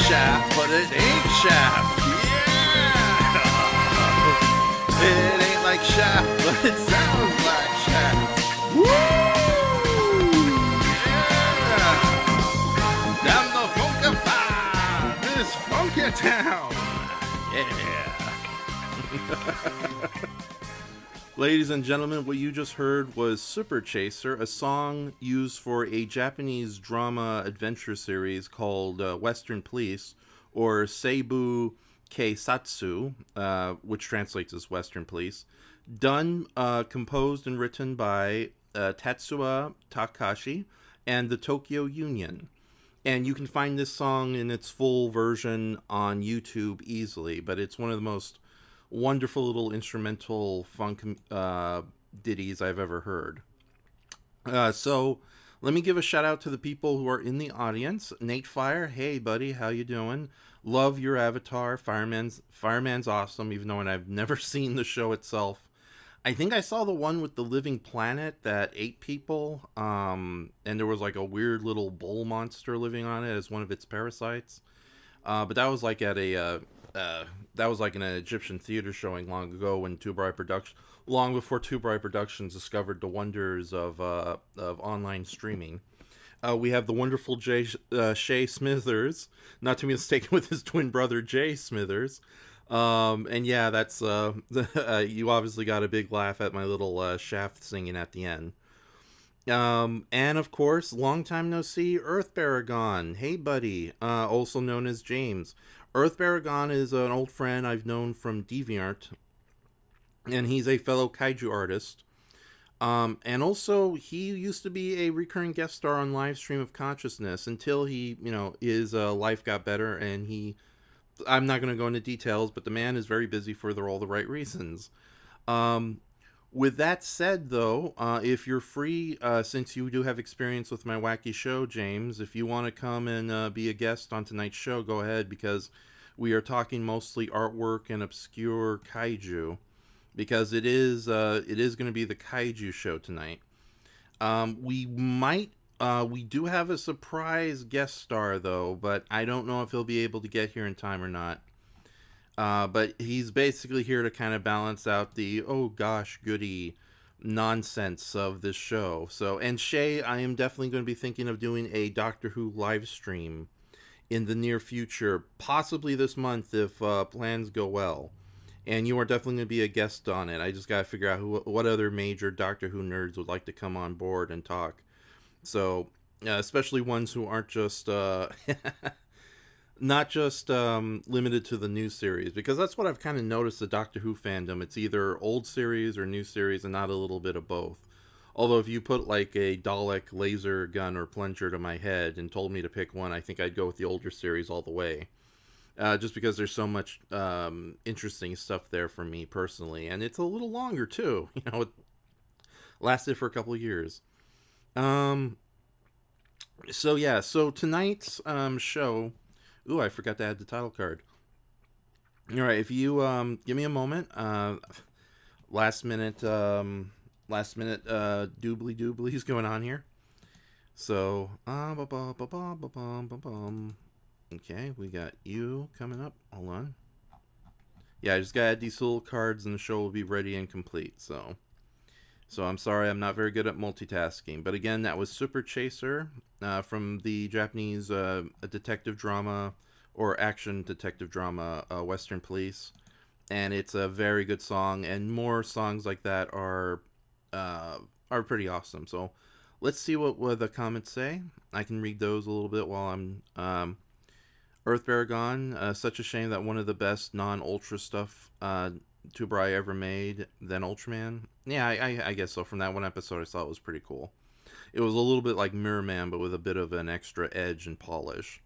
Shaft, but it ain't Shaft. Yeah! It ain't like Shaft, but it sounds like Shaft. Woo! Yeah! Down the Funkify, this funky town. Yeah! Ladies and gentlemen, what you just heard was Super Chaser, a song used for a Japanese drama adventure series called Western Police, or Seibu Keisatsu, which translates as Western Police. Done, composed and written by Tatsuya Takashi and the Tokyo Union. And you can find this song in its full version on YouTube easily, but it's one of the most wonderful little instrumental funk ditties I've ever heard. So let me give a shout out to the people who are in the audience. Nate Fire, hey buddy, how you doing? Love your avatar. Fireman's awesome, even though I've never seen the show itself. I think I saw the one with the living planet that ate people, and there was like a weird little bull monster living on it as one of its parasites. But that was like at a that was like an Egyptian theater showing long ago when long before Two Bright Productions discovered the wonders of online streaming. We have the wonderful Shay Smithers, not to be mistaken with his twin brother Jay Smithers. And yeah, that's you obviously got a big laugh at my little Shaft singing at the end. And of course, long time no see, Earth Baragon. Hey buddy, also known as James. Earth Baragon is an old friend I've known from DeviantArt, and he's a fellow kaiju artist. And also, he used to be a recurring guest star on Livestream of Consciousness until he, his life got better, and I'm not going to go into details, but the man is very busy for all the right reasons. With that said, though, if you're free, since you do have experience with my wacky show, James, if you want to come and be a guest on tonight's show, go ahead, because we are talking mostly artwork and obscure kaiju, because it is going to be the kaiju show tonight. We might. We do have a surprise guest star though, but I don't know if he'll be able to get here in time or not. But he's basically here to kind of balance out the oh gosh goody nonsense of this show. So, and Shay, I am definitely going to be thinking of doing a Doctor Who live stream in the near future, possibly this month if plans go well. And you are definitely going to be a guest on it. I just got to figure out what other major Doctor Who nerds would like to come on board and talk. So, especially ones who aren't just not just limited to the new series, because that's what I've kind of noticed the Doctor Who fandom. It's either old series or new series, and not a little bit of both. Although if you put like a Dalek laser gun or plunger to my head and told me to pick one, I think I'd go with the older series all the way. Just because there's so much interesting stuff there for me personally, and it's a little longer too. You know, it lasted for a couple of years. Um, so yeah, so tonight's show. Ooh, I forgot to add the title card. All right, if you give me a moment, last minute doobly dooblies going on here. So okay, we got you coming up. Hold on. Yeah, I just gotta add these little cards, and the show will be ready and complete. So I'm sorry, I'm not very good at multitasking. But again, that was Super Chaser from the Japanese detective drama or action detective drama, Western Police. And it's a very good song, and more songs like that are pretty awesome. So let's see what the comments say. I can read those a little bit while I'm Earth Baragon. Such a shame that one of the best non-Ultra stuff Tubrai ever made than Ultraman. Yeah, I guess so. From that one episode, I thought it was pretty cool. It was a little bit like Mirror Man, but with a bit of an extra edge and polish.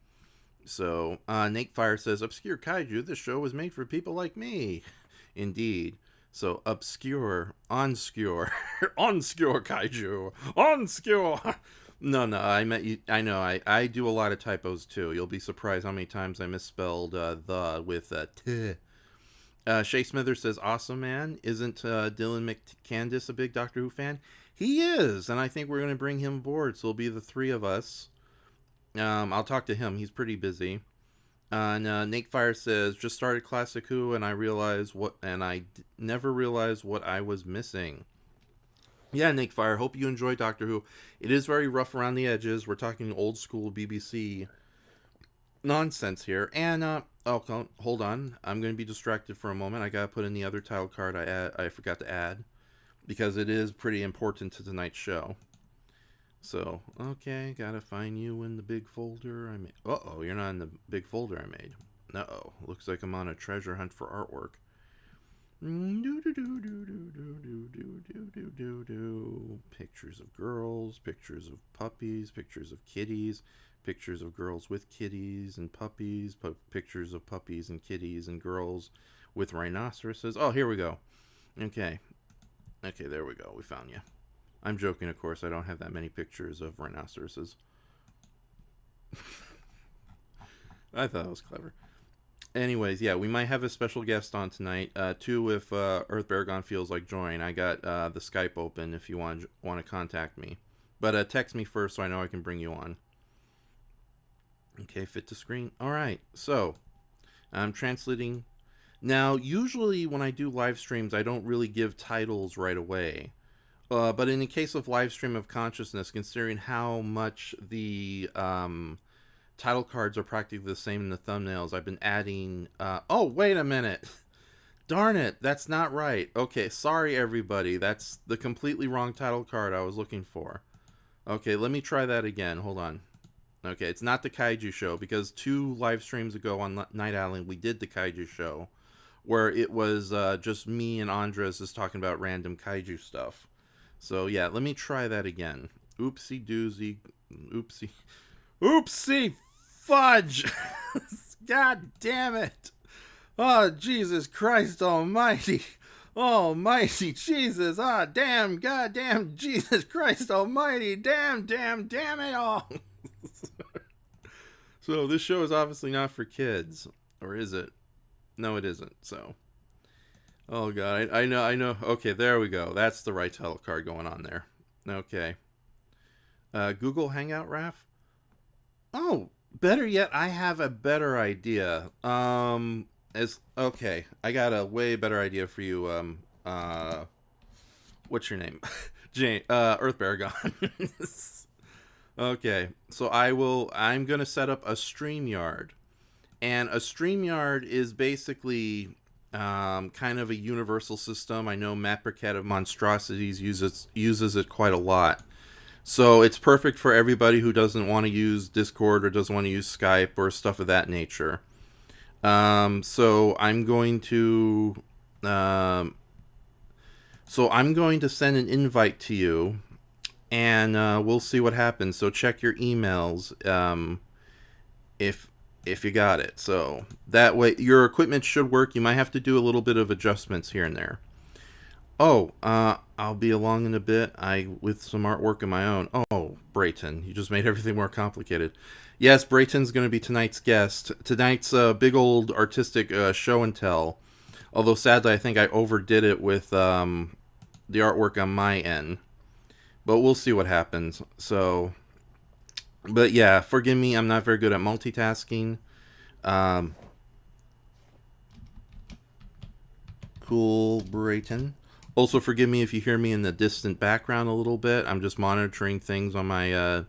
So, Nate Fire says, Obscure Kaiju, this show was made for people like me. Indeed. So, obscure, obscure, obscure Kaiju, obscure. No, I meant you. I know. I do a lot of typos too. You'll be surprised how many times I misspelled the with t. Shay Smithers says, "Awesome, man. Isn't Dylan McCandis a big Doctor Who fan? He is, and I think we're going to bring him aboard. So it'll be the three of us. I'll talk to him. He's pretty busy." And Nate Fire says, "Just started Classic Who, and I never realized what I was missing." Yeah, Nate Fire. Hope you enjoy Doctor Who. It is very rough around the edges. We're talking old school BBC nonsense here. And hold on. I'm going to be distracted for a moment. I got to put in the other title card I forgot to add, because it is pretty important to tonight's show. So, okay, gotta find you in the big folder I made. Uh-oh, you're not in the big folder I made. Uh-oh, looks like I'm on a treasure hunt for artwork. Pictures of girls, pictures of puppies, pictures of kitties, pictures of girls with kitties and puppies, pictures of puppies and kitties and girls with rhinoceroses. Oh, here we go. Okay, there we go. We found you. I'm joking, of course. I don't have that many pictures of rhinoceroses. I thought it was clever. Anyways, yeah, we might have a special guest on tonight. Too, if Earth Baragon feels like join. I got the Skype open if you want to contact me. But text me first so I know I can bring you on. Okay, fit to screen. All right, so I'm translating. Now, usually when I do live streams, I don't really give titles right away. But in the case of live stream of consciousness, considering how much the title cards are practically the same in the thumbnails, I've been adding... oh, wait a minute. Darn it, that's not right. Okay, sorry everybody. That's the completely wrong title card I was looking for. Okay, let me try that again. Hold on. Okay, it's not the Kaiju show, because 2 live streams ago on Night Island, we did the Kaiju show, where it was just me and Andres just talking about random Kaiju stuff. So, yeah, let me try that again. Oopsie doozy. Oopsie fudge! God damn it! Oh, Jesus Christ almighty! Almighty Jesus! Ah, damn, goddamn Jesus Christ almighty! Damn it all! So, this show is obviously not for kids. Or is it? No, it isn't, so... Oh god, I know. Okay, there we go. That's the right title card going on there. Okay. Google Hangout, Raf? Oh, better yet, I have a better idea. As okay, I got a way better idea for you. What's your name? Jane, Earth Baragon. Okay, so I'm gonna set up a StreamYard, and a StreamYard is basically kind of a universal system. I know Matt Burkett of Monstrosities uses it quite a lot. So it's perfect for everybody who doesn't want to use Discord or doesn't want to use Skype or stuff of that nature. So I'm going to send an invite to you, and we'll see what happens. So check your emails if you got it. So that way your equipment should work. You might have to do a little bit of adjustments here and there. Oh, I'll be along in a bit. With some artwork of my own. Oh, Brayton, you just made everything more complicated. Yes, Brayton's going to be tonight's guest. Tonight's big old artistic show and tell. Although sadly, I think I overdid it with the artwork on my end. But we'll see what happens. So, but yeah, forgive me. I'm not very good at multitasking. Cool, Brayton. Also, forgive me if you hear me in the distant background a little bit. I'm just monitoring things on my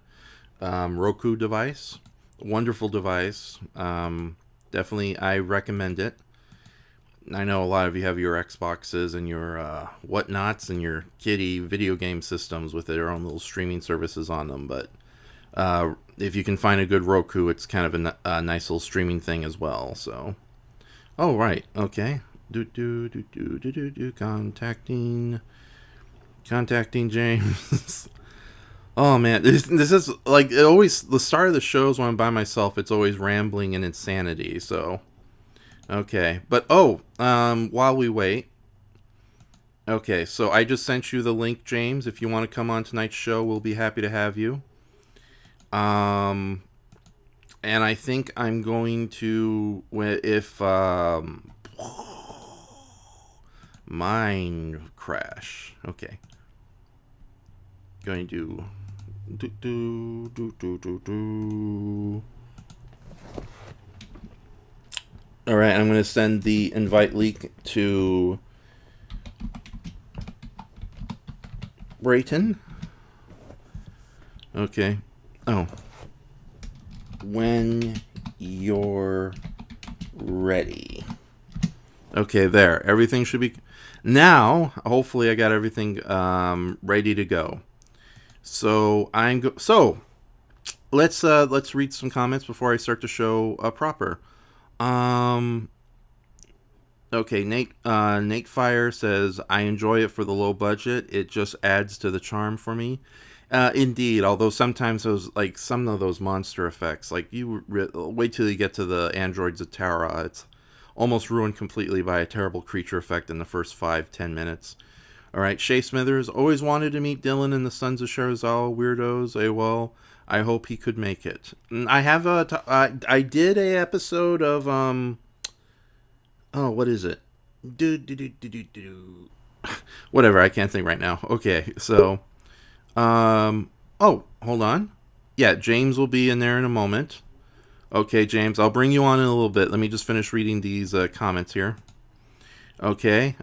Roku device. Wonderful device. Definitely, I recommend it. I know a lot of you have your Xboxes and your whatnots and your kiddie video game systems with their own little streaming services on them. But if you can find a good Roku, it's kind of a nice little streaming thing as well. So, oh right, okay. Contacting James. Oh man, this is like it always. The start of the shows when I'm by myself, it's always rambling and insanity. So, okay, but while we wait, okay, so I just sent you the link, James. If you want to come on tonight's show, we'll be happy to have you. And I think I'm going to if mind crash. Okay. Going to All right, I'm going to send the invite link to Brayton. Okay. Oh. When you're ready. Okay, there. Everything should be now. Hopefully, I got everything ready to go. So let's read some comments before I start the show proper. Okay, Nate Fire says, I enjoy it for the low budget. It just adds to the charm for me. Indeed, although sometimes some of those monster effects, like wait till you get to the androids of Terra, it's almost ruined completely by a terrible creature effect in the first 5-10 minutes. All right, Shay Smithers, always wanted to meet Dylan and the Sons of Sherazal weirdos. AWOL. I hope he could make it. I have I did a episode of what is it? Whatever, I can't think right now. Okay, so hold on. Yeah, James will be in there in a moment. Okay, James, I'll bring you on in a little bit. Let me just finish reading these comments here. Okay.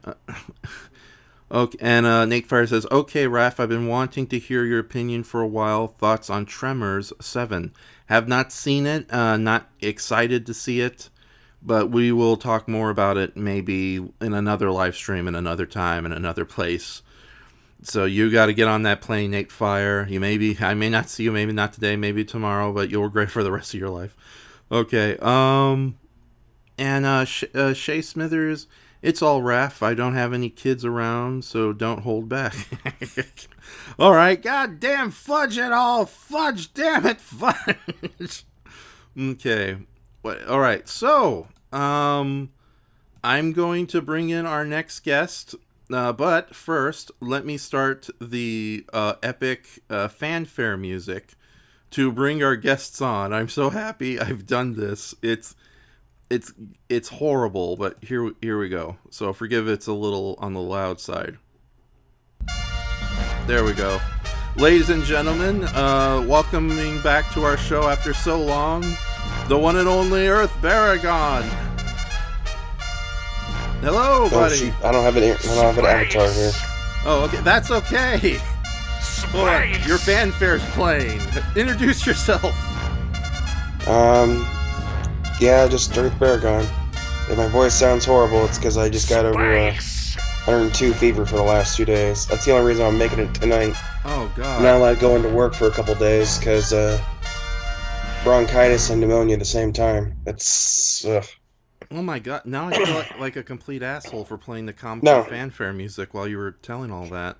Okay, and Nate Fire says, okay, Raph, I've been wanting to hear your opinion for a while. Thoughts on Tremors 7. Have not seen it, not excited to see it, but we will talk more about it maybe in another live stream, in another time, in another place. So you got to get on that plane, Nate Fire. I may not see you, maybe not today, maybe tomorrow, but you'll regret for the rest of your life. Okay, and Shay Smithers, it's all Raph. I don't have any kids around, so don't hold back. All right, goddamn fudge it all, fudge, damn it, fudge. Okay, all right. So, I'm going to bring in our next guest, but first, let me start the epic fanfare music to bring our guests on. I'm so happy I've done this. It's horrible, but here we go. So forgive it's a little on the loud side. There we go. Ladies and gentlemen, welcoming back to our show after so long, the one and only Earth Baragon. Hello, buddy. Shoot. I don't have an avatar here. Oh, okay. That's okay. Hold your fanfare's playing. Introduce yourself. Yeah, just Earth Baragon. If my voice sounds horrible, it's because I just got over 102 fever for the last 2 days. That's the only reason I'm making it tonight. Oh, God. I'm not allowed to go into work for a couple days because bronchitis and pneumonia at the same time. It's Oh my God! Now I feel like a complete asshole for playing the comical fanfare music while you were telling all that.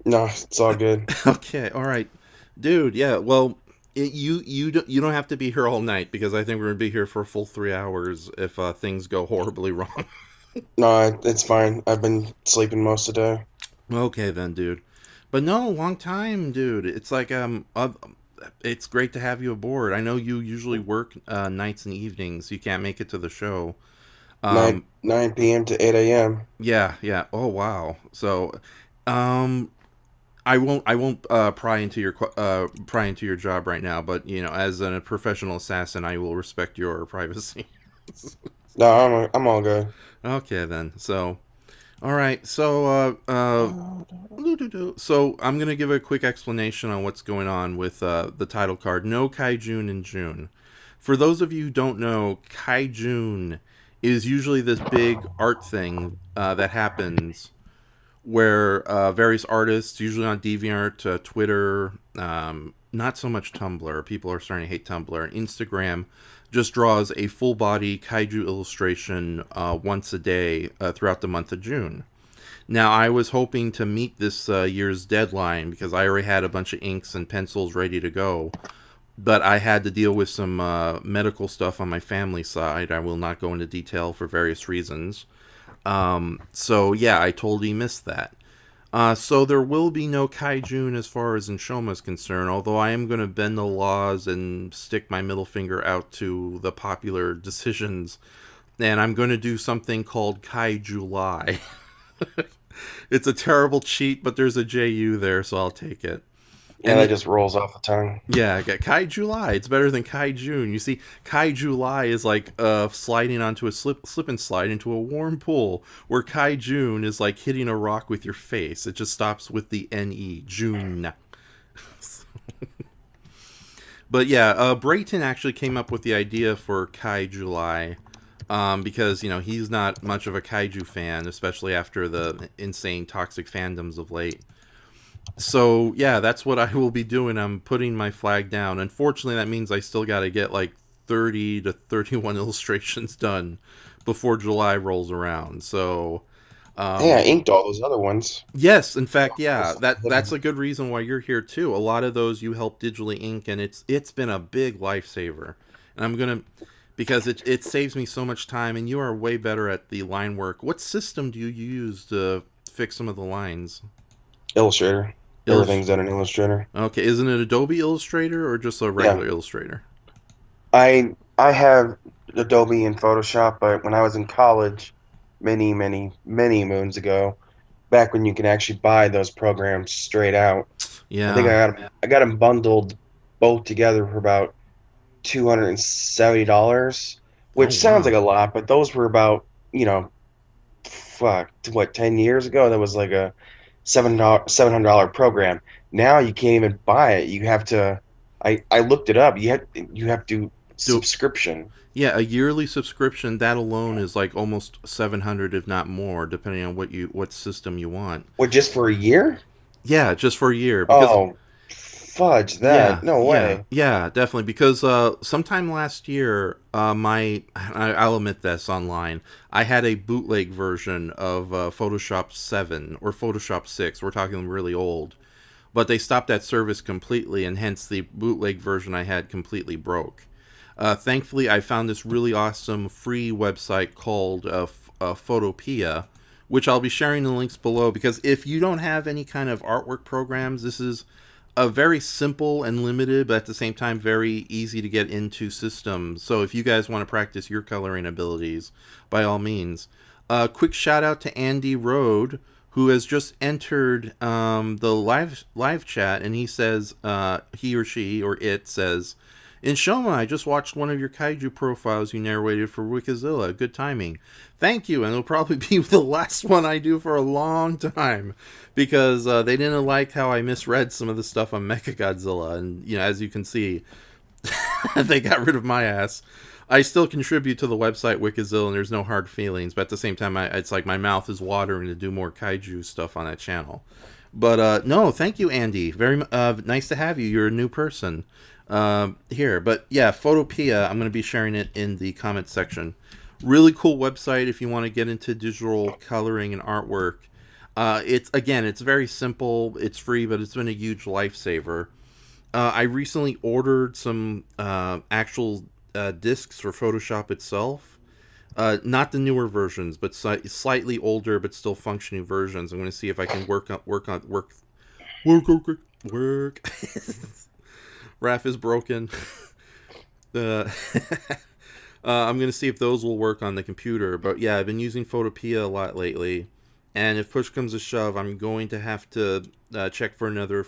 No, it's all good. Okay, all right, dude. Yeah, well, you don't have to be here all night because I think we're gonna be here for a full 3 hours if things go horribly wrong. No, it's fine. I've been sleeping most of the day. Okay then, dude. But no, long time, dude. It's like it's great to have you aboard. I know you usually work nights and evenings. You can't make it to the show. 9 p.m. to 8 a.m. Yeah. Oh wow. So, I won't pry into your job right now. But as a professional assassin, I will respect your privacy. No, I'm all good. Okay then. So. All right, so so I'm gonna give a quick explanation on what's going on with the title card. No KaiJune in June. For those of you who don't know, KaiJune is usually this big art thing that happens where various artists, usually on DeviantArt, Twitter, not so much Tumblr. People are starting to hate Tumblr. Instagram just draws a full-body kaiju illustration once a day throughout the month of June. Now, I was hoping to meet this year's deadline because I already had a bunch of inks and pencils ready to go, but I had to deal with some medical stuff on my family side. I will not go into detail for various reasons. So, yeah, I totally missed that. So there will be no KaiJune as far as Inshoma is concerned, although I am going to bend the laws and stick my middle finger out to the popular decisions, and I'm going to do something called KaiJuly. It's a terrible cheat, but there's a JU there, so I'll take it. And it just rolls off the tongue. Yeah, I got KaiJuly. It's better than KaiJune. You see, KaiJuly is like sliding onto a slip and slide into a warm pool, where KaiJune is like hitting a rock with your face. It just stops with the NE, June. But yeah, Brayton actually came up with the idea for KaiJuly because, he's not much of a kaiju fan, especially after the insane toxic fandoms of late. So, yeah, that's what I will be doing. I'm putting my flag down. Unfortunately, that means I still got to get like 30 to 31 illustrations done before July rolls around. So, yeah, I inked all those other ones. Yes, in fact, yeah, that's a good reason why you're here too. A lot of those you helped digitally ink, and it's been a big lifesaver. And I'm gonna, because it saves me so much time, and you are way better at the line work. What system do you use to fix some of the lines? Illustrator. Everything's at an Illustrator. Okay, isn't it Adobe Illustrator or just a regular Illustrator? I have Adobe and Photoshop, but when I was in college, many moons ago, back when you can actually buy those programs straight out, Yeah, I think I got them bundled both together for about $270, which sounds like a lot, but those were about 10 years ago. That was like a $700 program. Now you can't even buy it. You have to. I looked it up. You have to subscription. Yeah, a yearly subscription. That alone is like almost 700, if not more, depending on what system you want. What, just for a year? Yeah, just for a year. Because, fudge that! Yeah, no way. Yeah, definitely. Because sometime last year, I'll admit this online, I had a bootleg version of Photoshop 7 or Photoshop 6. We're talking really old, but they stopped that service completely, and hence the bootleg version I had completely broke. Thankfully, I found this really awesome free website called Photopea, which I'll be sharing the links below, because if you don't have any kind of artwork programs, this is a very simple and limited, but at the same time very easy to get into system. So if you guys want to practice your coloring abilities, by all means. Quick shout out to Andy Rode, who has just entered the live chat, and he says, he or she or it says, "In Shoma, I just watched one of your kaiju profiles you narrated for Wikizilla. Good timing. Thank you, and it'll probably be the last one I do for a long time, because they didn't like how I misread some of the stuff on Mechagodzilla, and as you can see, they got rid of my ass. I still contribute to the website Wikizilla, and there's no hard feelings. But at the same time, it's like my mouth is watering to do more kaiju stuff on that channel. But no, thank you, Andy. Very nice to have you. You're a new person here. But yeah, Photopea. I'm going to be sharing it in the comments section. Really cool website if you want to get into digital coloring and artwork. It's very simple. It's free, but it's been a huge lifesaver. I recently ordered some actual discs for Photoshop itself. Not the newer versions, but slightly older but still functioning versions. I'm going to see if I can work. Raph is broken. I'm going to see if those will work on the computer. But yeah, I've been using Photopea a lot lately. And if push comes to shove, I'm going to have to check for another,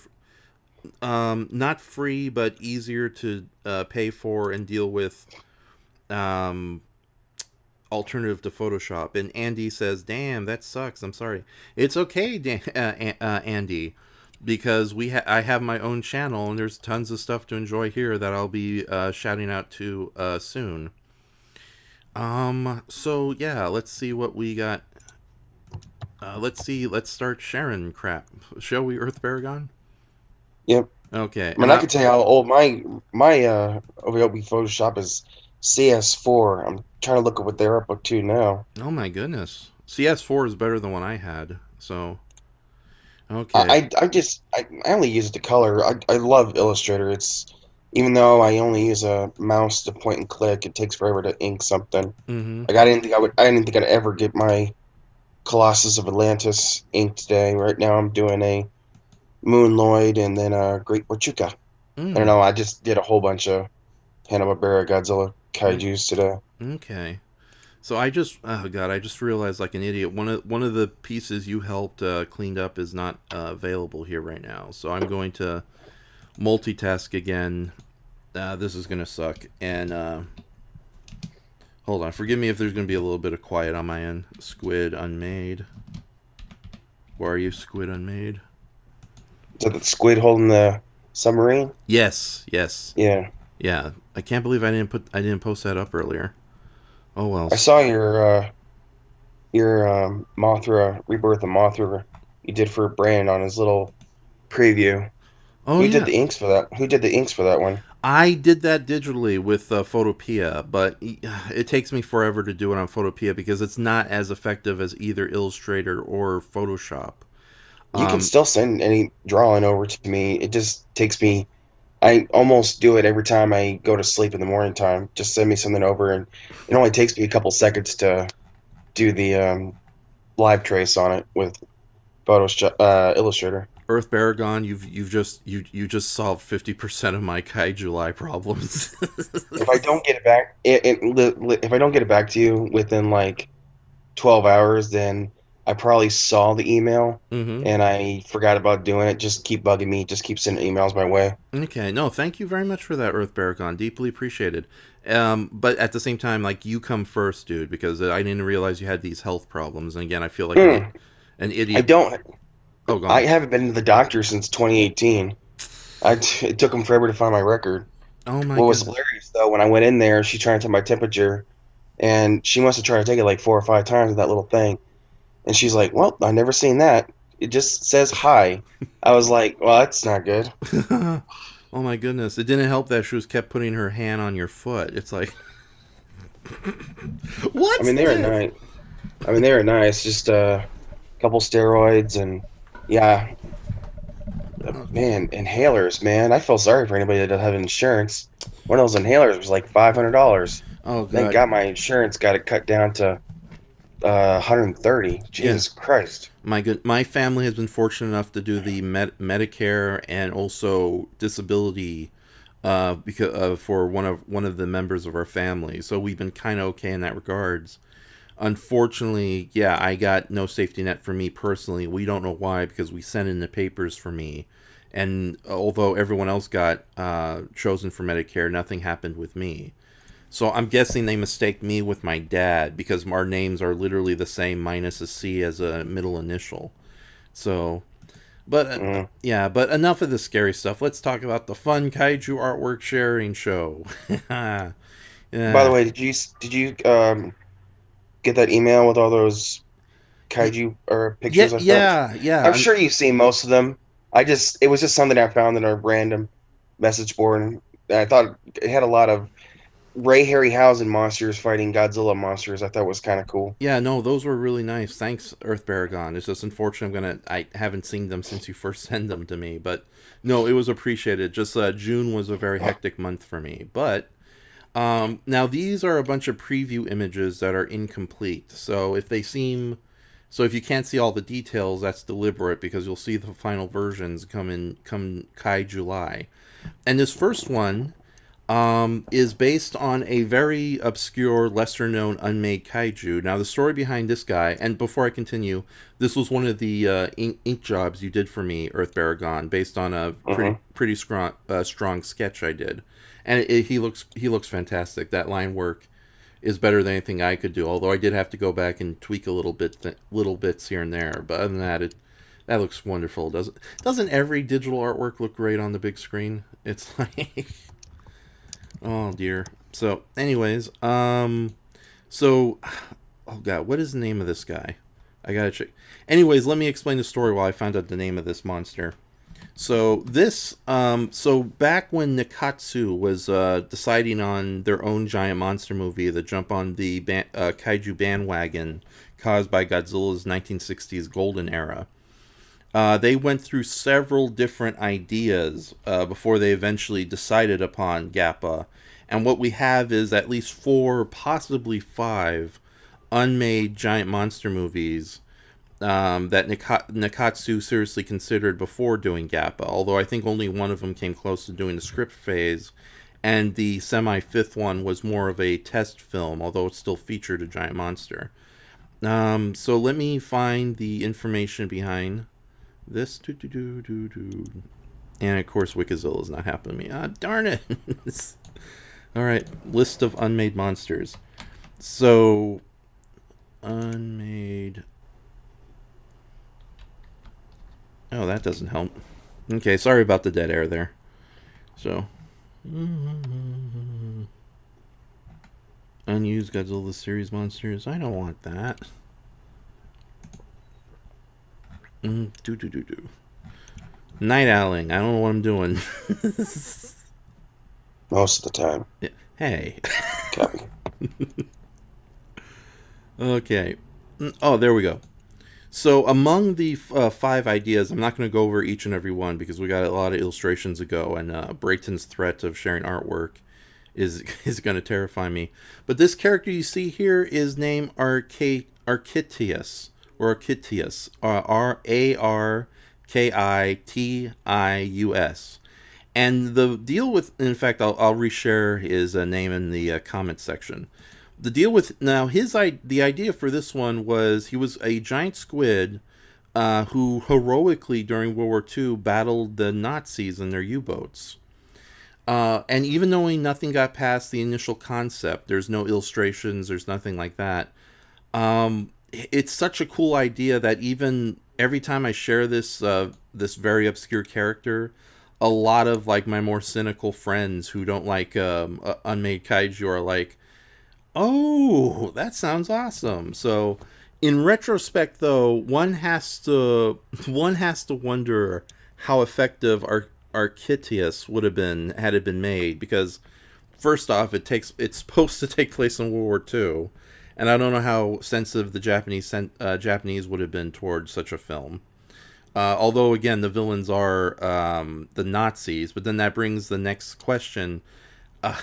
not free, but easier to pay for and deal with alternative to Photoshop. And Andy says, "Damn, that sucks. I'm sorry." It's okay, Andy, because I have my own channel, and there's tons of stuff to enjoy here that I'll be shouting out to soon. So yeah, let's see what we got. Let's start sharing crap. Shall we, Earth Paragon? Yep. Okay. I mean, I can tell you how old my Adobe Photoshop is. CS4. I'm trying to look at what they're up to now. Oh my goodness. CS4 is better than one I had. So, okay. I only use it to color. I love Illustrator. It's even though I only use a mouse to point and click, it takes forever to ink something. Mm-hmm. Like I didn't think I'd ever get my Colossus of Atlantis inked today. Right now I'm doing a Moon Lloyd and then a Great Bochuka. I don't know. I just did a whole bunch of Hanna-Barbera Godzilla kaijus today. Okay. So I just realized like an idiot. One of the pieces you helped cleaned up is not available here right now. So I'm going to multitask again. This is gonna suck. And hold on. Forgive me if there's gonna be a little bit of quiet on my end. Squid Unmade. Where are you, Squid Unmade? Is that the squid holding the submarine? Yes. Yeah. Yeah. I can't believe I didn't post that up earlier. Oh well. I saw your Mothra Rebirth of Mothra you did for Brand on his little preview. Oh Who yeah. did the inks for that? Who did the inks for that one? I did that digitally with Photopea, but it takes me forever to do it on Photopea because it's not as effective as either Illustrator or Photoshop. You can still send any drawing over to me. It just takes me. I almost do it every time I go to sleep in the morning time. Just send me something over, and it only takes me a couple seconds to do the live trace on it with Illustrator. Earth Baragon, you just solved 50% of my kaiju problems. If I don't get it back, if I don't get it back to you within like 12 hours, then I probably saw the email Mm-hmm. and I forgot about doing it. Just keep bugging me. Just keep sending emails my way. Okay, no, thank you very much for that, Earth Baragon. Deeply appreciated. But at the same time, like, you come first, dude, because I didn't realize you had these health problems. And again, I feel like an I idiot. don't. Oh, go I on. haven't been to the doctor since 2018. It took them forever to find my record. Oh my What was goodness. hilarious though, when I went in there, she tried to take my temperature, and she must have tried to take it like 4 or 5 times with that little thing. And she's like, "Well, I never seen that. It just says hi." I was like, "Well, that's not good." Oh my goodness. It didn't help that she was kept putting her hand on your foot. It's like, I what's mean, they were this? nice. I mean, they were nice. Just a couple steroids and yeah, man, inhalers. Man, I feel sorry for anybody that doesn't have insurance. One of those inhalers was like $500. Oh Thank god. God my insurance got it cut down to 130. Yeah. Jesus Christ. My family has been fortunate enough to do the Medicare and also disability because for one of the members of our family. So we've been kind of okay in that regards. Unfortunately, yeah, I got no safety net for me personally. We don't know why because we sent in the papers for me, and although everyone else got chosen for Medicare, nothing happened with me. So I'm guessing they mistake me with my dad because our names are literally the same minus a C as a middle initial. So, but Mm. yeah, but enough of the scary stuff. Let's talk about the fun kaiju artwork sharing show. By the Yeah. way, did you get that email with all those kaiju or Yeah, pictures I sent? yeah, yeah. I'm sure you've seen most of them. It was just something I found in a random message board, and I thought it had a lot of Ray Harryhausen monsters fighting Godzilla monsters. I thought was kind of cool. Yeah, no, those were really nice. Thanks, Earth Baragon. It's just unfortunate I haven't seen them since you first sent them to me, but no, it was appreciated. Just June was a very hectic month for me, but now these are a bunch of preview images that are incomplete. So if you can't see all the details, that's deliberate because you'll see the final versions come Kai July. And this first one is based on a very obscure, lesser known, unmade kaiju. Now, the story behind this guy, and before I continue, this was one of the ink jobs you did for me, Earth Baragon, based on a Hmm. pretty strong sketch I did, and he looks fantastic. That line work is better than anything I could do. Although I did have to go back and tweak a little bits here and there. But other than that, that looks wonderful. Doesn't every digital artwork look great on the big screen? It's like oh dear. So, anyways, so, oh god, what is the name of this guy? I gotta check. Anyways, let me explain the story while I find out the name of this monster. So back when Nikatsu was deciding on their own giant monster movie to jump on the kaiju bandwagon caused by Godzilla's 1960s golden era, they went through several different ideas before they eventually decided upon Gappa. And what we have is at least four, possibly five, unmade giant monster movies that Nikatsu seriously considered before doing Gappa. Although I think only one of them came close to doing the script phase, and the semi-fifth one was more of a test film, although it still featured a giant monster. So let me find the information behind this. And of course, Wikizilla is not happening to me. Ah, darn it! All right, list of unmade monsters. So, unmade. Oh, that doesn't help. Okay, sorry about the dead air there. So, unused Godzilla series monsters. I don't want that. Do. Night owling. I don't know what I'm doing. Most of the time. Yeah. Hey. Copy. Okay. Oh, there we go. So among the five ideas, I'm not going to go over each and every one because we got a lot of illustrations to go, and Brayton's threat of sharing artwork is is going to terrify me. But this character you see here is named Architius or Architius, Arkitius. And the deal with, in fact, I'll reshare his name in the comment section. The deal with now the idea for this one was he was a giant squid who heroically during World War II battled the Nazis in their U-boats. And even though nothing got past the initial concept, there's no illustrations, there's nothing like that. It's such a cool idea that even every time I share this very obscure character, a lot of like my more cynical friends who don't like unmade kaiju are like, "Oh, that sounds awesome." So, in retrospect, though, one has to wonder how effective Architius would have been had it been made because first off, it's supposed to take place in World War II, and I don't know how sensitive the Japanese would have been towards such a film. Although again, the villains are the Nazis, but then that brings the next question: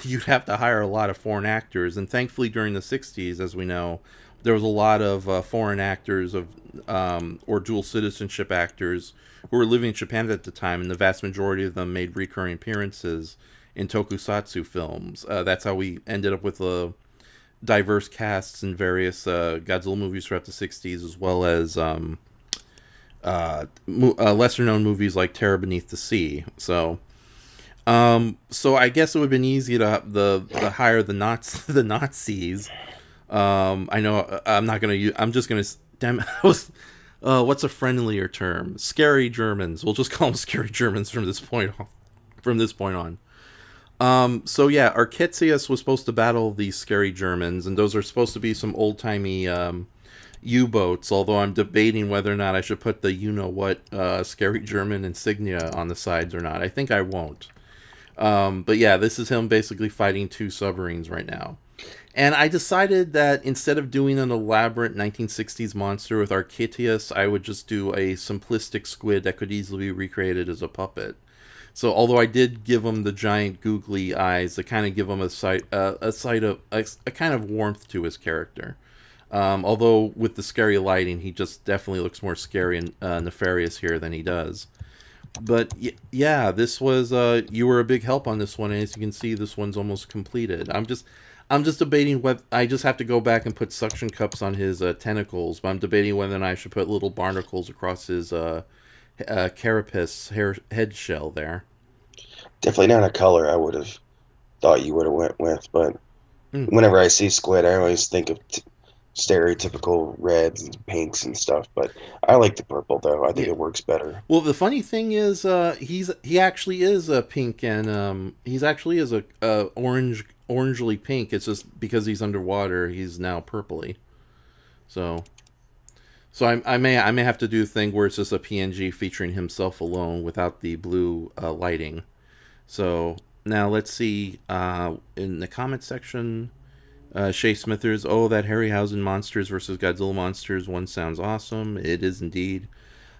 you'd have to hire a lot of foreign actors, and thankfully during the '60s, as we know, there was a lot of foreign actors or dual citizenship actors who were living in Japan at the time, and the vast majority of them made recurring appearances in tokusatsu films. That's how we ended up with diverse casts in various Godzilla movies throughout the '60s, as well as lesser known movies like Terror Beneath the Sea. So I guess it would have been easy to the hire the the Nazis. I know I'm not gonna use. I'm just gonna. Damn. What's a friendlier term? Scary Germans. We'll just call them scary Germans from this point on. From this point on. So yeah, Arquetius was supposed to battle these scary Germans, and those are supposed to be some old timey U-boats. Although I'm debating whether or not I should put the you know what scary German insignia on the sides or not. I think I won't. But yeah, this is him basically fighting two submarines right now. And I decided that instead of doing an elaborate 1960s monster with Arquetius, I would just do a simplistic squid that could easily be recreated as a puppet. So, although I did give him the giant googly eyes to kind of give him a kind of warmth to his character. Although with the scary lighting, he just definitely looks more scary and nefarious here than he does. But yeah, this was you were a big help on this one, and as you can see, this one's almost completed. I'm just debating whether I just have to go back and put suction cups on his tentacles, but I'm debating whether or not I should put little barnacles across his carapace head shell there. Definitely not a color I would have thought you would have went with, but Mm. whenever I see squid, I always think of stereotypical reds and pinks and stuff. But I like the purple though. I think Yeah. it works better. Well, the funny thing is, he actually is a pink, and he's actually is a orangely pink. It's just because he's underwater, he's now purpley. So I may have to do a thing where it's just a PNG featuring himself alone without the blue lighting. So now let's see in the comment section. Shay Smithers, oh, that Harryhausen Monsters versus Godzilla Monsters one sounds awesome. It is indeed.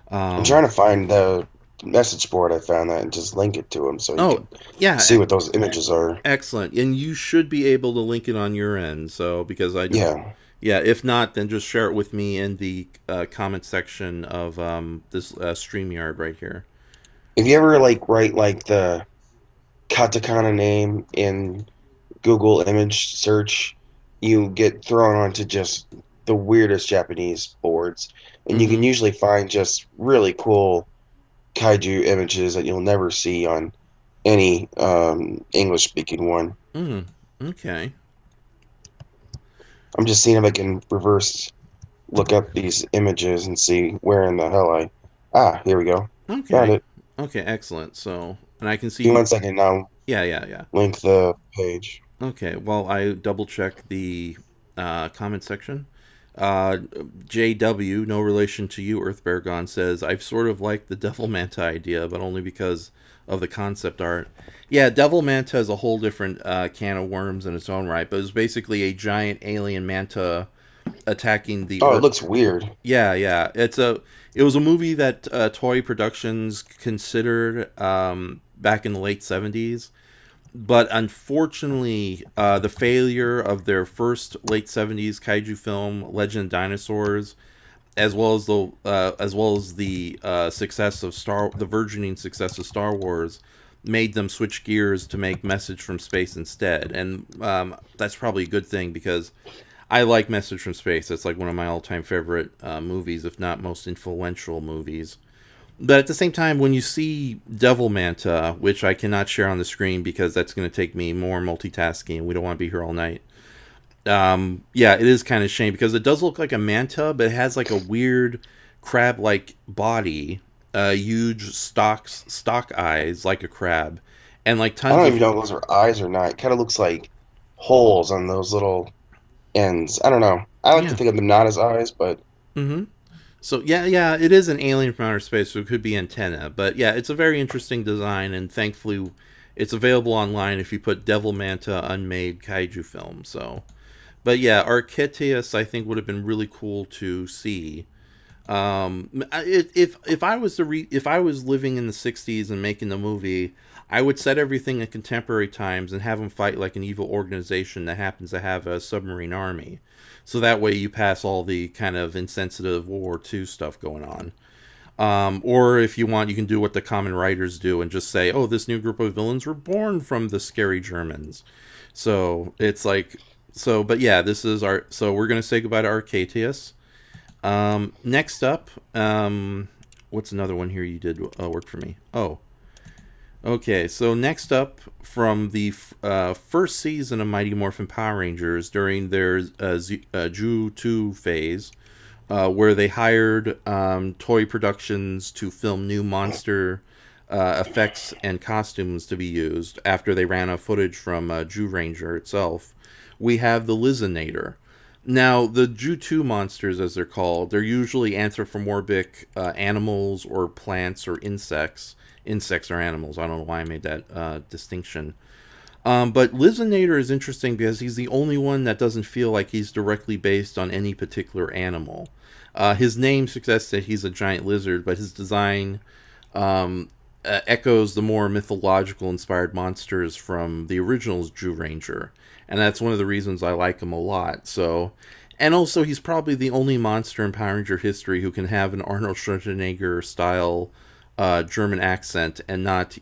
I'm Um, trying to find the message board I found that and just link it to him so you oh, can yeah, see what those images are. excellent. And you should be able to link it on your end. So, because Yeah. yeah, if not, then just share it with me in the comment section of this StreamYard right here. If you ever like write like the katakana name in Google image search, you get thrown onto just the weirdest Japanese boards, and you can Mm usually find just really cool kaiju images that you'll never see on any English speaking one. hmm. Mm. Okay. I'm just seeing if I can reverse look up these images and see where in the hell I. Ah, here we go. Found Okay. it. Okay, excellent. So, and I can Give me see, 1 second now. yeah, yeah, yeah. Link the page. Okay, well, I double check the comment section. Uh, JW, no relation to you, Earthbeargon, says, I've sort of liked the Devil Manta idea, but only because of the concept art. Yeah, Devil Manta is a whole different can of worms in its own right, but it's basically a giant alien manta attacking the Oh, it Earth. looks weird. Yeah, yeah. It was a movie that Toei Productions considered back in the late '70s, but unfortunately, the failure of their first late '70s kaiju film, Legend of Dinosaurs, as well as the success of the burgeoning success of Star Wars, made them switch gears to make Message from Space instead, and that's probably a good thing because I like Message from Space. It's like one of my all-time favorite movies, if not most influential movies. But at the same time, when you see Devil Manta, which I cannot share on the screen because that's going to take me more multitasking, and we don't want to be here all night. Yeah, it is kind of a shame because it does look like a manta, but it has like a weird crab-like body, huge stock eyes like a crab, and like I tons don't even of know if those are eyes or not. It kind of looks like holes on those little ends. I don't know. I like to yeah. think of them not as eyes, but Mm-hmm. So yeah, yeah, it is an alien from outer space, so it could be antenna. But yeah, it's a very interesting design, and thankfully, it's available online if you put Devil Manta unmade kaiju film. So, but yeah, Arquetius I think would have been really cool to see. If I was if I was living in the '60s and making the movie, I would set everything in contemporary times and have them fight like an evil organization that happens to have a submarine army. So that way you pass all the kind of insensitive World War II stuff going on. Or if you want, you can do what the common writers do and just say, "Oh, this new group of villains were born from the scary Germans." So it's like So, but yeah, this is our. So we're gonna say goodbye to Arcatius. Next up, what's another one here you did work for me? Oh, okay. So next up, from the first season of Mighty Morphin Power Rangers during their Ju 2 phase, where they hired Toy Productions to film new monster effects and costumes to be used after they ran out of footage from Jew Ranger itself. We have the Lizinator. Now, the Ju2 monsters, as they're called, they're usually anthropomorphic animals or plants or insects. Insects or animals. I don't know why I made that distinction. But Lizinator is interesting because he's the only one that doesn't feel like he's directly based on any particular animal. His name suggests that he's a giant lizard, but his design echoes the more mythological inspired monsters from the original Jew Ranger. And that's one of the reasons I like him a lot. So, and also he's probably the only monster in Power Ranger history who can have an Arnold Schwarzenegger style German accent and not,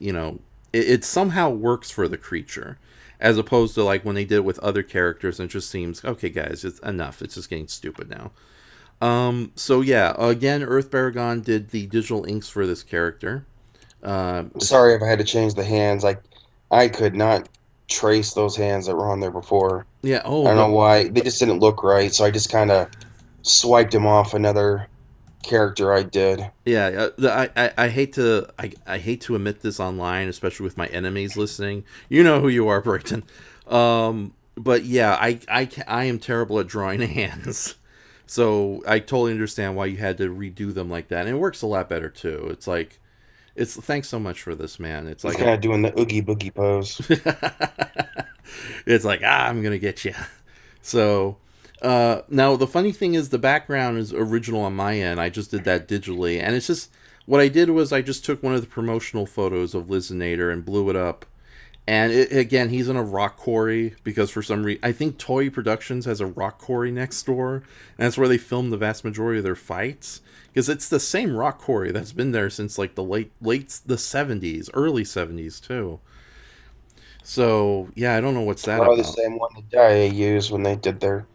it somehow works for the creature. As opposed to like when they did it with other characters, and it just seems okay, guys. It's enough. It's just getting stupid now. So yeah, again, Earth Baragon did the digital inks for this character. Sorry if I had to change the hands. I could not trace those hands that were on there before. Yeah. I Oh, don't know but why. They just didn't look right, so I just kind of swiped them off another character I did. yeah. I hate to I hate to admit this online, especially with my enemies listening. You know who you are, Brayton. But yeah, I am terrible at drawing hands. So I totally understand why you had to redo them like that, and it works a lot better too. It's like, it's thanks so much for this, man. It's He's like kind of doing the oogie boogie pose. it's like I'm gonna get you. So now the funny thing is the background is original on my end. I just did that digitally, and it's just what I did was I just took one of the promotional photos of Lizinator and blew it up. And again, he's in a rock quarry because for some reason I think Toy Productions has a rock quarry next door, and that's where they film the vast majority of their fights. Because it's the same rock quarry that's been there since like the late the 70s, early 70s too. So yeah, I don't know what's that Probably the about. same one that Daiei used when they did their.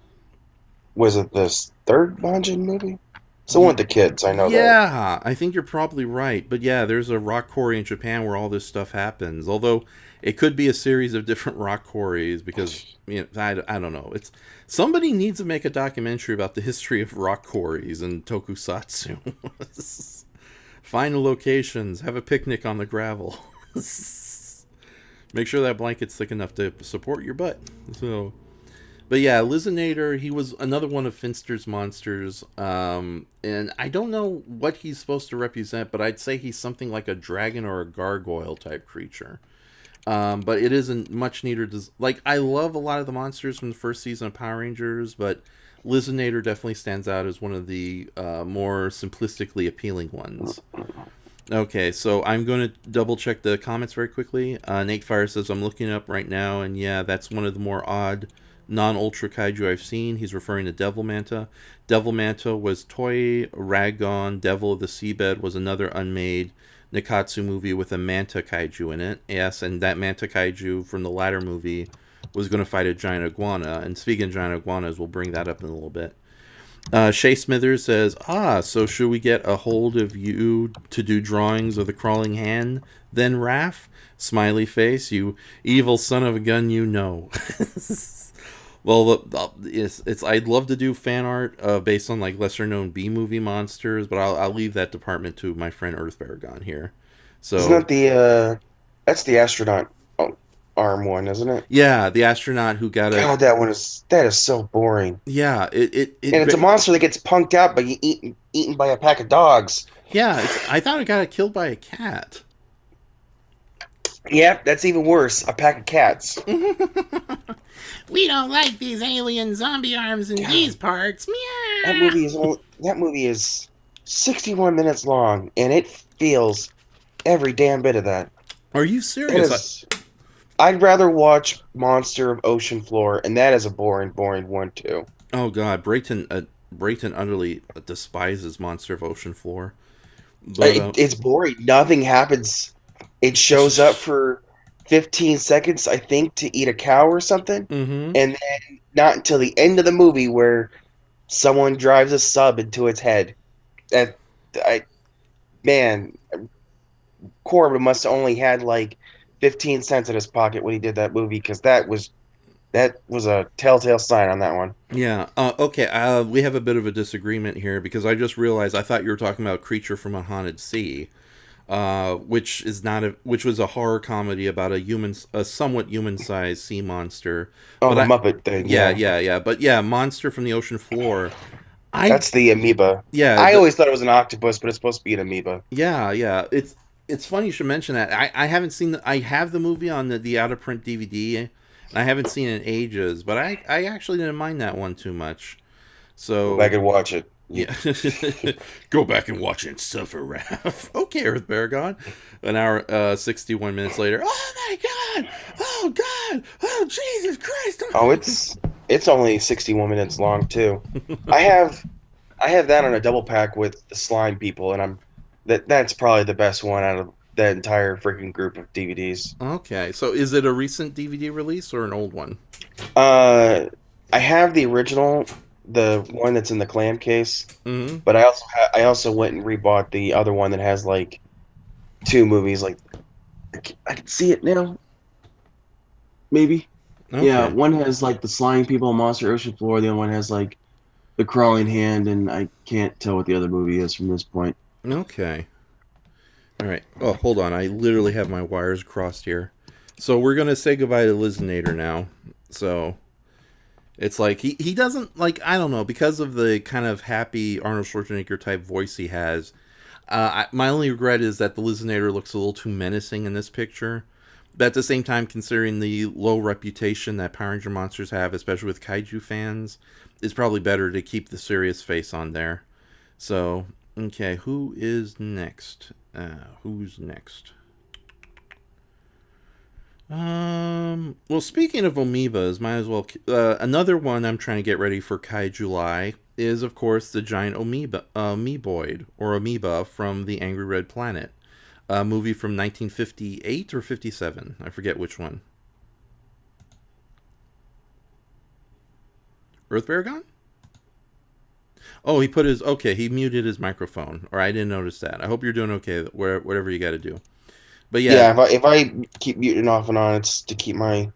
Was it this third Banjin movie? It's the one with the kids. I know that. Yeah, I think you're probably right. But yeah, there's a rock quarry in Japan where all this stuff happens. Although it could be a series of different rock quarries because I don't know. It's somebody needs to make a documentary about the history of rock quarries and tokusatsu. Find the locations, have a picnic on the gravel. Make sure that blanket's thick enough to support your butt. So but yeah, Lizinator, he was another one of Finster's monsters. And I don't know what he's supposed to represent, but I'd say he's something like a dragon or a gargoyle type creature. But it isn't much neater. Like, I love a lot of the monsters from the first season of Power Rangers, but Lizinator definitely stands out as one of the more simplistically appealing ones. Okay, so I'm going to double check the comments very quickly. Nate Fire says, I'm looking up right now, and yeah, that's one of the more odd non-ultra kaiju I've seen. He's referring to Devil Manta. Devil Manta was Toy Ragon. Devil of the Seabed was another unmade Nikatsu movie with a Manta kaiju in it. Yes, and that Manta kaiju from the latter movie was going to fight a giant iguana. And speaking of giant iguanas, we'll bring that up in a little bit. Shay Smithers says, so should we get a hold of you to do drawings of the crawling hand then, Raph? Smiley face, you evil son of a gun, you know. Well, it's I'd love to do fan art based on like lesser known B movie monsters, but I'll leave that department to my friend Earth Baragon here. Isn't So that the that's the astronaut arm one, isn't it? yeah, the astronaut who got a God, that is so boring. yeah And it's a monster that gets punked out by eaten by a pack of dogs. yeah I thought it got killed by a cat. Yep, that's even worse. A pack of cats. We don't like these alien zombie arms in these parts. That Meow. movie is 61 minutes long, and it feels every damn bit of that. Are you It serious? is. I'd rather watch Monster of Ocean Floor, and that is a boring one too. Oh God, Brayton utterly despises Monster of Ocean Floor. But It's boring. Nothing happens. It shows up for 15 seconds, I think, to eat a cow or something, mm-hmm. and then not until the end of the movie where someone drives a sub into its head. That I man, Corbin must have only had like 15 cents in his pocket when he did that movie because that was a telltale sign on that one. Yeah. Okay. We have a bit of a disagreement here because I just realized I thought you were talking about Creature from a Haunted Sea, which is not a which was a horror comedy about a somewhat human-sized sea monster. Oh, But the Muppet thing, yeah, yeah. yeah, yeah. But yeah, monster from the ocean floor. I That's the amoeba. yeah, I always thought it was an octopus, but it's supposed to be an amoeba. yeah, yeah. It's funny you should mention that. I haven't seen I have the movie on the out of print DVD, and I haven't seen it in ages. But I actually didn't mind that one too much. Go back So and watch it. yeah, go back and watch it and suffer wrath. Okay, Earth Baragon. An hour, 61 minutes later. Oh my God! Oh God! Oh Jesus Christ! Oh, it's only 61 minutes long too. I have I have that on a double pack with the slime people, and that's probably the best one out of that entire freaking group of DVDs. Okay, so is it a recent DVD release or an old one? Uh, I have the original, the one that's in the clam case, Mm-hmm. but I also went and rebought the other one that has like two movies. Like I can see it now, maybe. Yeah, Okay. one has like the slime people, Monster Ocean Floor. The other one has like the crawling hand, and I can't tell what the other movie is from this point. Okay. All right. Oh, hold on. I literally have my wires crossed here. So we're gonna say goodbye to Lizinator now. So it's like he doesn't like I don't know because of the kind of happy Arnold Schwarzenegger type voice he has. My only regret is that the Lizinator looks a little too menacing in this picture. But at the same time, considering the low reputation that Power Ranger monsters have, especially with kaiju fans, it's probably better to keep the serious face on there. So, okay, who is next? Who's next? Well, speaking of amoebas, might as well. Another one I'm trying to get ready for Kai July is, of course, the giant amoeboid or amoeba from the Angry Red Planet, a movie from 1958 or 57. I forget which one. Earth Baragon? Oh, he put his okay. He muted his microphone, or I didn't notice that. I hope you're doing okay. Whatever you got to do. But yeah, Yeah, if I keep muting off and on, it's to keep my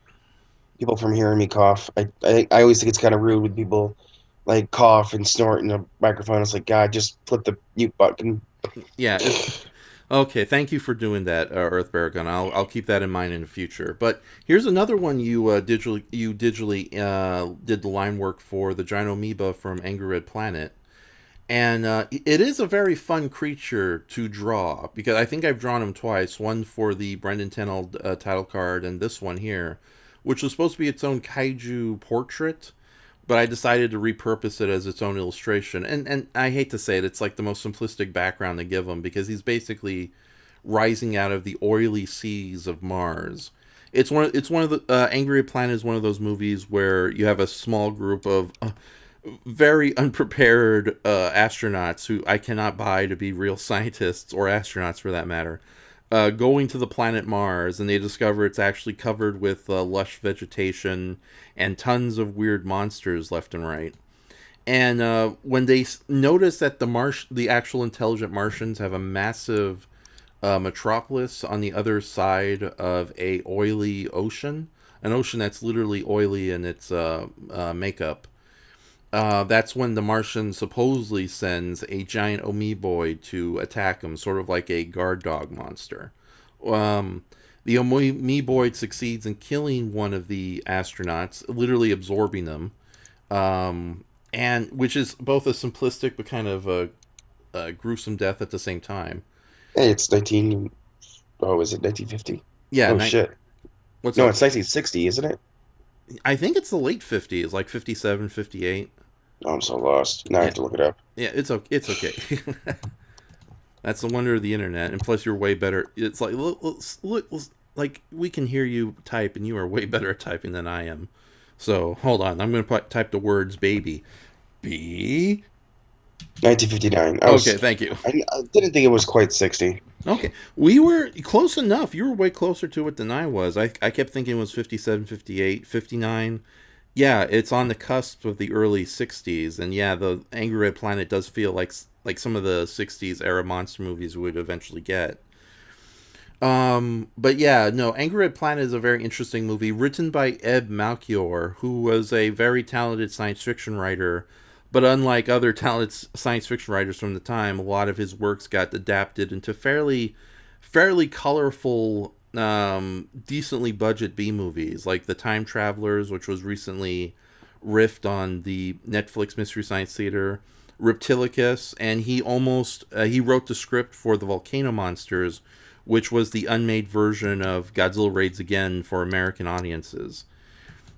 people from hearing me cough. I always think it's kind of rude when people like cough and snort in a microphone. It's like, God, just flip the mute button. yeah. Okay, thank you for doing that, Earth Baragon. I'll keep that in mind in the future. But here's another one you digitally did the line work for the giant amoeba from Angry Red Planet, and it is a very fun creature to draw because I think I've drawn him twice. One for the Brendan Tennell title card, and this one here, which was supposed to be its own kaiju portrait, but I decided to repurpose it as its own illustration. And I hate to say it, it's like the most simplistic background to give him because he's basically rising out of the oily seas of Mars. It's one of the Angry Planet is one of those movies where you have a small group of very unprepared astronauts who I cannot buy to be real scientists or astronauts for that matter, going to the planet Mars, and they discover it's actually covered with lush vegetation and tons of weird monsters left and right. And when they notice that the actual intelligent Martians have a massive metropolis on the other side of a oily ocean, an ocean that's literally oily in its makeup. That's when the Martian supposedly sends a giant amoeboid to attack him, sort of like a guard dog monster. The amoeboid succeeds in killing one of the astronauts, literally absorbing them, and which is both a simplistic but kind of a gruesome death at the same time. Hey, it's 19. Oh, is it 1950? Yeah, Oh shit. what's No, up? it's 1960, isn't it? I think it's the late 50s, like 57, 58. Oh, I'm so lost. Now I Yeah, have to look it up. yeah, it's okay. That's the wonder of the internet, and plus you're way better. It's like look, like we can hear you type, and you are way better at typing than I am. So hold on, I'm going to type the words "baby." B. 1959. Okay, thank you. I didn't think it was quite 60. Okay, we were close enough. You were way closer to it than I was. I kept thinking it was 57, 58, 59. Yeah, it's on the cusp of the early '60s, and yeah, the Angry Red Planet does feel like some of the '60s era monster movies would eventually get. But yeah, no, Angry Red Planet is a very interesting movie written by Eb Malchior, who was a very talented science fiction writer. But unlike other talented science fiction writers from the time, a lot of his works got adapted into fairly colorful, decently budget B movies, like The Time Travelers, which was recently riffed on the Netflix Mystery Science Theater, Reptilicus, and he wrote the script for The Volcano Monsters, which was the unmade version of Godzilla Raids Again for American audiences.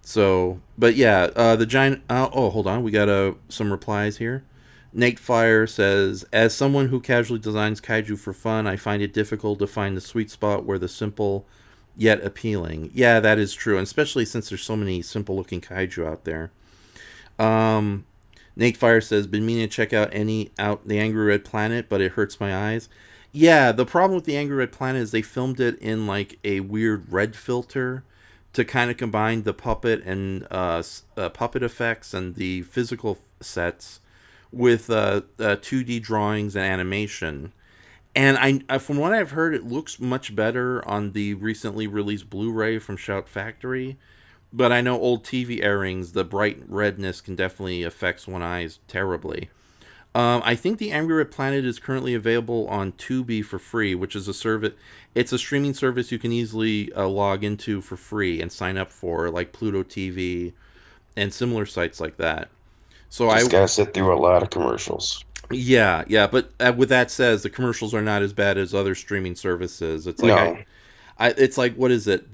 So, but yeah, the giant. Oh, hold on, we got some replies here. Nate Fire says, "As someone who casually designs kaiju for fun, I find it difficult to find the sweet spot where the simple yet appealing." Yeah, that is true, and especially since there's so many simple-looking kaiju out there. Um, Nate Fire says, "Been meaning to check out the Angry Red Planet, but it hurts my eyes." Yeah, the problem with the Angry Red Planet is they filmed it in like a weird red filter to kind of combine the puppet and puppet effects and the physical sets with 2D drawings and animation. And from what I've heard, it looks much better on the recently released Blu-ray from Shout Factory. But I know old TV airings, the bright redness can definitely affect one's eyes terribly. I think the Angry Red Planet is currently available on Tubi for free, which is a service. It's a streaming service you can easily log into for free and sign up for, like Pluto TV and similar sites like that. So Just gotta sit through a lot of commercials. yeah. But with that says, the commercials are not as bad as other streaming services. It's like No, it's like what is it?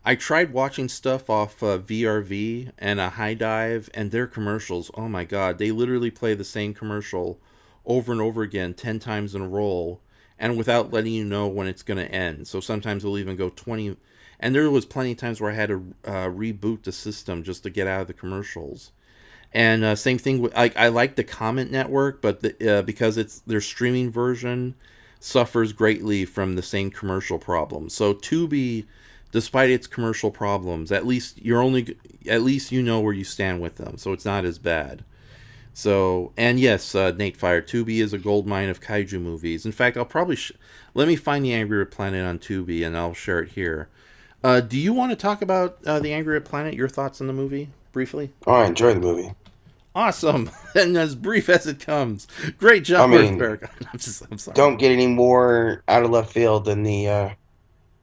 I tried watching stuff off VRV and a High Dive, and their commercials, oh my god, they literally play the same commercial over and over again, 10 times in a row, and without letting you know when it's going to end. So sometimes they'll even go 20. And there was plenty of times where I had to reboot the system just to get out of the commercials. And same thing with I like the Comment Network, but because it's their streaming version suffers greatly from the same commercial problems. So Tubi, despite its commercial problems, at least you know where you stand with them, so it's not as bad. So, and yes, Nate Fire, Tubi is a gold mine of kaiju movies. In fact, I'll probably let me find the Angry Red Planet on Tubi, and I'll share it here. Do you want to talk about the Angry Red Planet? Your thoughts on the movie, briefly? oh, I enjoy the movie. Awesome, and as brief as it comes. Great I job, Earth mean, Paragon. I'm sorry. don't get any more out of left field than the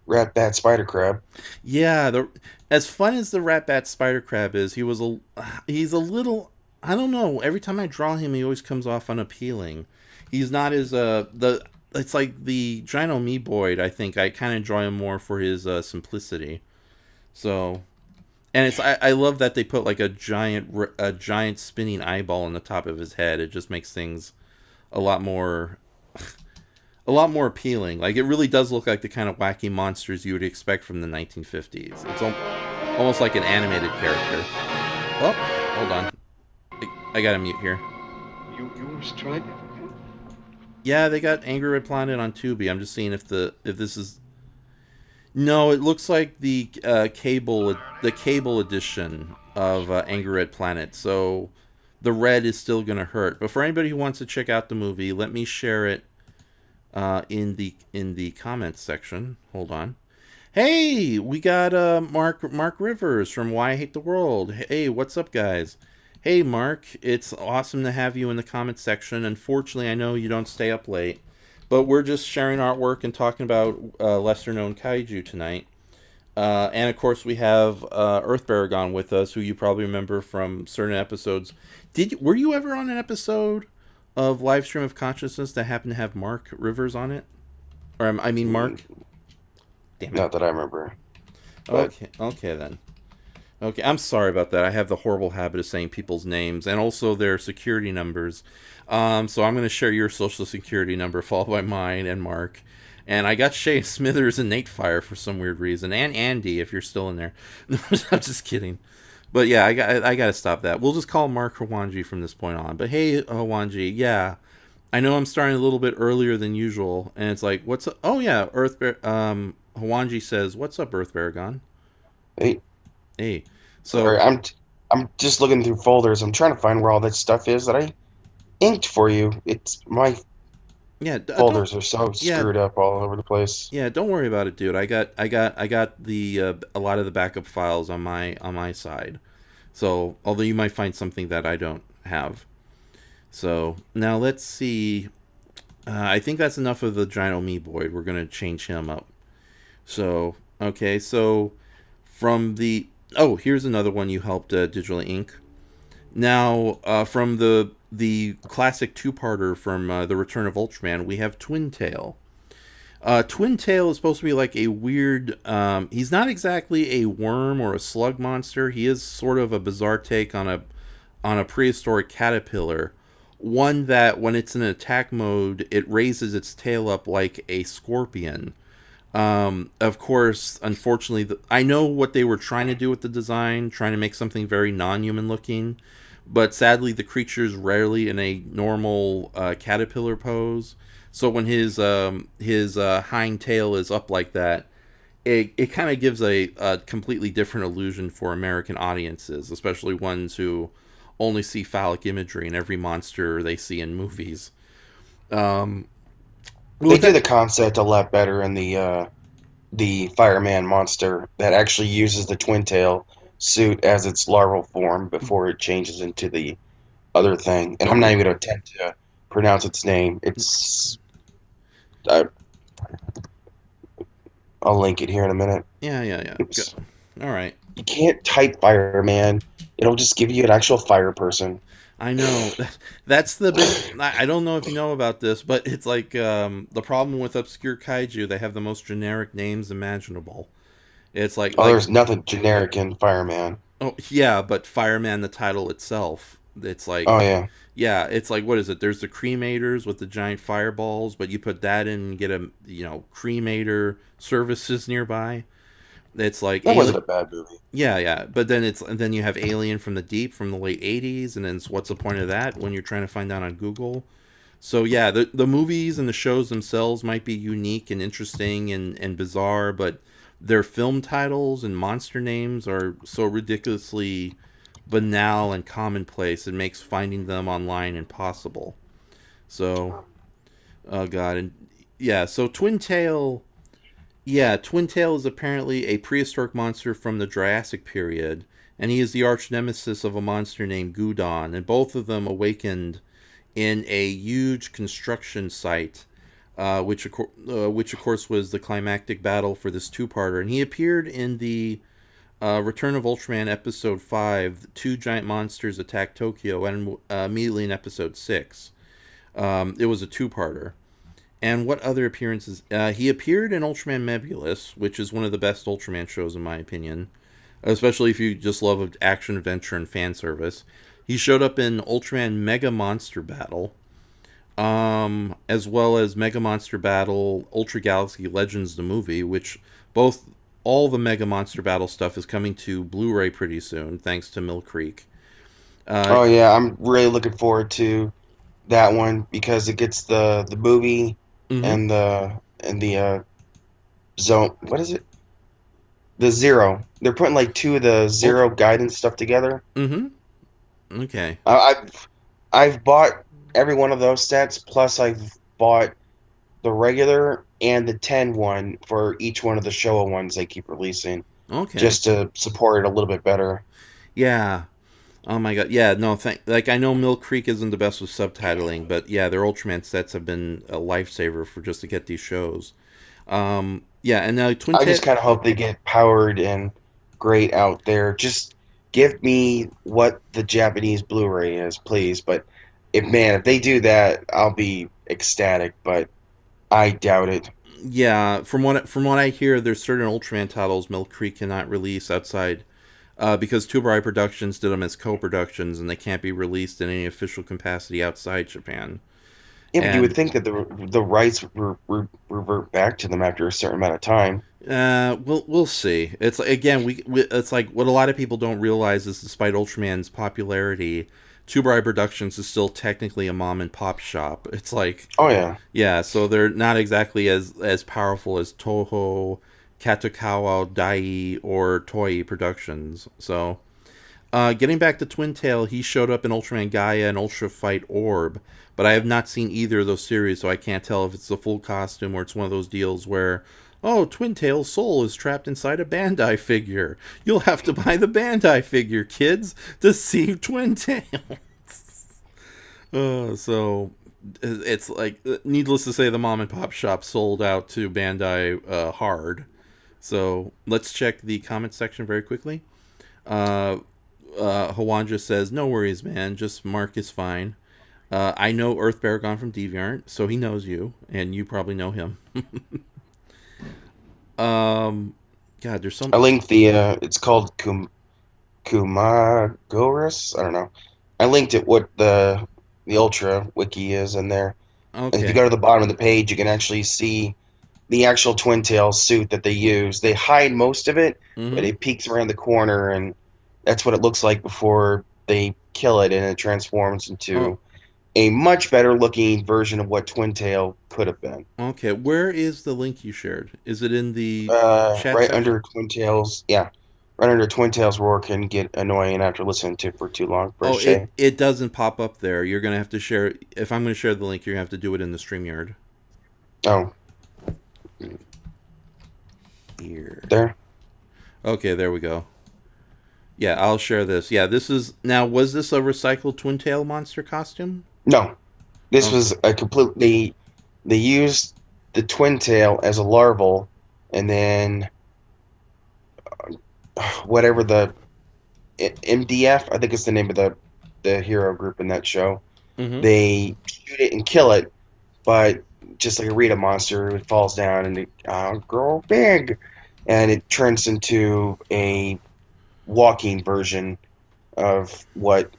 Rat Bat Spider Crab. Yeah, as fun as the Rat Bat Spider Crab is, he's a little, I don't know. Every time I draw him, he always comes off unappealing. He's not as the it's like the giant amoeboid. I think I kind of draw him more for his simplicity. So, and I love that they put like a giant spinning eyeball on the top of his head. It just makes things a lot more appealing. Like it really does look like the kind of wacky monsters you would expect from the 1950s. It's almost like an animated character. Oh, hold on. I gotta mute here. You almost tried it. Yeah, they got Angry Red Planet on Tubi. I'm just seeing if this is. No, it looks like the cable edition of Angry Red Planet. So the red is still gonna hurt. But for anybody who wants to check out the movie, let me share it in the comments section. Hold on. Hey, we got Mark Rivers from Why I Hate the World. Hey, what's up, guys? Hey, Mark, it's awesome to have you in the comments section. Unfortunately, I know you don't stay up late, but we're just sharing artwork and talking about lesser-known kaiju tonight. And of course, we have Earth Baragon with us, who you probably remember from certain episodes. Were you ever on an episode of Livestream of Consciousness that happened to have Mark Rivers on it? Or I mean, Mark. Damn it. Not that I remember. But Okay then. Okay, I'm sorry about that. I have the horrible habit of saying people's names and also their security numbers. So I'm going to share your social security number, followed by mine and Mark. And I got Shay Smithers and Nate Fire for some weird reason, and Andy if you're still in there. No, I'm just kidding. But yeah, I got to stop that. We'll just call Mark Hawanji from this point on. But hey, Hawanji, yeah, I know I'm starting a little bit earlier than usual, and it's like, what's up? Oh yeah, Hawanji says, "What's up, Earth Baragon?" hey, Hey, Sorry, So I'm just looking through folders. I'm trying to find where all that stuff is that I inked for you. It's my yeah, don't folders are so yeah screwed up all over the place. yeah don't worry about it, dude. I got the a lot of the backup files on my side. So although you might find something that I don't have. So now let's see. I think that's enough of the giant Omeeboid. We're gonna change him up. So okay, so from the here's another one you helped digitally ink. Now from the classic two-parter from the Return of Ultraman, we have Twin Tail. Twin Tail is supposed to be like a weird. He's not exactly a worm or a slug monster. He is sort of a bizarre take on a prehistoric caterpillar. One that, when it's in attack mode, it raises its tail up like a scorpion. Of course, unfortunately, I know what they were trying to do with the design, trying to make something very non-human looking, but sadly, the creature's rarely in a normal caterpillar pose. So when his hind tail is up like that, it kind of gives a completely different illusion for American audiences, especially ones who only see phallic imagery in every monster they see in movies. Um, They with do that, the concept a lot better in the fireman monster that actually uses the twin tail suit as its larval form before it changes into the other thing. And I'm not oh, even going to attempt to pronounce its name. I, I'll link it here in a minute. yeah. Go. Oops. All right. You can't type fireman. It'll just give you an actual fire person. I know. That's the big. I don't know if you know about this, but it's like the problem with obscure kaiju. They have the most generic names imaginable. It's Oh, like there's nothing generic in fireman. oh yeah, but Fireman, the title itself, it's Oh like yeah. yeah, it's like what is it? There's the cremators with the giant fireballs, but you put that in and get a cremator services nearby. It's like That wasn't alien. a bad movie. Yeah. But then you have Alien from the Deep from the late '80s, and then what's the point of that when you're trying to find out on Google? So yeah, the movies and the shows themselves might be unique and interesting and bizarre, but their film titles and monster names are so ridiculously banal and commonplace it makes finding them online impossible. So, oh god, and yeah, so Twin Tail is apparently a prehistoric monster from the Jurassic period, and he is the arch nemesis of a monster named Gudon, and both of them awakened in a huge construction site, which of course was the climactic battle for this two-parter. And he appeared in the Return of Ultraman episode 5, Two Giant Monsters Attack Tokyo, and immediately in episode 6. It was a two-parter. And what other appearances? He appeared in Ultraman Mebulus, which is one of the best Ultraman shows in my opinion, especially if you just love action, adventure, and fan service. He showed up in Ultraman Mega Monster Battle, as well as Mega Monster Battle, Ultra Galaxy Legends the movie, which all the Mega Monster Battle stuff is coming to Blu-ray pretty soon, thanks to Mill Creek. Uh, Oh yeah, I'm really looking forward to that one because it gets the movie mm-hmm, and the zone. What is it? The Zero. They're putting like two of the Ultra, Zero guidance stuff together. mm-hmm. Okay. I've bought every one of those sets. Plus, I've bought the regular and the 10 one for each one of the Showa ones they keep releasing, Okay. just to support it a little bit better. Yeah. Oh my god. Yeah. No. Like I know Mill Creek isn't the best with subtitling, but yeah, their Ultraman sets have been a lifesaver for just to get these shows. Yeah. And now Twin I Tail. just kind of hope they get powered and great out there. Just give me what the Japanese Blu-ray is, please. But if they do that, I'll be ecstatic. But I doubt it. Yeah. From what I hear, there's certain Ultraman titles Mill Creek cannot release outside. Because Tuburai Productions did them as co-productions, and they can't be released in any official capacity outside Japan. Yeah, but you would And think that the rights revert back to them after a certain amount of time. we'll see. It's again it's like what a lot of people don't realize is despite Ultraman's popularity, Tuburai Productions is still technically a mom and pop shop. It's like Oh yeah. yeah, so they're not exactly as powerful as Toho, Katakawa Dai, or Toei Productions. So Getting back to Twin Tail, he showed up in Ultraman Gaia and Ultra Fight Orb, but I have not seen either of those series, so I can't tell if it's the full costume or it's one of those deals where, oh, Twin Tail's soul is trapped inside a Bandai figure. You'll have to buy the Bandai figure, kids, to see Twin Tail. So it's like, needless to say, the mom and pop shop sold out to Bandai hard. So let's check the comment section very quickly. Hawanja says, "No worries, man. Just Mark is fine. I know Earth Baragon from DeviantArt, so he knows you, and you probably know him." God, there's some. I linked the. It's called Kumagoras. I don't know. I linked it. What the Ultra wiki is in there. And if you Okay. go to the bottom of the page, you can actually see the actual Twin Tail suit that they use. They hide most of it, but Mm-hmm. it peeks around the corner, and that's what it looks like before they kill it, and it transforms Oh, into a much better looking version of what Twin Tail could have been. okay. Where is the link you shared? Is it in the chat Right section? under Twin Tails, yeah, right under Twin Tails roar can get annoying after listening to it for too long. For Oh, Shay. it doesn't pop up there. You're gonna have to share. If I'm gonna share the link, you're gonna have to do it in the StreamYard. Oh, Here. there. Okay, there we go. Yeah, I'll share this. Yeah, this is now. Was this a recycled Twin Tail monster costume? No, this Okay. was a completely. They used the Twin Tail as a larval, and then whatever the MDF, I think it's the name of the hero group in that show. Mm-hmm. They shoot it and kill it, but just like a Rita monster, it falls down and it grow big, and it turns into a walking version of what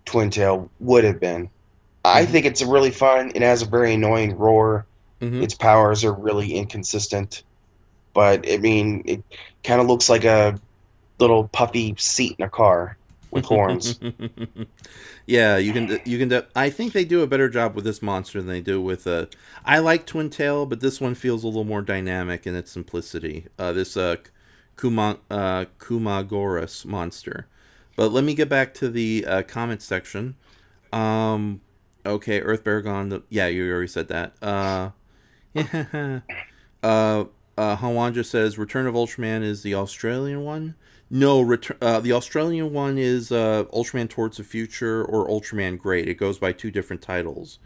Twin Tail would have been. I Mm-hmm. think it's a really fun. It has a very annoying roar. Mm-hmm. Its powers are really inconsistent, but I mean, it kind of looks like a little puffy seat in a car with horns. Yeah, you can. I think they do a better job with this monster than they do with. I like Twin Tail, but this one feels a little more dynamic in its simplicity. This Kumagoras monster. But let me get back to the comment section. Um, okay, Earth Baragon. Yeah, you already said that. uh, Hawanja says Return of Ultraman is the Australian one. No, the Australian one is Ultraman Towards the Future or Ultraman Great. It goes by two different titles.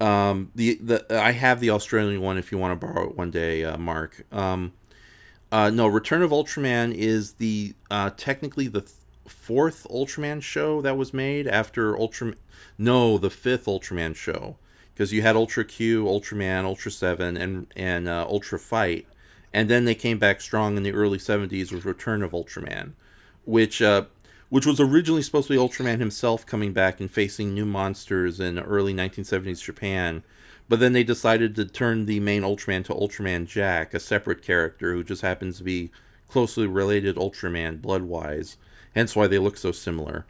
The I have the Australian one if you want to borrow it one day, Mark. No, Return of Ultraman is the technically the fourth Ultraman show that was made after Ultraman. No, the fifth Ultraman show, because you had Ultra Q, Ultraman, Ultra Seven, and Ultra Fight, and then they came back strong in the early '70s with Return of Ultraman, which which was originally supposed to be Ultraman himself coming back and facing new monsters in early 1970s Japan. But then they decided to turn the main Ultraman to Ultraman Jack, a separate character who just happens to be closely related Ultraman blood-wise, hence why they look so similar,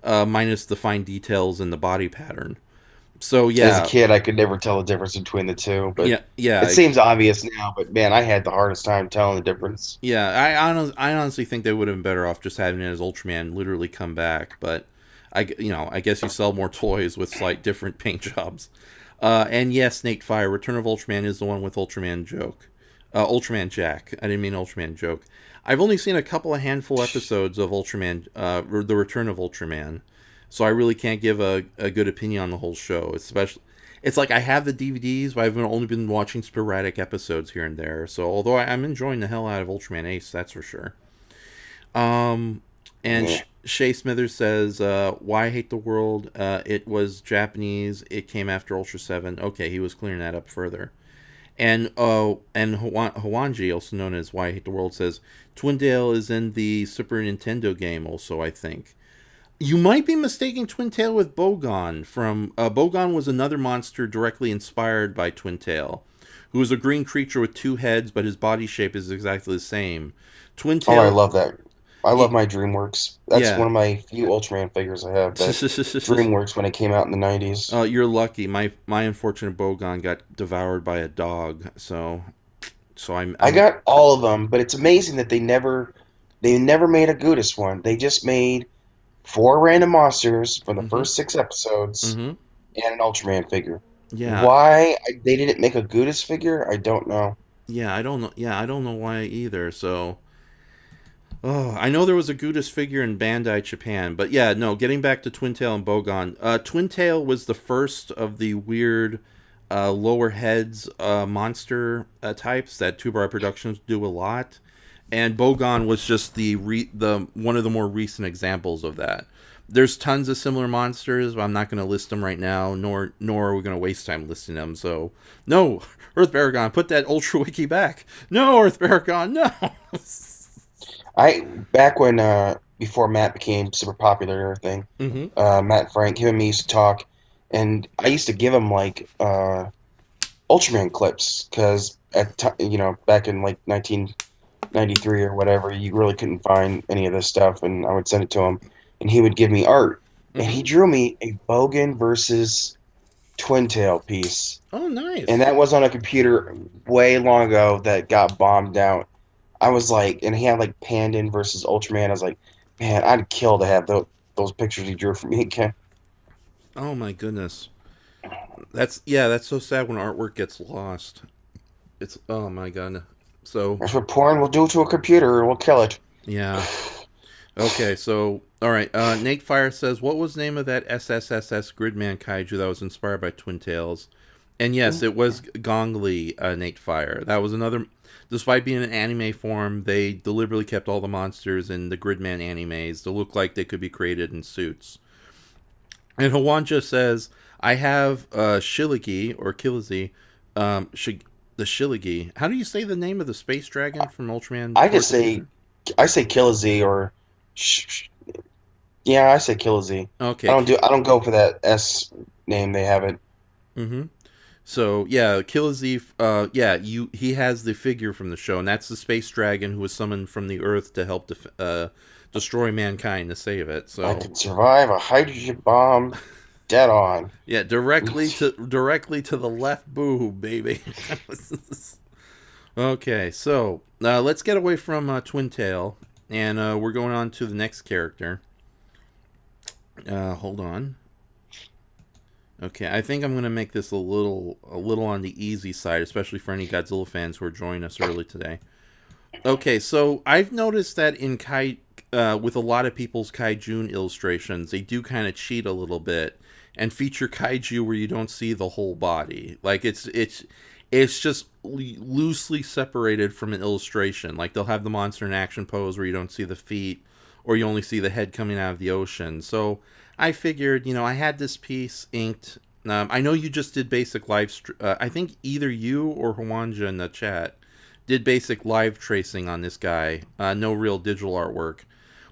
minus the fine details in the body pattern. So As a yeah, kid, I could never tell the difference between the two, but yeah, yeah, it seems obvious now. But man, I had the hardest time telling the difference. yeah. I honestly think they would have been better off just having it as Ultraman literally come back. But I guess you sell more toys with slight different paint jobs. And yes, Nate Fire, Return of Ultraman is the one with Ultraman Joke. Ultraman Jack. I didn't mean Ultraman Joke. I've only seen a couple of handful episodes of Ultraman, The Return of Ultraman, so I really can't give a good opinion on the whole show. Especially, it's like I have the DVDs, but I've only been watching sporadic episodes here and there. So although I'm enjoying the hell out of Ultraman Ace, that's for sure. Um, and Yeah. Shay Smithers says, "Why hate the world? It was Japanese. It came after Ultra Seven. Okay, he was clearing that up further." And Hawanji, also known as Why I Hate the World, says Twindale is in the Super Nintendo game. Also, I think you might be mistaking Twin Tail with Bogon. From Bogon was another monster directly inspired by Twin Tail, who is a green creature with two heads, but his body shape is exactly the same. Twin Oh, I Tail, love that. I love y- my DreamWorks. That's one yeah. of my few Ultraman figures I have. That DreamWorks when it came out in the '90s. You're lucky. My unfortunate Bogon got devoured by a dog. So I I'm got all of them, but it's amazing that they They never made a Gudis one. They just made 4 random monsters from the Mm-hmm. first 6 episodes Mm-hmm. and an Ultraman figure. Yeah. Why they didn't make a Gudis figure, I don't know. Yeah, I don't know. Yeah, I don't know why either. So, oh, I know there was a Gudis figure in Bandai Japan, but yeah, no. Getting back to Twin Tail and Bogon, Twin Tail was the first of the weird lower heads monster types that Two Bar Productions do a lot, and Bogon was just the one of the more recent examples of that. There's tons of similar monsters, but I'm not going to list them right now, nor are we going to waste time listing them. So, no, Earth Baragon, put that Ultra Wiki back. No, Earth Baragon, no. I back when before Matt became super popular and everything, Mm-hmm. Matt and Frank, him and me used to talk, and I used to give him like Ultraman clips because back in like 1993 or whatever, you really couldn't find any of this stuff, and I would send it to him, and he would give me art, and Mm-hmm. he drew me a Bogan versus Twin Tail piece, Oh, and nice. that was on a computer way long ago that got bombed out. I was like, and he had like Pandan versus Ultraman. I was like, man, I'd kill to have those pictures he drew for me again. Oh my goodness. That's so sad when artwork gets lost. It's oh my god. So That's what porn will do to a computer. It will kill it. yeah. Okay, so all right. Nate Fire says, "What was the name of that SSSS Gridman kaiju that was inspired by Twin Tails?" And yes, it was Gong Li, Nate Fire. That was another. Despite being an anime form, they deliberately kept all the monsters in the Gridman animes to look like they could be created in suits. And Hawanja says, "I have Shiligi or Kilizi, the Shiligi. How do you say the name of the space dragon from Ultraman I Towards just the say, Future?" I say Kill a Z or, yeah, I say Kill a Z. Okay. I don't go for that S name they have it. Mm-hmm. So yeah, Killazee. Yeah, he has the figure from the show, and that's the space dragon who was summoned from the Earth to help destroy mankind to save it. I So could survive a hydrogen bomb dead on. yeah, directly to the left boob, baby. Okay, so let's get away from Twin Tail, and we're going on to the next character. Hold on. Okay, I think I'm gonna make this a little on the easy side, especially for any Godzilla fans who are joining us early today. Okay, so I've noticed that with a lot of people's KaiJune illustrations, they do kind of cheat a little bit and feature kaiju where you don't see the whole body. Like it's just loosely separated from an illustration. Like they'll have the monster in action pose where you don't see the feet, or you only see the head coming out of the ocean. So I figured, I had this piece inked. I know you just did basic I think either you or Hwanja in the chat did basic live tracing on this guy. No real digital artwork.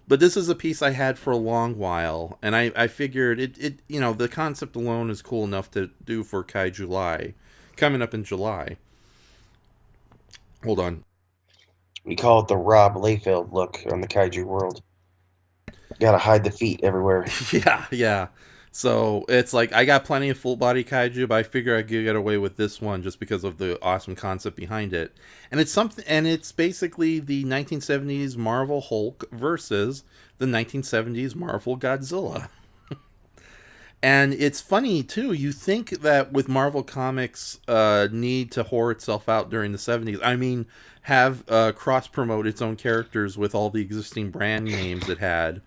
But this is a piece I had for a long while, and I figured the concept alone is cool enough to do for Kai July, coming up in July. Hold on. We call it the Rob Layfield look on the kaiju world. Gotta hide the feet everywhere. Yeah, yeah. So it's like I got plenty of full body kaiju, but I figure I could get away with this one just because of the awesome concept behind it. And it's basically the 1970s Marvel Hulk versus the 1970s Marvel Godzilla. And it's funny too. You think that with Marvel Comics need to whore itself out during the 70s. I mean, have cross promote its own characters with all the existing brand names it had.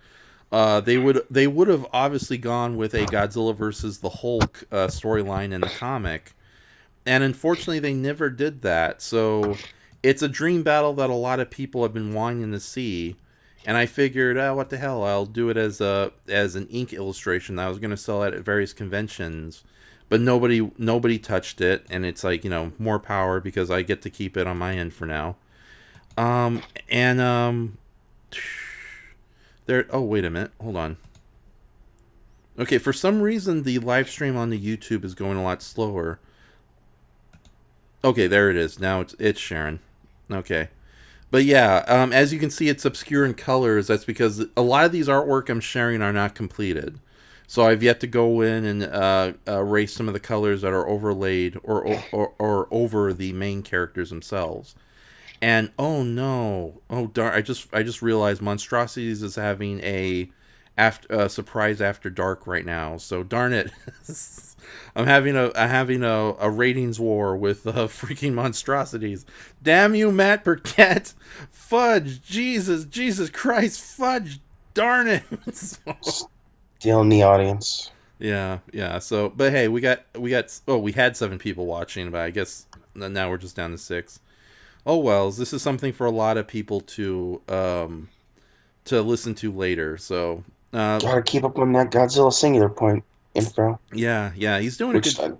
They would have obviously gone with a Godzilla versus the Hulk storyline in the comic, and unfortunately they never did that. So it's a dream battle that a lot of people have been wanting to see, and I figured, what the hell, I'll do it as an ink illustration that I was going to sell at various conventions, but nobody touched it, and it's like more power because I get to keep it on my end for now. And there. Oh, wait a minute. Hold on. Okay, for some reason the live stream on the YouTube is going a lot slower. Okay, there it is. Now it's Sharon. Okay. But yeah, as you can see, it's obscure in colors. That's because a lot of these artwork I'm sharing are not completed. So I've yet to go in and erase some of the colors that are overlaid or over the main characters themselves. And oh no, oh darn! I just realized Monstrosities is having a surprise after dark right now. So darn it, I'm having a ratings war with freaking Monstrosities. Damn you, Matt Burkett! Fudge, Jesus Christ, fudge! Darn it! Still in the audience. Yeah. So, but hey, we had 7 people watching, but I guess now we're just down to 6. Oh well, this is something for a lot of people to listen to later. So, Gotta keep up on that Godzilla Singular Point info. yeah, he's doing a Which, good.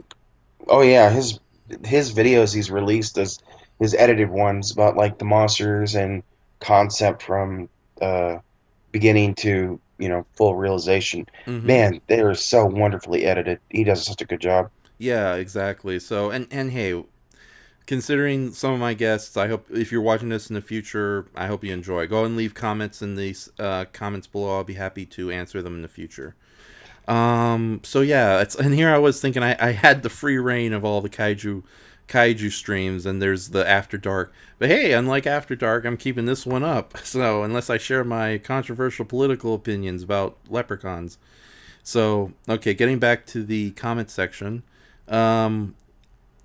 oh yeah, his videos he's released as his edited ones about like the monsters and concept from uh beginning to full realization. Mm-hmm. Man, they are so wonderfully edited. He does such a good job. Yeah, exactly. So, and hey, considering some of my guests, I hope if you're watching this in the future, I hope you enjoy. Go and leave comments in the comments below. I'll be happy to answer them in the future. So yeah, and here I was thinking I had the free reign of all the kaiju streams, and there's the After Dark. But hey, unlike After Dark, I'm keeping this one up. So unless I share my controversial political opinions about leprechauns. So okay, getting back to the comment section. Um,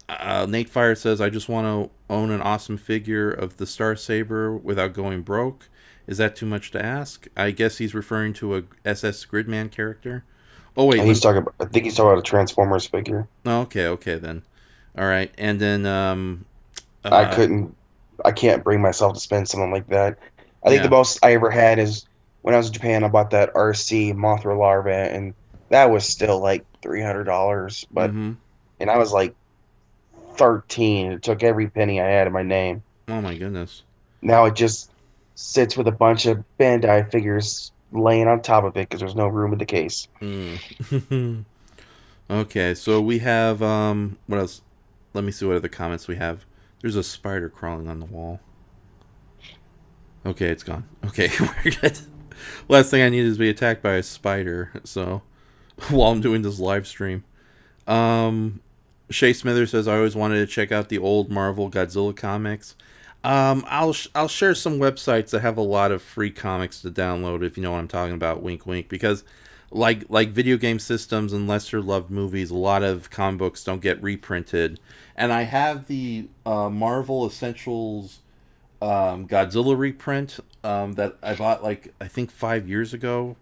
Nate Fire says, I just want to own an awesome figure of the Star Saber without going broke. Is that too much to ask? I guess he's referring to a SS Gridman character. Oh wait, And he's talking about, I think he's talking about a Transformers figure. oh, okay then. All right, and then I uh, couldn't, I can't bring myself to spend something like that. I think the yeah, most I ever had is when I was in Japan. I bought that RC Mothra larva, and that was still like $300. But mm-hmm. and I was like 13. It took every penny I had in my name. Oh my goodness. Now it just sits with a bunch of Bandai figures laying on top of it because there's no room in the case. Mm. Okay, so we have what else? Let me see what other comments we have. There's a spider crawling on the wall. Okay, it's gone. Okay, we're good. Last thing I need is to be attacked by a spider. So while I'm doing this live stream, um, Shay Smither says I always wanted to check out the old Marvel Godzilla comics. I'll share some websites that have a lot of free comics to download if you know what I'm talking about. Wink, wink. Because like video game systems and lesser loved movies, a lot of comic books don't get reprinted. And I have the Marvel Essentials Godzilla reprint that I bought like I think 5 years ago.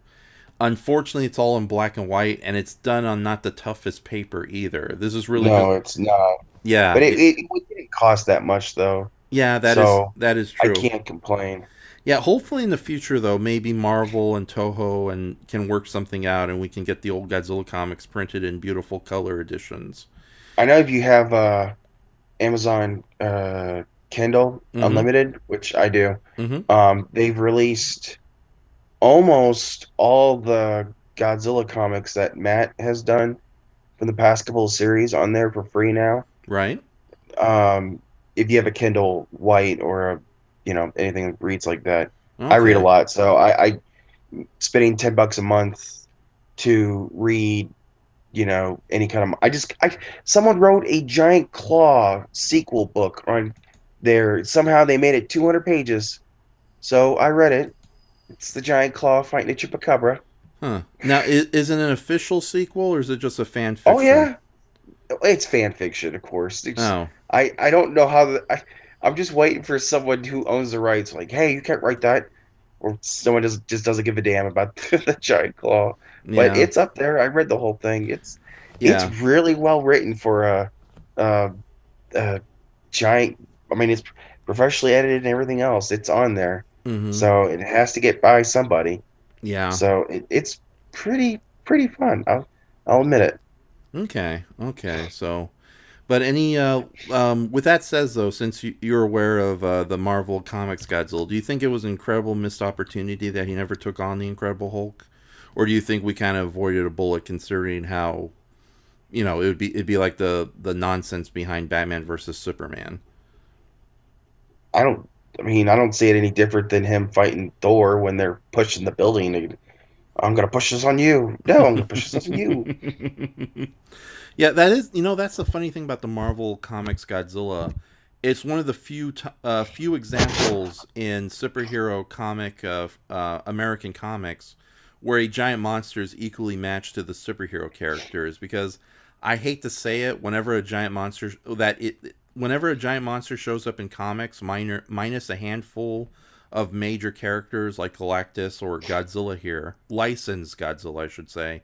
Unfortunately, it's all in black and white, and it's done on not the toughest paper either. This is really just No, it's not. yeah, But it didn't cost that much though, yeah. That is so that is I true. can't complain. Yeah, hopefully in the future though, maybe Marvel and Toho and can work something out, and we can get the old Godzilla comics printed in beautiful color editions. I know if you have Amazon Kindle Mm-hmm. Unlimited, which I do, Mm-hmm. they've released almost all the Godzilla comics that Matt has done from the past couple of series on there for free now. Right. If you have a Kindle White or anything that reads like that, I read a Okay. lot, so I spending $10 a month to read any kind of I someone wrote a Giant Claw sequel book on there. Somehow they made it 200 pages, so I read it. It's the Giant Claw fighting a Chupacabra. Huh. Now, is it an official sequel or is it just a fan Oh fiction? yeah, it's fan fiction, of course. Oh. I don't know how I'm just waiting for someone who owns the rights, like, hey, you can't write that, or someone just doesn't give a damn about the Giant Claw. But Yeah. it's up there. I read the whole thing. It's Yeah. really well written for a, a giant. I mean, it's professionally edited and everything else. It's on there, Mm-hmm. so it has to get by somebody. Yeah. So it's pretty fun. I'll admit it. Okay. So, but any with that says though, since you're aware of the Marvel Comics Godzilla, do you think it was an incredible missed opportunity that he never took on the Incredible Hulk, or do you think we kind of avoided a bullet considering how it'd be like the nonsense behind Batman versus Superman? I don't. I mean, I don't see it any different than him fighting Thor when they're pushing the building. I'm gonna push this on you. No, I'm gonna push this on you. Yeah, that is that's the funny thing about the Marvel Comics Godzilla It's one of the few examples in superhero comic American comics where a giant monster is equally matched to the superhero characters. Because I hate to say it, whenever a giant monster shows up in comics, minus a handful of major characters like Galactus or Godzilla here, licensed Godzilla, I should say,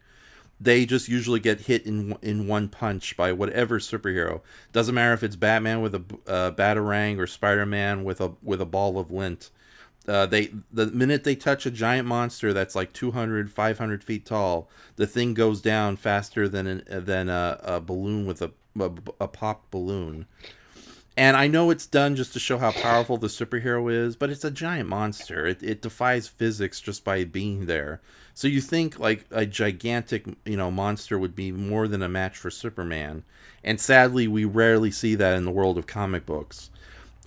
they just usually get hit in one punch by whatever superhero. Doesn't matter if it's Batman with a batarang or Spider-Man with a ball of lint. The minute they touch a giant monster that's like 200, 500 feet tall, the thing goes down faster than a balloon with a popped balloon. And I know it's done just to show how powerful the superhero is, but it's a giant monster. It defies physics just by being there. So you think like a gigantic, monster would be more than a match for Superman. And sadly, we rarely see that in the world of comic books.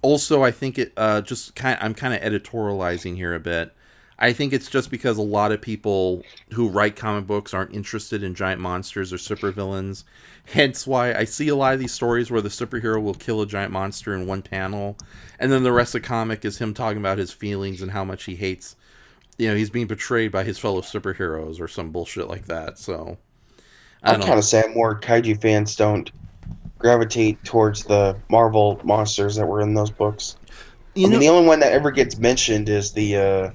Also, I think I'm kind of editorializing here a bit. I think it's just because a lot of people who write comic books aren't interested in giant monsters or supervillains. Hence why I see a lot of these stories where the superhero will kill a giant monster in one panel, and then the rest of the comic is him talking about his feelings and how much he hates, he's being betrayed by his fellow superheroes or some bullshit like that. So, I'm kind of sad more kaiju fans don't gravitate towards the Marvel monsters that were in those books. The only one that ever gets mentioned is the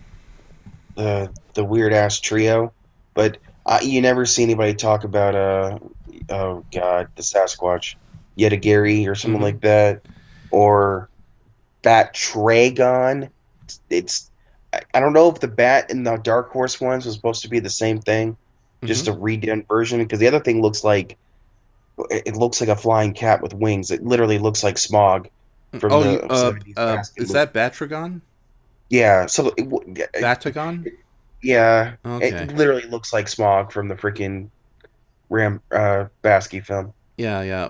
weird ass trio, but you never see anybody talk about oh god, the Sasquatch, Yetagiri or something like that, or Bat-Tragon. It's I don't know if the Bat and the Dark Horse ones was supposed to be the same thing, just a redone version, because the other thing looks like a flying cat with wings. It literally looks like Smog from the 70s. Is that Batragon? Yeah, so Batagon? Yeah, okay. It literally looks like Smog from the freaking Basky film. Yeah,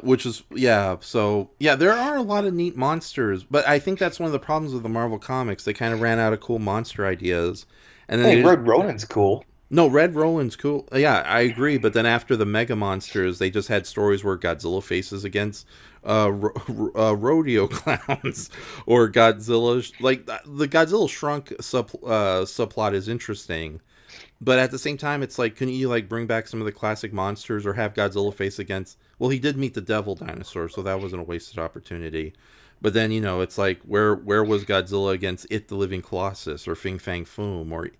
so there are a lot of neat monsters, but I think that's one of the problems with the Marvel comics. They kind of ran out of cool monster ideas, and then Red Roland's cool. No, Red Roland's cool. Yeah, I agree. But then after the Mega Monsters, they just had stories where Godzilla faces against rodeo clowns, or Godzilla. Like the Godzilla Shrunk subplot is interesting, but at the same time, it's like, couldn't you like bring back some of the classic monsters, or have Godzilla face against? Well, he did meet the Devil Dinosaur, so that wasn't a wasted opportunity. But then it's like where was Godzilla against It the Living Colossus or Fing Fang Foom or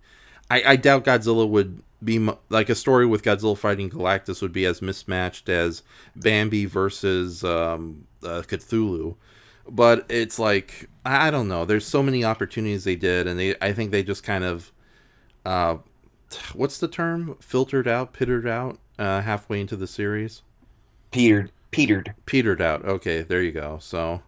I doubt Godzilla would be like a story with Godzilla fighting Galactus would be as mismatched as Bambi versus Cthulhu. But it's like, I don't know. There's so many opportunities they did, and I think they just kind of, what's the term? Pittered out halfway into the series. Petered out. Okay, there you go. So,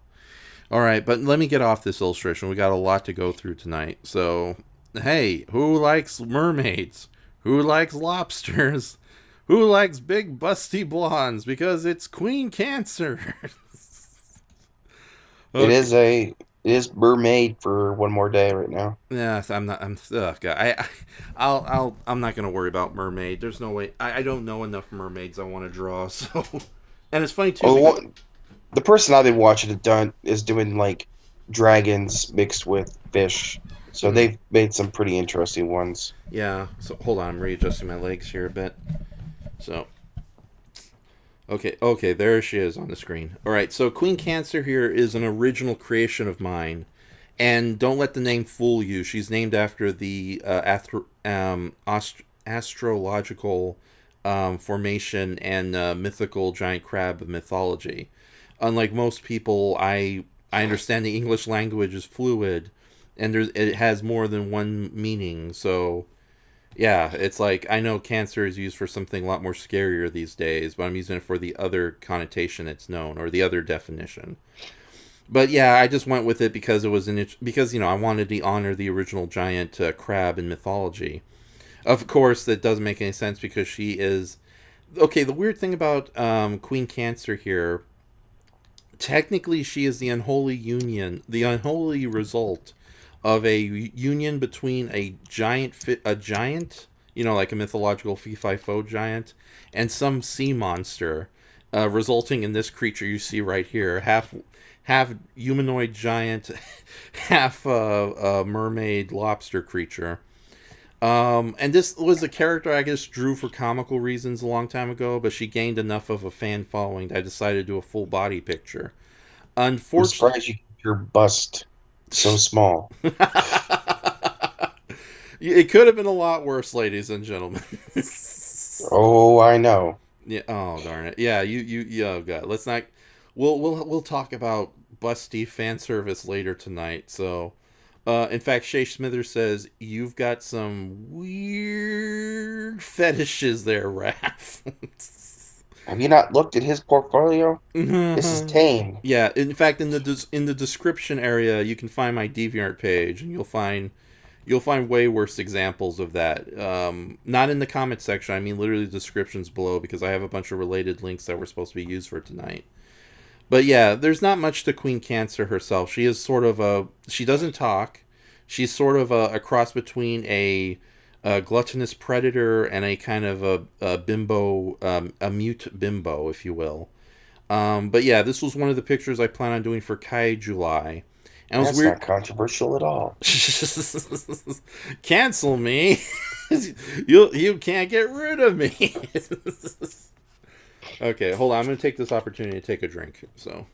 all right, but let me get off this illustration. We got a lot to go through tonight. So, hey, who likes mermaids? Who likes lobsters? Who likes big busty blondes? Because it's Queen Cancer. Okay. It is mermaid for one more day right now. Yeah, I'm not. I'm not gonna worry about mermaid. There's no way. I don't know enough mermaids I want to draw. So, and it's funny too. Oh, the person I've been watching is doing like dragons mixed with fish. So they've made some pretty interesting ones. Yeah. So hold on, I'm readjusting my legs here a bit. So. Okay, there she is on the screen. All right, so Queen Cancer here is an original creation of mine, and don't let the name fool you. She's named after the astrological formation and mythical giant crab of mythology. Unlike most people, I understand the English language is fluid, and it has more than one meaning. So. Yeah, it's like, I know cancer is used for something a lot more scarier these days, but I'm using it for the other connotation it's known, or the other definition. But yeah, I just went with it because it was I wanted to honor the original giant crab in mythology. Of course, that doesn't make any sense because she is... Okay, the weird thing about Queen Cancer here, technically she is the unholy result of a union between a giant, like a mythological fee-fi-fo giant, and some sea monster, resulting in this creature you see right here, half humanoid giant, half a mermaid lobster creature. And this was a character I guess drew for comical reasons a long time ago, but she gained enough of a fan following that I decided to do a full body picture. I'm Unfortunately, surprised you keep your bust so small. it could have been a lot worse, ladies and gentlemen. Oh, I know. Yeah. Oh darn it. Yeah. You. Oh god. Let's not. We'll talk about busty fan service later tonight. So, in fact, Shay Smithers says you've got some weird fetishes there, Raph. Have you not looked at his portfolio? This is tame. Yeah. In fact, in the description area, you can find my DeviantArt page, and you'll find way worse examples of that. Not in the comment section. I mean, literally the descriptions below, because I have a bunch of related links that were supposed to be used for tonight. But yeah, there's not much to Queen Cancer herself. She is sort of she doesn't talk. She's sort of a cross between a gluttonous predator and a kind of a bimbo, a mute bimbo, if you will. But yeah, this was one of the pictures I plan on doing for KaiJune. And it was That's weird. not controversial at all. Cancel me. You can't get rid of me. Okay, hold on. I'm going to take this opportunity to take a drink. So,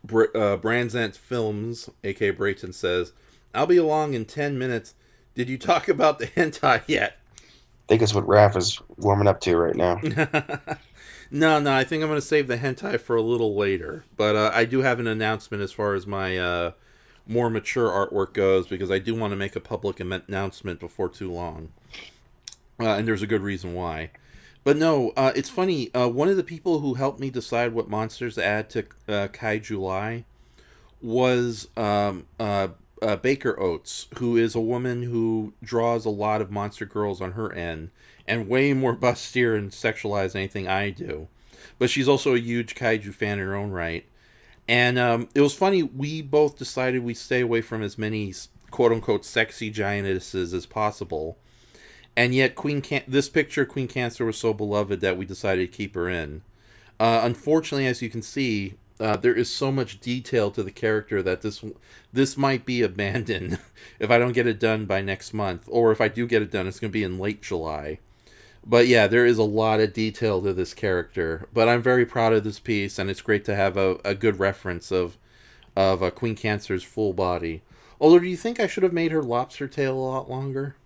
Brandzant Films, aka Brayton, says, "I'll be along in 10 minutes. Did you talk about the hentai yet?" I think it's what Raph is warming up to right now. No, I think I'm going to save the hentai for a little later. But I do have an announcement as far as my more mature artwork goes, because I do want to make a public announcement before too long. And there's a good reason why. But no, it's funny. One of the people who helped me decide what monsters to add to KaiJune was Baker Oates, who is a woman who draws a lot of monster girls on her end, and way more bustier and sexualized than anything I do. But she's also a huge kaiju fan in her own right. And it was funny, we both decided we'd stay away from as many quote-unquote sexy giantesses as possible. And yet this picture of Queen Cancer was so beloved that we decided to keep her in. Unfortunately, as you can see, there is so much detail to the character that this might be abandoned if I don't get it done by next month. Or if I do get it done, it's going to be in late July. But yeah, there is a lot of detail to this character. But I'm very proud of this piece, and it's great to have a good reference of Queen Cancer's full body. Although, do you think I should have made her lobster tail a lot longer?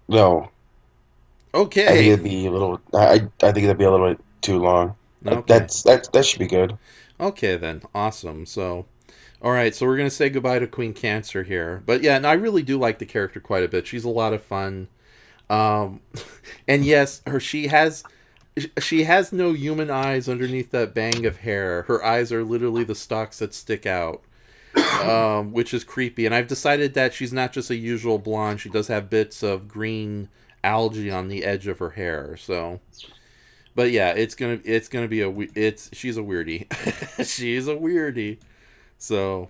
No. Okay. I think it'd be a little. I think it'd be a little bit too long. Okay. That should be good. Okay then, awesome. So, all right, so we're gonna say goodbye to Queen Cancer here. But yeah, and I really do like the character quite a bit. She's a lot of fun. And yes, she has no human eyes underneath that bang of hair. Her eyes are literally the stalks that stick out, which is creepy. And I've decided that she's not just a usual blonde. She does have bits of green algae on the edge of her hair. So, but yeah, she's a weirdie. She's a weirdie. So,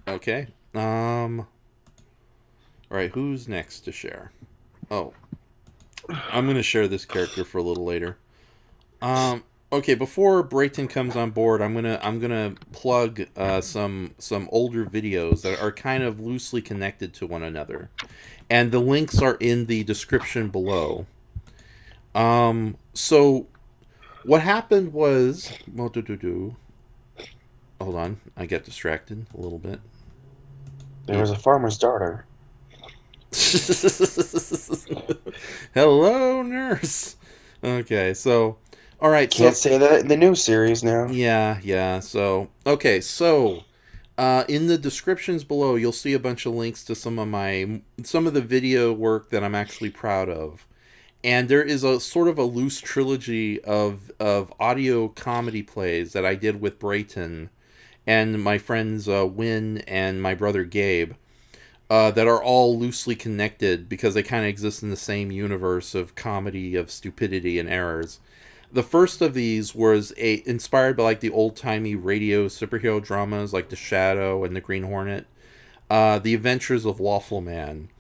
okay. All right, who's next to share? Oh, I'm gonna share this character for a little later. Okay, before Brayton comes on board, I'm gonna plug some older videos that are kind of loosely connected to one another, and the links are in the description below. So what happened was, hold on, I get distracted a little bit. There was a farmer's daughter. Hello, nurse. Okay, so, all right. Can't say that in the new series now. Yeah. So, okay, so, in the descriptions below, you'll see a bunch of links to some of the video work that I'm actually proud of, and there is a sort of a loose trilogy of audio comedy plays that I did with Brayton and my friends Win and my brother Gabe. That are all loosely connected because they kind of exist in the same universe of comedy, of stupidity and errors. The first of these was inspired by like the old-timey radio superhero dramas like The Shadow and The Green Hornet. The Adventures of Waffle Man.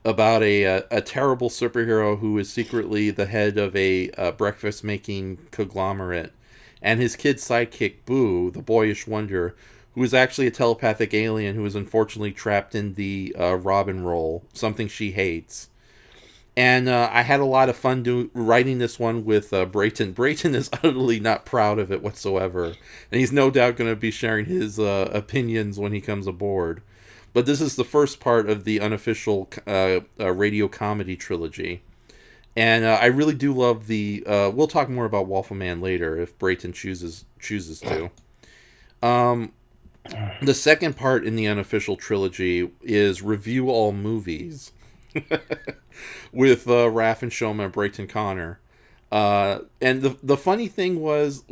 about a terrible superhero who is secretly the head of a breakfast making conglomerate, and his kid sidekick Boo, the boyish wonder, who is actually a telepathic alien who is unfortunately trapped in the Robin role, something she hates. And I had a lot of fun writing this one with Brayton. Brayton is utterly not proud of it whatsoever, and he's no doubt going to be sharing his opinions when he comes aboard. But this is the first part of the unofficial radio comedy trilogy. And I really do love the... we'll talk more about Waffle Man later if Brayton chooses to. The second part in the unofficial trilogy is Review All Movies with Raph and Shoma and Brayton Connor. And the funny thing was,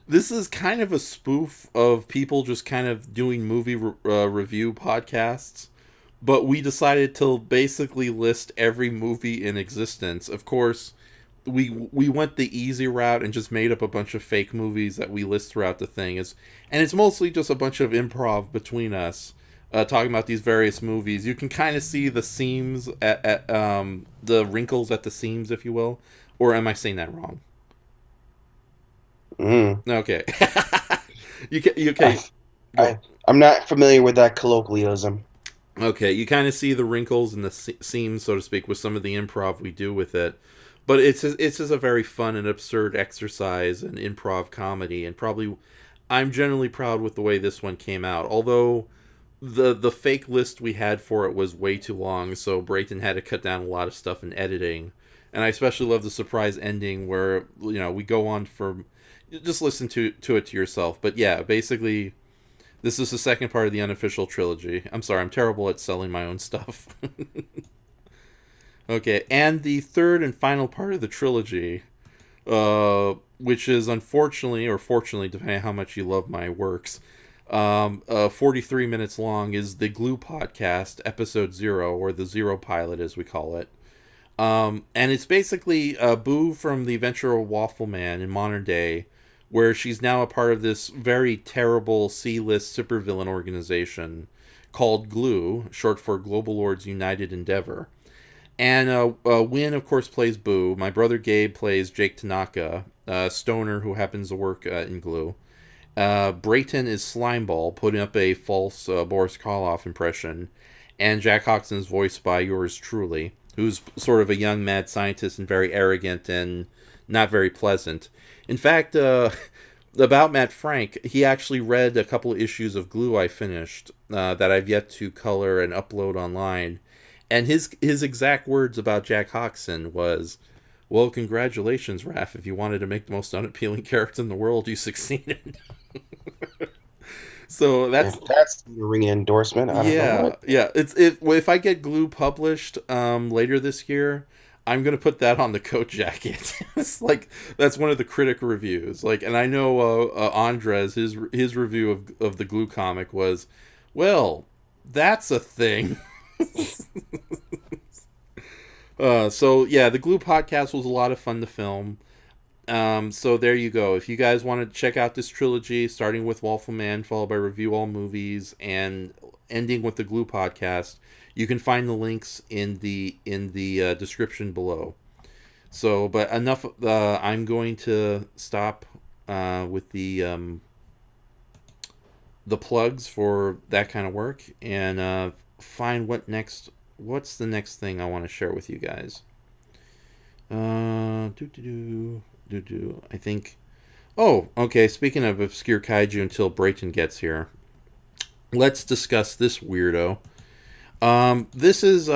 this is kind of a spoof of people just kind of doing movie review podcasts, but we decided to basically list every movie in existence. Of course, we went the easy route and just made up a bunch of fake movies that we list throughout the thing. And it's mostly just a bunch of improv between us, talking about these various movies. You can kind of see the seams at the wrinkles at the seams, if you will. Or am I saying that wrong? Okay. I'm not familiar with that colloquialism. Okay, you kind of see the wrinkles and the seams, so to speak, with some of the improv we do with it. But it's just a very fun and absurd exercise in improv comedy, and probably I'm generally proud with the way this one came out. Although the fake list we had for it was way too long, so Brayton had to cut down a lot of stuff in editing. And I especially love the surprise ending where, we go on for... Just listen to it to yourself. But yeah, basically, this is the second part of the unofficial trilogy. I'm sorry, I'm terrible at selling my own stuff. Okay, and the third and final part of the trilogy, which is unfortunately, or fortunately, depending on how much you love my works, 43 minutes long, is the Glue Podcast, Episode 0, or the Zero Pilot, as we call it. And it's basically Boo from the Adventure of Waffle Man in modern day, where she's now a part of this very terrible C-list supervillain organization called GLUE, short for Global Lords United Endeavor. And Win, of course, plays Boo. My brother Gabe plays Jake Tanaka, stoner who happens to work in GLUE. Brayton is Slimeball, putting up a false Boris Karloff impression. And Jack Hoxton is voiced by yours truly, who's sort of a young mad scientist and very arrogant and not very pleasant. In fact, about Matt Frank, he actually read a couple of issues of Glue I finished that I've yet to color and upload online. And his exact words about Jack Hoxton was, "Well, congratulations, Raph. If you wanted to make the most unappealing character in the world, you succeeded." So that's a ringing endorsement. I don't know. Yeah. If I get Glue published later this year, I'm gonna put that on the coat jacket. It's like that's one of the critic reviews. And I know Andres, his review of the Glue comic was, well, that's a thing. So yeah, the Glue Podcast was a lot of fun to film. So there you go. If you guys want to check out this trilogy, starting with Waffle Man, followed by Review All Movies, and ending with the Glue Podcast, you can find the links in the description below. So, but enough. I'm going to stop with the plugs for that kind of work, and find what's the next thing I want to share with you guys. I think... Oh, okay, speaking of obscure kaiju until Brayton gets here, let's discuss this weirdo. This is...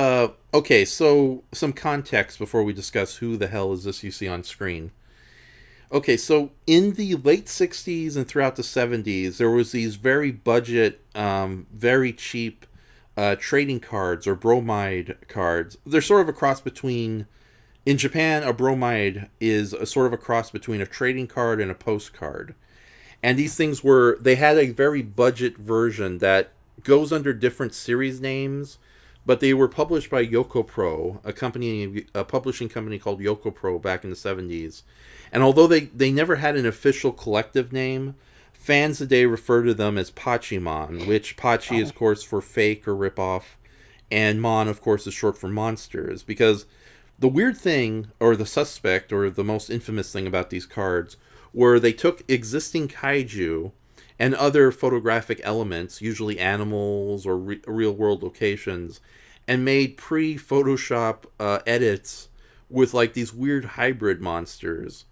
Okay, so some context before we discuss who the hell is this you see on screen. Okay, so in the late 60s and throughout the 70s, there was these very budget, very cheap trading cards or bromide cards. They're sort of a cross between... In Japan, a bromide is a sort of a cross between a trading card and a postcard. And these things they had a very budget version that goes under different series names, but they were published by Yoko Pro, a publishing company called Yoko Pro back in the 70s. And although they never had an official collective name, fans today refer to them as Pachimon, which Pachi is, of course, for fake or ripoff, and Mon, of course, is short for monsters, because the weird thing, or the suspect, or the most infamous thing about these cards, were they took existing kaiju and other photographic elements, usually animals or real world locations, and made pre-Photoshop edits with like these weird hybrid monsters.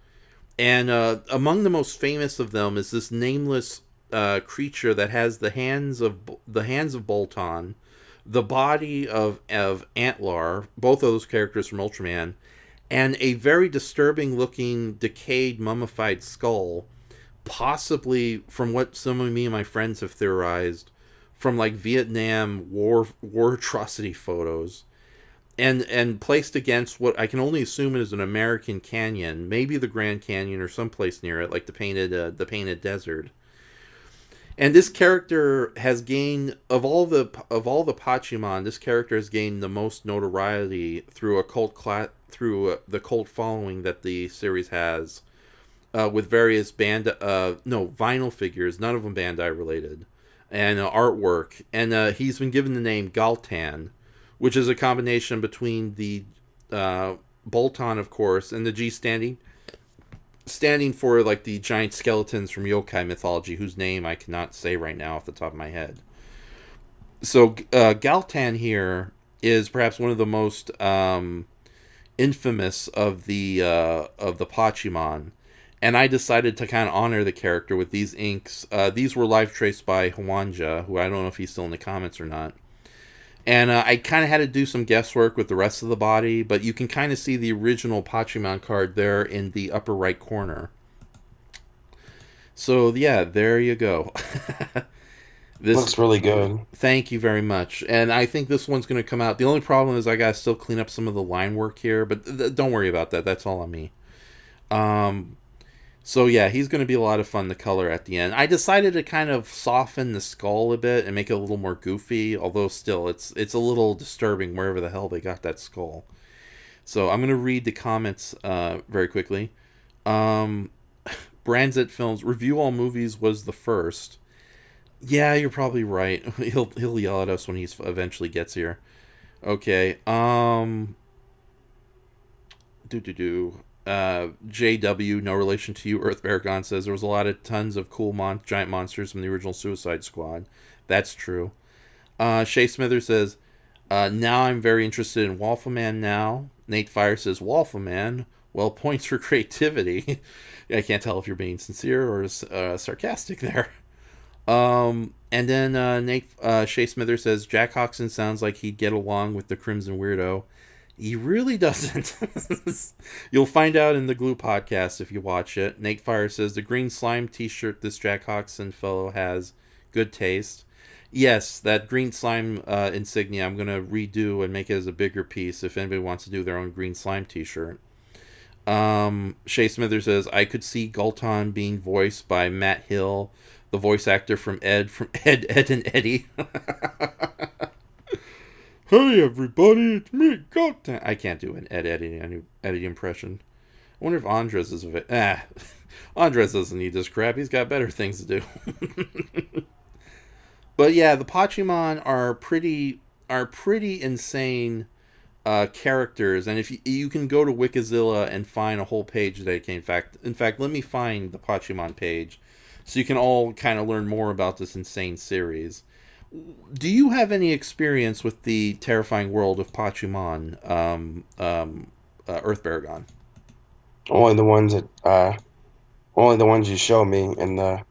And among the most famous of them is this nameless creature that has the hands of Bolton, the body of Antlar, both of those characters from Ultraman, and a very disturbing looking decayed mummified skull, possibly from what some of me and my friends have theorized from like Vietnam war atrocity photos, and placed against what I can only assume is an American canyon, maybe the Grand Canyon or someplace near it, like the painted desert. And this character has gained of all the Pachimon, this character has gained the most notoriety through the cult following that the series has, with various vinyl figures, none of them Bandai related, and artwork. And he's been given the name Galtan, which is a combination between the Bolton, of course, and the G standing for like the giant skeletons from yokai mythology, whose name I cannot say right now off the top of my head. So Galtan here is perhaps one of the most infamous of the Pachimon, and I decided to kind of honor the character with these inks. These were live traced by Hwanja, who I don't know if he's still in the comments or not. And I kind of had to do some guesswork with the rest of the body, but you can kind of see the original Pachimon card there in the upper right corner. So, yeah, there you go. This looks really good. Thank you very much. And I think this one's going to come out. The only problem is I got to still clean up some of the line work here, but don't worry about that. That's all on me. So yeah, he's going to be a lot of fun to color at the end. I decided to kind of soften the skull a bit and make it a little more goofy, although still it's a little disturbing wherever the hell they got that skull. So I'm going to read the comments very quickly. Brandzit Films, review all movies was the first. Yeah, you're probably right. He'll yell at us when he eventually gets here. Okay. JW, no relation to you, Earth Baragon, says there was a lot of tons of cool giant monsters from the original Suicide Squad. That's true. Shay Smithers says, now I'm very interested in Wolfman now. Nate Fire says, Wolfman, well, points for creativity. I can't tell if you're being sincere or sarcastic there. And then Shay Smithers says, Jack Hawkson sounds like he'd get along with the Crimson Weirdo. He really doesn't. You'll find out in the Glue podcast if you watch it. Nate Fire says, the green slime t-shirt this Jack Hawkson fellow has good taste. Yes, that green slime insignia I'm going to redo and make it as a bigger piece if anybody wants to do their own green slime t-shirt. Shay Smithers says, I could see Galton being voiced by Matt Hill, the voice actor from Ed and Eddie. Hey everybody, it's me, Galtan. I can't do an Eddie impression. I wonder if Andres is Andres doesn't need this crap. He's got better things to do. But yeah, the Pachimon are pretty insane characters, and if you can go to Wikizilla and find a whole page dedicated. In fact, let me find the Pachimon page so you can all kind of learn more about this insane series. Do you have any experience with the terrifying world of Pachimon, Earth Baragon? Only the ones you show me, and I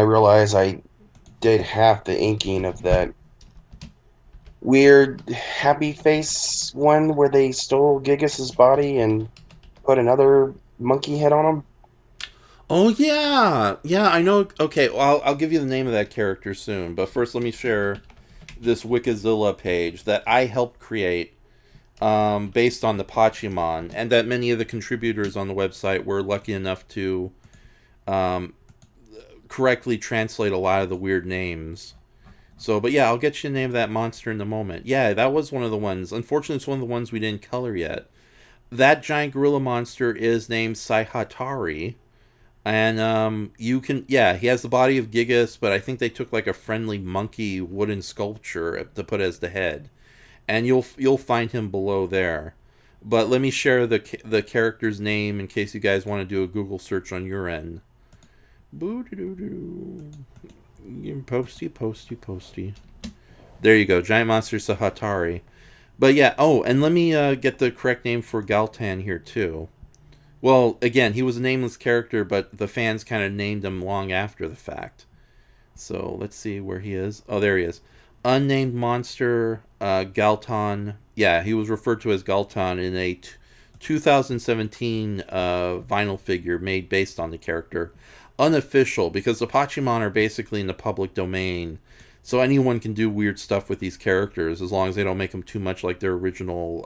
realize I did half the inking of that weird happy face one where they stole Gigas's body and put another monkey head on him. Oh yeah, I know. Okay, well, I'll give you the name of that character soon. But first, let me share this Wikizilla page that I helped create, based on the Pachimon, and that many of the contributors on the website were lucky enough to correctly translate a lot of the weird names. So, but yeah, I'll get you the name of that monster in a moment. Yeah, that was one of the ones. Unfortunately, it's one of the ones we didn't color yet. That giant gorilla monster is named Saihatari. And he has the body of Gigas, but I think they took like a friendly monkey wooden sculpture to put as the head. and you'll find him below there. But let me share the character's name in case you guys want to do a Google search on your end. Boo doo doo doo. Posty. There you go, Giant Monster Sahatari. But yeah, oh, and let me get the correct name for Galtan here too. Well, again, he was a nameless character, but the fans kind of named him long after the fact. So let's see where he is. Oh, there he is. Unnamed monster, Galton. Yeah, he was referred to as Galton in a 2017 vinyl figure made based on the character. Unofficial, because the Pachimon are basically in the public domain. So anyone can do weird stuff with these characters as long as they don't make them too much like their original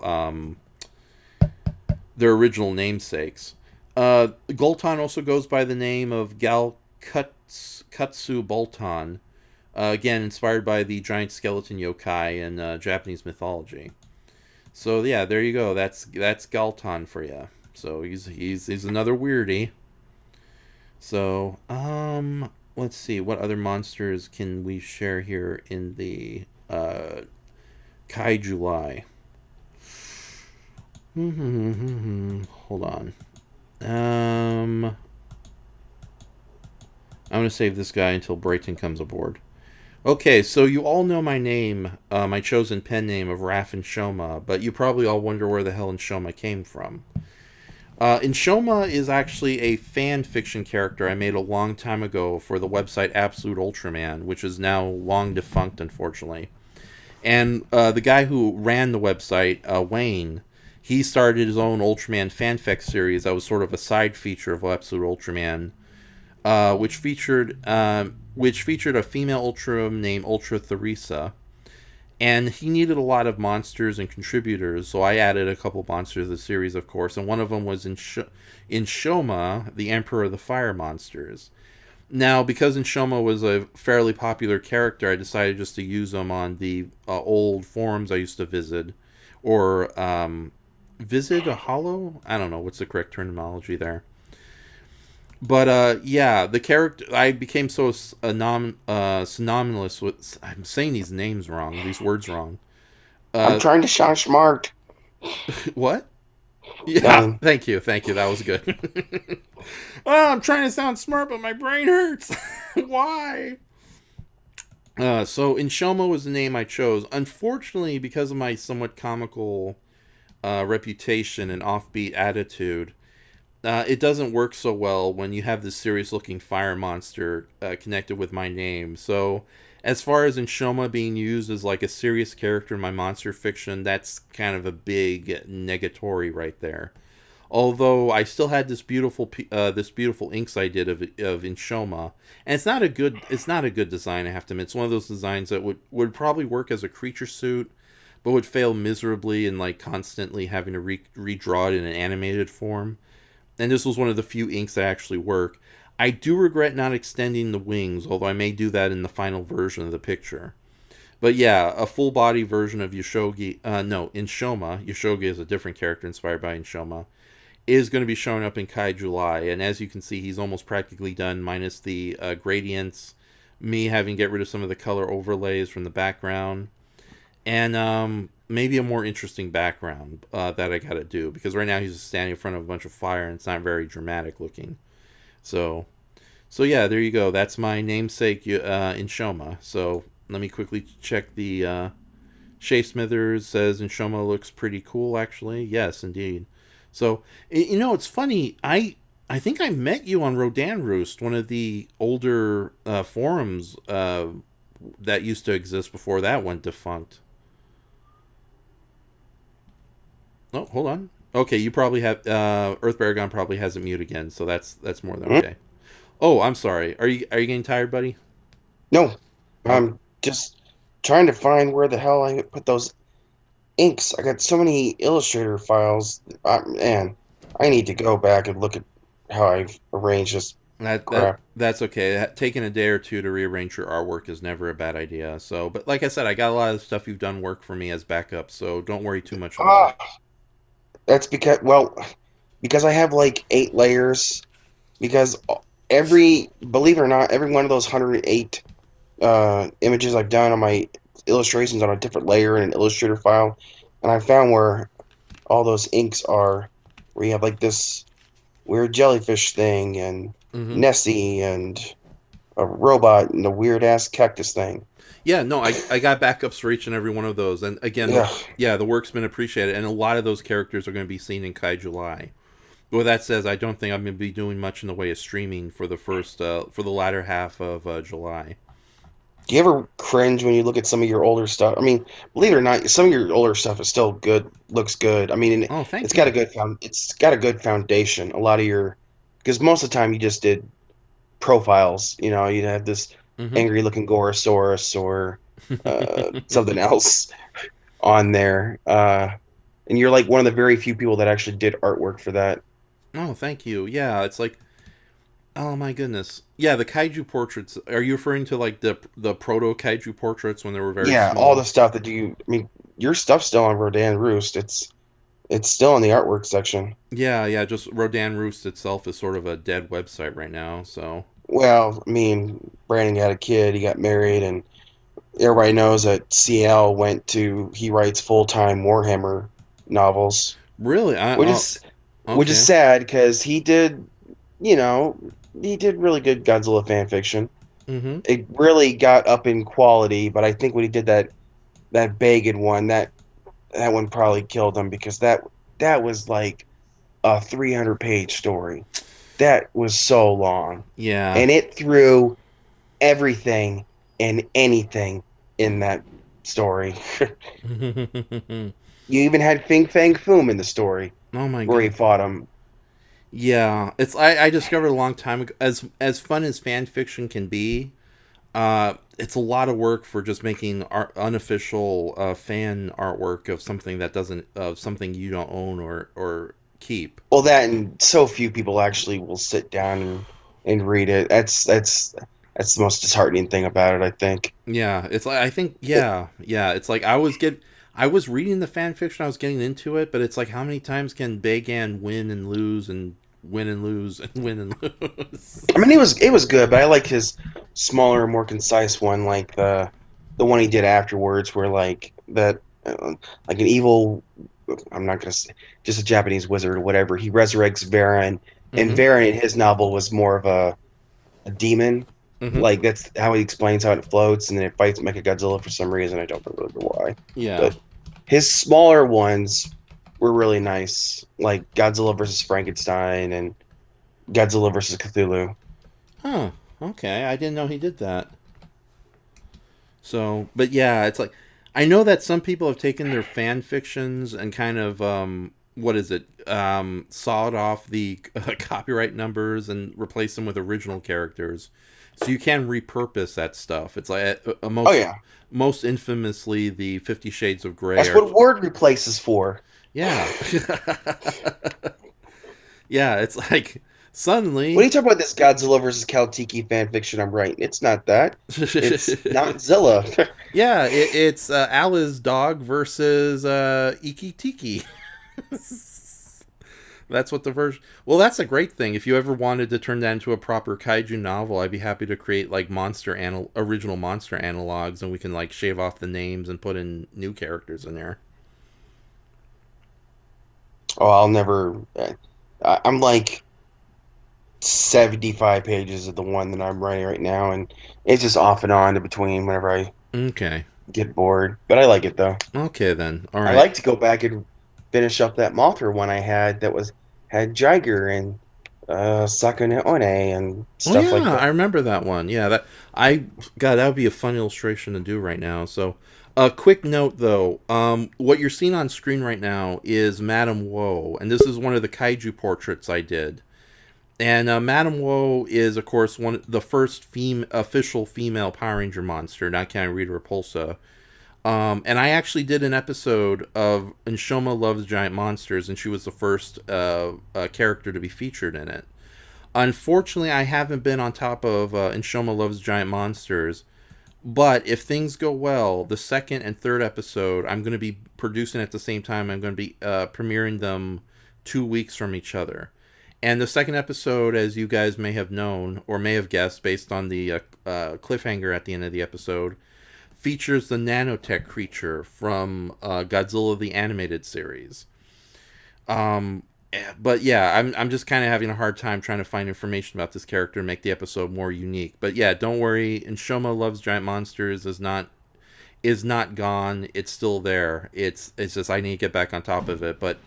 namesakes. Golton also goes by the name of Gal Katsu Bolton, again inspired by the giant skeleton yokai in Japanese mythology. So yeah, there you go. That's Galton for you. So he's another weirdie. So let's see, what other monsters can we share here in the KaiJune? Hold on. I'm going to save this guy until Brayton comes aboard. Okay, so you all know my name, my chosen pen name of Raf and Shoma, but you probably all wonder where the hell Inshoma came from. Inshoma is actually a fan fiction character I made a long time ago for the website Absolute Ultraman, which is now long defunct, unfortunately. And the guy who ran the website, Wayne, he started his own Ultraman fanfic series that was sort of a side feature of Absolute Ultraman, which featured a female Ultram named Ultra Theresa. And he needed a lot of monsters and contributors, so I added a couple monsters to the series, of course, and one of them was Inshoma, the Emperor of the Fire Monsters. Now, because Inshoma was a fairly popular character, I decided just to use him on the old forums I used to visit, or visit a hollow? I don't know, what's the correct terminology there? But yeah, the character, I became so synonymous with, I'm saying these names wrong, these words wrong. I'm trying to sound smart. What? Yeah, thank you, that was good. Oh, I'm trying to sound smart, but my brain hurts. Why? So Inshoma was the name I chose. Unfortunately, because of my somewhat comical reputation and offbeat attitude, it doesn't work so well when you have this serious-looking fire monster connected with my name. So, as far as Inshoma being used as like a serious character in my monster fiction, that's kind of a big negatory right there. Although I still had this beautiful inks I did of Inshoma, and it's not a good design, I have to admit. It's one of those designs that would probably work as a creature suit, but would fail miserably in like constantly having to redraw it in an animated form. And this was one of the few inks that actually work. I do regret not extending the wings, although I may do that in the final version of the picture. But yeah, a full body version of Inshoma, Yoshogi is a different character inspired by Inshoma, is going to be showing up in KaiJune. And as you can see, he's almost practically done, minus the gradients, me having to get rid of some of the color overlays from the background, and maybe a more interesting background that I gotta do, because right now he's just standing in front of a bunch of fire and it's not very dramatic looking. So yeah, there you go. That's my namesake Inshoma. So let me quickly check the Shay Smithers says Inshoma looks pretty cool, actually. Yes, indeed. So it's funny. I think I met you on Rodan Roost, one of the older forums that used to exist before that went defunct. Oh, hold on. Okay, you probably have Earth Baragon probably has it mute again, so that's more than okay. Oh, I'm sorry. Are you getting tired, buddy? No, I'm just trying to find where the hell I put those inks. I got so many Illustrator files. Man, I need to go back and look at how I've arranged this crap. That's okay. Taking a day or two to rearrange your artwork is never a bad idea. So, but like I said, I got a lot of stuff you've done work for me as backup, so don't worry too much about it. That's because I have like 8 layers. Because believe it or not, every one of those 108 images I've done on my illustrations on a different layer in an Illustrator file, and I found where all those inks are, where you have like this weird jellyfish thing and Mm-hmm. Nessie and a robot and a weird ass cactus thing. Yeah, no, I got backups for each and every one of those, and again, Yeah, the work's been appreciated, and a lot of those characters are going to be seen in Kai July. But with that says, I don't think I'm going to be doing much in the way of streaming for the latter half of July. do you ever cringe when you look at some of your older stuff? I mean, believe it or not, some of your older stuff is still good, looks good. I mean, Oh, thank it's got you. a it's got a good foundation. A lot of your, because most of the time you just did profiles. You know, you'd have this Mm-hmm. angry looking Gorosaurus or something else on there. And you're like one of the very few people that actually did artwork for that. Oh, thank you. Yeah, it's like, oh my goodness. Yeah, the kaiju portraits. Are you referring to like the proto kaiju portraits when they were very Yeah, all the small? stuff that you. I mean, your stuff's still on Rodan Roost. It's still in the artwork section. Yeah, yeah. Just Rodan Roost itself is sort of a dead website right now. So Well, I mean, Brandon got a kid, he got married, and everybody knows that CL went to he writes full time Warhammer novels, really, which is which is okay. sad because he did, you know, he did really good Godzilla fan fiction. Mm-hmm. It really got up in quality, but I think when he did that Bagan one, that one probably killed him because that was like a 300-page story. That was so long, Yeah. and it threw everything and anything in that story. Oh You even had Fing Fang Foom in the story my where he goodness. fought him. Yeah, it's I discovered a long time ago. As fun as fan fiction can be, it's a lot of work for just making unofficial fan artwork of something that doesn't of something you don't own or keep. Well, that and so few people actually will sit down and read it. That's the most disheartening thing about it, I think. Yeah, it's like I think It, yeah. It's like I was reading the fan fiction, I was getting into it, but it's like how many times can Bagan win and lose and win and lose and win and lose? I mean, it was good, but I like his smaller, more concise one, like the one he did afterwards, where like that, like an evil. I'm not gonna say just a Japanese wizard or whatever. He resurrects Varen, and Mm-hmm. Varen in his novel was more of a demon. Mm-hmm. Like that's how he explains how it floats, and then it fights Mechagodzilla for some reason. I don't remember why, Yeah. but his smaller ones were really nice, like Godzilla versus Frankenstein and Godzilla versus Cthulhu. Huh. Okay, I didn't know he did that. So, but yeah, it's like I know that some people have taken their fan fictions and kind of what is it? Sawed off the copyright numbers and replaced them with original characters. So you can repurpose that stuff. It's like Oh yeah, most infamously the 50 Shades of Grey that's are what word replace is for. yeah. Yeah, it's like What are suddenly you talking about? This Godzilla versus Kaltiki fan fiction I'm writing? It's not that. It's not Zilla. yeah, it's Ali's dog versus Iki Tiki. That's what the version. Well, that's a great thing. If you ever wanted to turn that into a proper kaiju novel, I'd be happy to create like original monster analogs, and we can like shave off the names and put in new characters in there. Oh, I'll never. I'm like 75 pages of the one that I'm writing right now, and it's just off and on in between whenever I Okay. get bored. But I like it though. Okay then. All I right. like to go back and finish up that Mothra one I had that was had Jiger and Sakune One and Oh stuff like yeah, that. I remember that one. Yeah, that I God, that would be a fun illustration to do right now. So, a quick note though, what you're seeing on screen right now is Madame Woe, and this is one of the kaiju portraits I did. And Madame Woe is, of course, the first official female Power Ranger monster, not counting Rita Repulsa. And I actually did an episode of Inshoma Loves Giant Monsters, and she was the first character to be featured in it. Unfortunately, I haven't been on top of Inshoma Loves Giant Monsters, but if things go well, the second and third episode I'm going to be producing at the same time. I'm going to be premiering them 2 weeks from each other. And the second episode, as you guys may have known or may have guessed based on the cliffhanger at the end of the episode, features the nanotech creature from Godzilla the Animated Series. But yeah, I'm just kind of having a hard time trying to find information about this character and make the episode more unique. But yeah, don't worry. Inshoma Loves Giant Monsters is not gone. It's still there. It's just I need to get back on top of it. But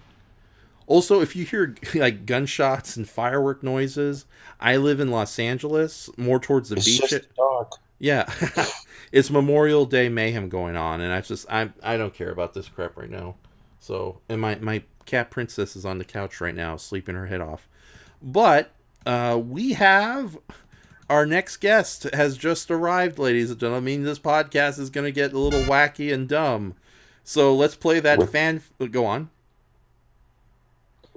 also, if you hear like gunshots and firework noises, I live in Los Angeles, more towards the beach. Just a dog. Yeah, it's Memorial Day mayhem going on, and I don't care about this crap right now. So, and my cat princess is on the couch right now, sleeping her head off. But we have our next guest has just arrived, ladies and gentlemen. This podcast is going to get a little wacky and dumb. So let's play that fan. Go on.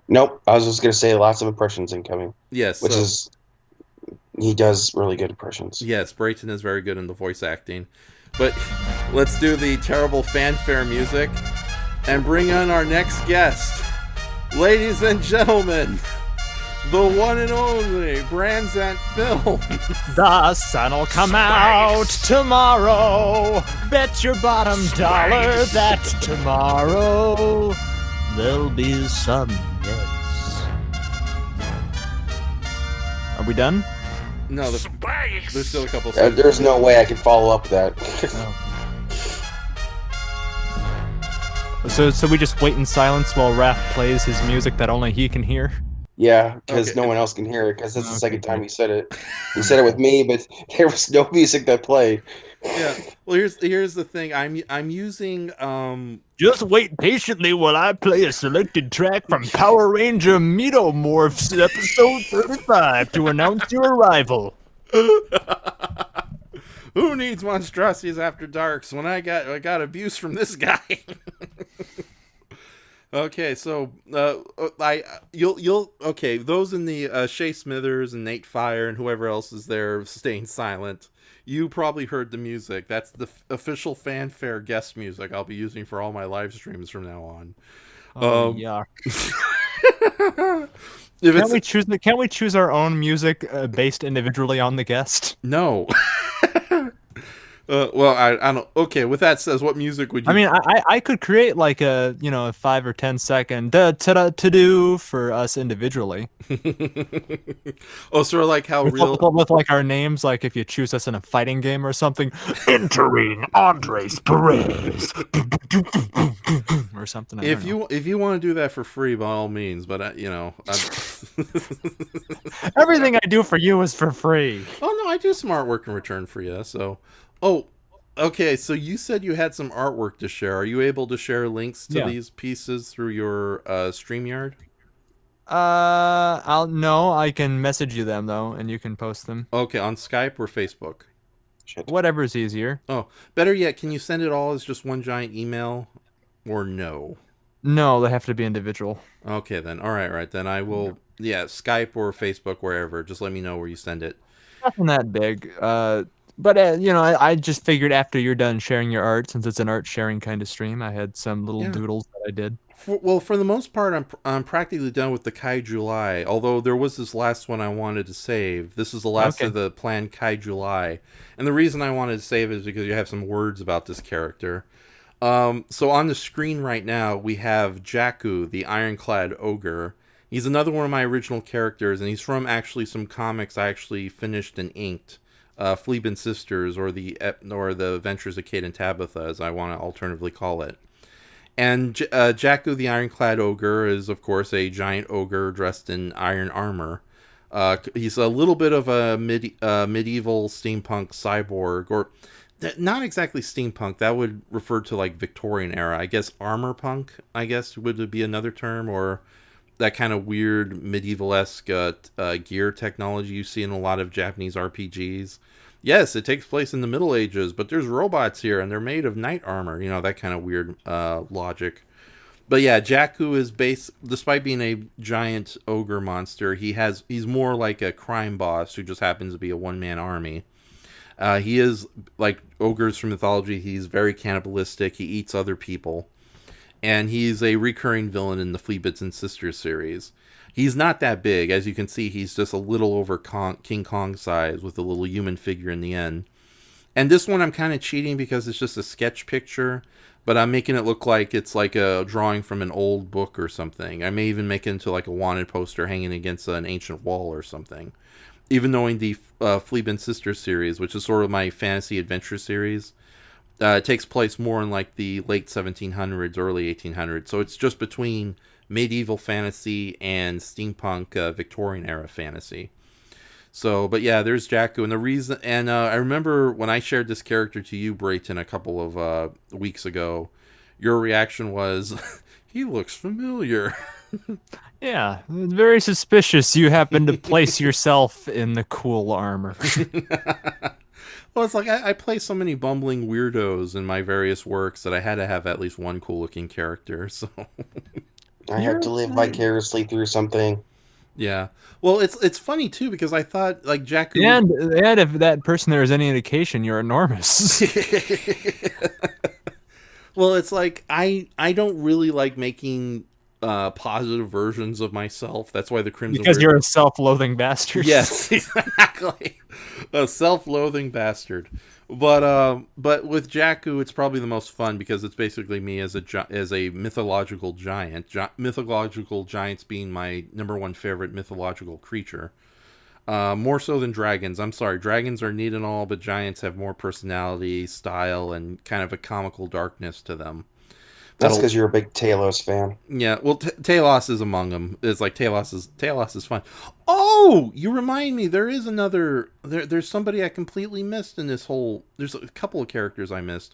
Nope, I was just going to say lots of impressions incoming. Yes. Which is, he does really good impressions. Yes, Brayton is very good in the voice acting. But let's do the terrible fanfare music and bring on our next guest. Ladies and gentlemen, the one and only Branzant Film. The sun'll come out tomorrow. Bet your bottom dollar that tomorrow there'll be sun. Yes. Are we done? No, there's still a couple. There's no way I can follow up that. So we just wait in silence while Raph plays his music that only he can hear? Yeah, because no one else can hear it, because that's the second time he said it. He said it with me, but there was no music that played. Yeah. Well, here's the thing. I'm using Just wait patiently while I play a selected track from Power Ranger Metamorphs episode 35 to announce your arrival. Who needs monstrosities after darks when I got abuse from this guy? Okay, so you'll okay. Those in the Shay Smithers and Nate Fire and whoever else is there staying silent. You probably heard the music. That's the official fanfare guest music I'll be using for all my live streams from now on. Yuck. Can't we choose our own music based individually on the guest? No. Well, I don't. Okay, with that says, what music would you? I mean, I could create like a 5 or 10 second to do for us individually. Oh, sort of like how with like our names, like if you choose us in a fighting game or something. Entering Andres Perez or something. If you want to do that for free, by all means. But everything I do for you is for free. Oh no, I do some artwork in return for you. So. Oh, okay. So you said you had some artwork to share. Are you able to share links to these pieces through your StreamYard? I can message you them though, and you can post them. Okay, on Skype or Facebook? Whatever's easier. Oh, better yet, can you send it all as just one giant email, or no? No, they have to be individual. Okay, then. All right. Then I will. Yeah, Skype or Facebook, wherever. Just let me know where you send it. Nothing that big. But, I just figured after you're done sharing your art, since it's an art sharing kind of stream, I had some little doodles that I did. For the most part, I'm practically done with the KaiJune, although there was this last one I wanted to save. This is the last of the planned KaiJune. And the reason I wanted to save it is because you have some words about this character. So on the screen right now, we have Jakku, the ironclad ogre. He's another one of my original characters, and he's from actually some comics I actually finished and inked. Fleabin Sisters, or the Adventures of Kate and Tabitha, as I want to alternatively call it. And Jakku the Ironclad Ogre is, of course, a giant ogre dressed in iron armor. He's a little bit of a medieval steampunk cyborg, or not exactly steampunk. That would refer to like Victorian era. I guess armor punk, would be another term, or that kind of weird medieval-esque gear technology you see in a lot of Japanese RPGs. Yes, it takes place in the Middle Ages, but there's robots here, and they're made of knight armor. That kind of weird logic. But yeah, Jakku is despite being a giant ogre monster, he's more like a crime boss who just happens to be a one-man army. He is, like ogres from mythology, he's very cannibalistic. He eats other people. And he's a recurring villain in the Fleabits and Sisters series. He's not that big. As you can see, he's just a little over King Kong size with a little human figure in the end. And this one I'm kind of cheating because it's just a sketch picture, but I'm making it look like it's like a drawing from an old book or something. I may even make it into like a wanted poster hanging against an ancient wall or something. Even knowing the Fleabin and Sisters series, which is sort of my fantasy adventure series, it takes place more in like the late 1700s, early 1800s. So it's just between medieval fantasy and steampunk Victorian era fantasy. So, but yeah, there's Jakku, and the reason, and I remember when I shared this character to you, Brayton, a couple of weeks ago, your reaction was, "He looks familiar." Yeah, very suspicious. You happen to place yourself in the cool armor. Well, it's like I play so many bumbling weirdos in my various works that I had to have at least one cool-looking character. So I have to live vicariously through something. yeah, well, it's funny too because I thought like Jakku, and if that person there is any indication, you're enormous. Well, it's like I don't really like making positive versions of myself. That's why the Crimson Because Weird- you're a self-loathing bastard. Yes, exactly. A self-loathing bastard. But with Jakku, it's probably the most fun because it's basically me as a mythological giant. Mythological giants being my number one favorite mythological creature. More so than dragons. I'm sorry, dragons are neat and all, but giants have more personality, style, and kind of a comical darkness to them. That's because you're a big Talos fan. Yeah, well, Talos is among them. It's like Talos is fun. Oh, you remind me. There is another. There's somebody I completely missed in this whole. There's a couple of characters I missed,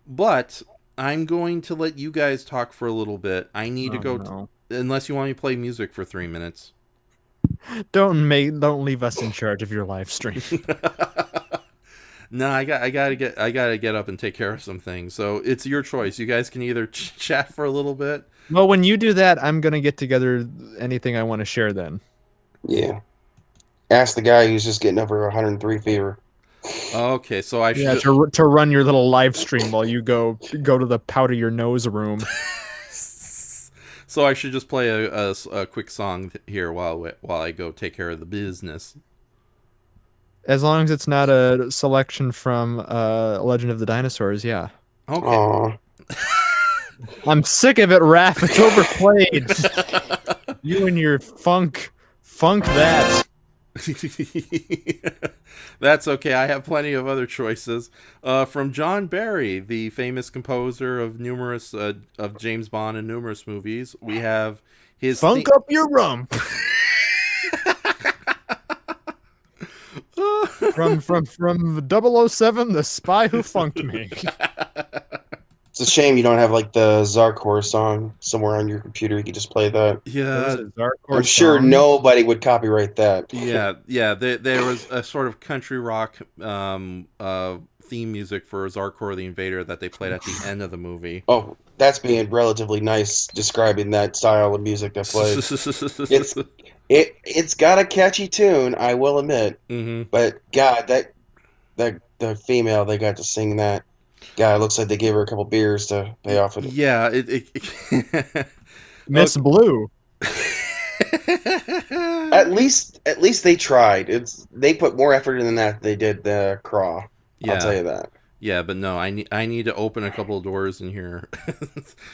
but I'm going to let you guys talk for a little bit. I need to go. No. Unless you want me to play music for 3 minutes. Don't leave us in charge of your live stream. No, I gotta get up and take care of some things. So it's your choice. You guys can either chat for a little bit. Well, when you do that, I'm gonna get together anything I want to share then. Yeah. Ask the guy who's just getting over 103 fever. Okay, so I should. Yeah, to run your little live stream while you go to the powder your nose room. So I should just play a quick song here while I go take care of the business. As long as it's not a selection from Legend of the Dinosaurs, yeah. Okay. Aww. I'm sick of it, Raph. It's overplayed. You and your funk that. That's okay. I have plenty of other choices. From John Barry, the famous composer of numerous of James Bond and numerous movies, we have his Funk up your rump. from 007, The Spy Who Funked Me. It's a shame you don't have like the Zarkor song somewhere on your computer. You could just play that. Yeah, I'm sure nobody would copyright that. yeah. There was a sort of country rock theme music for Zarkor the Invader that they played at the end of the movie. Oh, that's being relatively nice describing that style of music that plays. It's got a catchy tune, I will admit. Mm-hmm. But God, the female they got to sing that. God, it looks like they gave her a couple beers to pay off it. Yeah, Miss Blue. At least they tried. They put more effort in than that they did the Craw. Yeah. I'll tell you that. Yeah, but no, I need to open a couple of doors in here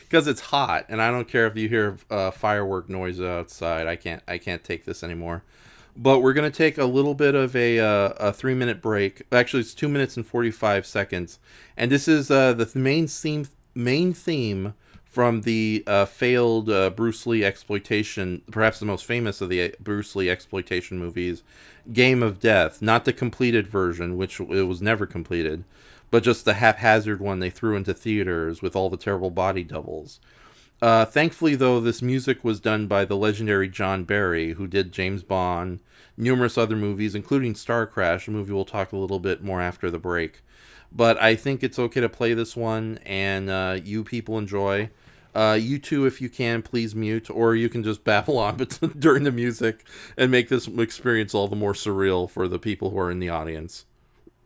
because it's hot, and I don't care if you hear firework noise outside. I can't take this anymore. But we're gonna take a little bit of a 3-minute break. Actually, it's 2 minutes and 45 seconds, and this is the main theme from the failed Bruce Lee exploitation, perhaps the most famous of the Bruce Lee exploitation movies, Game of Death. Not the completed version, which it was never completed, but just the haphazard one they threw into theaters with all the terrible body doubles. Thankfully, though, this music was done by the legendary John Barry, who did James Bond, numerous other movies, including Star Crash, a movie we'll talk a little bit more after the break. But I think it's okay to play this one, and you people enjoy. You too, if you can, please mute, or you can just babble on during the music and make this experience all the more surreal for the people who are in the audience.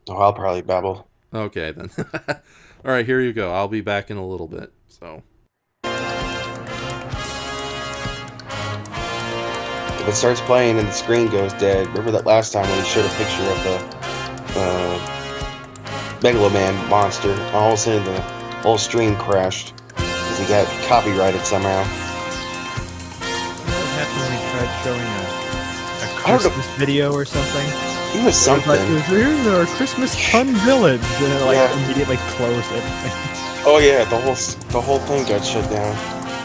Oh, I'll probably babble. Okay, then. All right, here you go. I'll be back in a little bit. So. If it starts playing and the screen goes dead, remember that last time when we showed a picture of the Megaloman monster. All of a sudden, the whole stream crashed because he got copyrighted somehow. What happened when he tried showing a I don't know. Christmas video or something? It was something. It was like, here's our Christmas pun village, and it like Yeah. immediately closed everything. Oh yeah, the whole thing got shut down.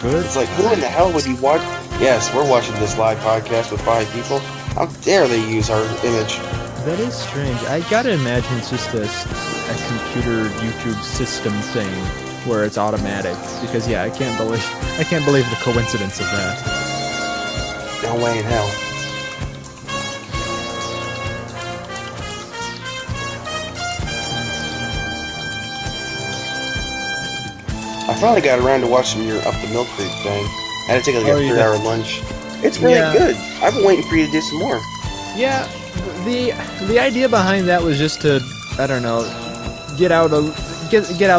Good. It's like, who in the hell would you watch? Yes, we're watching this live podcast with 5 people. How dare they use our image? That is strange. I gotta imagine it's just a computer YouTube system thing where it's automatic. Because yeah, I can't believe the coincidence of that. No way in hell. I finally got around to watching your Up the Mill Creek thing. I had to take like a 3-hour lunch. It's really good. I've been waiting for you to do some more. Yeah, the idea behind that was just to, I don't know, get out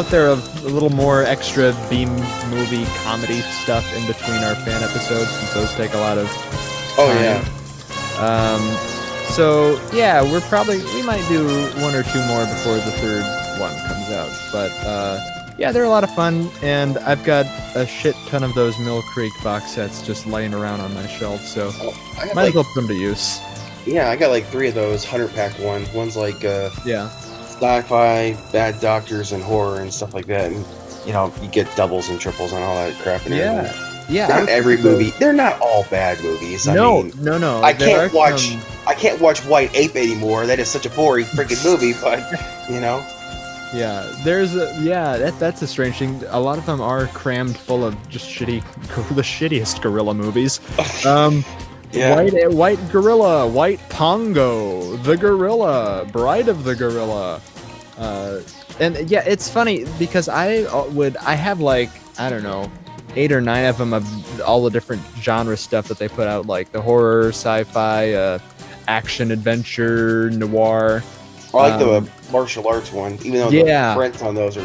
there a little more extra B-movie comedy stuff in between our fan episodes, since those take a lot of time. Oh yeah. So yeah, we might do 1 or 2 more before the 3rd one comes out. But yeah, they're a lot of fun, and I've got a shit ton of those Mill Creek box sets just laying around on my shelf, so I have might as well put them to use. Yeah, I got like 3 of those 100-pack ones. One's like Yeah. sci-fi, bad doctors, and horror and stuff like that. And you know, you get doubles and triples and all that crap. And everything. Yeah. Not every movie. They're not all bad movies. No. I can't watch White Ape anymore. That is such a boring freaking movie. But you know. Yeah, that's a strange thing. A lot of them are crammed full of just the shittiest gorilla movies. Yeah. White Gorilla, White Pongo, The Gorilla, Bride of the Gorilla. And yeah, it's funny because I have like, I don't know, 8 or 9 of them of all the different genre stuff that they put out, like the horror, sci-fi, action, adventure, noir. I like the martial arts one, even though the prints on those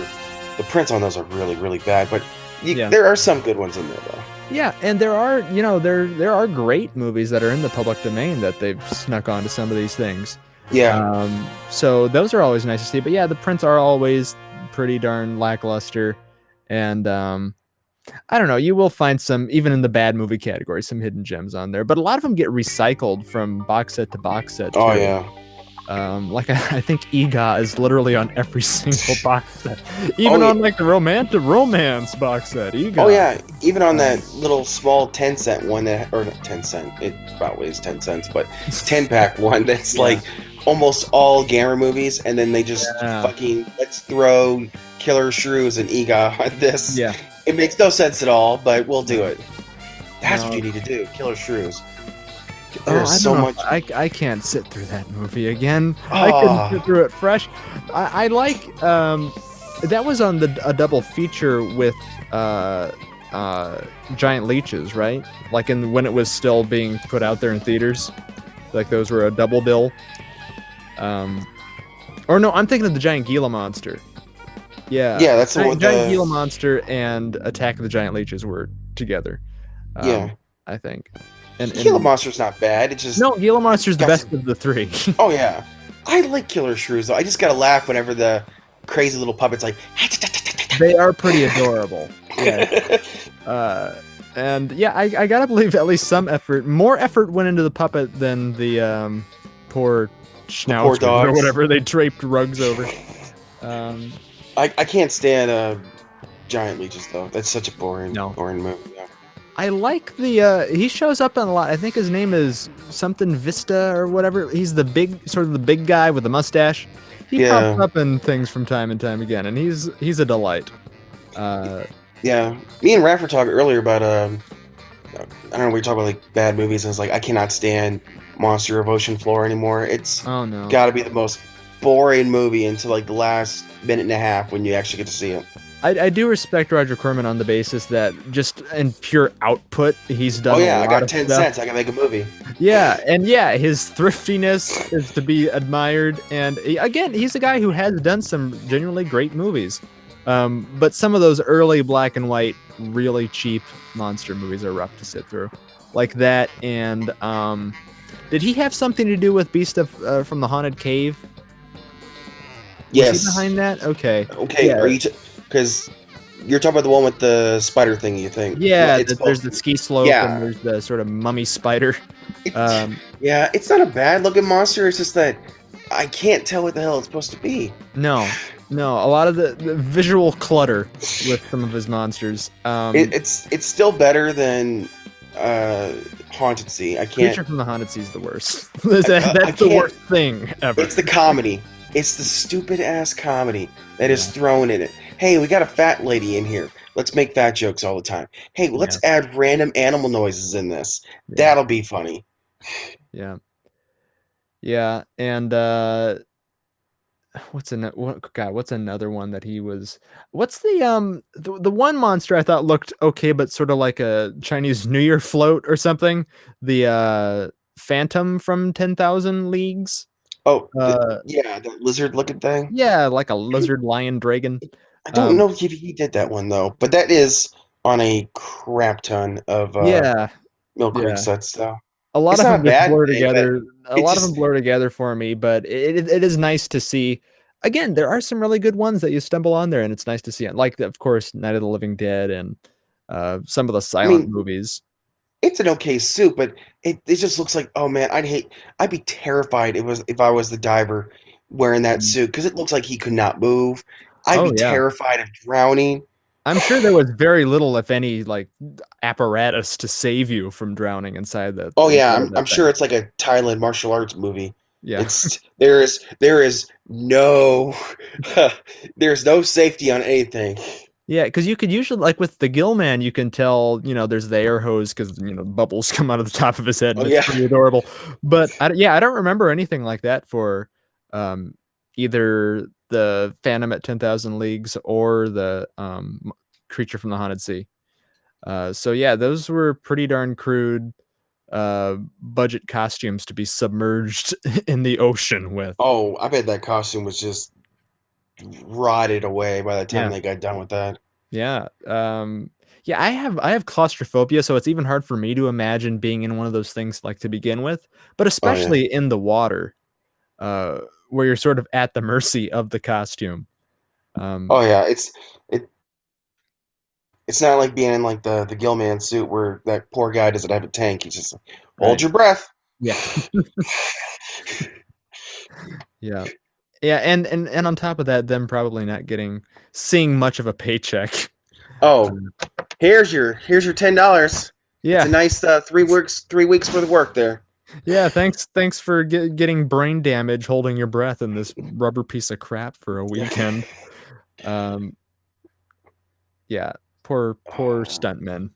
are really, really bad. But there are some good ones in there, though. Yeah, and there are, there are great movies that are in the public domain that they've snuck onto some of these things. Yeah. So those are always nice to see. But yeah, the prints are always pretty darn lackluster. And I don't know, you will find some, even in the bad movie category, some hidden gems on there. But a lot of them get recycled from box set to box set, too. Oh, yeah. Like I think EGA is literally on every single box set, even on like the romantic romance box set. EGA. Oh yeah, even on that little small 10-cent one or not 10 cent, it about weighs 10 cents, but 10-pack one that's like almost all Gamma movies, and then they just fucking let's throw Killer Shrews and EGA on this. Yeah, it makes no sense at all, but we'll do it. That's what you need to do, Killer Shrews. There's so much. I can't sit through that movie again. I couldn't sit through it fresh. I like that was on a double feature with Giant Leeches, right? Like when it was still being put out there in theaters. Like those were a double bill. Or no, I'm thinking of the Giant Gila Monster. Yeah. Yeah, that's what Giant Gila Monster and Attack of the Giant Leeches were together. I think. And Gila Monster's not bad. It's just Gila Monster's the best of the 3. Oh yeah, I like Killer Shrews though. I just gotta laugh whenever the crazy little puppets like. They are pretty adorable. Yeah. And yeah, I gotta believe at least some effort, more effort went into the puppet than the poor Schnauzer or whatever they draped rugs over. I can't stand Giant Leeches though. That's such a boring movie. Yeah. I like he shows up in a lot. I think his name is something Vista or whatever. He's the big guy with the mustache. He pops up in things from time and time again, and he's a delight. Yeah, me and Raph were talking earlier about I don't know, we were talking about like bad movies, and it's like I cannot stand Monster of Ocean Floor anymore. It's gotta be the most boring movie until like the last minute and a half when you actually get to see it. I do respect Roger Corman on the basis that just in pure output, he's done. Oh yeah, a lot I got of 10 stuff. cents. I can make a movie. Yeah, and his thriftiness is to be admired. And again, he's a guy who has done some genuinely great movies. But some of those early black and white, really cheap monster movies are rough to sit through, like that. And did he have something to do with Beast from the Haunted Cave? Was he Yes. behind that? Okay. Okay. Yeah. Are you? Because you're talking about the one with the spider thing. You think? Well, Yeah, it's there's both. the ski slope and Yeah. there's the sort of mummy spider. It's Um, yeah. It's not a bad looking monster. It's just that I can't tell what the hell it's supposed to be. no, no, a lot of the visual clutter with some of his monsters. It's still better than uh Haunted Sea. I can't. Creature from the Haunted Sea is the worst. I That's the can't. worst thing ever. It's the comedy. It's the stupid ass comedy that is Yeah, thrown in it. Hey, we got a fat lady in here. Let's make fat jokes all the time. Hey, yeah, let's add random animal noises in this. yeah, That'll be funny. yeah, yeah. And what's another one that he was? What's the one monster I thought looked okay, but sort of like a Chinese New Year float or something? The Phantom from 10,000 Leagues. Oh, Uh, yeah, that lizard looking thing. yeah, like a lizard lion dragon. I don't Um, know if he did that one though, but that is on a crap ton of yeah, Mill Creek yeah. sets though. A lot It's of not them a just bad blur thing, but together. A it lot of them just blur together for me, but it is nice to see. Again, there are some really good ones that you stumble on there, and it's nice to see. Like, of course, Night of the Living Dead and some of the I silent mean, movies. it's an okay suit, but it just looks like, oh man, I'd be terrified if I was the diver wearing that Mm. suit because it looks like he could not move. I'd Oh be yeah, terrified of drowning. I'm sure there was very little, if any, like apparatus to save you from drowning Oh yeah, inside of that I'm sure thing. it's like a Thailand martial arts movie. Yeah. It's there is no there's no safety on anything. Yeah, because you could usually, like with the Gill Man, you can tell, there's the air hose because bubbles come out of the top of his head, Oh and it's yeah. pretty adorable. But yeah, I don't remember anything like that for um, either the Phantom at 10,000 Leagues or the Creature from the Haunted Sea. So yeah, those were pretty darn crude budget costumes to be submerged in the ocean with. Oh, I bet that costume was just rotted away by the time Yeah. they got done with that. Yeah. Yeah, I have claustrophobia, so it's even hard for me to imagine being in one of those things like to begin with, but Oh yeah. especially in the water, uh, where you're sort of at the mercy of the costume. Oh yeah, it it's not like being in like the Gillman suit where that poor guy doesn't have a tank. He's just like, hold Right. your breath. Yeah. Yeah. Yeah, and on top of that, them probably not seeing much of a paycheck. Oh, here's your $10. It's a Yeah. nice 3 weeks worth of work there. Yeah, thanks for getting brain damage holding your breath in this rubber piece of crap for a weekend. Um, yeah, poor stuntmen.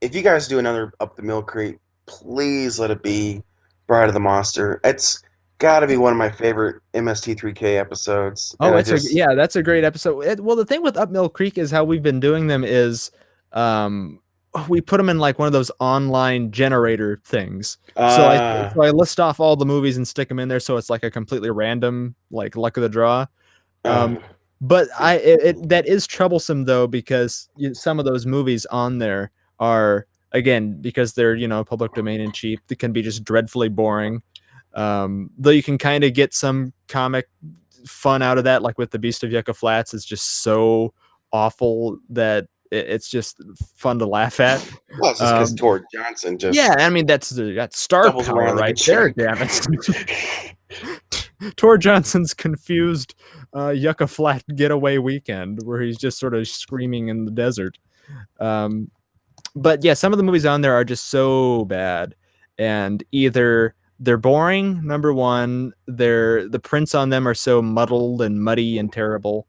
If you guys do another Up the Mill Creek, please let it be Bride of the Monster. It's got to be one of my favorite MST3K episodes, and Oh, I just that's a great episode. Well, the thing with Up Mill Creek is how we've been doing them is, um, we put them in like one of those online generator things. So I list off all the movies and stick them in there, so it's like a completely random, like luck of the draw. uh, Um, but that is troublesome though because some of those movies on there are, again, because they're public domain and cheap, they can be just dreadfully boring. Though you can kind of get some comic fun out of that, like with the Beast of Yucca Flats. It's just so awful that it's just fun to laugh at. well, it's just because Tor Johnson just Yeah, I mean that's star doubles power around like a right there. champ. Damn it. Tor Johnson's confused Yucca Flat getaway weekend where he's just sort of screaming in the desert. But yeah, some of the movies on there are just so bad, and either they're boring, number one, the prints on them are so muddled and muddy and terrible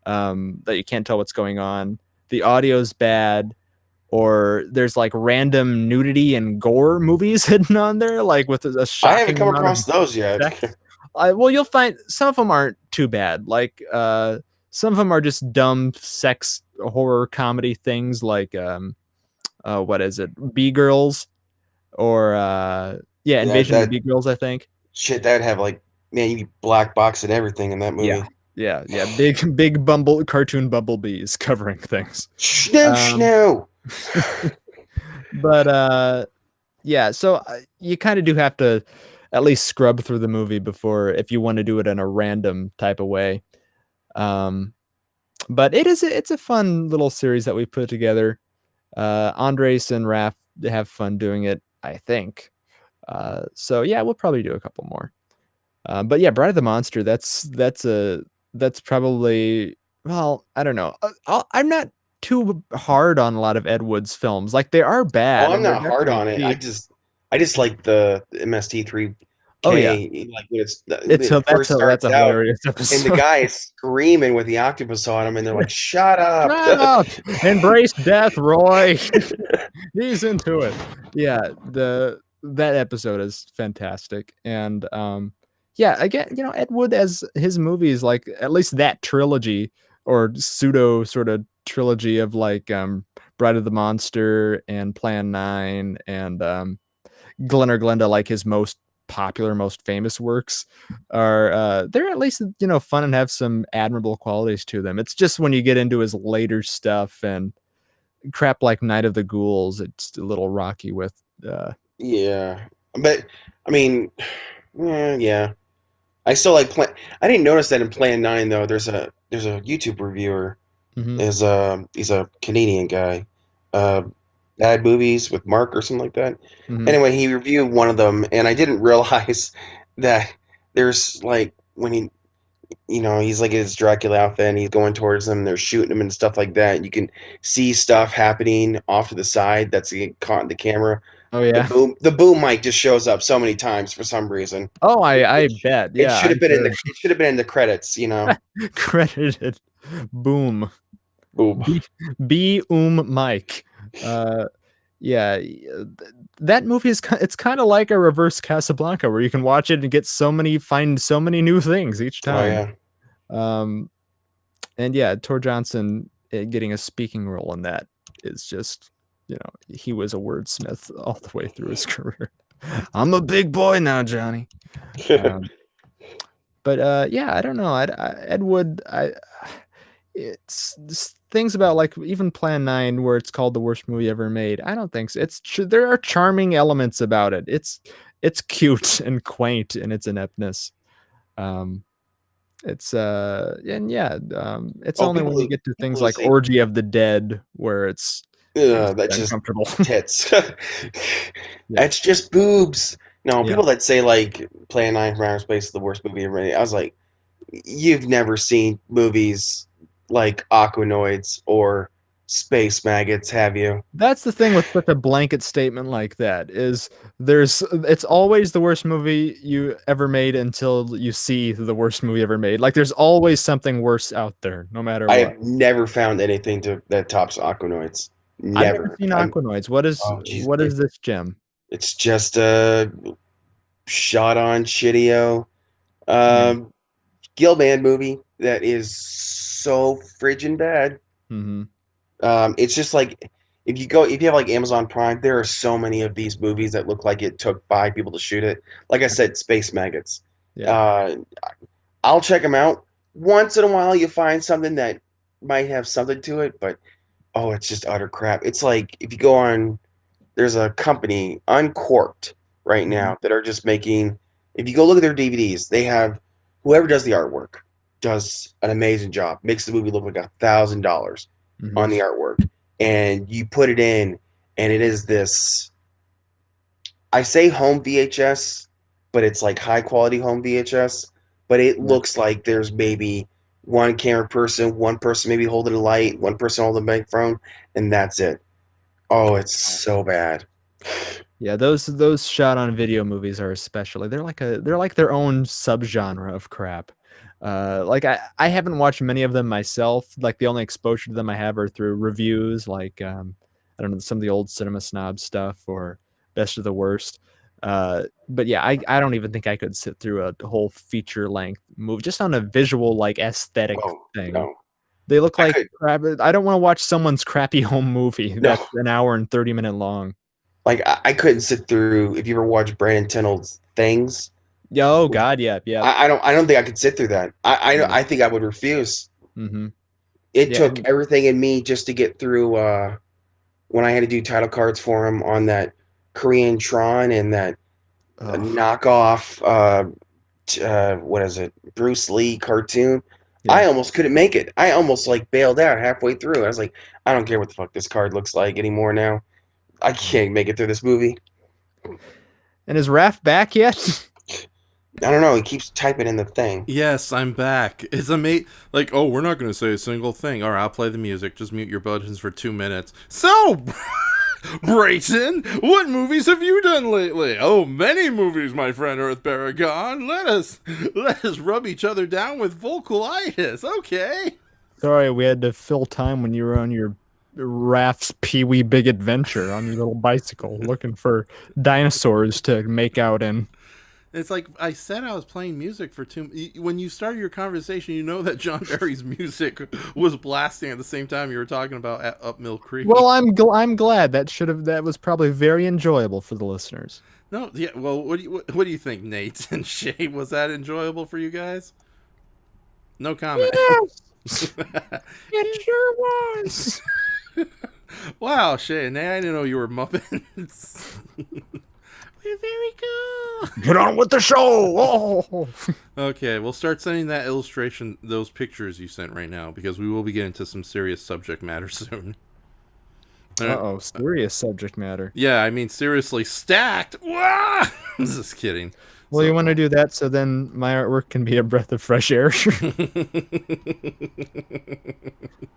that you can't tell what's going on. The audio's bad, or there's like random nudity and gore movies hidden on there, like with a I haven't shocking come amount of across those yet. sex. Well, you'll find some of them aren't too bad. Like some of them are just dumb sex horror comedy things, like what is it, B Girls, or yeah, Yeah, Invasion of that B Girls, I think. shit that'd have like man, you be black box and everything in that Yeah, movie. yeah, big cartoon bumblebees covering things. Shno, Um, shno. but yeah, so you kind of do have to at least scrub through the movie before, if you want to do it in a random type of way. But it's a fun little series that we put together. Andres and Raph, they have fun doing it, I think. So yeah, we'll probably do a couple more. But yeah, Bride of the Monster. That's probably, well, I don't know. I'm not too hard on a lot of Ed Wood's films. Like they are Oh, bad I'm and they're not hard definitely on it. cheap. I just like the MST3K. Oh yeah, Like when it's it first that's starts a out, hilarious and the episode. guy is screaming with the octopus on him, and they're like, "Shut up!" Shut up! Embrace death, Roy. He's into it. Yeah, the that episode is fantastic, and yeah, again, Ed Wood as his movies, like at least that trilogy or pseudo sort of trilogy of like Bride of the Monster and Plan 9 and Glen or Glenda, like his most popular, most famous works are they're at least fun and have some admirable qualities to them. It's just when you get into his later stuff and crap like Night of the Ghouls, it's a little rocky with Yeah, but I mean, yeah. I still like Plan. I didn't notice that in Plan 9 though. There's a YouTube reviewer. mhm, He's a Canadian guy. Uh, Bad Movies with Mark or something like that. mhm. Anyway, he reviewed one of them, and I didn't realize that there's like when he's like in his Dracula outfit and he's going towards them, they're shooting him and stuff like that. You can see stuff happening off to the side that's getting caught in the camera. Oh yeah. The boom mic just shows up so many times for some reason. Oh, It, I it, bet. it Yeah, should have I'm been sure. it should have been in the credits, you know. Credited. Boom. Boom. Mike. Uh yeah, that movie is it's kind of like a reverse Casablanca where you can watch it and find so many new things each Oh time. yeah. Um and yeah, Tor Johnson getting a speaking role in that is just, he was a wordsmith all the way through his career. I'm a big boy now, Johnny. Um, but yeah, I don't know. Ed Wood, it's things about like even Plan 9 where it's called the worst movie ever made. I don't think so. There are charming elements about it. It's cute and quaint in its ineptness. Um, and yeah, it's Oh, only when you get to people things who like say Orgy of the Dead where it's that's just uncomfortable. tits. Yeah, That's just boobs. No, yeah. people that say like Plan 9 from Outer Space is the worst movie ever made. I was like, you've never seen movies like Aquanoids or Space Maggots, have you? That's the thing with such a blanket statement like that is it's always the worst movie you ever made until you see the worst movie ever made. Like there's always something worse out there, no matter I what. have never found anything that tops Aquanoids. I've never Never. seen Aquanoids. Oh, geez, What is this gem? it's just a shot on shitty Yeah. um, Gilman movie that is so frigid bad. Mhm. It's just like if you have like Amazon Prime, there are so many of these movies that look like it took 5 people to shoot it. Like I said, Space Maggots. Yeah. Uh, I'll check them out. Once in a while, you find something that might have something to it, but oh, it's just utter crap. It's like if you go on, there's a company, Uncorked, right Mhm. now that are just making. If you go look at their DVDs, they have whoever does the artwork does an amazing job. Makes the movie look like $1,000 Mhm. on the artwork, and you put it in, and it is this. I say home VHS, but it's like high quality home VHS. But it Yeah. looks like there's maybe one person maybe holding a light, one person holding a microphone, and that's it. Oh, it's so bad. Yeah, those shot on video movies are especially they're like their own subgenre of crap. Like I haven't watched many of them myself. Like the only exposure to them I have are through reviews, like I don't know, some of the old Cinema Snob stuff or Best of the Worst. But yeah, I don't even think I could sit through a whole feature length movie just on a visual like aesthetic Oh thing. no, They look I like could crap. I don't want to watch someone's crappy home movie no. that's an hour and 30-minute long. Like I couldn't sit through. If you ever watched Brandon Tenold's Things, Yeah, oh god, yeah, yeah. I don't think I could sit through that. Yeah. I think I would refuse. Mhm. It Yeah, took and everything in me just to get through when I had to do title cards for him on that Korean Tron and that oh, knockoff what is it, Bruce Lee cartoon. Yeah. I almost couldn't make it. I almost like bailed out halfway through. I was like, I don't care what the fuck this card looks like anymore now. I can't make it through this movie. And is Raph back yet? I don't know. He keeps typing in the thing. Yes, I'm back. It's amazing. Like, oh, we're not going to say a single thing. All right, I'll play the music. Just mute your buttons for 2 minutes. So, Brayton, what movies have you done lately? Oh, many movies, my friend Earth Paragon. Let us rub each other down with vocalitis. Okay. Sorry, we had to fill time when you were on your Raph's Pee-wee Big Adventure on your little bicycle looking for dinosaurs to make out in. It's like I said, I was playing music for when you started your conversation, you know that John Barry's music was blasting at the same time you were talking about Up Mill Creek. Well, I'm glad that was probably very enjoyable for the listeners. No, yeah. Well, what do you think, Nate and Shay? Was that enjoyable for you guys? No comment. Yes, it sure was. Wow, Shay and Nate, I didn't know you were Muppets. We're very cool. Get on with the show. Oh. Okay, we'll start sending that illustration, those pictures you sent right now, because we will be getting to some serious subject matter soon. Uh-oh, serious subject matter. Yeah, I mean, seriously, stacked. Wah! I'm just kidding. Well, you want to do that so then my artwork can be a breath of fresh air.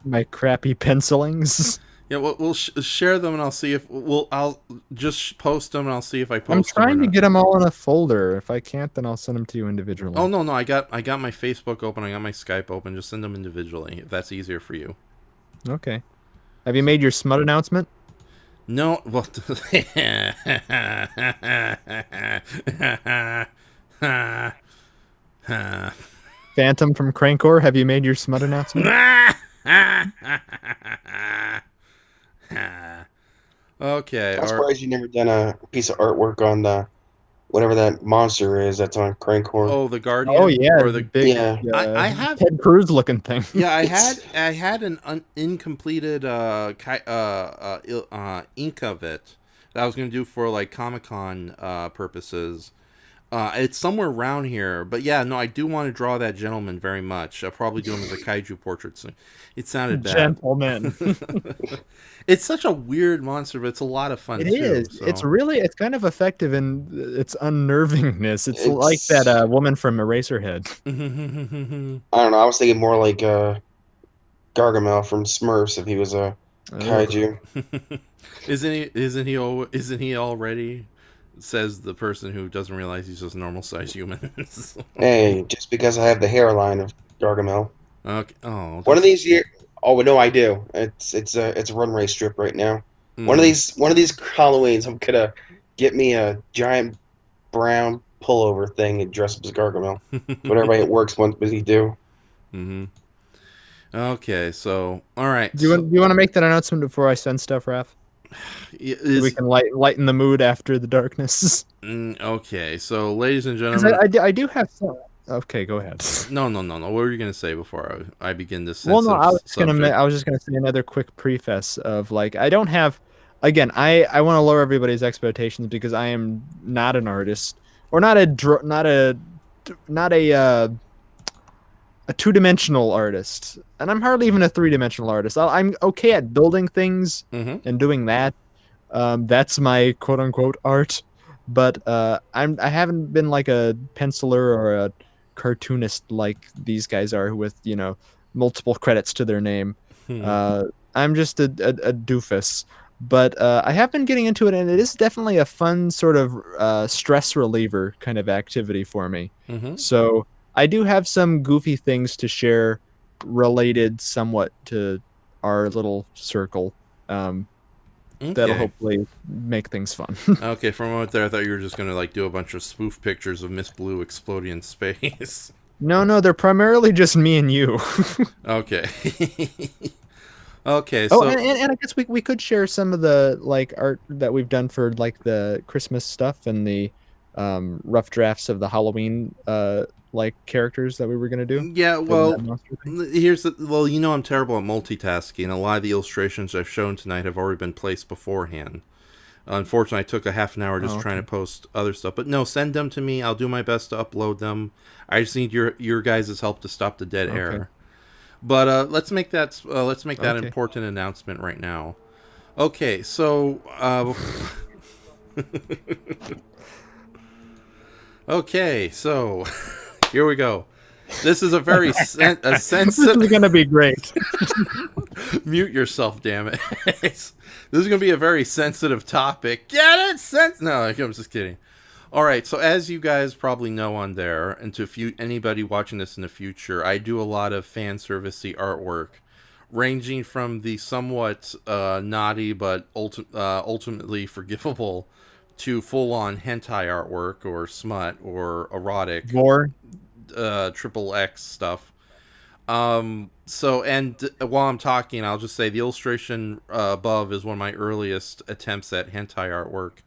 My crappy pencilings. Yeah, we'll share them, and I'll see if I'll just post them, and I'll see if I post them. I'm trying to get them all in a folder. If I can't, then I'll send them to you individually. Oh no, I got my Facebook open. I got my Skype open. Just send them individually if that's easier for you. Okay. Have you made your smut announcement? No. Well, Phantom from Crankor, have you made your smut announcement? Okay. I'm surprised you never done a piece of artwork on the whatever that monster is that's on Crankor. Oh, the Guardian. Oh yeah, or the big. Yeah. I have Ted Cruz looking thing. Yeah, I had an incompleted ink of it that I was gonna do for like Comic-Con purposes. It's somewhere around here, but yeah, no, I do want to draw that gentleman very much. I'll probably do him as a kaiju portrait soon. It sounded bad. Gentleman. It's such a weird monster, but it's a lot lot of fun. It is. So. It's kind of effective in its unnervingness. It's like that woman from Eraserhead. I don't know. I was thinking more like Gargamel from Smurfs if he was a kaiju. Isn't he already? Says the person who doesn't realize he's just normal sized humans. Hey, just because I have the hairline of Gargamel. Okay. Oh. One of these years. Oh no, I do. It's a runway strip right now. One of these Halloweens, I'm gonna get me a giant brown pullover thing and dress up as Gargamel. What everybody at work's wants me to do. Mm-hmm. Okay, so all right. Do you want to make that announcement before I send stuff, Raph? So we can lighten the mood after the darkness. Okay, so ladies and gentlemen, I do have some. Okay, go ahead. No. What were you gonna say before I begin this? Well, no, I was just gonna say another quick preface of like I don't have. Again, I want to lower everybody's expectations because I am not an artist or not a two-dimensional artist, and I'm hardly even a three-dimensional artist. I'm okay at building things and doing that. That's my quote-unquote art, but I haven't been like a penciler or a cartoonist like these guys are with multiple credits to their name. I'm just a doofus, but I have been getting into it, and it is definitely a fun sort of stress reliever kind of activity for me. So I do have some goofy things to share related somewhat to our little circle. That'll hopefully make things fun. Okay, for a moment there, I thought you were just gonna do a bunch of spoof pictures of Miss Blue exploding in space. No, they're primarily just me and you. Okay. Okay. So, and I guess we could share some of the art that we've done for the Christmas stuff and the rough drafts of the Halloween characters that we were gonna do. Yeah, well, I'm terrible at multitasking. A lot of the illustrations I've shown tonight have already been placed beforehand. Unfortunately, I took a half an hour just trying to post other stuff. But no, send them to me. I'll do my best to upload them. I just need your guys' help to stop the dead air. But let's make that Okay. important announcement right now. Okay, so okay, so here we go. This is a very This sensitive. is gonna be great. Mute yourself, damn it. This is going to be a very sensitive topic. Get it? No, I'm just kidding. All right, so as you guys probably know on there, and to anybody watching this in the future, I do a lot of fan servicey artwork, ranging from the somewhat naughty but ultimately forgivable to full-on hentai artwork or smut or erotic Gore. triple X stuff. So, and while I'm talking, I'll just say the illustration above is one of my earliest attempts at hentai artwork.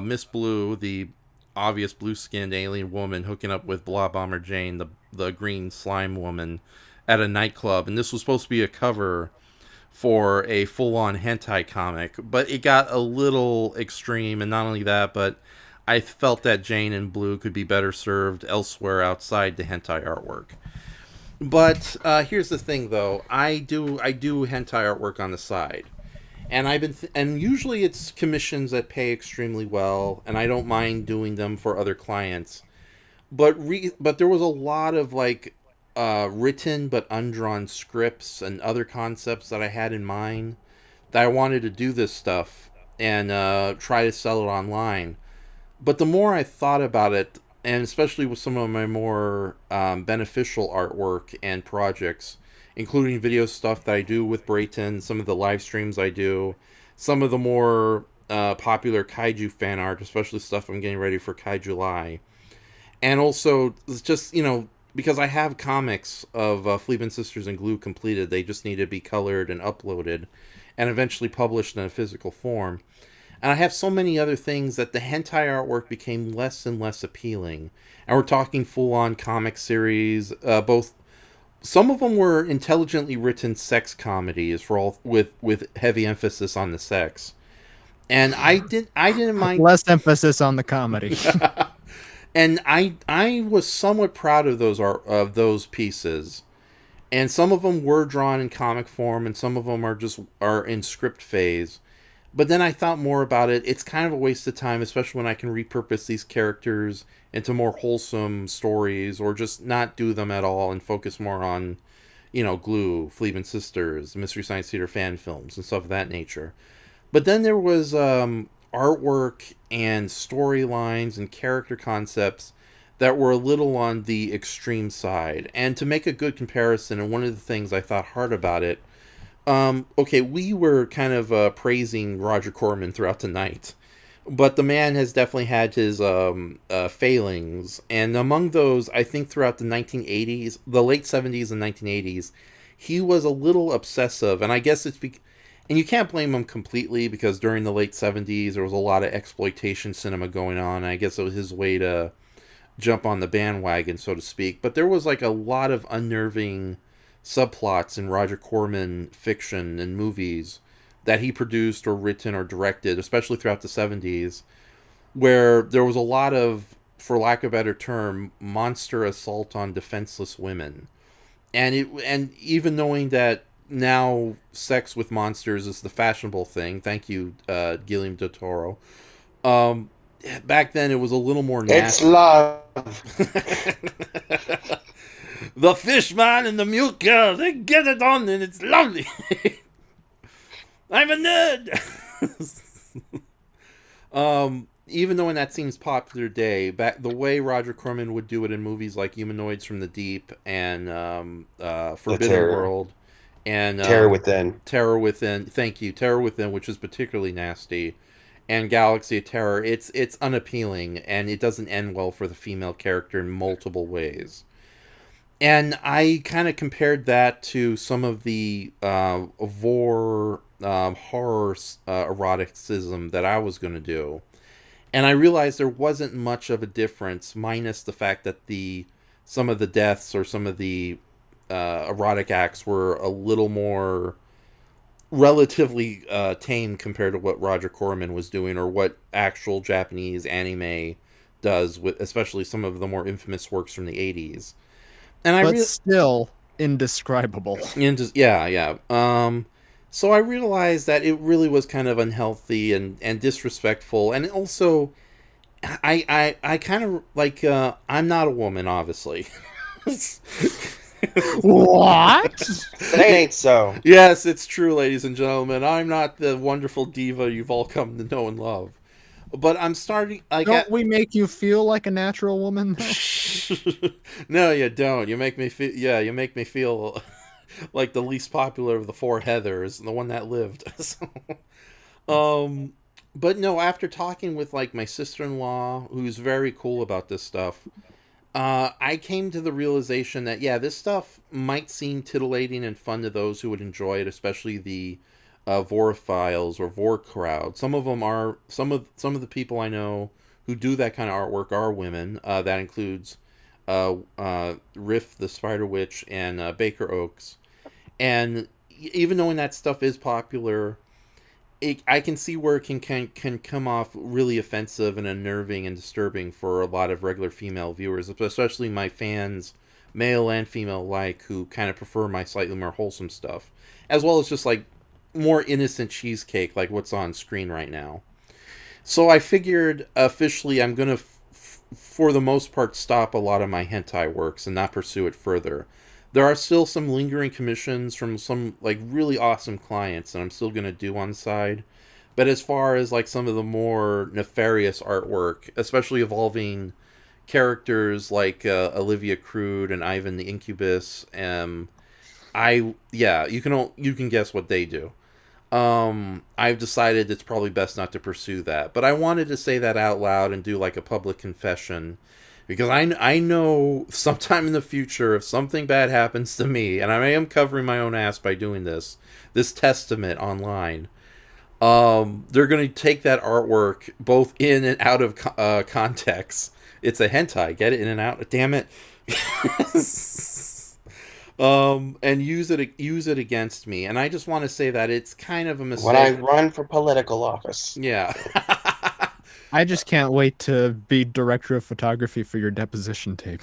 Miss Blue, the obvious blue-skinned alien woman hooking up with Blah Bomber Jane, the green slime woman, at a nightclub. And this was supposed to be a cover for a full-on hentai comic, but it got a little extreme, and not only that, but I felt that Jane and Blue could be better served elsewhere outside the hentai artwork. But here's the thing, though. I do hentai artwork on the side, and and usually it's commissions that pay extremely well, and I don't mind doing them for other clients. But there was a lot of like written but undrawn scripts and other concepts that I had in mind that I wanted to do this stuff and try to sell it online. But the more I thought about it, and especially with some of my more beneficial artwork and projects, including video stuff that I do with Brayton, some of the live streams I do, some of the more popular kaiju fan art, especially stuff I'm getting ready for KaiJuly, and also just because I have comics of Fleabin Sisters and Glue completed, they just need to be colored and uploaded, and eventually published in a physical form. And I have so many other things that the hentai artwork became less and less appealing. And we're talking full-on comic series. Both some of them were intelligently written sex comedies for all with heavy emphasis on the sex. And I didn't mind. Less emphasis on the comedy. And I was somewhat proud of those pieces. And some of them were drawn in comic form, and some of them are in script phase. But then I thought more about it. It's kind of a waste of time, especially when I can repurpose these characters into more wholesome stories, or just not do them at all and focus more on, Glue, Fleabin Sisters, Mystery Science Theater fan films, and stuff of that nature. But then there was artwork and storylines and character concepts that were a little on the extreme side. And to make a good comparison, and one of the things I thought hard about it, okay, we were kind of praising Roger Corman throughout the night, but the man has definitely had his failings, and among those, I think throughout the 1980s, the late 70s and 1980s, he was a little obsessive, and I guess and you can't blame him completely, because during the late 70s, there was a lot of exploitation cinema going on, and I guess it was his way to jump on the bandwagon, so to speak, but there was like a lot of unnerving subplots in Roger Corman fiction and movies that he produced or written or directed, especially throughout the 70s, where there was a lot of, for lack of a better term, monster assault on defenseless women. And even knowing that now sex with monsters is the fashionable thing, thank you, Guillermo del Toro, back then it was a little more nasty. It's love. The fish man and the mute girl, they get it on and it's lovely. I'm a nerd. Even though when that seems popular today, back the way Roger Corman would do it in movies like Humanoids from the Deep and Forbidden World and Terror Within. Terror Within. Thank you, Terror Within, which is particularly nasty, and Galaxy of Terror. It's unappealing, and it doesn't end well for the female character in multiple ways. And I kind of compared that to some of the horror eroticism that I was going to do. And I realized there wasn't much of a difference, minus the fact that some of the deaths or some of the erotic acts were a little more relatively tame compared to what Roger Corman was doing, or what actual Japanese anime does, with especially some of the more infamous works from the 80s. And But still, indescribable. Yeah. So I realized that it really was kind of unhealthy and disrespectful, and also I kind of like I'm not a woman, obviously. What? It ain't so. Yes, it's true, ladies and gentlemen. I'm not the wonderful diva you've all come to know and love. But I'm starting. Don't we make you feel like a natural woman, though? No, you don't. You make me feel. Yeah, you make me feel like the least popular of the four Heathers, the one that lived. So, but no. After talking with like my sister-in-law, who's very cool about this stuff, I came to the realization that yeah, this stuff might seem titillating and fun to those who would enjoy it, especially the vorophiles or vor crowd. Some of them are some of the people I know who do that kind of artwork are women. That includes Riff the Spider Witch and Baker Oaks. And even knowing that stuff is popular, I can see where it can come off really offensive and unnerving and disturbing for a lot of regular female viewers, especially my fans, male and female alike, who kind of prefer my slightly more wholesome stuff, as well as just like more innocent cheesecake like what's on screen right now. So I figured officially I'm going to, for the most part, stop a lot of my hentai works and not pursue it further. There are still some lingering commissions from some like really awesome clients that I'm still going to do on the side. But as far as like some of the more nefarious artwork, especially involving characters like Olivia Crude and Ivan the Incubus, you can guess what they do. I've decided it's probably best not to pursue that. But I wanted to say that out loud and do like a public confession. Because I know sometime in the future, if something bad happens to me, and I am covering my own ass by doing this testament online, they're going to take that artwork both in and out of context. It's a hentai, get it in and out, damn it. And use it against me. And I just want to say that it's kind of a mistake. When I run for political office. Yeah. I just can't wait to be director of photography for your deposition tape.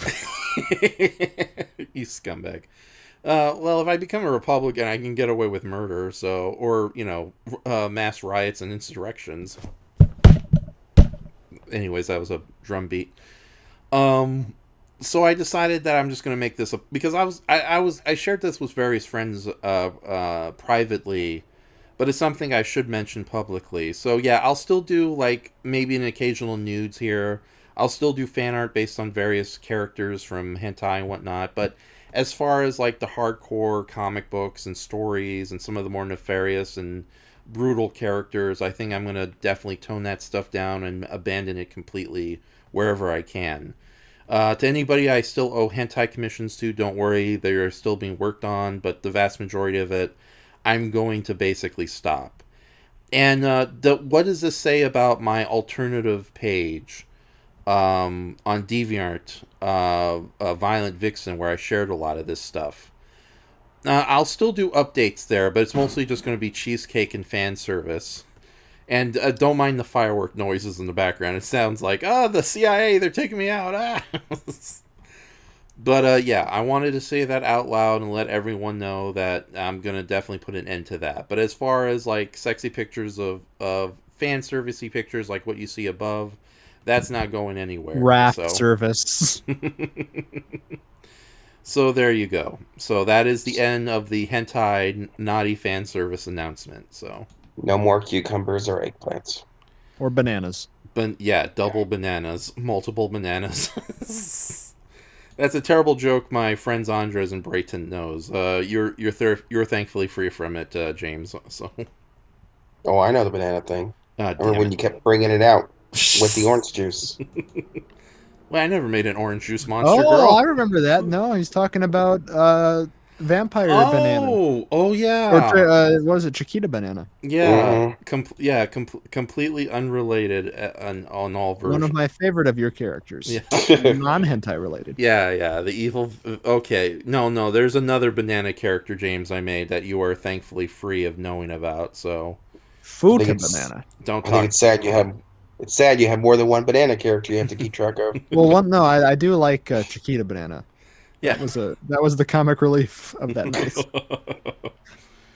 You scumbag. Well, if I become a Republican, I can get away with murder, or mass riots and insurrections. Anyways, that was a drum beat. So I decided that I'm just going to make this because I shared this with various friends privately, but it's something I should mention publicly. So yeah, I'll still do like maybe an occasional nudes here. I'll still do fan art based on various characters from hentai and whatnot. But as far as like the hardcore comic books and stories and some of the more nefarious and brutal characters, I think I'm going to definitely tone that stuff down and abandon it completely wherever I can. To anybody I still owe hentai commissions to, don't worry, they are still being worked on, but the vast majority of it I'm going to basically stop. And what does this say about my alternative page on DeviantArt, Violent Vixen, where I shared a lot of this stuff? I'll still do updates there, but it's mostly just going to be cheesecake and fan service. And don't mind the firework noises in the background. It sounds like, the CIA, they're taking me out. Ah. But yeah, I wanted to say that out loud and let everyone know that I'm going to definitely put an end to that. But as far as like sexy pictures of fan servicey pictures like what you see above, that's not going anywhere. Raft service. So there you go. So that is the end of the hentai naughty fan service announcement. So no more cucumbers or eggplants. Or bananas. Yeah, double bananas. Multiple bananas. That's a terrible joke my friends Andres and Brayton knows. You're thankfully free from it, James. So. Oh, I know the banana thing. Remember when you kept bringing it out with the orange juice? Well, I never made an orange juice monster, girl. Oh, I remember that. No, he's talking about vampire banana. Oh yeah. Or what is it, Chiquita banana? Yeah, completely unrelated on all versions. One of my favorite of your characters. Yeah. Non-hentai related. Yeah, the evil. Okay, no, there's another banana character, James, I made that you are thankfully free of knowing about. So, Futa banana. Don't talk. I think it's sad you have more than one banana character you have to keep track of. Well, I do like Chiquita banana. Yeah. That was the comic relief of that night.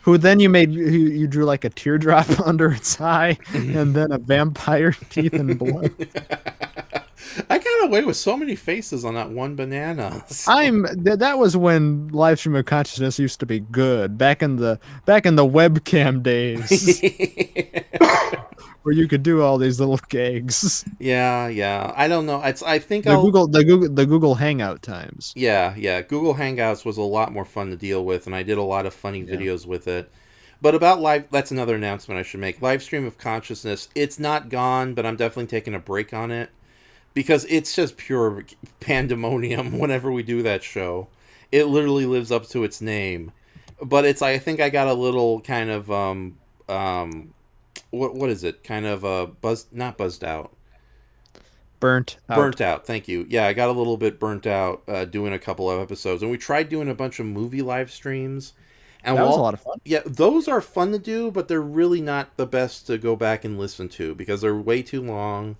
Who then you drew like a teardrop under its eye, and then a vampire teeth and blood. I got away with so many faces on that one banana. That was when live stream of consciousness used to be good back in the webcam days where you could do all these little gags. Yeah. I don't know. I think The Google Hangout times. Yeah. Google Hangouts was a lot more fun to deal with, and I did a lot of funny Yeah. videos with it. But about live, that's another announcement I should make. Live stream of consciousness, it's not gone, but I'm definitely taking a break on it because it's just pure pandemonium whenever we do that show. It literally lives up to its name. But I think I got a little kind of what is it? Kind of not buzzed out. Burnt out. Thank you. Yeah, I got a little bit burnt out doing a couple of episodes, and we tried doing a bunch of movie live streams. And that was a lot of fun. Yeah, those are fun to do, but they're really not the best to go back and listen to because they're way too long,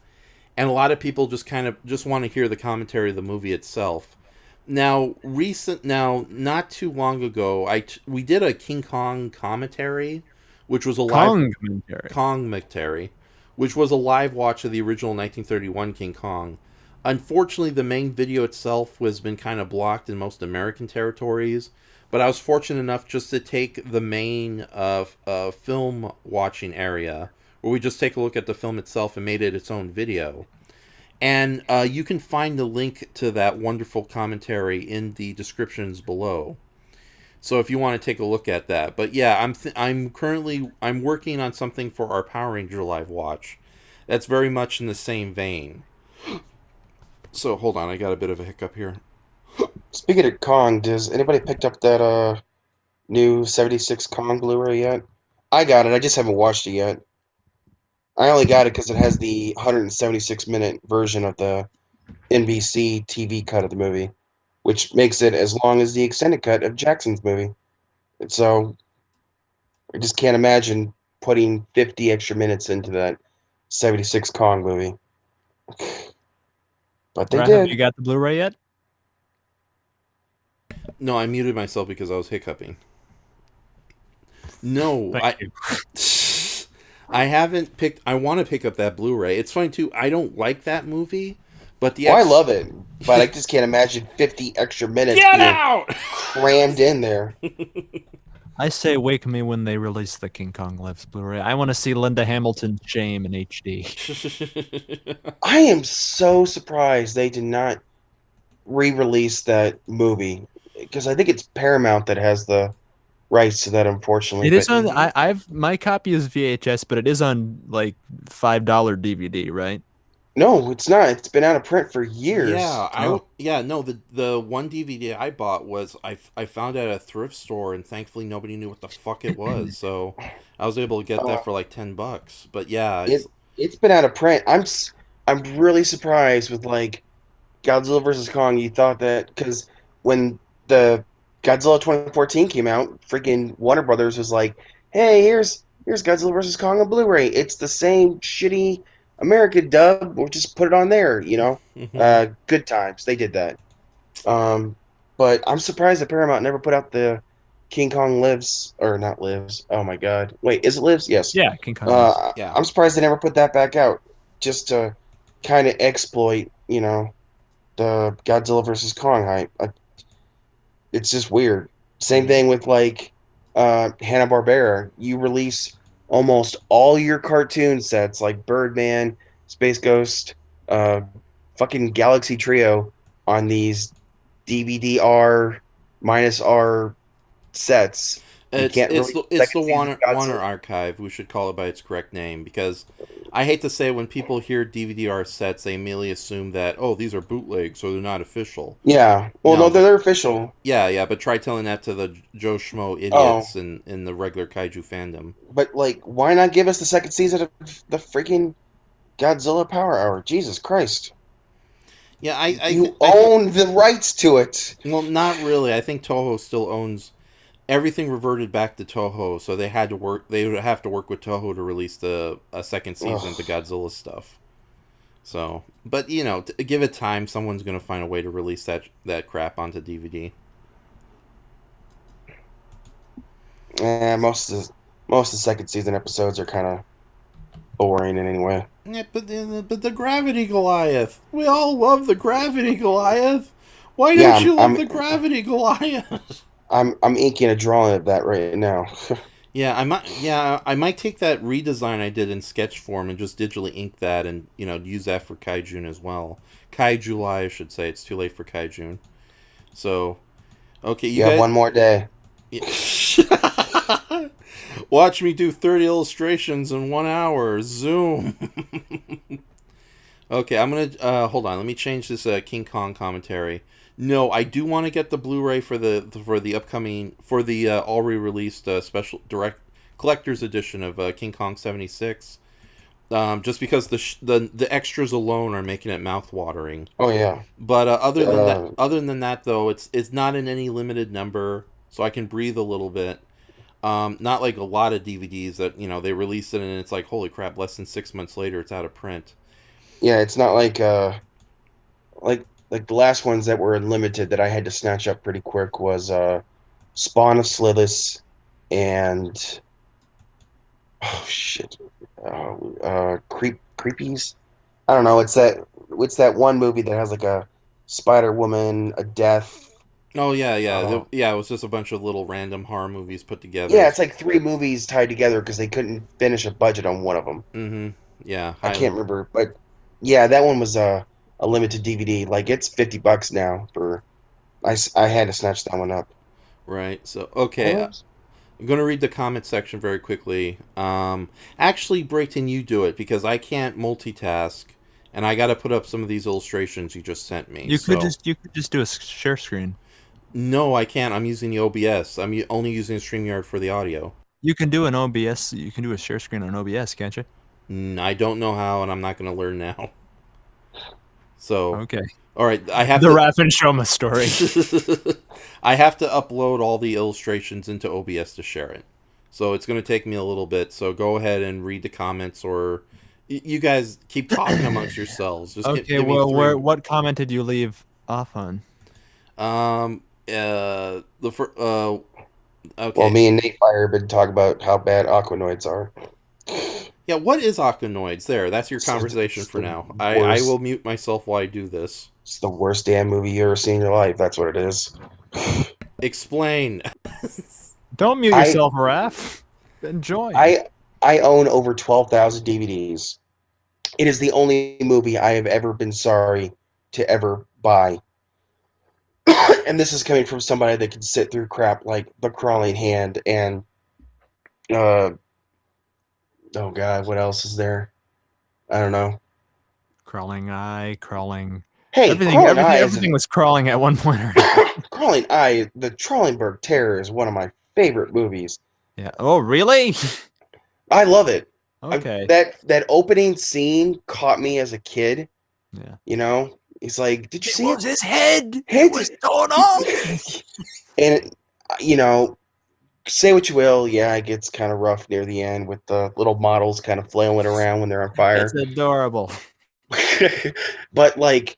and a lot of people just want to hear the commentary of the movie itself. Now, not too long ago, we did a King Kong commentary, which was a live commentary, which was a live watch of the original 1931 King Kong. Unfortunately, the main video itself has been kind of blocked in most American territories, but I was fortunate enough just to take the main film watching area, where we just take a look at the film itself and made it its own video. And you can find the link to that wonderful commentary in the descriptions below. So if you want to take a look at that. But yeah, I'm working on something for our Power Ranger live watch that's very much in the same vein. So hold on, I got a bit of a hiccup here. Speaking of Kong, does anybody picked up that new 76 Kong Blu-ray yet? I got it. I just haven't watched it yet. I only got it because it has the 176-minute version of the NBC TV cut of the movie, which makes it as long as the extended cut of Jackson's movie. And so I just can't imagine putting 50 extra minutes into that 76 Kong movie. But they did. Have you got the Blu-ray yet? No, I muted myself because I was hiccuping. No, I haven't picked. I want to pick up that Blu-ray. It's funny too. I don't like that movie, but I love it, but I just can't imagine 50 extra minutes crammed in there. I say, wake me when they release the King Kong Lives Blu-ray. I want to see Linda Hamilton's shame in HD. I am so surprised they did not re-release that movie, because I think it's Paramount that has the rights to that. Unfortunately, it is on. My copy is VHS, but it is on like $5 DVD, right? No, it's not. It's been out of print for years. Yeah, no. The one DVD I bought was I found it at a thrift store, and thankfully nobody knew what the fuck it was, so I was able to get that for like $10. But yeah, it's been out of print. I'm really surprised with like Godzilla vs. Kong. You thought that because when the Godzilla 2014 came out, freaking Warner Brothers was like, "Hey, here's Godzilla vs. Kong on Blu-ray. It's the same shitty American dub. We'll just put it on there." Good times. They did that. But I'm surprised that Paramount never put out the King Kong Lives, or not Lives. Oh my God! Wait, is it Lives? Yes. Yeah, King Kong Lives. Yeah. I'm surprised they never put that back out, just to kind of exploit, the Godzilla vs. Kong hype. It's just weird. Same thing with like Hanna-Barbera. You release almost all your cartoon sets like Birdman, Space Ghost, fucking Galaxy Trio on these DVD-R -R sets. It's the Warner Archive. We should call it by its correct name, because I hate to say, when people hear DVD-R sets, they immediately assume that, oh, these are bootlegs, so they're not official. Yeah. Well, no, they're official. Yeah, but try telling that to the Joe Schmo idiots in the regular kaiju fandom. But, like, why not give us the second season of the freaking Godzilla Power Hour? Jesus Christ. Yeah, you own the rights to it. Well, not really. I think Toho still owns... Everything reverted back to Toho, so they had to work. They would have to work with Toho to release a second season of the Godzilla stuff. So, but you know, give it time. Someone's gonna find a way to release that crap onto DVD. Most of the second season episodes are kind of boring in any way. Yeah, but the Gravity Goliath. We all love the Gravity Goliath. Why Yeah, don't you love the Gravity Goliath? I'm inking a drawing of that right now. Yeah, I might take that redesign I did in sketch form and just digitally ink that, and you know, use that for KaiJune as well. KaiJuly, I should say. It's too late for KaiJune. So, okay, you You have guys. one more day. Yeah. Watch me do 30 illustrations in 1 hour. Zoom. Okay, I'm gonna hold on. Let me change this King Kong commentary. No, I do want to get the Blu-ray for the upcoming all re-released special direct collector's edition of King Kong 76. Just because the extras alone are making it mouth-watering. Oh yeah. But other than that though, it's not in any limited number, so I can breathe a little bit. Not like a lot of DVDs that they release it and it's like, holy crap, less than 6 months later it's out of print. Yeah, it's not like the last ones that were limited that I had to snatch up pretty quick was Spawn of Slithis and oh shit, Creepies. I don't know. It's that one movie that has like a Spider Woman, a death. Oh yeah, yeah, Uh, yeah. It was just a bunch of little random horror movies put together. yeah, it's like three movies tied together because they couldn't finish a budget on one of them. Mm-hmm. Yeah, I highly. can't remember, but yeah, that one was a limited DVD. Like it's $50 now for. I had to snatch that one up. Right. So okay, What? I'm gonna read the comment section very quickly. Actually, Brayton, you do it because I can't multitask, and I got to put up some of these illustrations you just sent me. You could so. just do a share screen. No, I can't. I'm using the OBS. I'm only using StreamYard for the audio. You can do an OBS. You can do a share screen on OBS, can't you? I don't know how, and I'm not going to learn now. So, Okay. all right, I have The to. Raph and Shoma story. I have to upload all the illustrations into OBS to share it. So it's going to take me a little bit. So go ahead and read the comments, or you guys keep talking amongst yourselves. Just Okay. give me Well, three. what comment did you leave off on? Okay. Well, me and Nate Fire have been talking about how bad Aquanoids are. Yeah, what is Octonoids? There, that's your conversation It's for the now. I worst. will mute myself while I do this. It's the worst damn movie you ever seen in your life. That's what it is. Explain. Don't mute I yourself, Raph. Enjoy. I own over 12,000 DVDs. It is the only movie I have ever been sorry to ever buy. And this is coming from somebody that can sit through crap like The Crawling Hand and uh oh god, what else is there? I don't know. Crawling eye, crawling. Hey, Crawling Eye is Everything was crawling at one point or another. Crawling Eye, the Trollenberg Terror is one of my favorite movies. Yeah. Oh, really? I love it. Okay. That opening scene caught me as a kid. Yeah. You know, he's like, "Did you see it?" his head. Head- It was torn off. And you know, say what you will, yeah, it gets kind of rough near the end with the little models kind of flailing around when they're on fire. It's adorable. But like,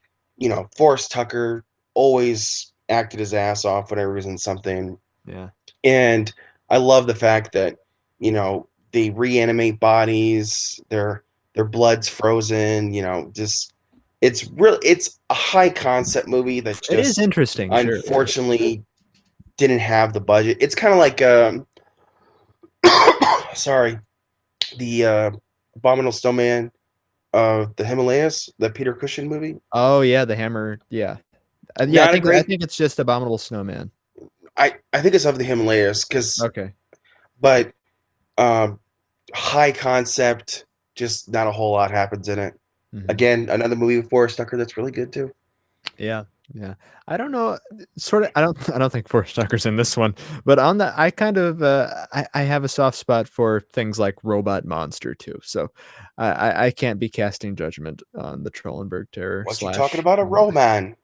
Forrest Tucker always acted his ass off whenever he was in something. Yeah. And I love the fact that, they reanimate bodies, their blood's frozen, just it's a high concept movie that It is just interesting. Sure. unfortunately didn't have the budget. It's kind of like sorry, the Abominable Snowman of the Himalayas, the Peter Cushing movie. Oh yeah, the hammer. Yeah. Yeah. Not a I great. think it's just Abominable Snowman. I think it's of the Himalayas Okay. but high concept, just not a whole lot happens in it. Mhm. Again, another movie with Forrest Tucker that's really good too. Yeah. Yeah. I don't know. Sort of. I don't think Forrest Tucker's in this one, but on that, I kind of. I have a soft spot for things like Robot Monster too. So, I can't be casting judgment on the Trollenberg Terror. What you talking about? A Roman?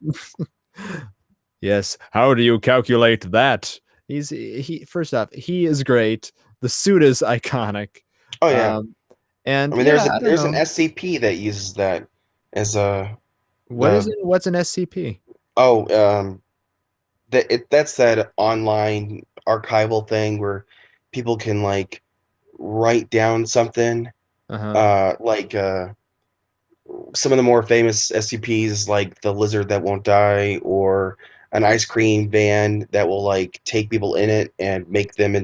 Yes. How do you calculate that? First off, he is great. The suit is iconic. Oh yeah. And I mean, yeah, I don't there's an know. SCP that uses that as What is the it? What's an SCP? oh that's that online archival thing where people can like write down something Uh-huh. like some of the more famous SCPs like the lizard that won't die or an ice cream van that will like take people in it and make them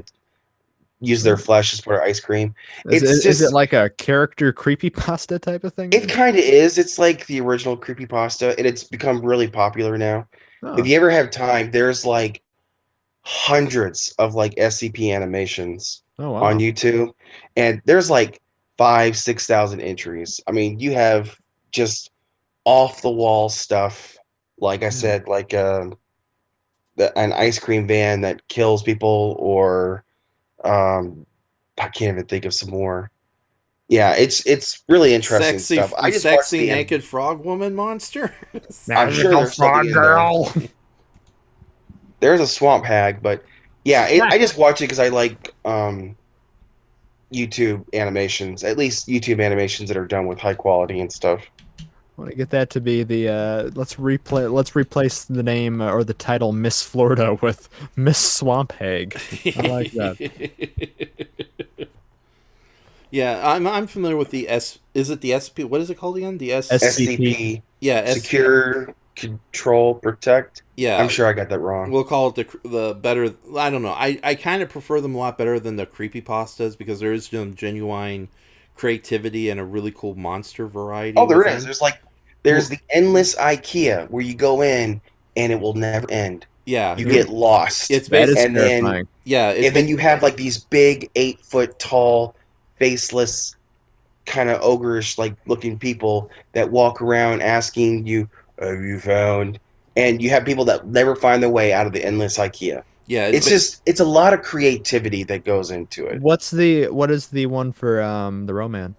use their flesh as part of ice cream. It's Is it just like a character creepypasta type of thing it then? kind of is. It's like the original creepypasta and it's become really popular now. If Oh. you ever have time, there's like hundreds of like SCP animations Oh on wow. YouTube, and there's like 5,000 to 6,000 entries. I mean, you have just off the wall stuff. Like I Yeah. said, like an ice cream van that kills people, or um, I can't even think of some more. Yeah, it's really interesting stuff. I just watched Sexy the naked frog woman monster. I'm sure Magical there's something frog in there. girl. There's a swamp hag, but yeah, I just watch it because I like YouTube animations, at least YouTube animations that are done with high quality and stuff. I want to get that to be the let's replace the name or the title Miss Florida with Miss Swamp Hag. I like that. Yeah, I'm familiar with the S. Is it the SP? What is it called again? The S. SCP. SCP, Yeah, Secure, Control, Protect. I'm Yeah, sure I got that wrong. we'll call it the better. I don't know. I kind of prefer them a lot better than the creepy pastas because there is some genuine creativity and a really cool monster variety Oh, there is. within. There's the endless IKEA where you go in and it will never end. Yeah, You you're. get lost, It's That is based. and then terrifying. Yeah, it's and then been. you have like these big 8 foot tall, faceless, kind of ogreish like looking people that walk around asking you, "Have you found?" And you have people that never find their way out of the endless IKEA. Yeah, it's It's been. just it's a lot of creativity that goes into it. What is the one for the Roman?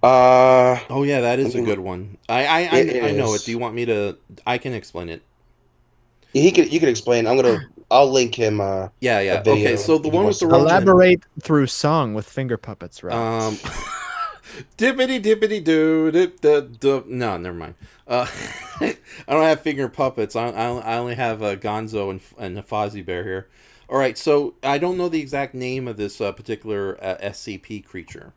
Uh, Oh yeah, that let is a me good look. one. It I know it. Do is. you want me to? I can explain it. You could explain. I'll link him Yeah, a yeah. Okay, video so the if he one wants with to the watch it. Roman. Elaborate through song with finger puppets, Um, Ross. dippity dippity doo dip dip. No, never mind. I don't have finger puppets. I only have Gonzo and Fozzie Bear here. All right, so I don't know the exact name of this particular SCP creature.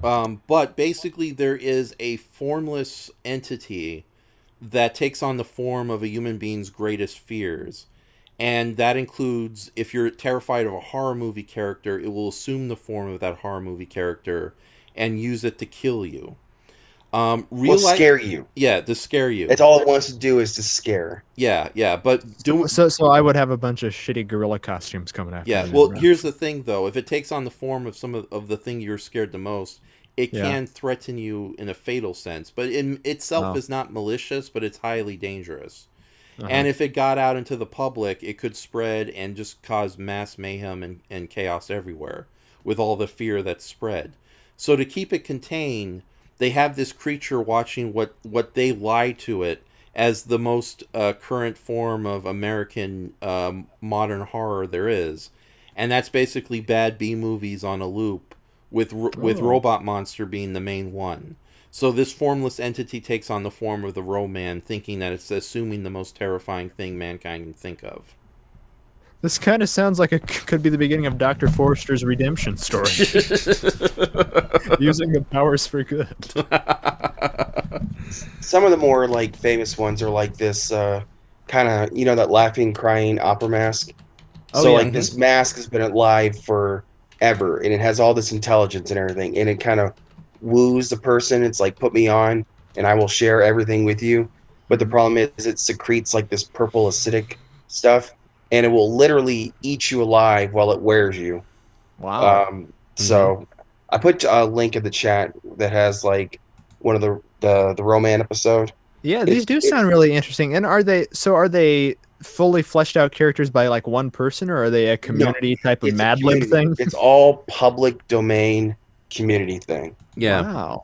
But basically, there is a formless entity that takes on the form of a human being's greatest fears. And that includes if you're terrified of a horror movie character, it will assume the form of that horror movie character and use it to kill you. Well, Real life, scare you. yeah, to scare you. That's all it wants to do is to scare. Yeah, yeah, but So I would have a bunch of shitty gorilla costumes coming after yeah. me then, Well, right? here's the thing though: if it takes on the form of of the thing you're scared the most, it Yeah. can threaten you in a fatal sense. But in itself Oh. is not malicious, but it's highly dangerous. Uh-huh. And if it got out into the public, it could spread and just cause mass mayhem and chaos everywhere with all the fear that's spread. So to keep it contained, they have this creature watching what they lie to it as the most current form of American modern horror there is. And that's basically bad B movies on a loop with Oh. Robot Monster being the main one. So this formless entity takes on the form of the Ro-Man, thinking that it's assuming the most terrifying thing mankind can think of. This kind of sounds like it could be the beginning of Dr. Forrester's redemption story. Using the powers for good. Some of the more like famous ones are like this kind of that laughing, crying opera mask. Oh So yeah. like this mask has been alive forever, and it has all this intelligence and everything, and it kind of woos the person. It's like put me on, and I will share everything with you. But the Mhm. problem is it secretes like this purple acidic stuff, and it will literally eat you alive while it wears you. Wow. Mm-hmm. So I put a link in the chat that has like one of the Roman episode. Yeah, these It's do it's sound really interesting. And are they fully fleshed out characters by like one person, or are they a no, community type of it's a Mad Lib community. thing? It's all public domain community thing. Yeah. Wow.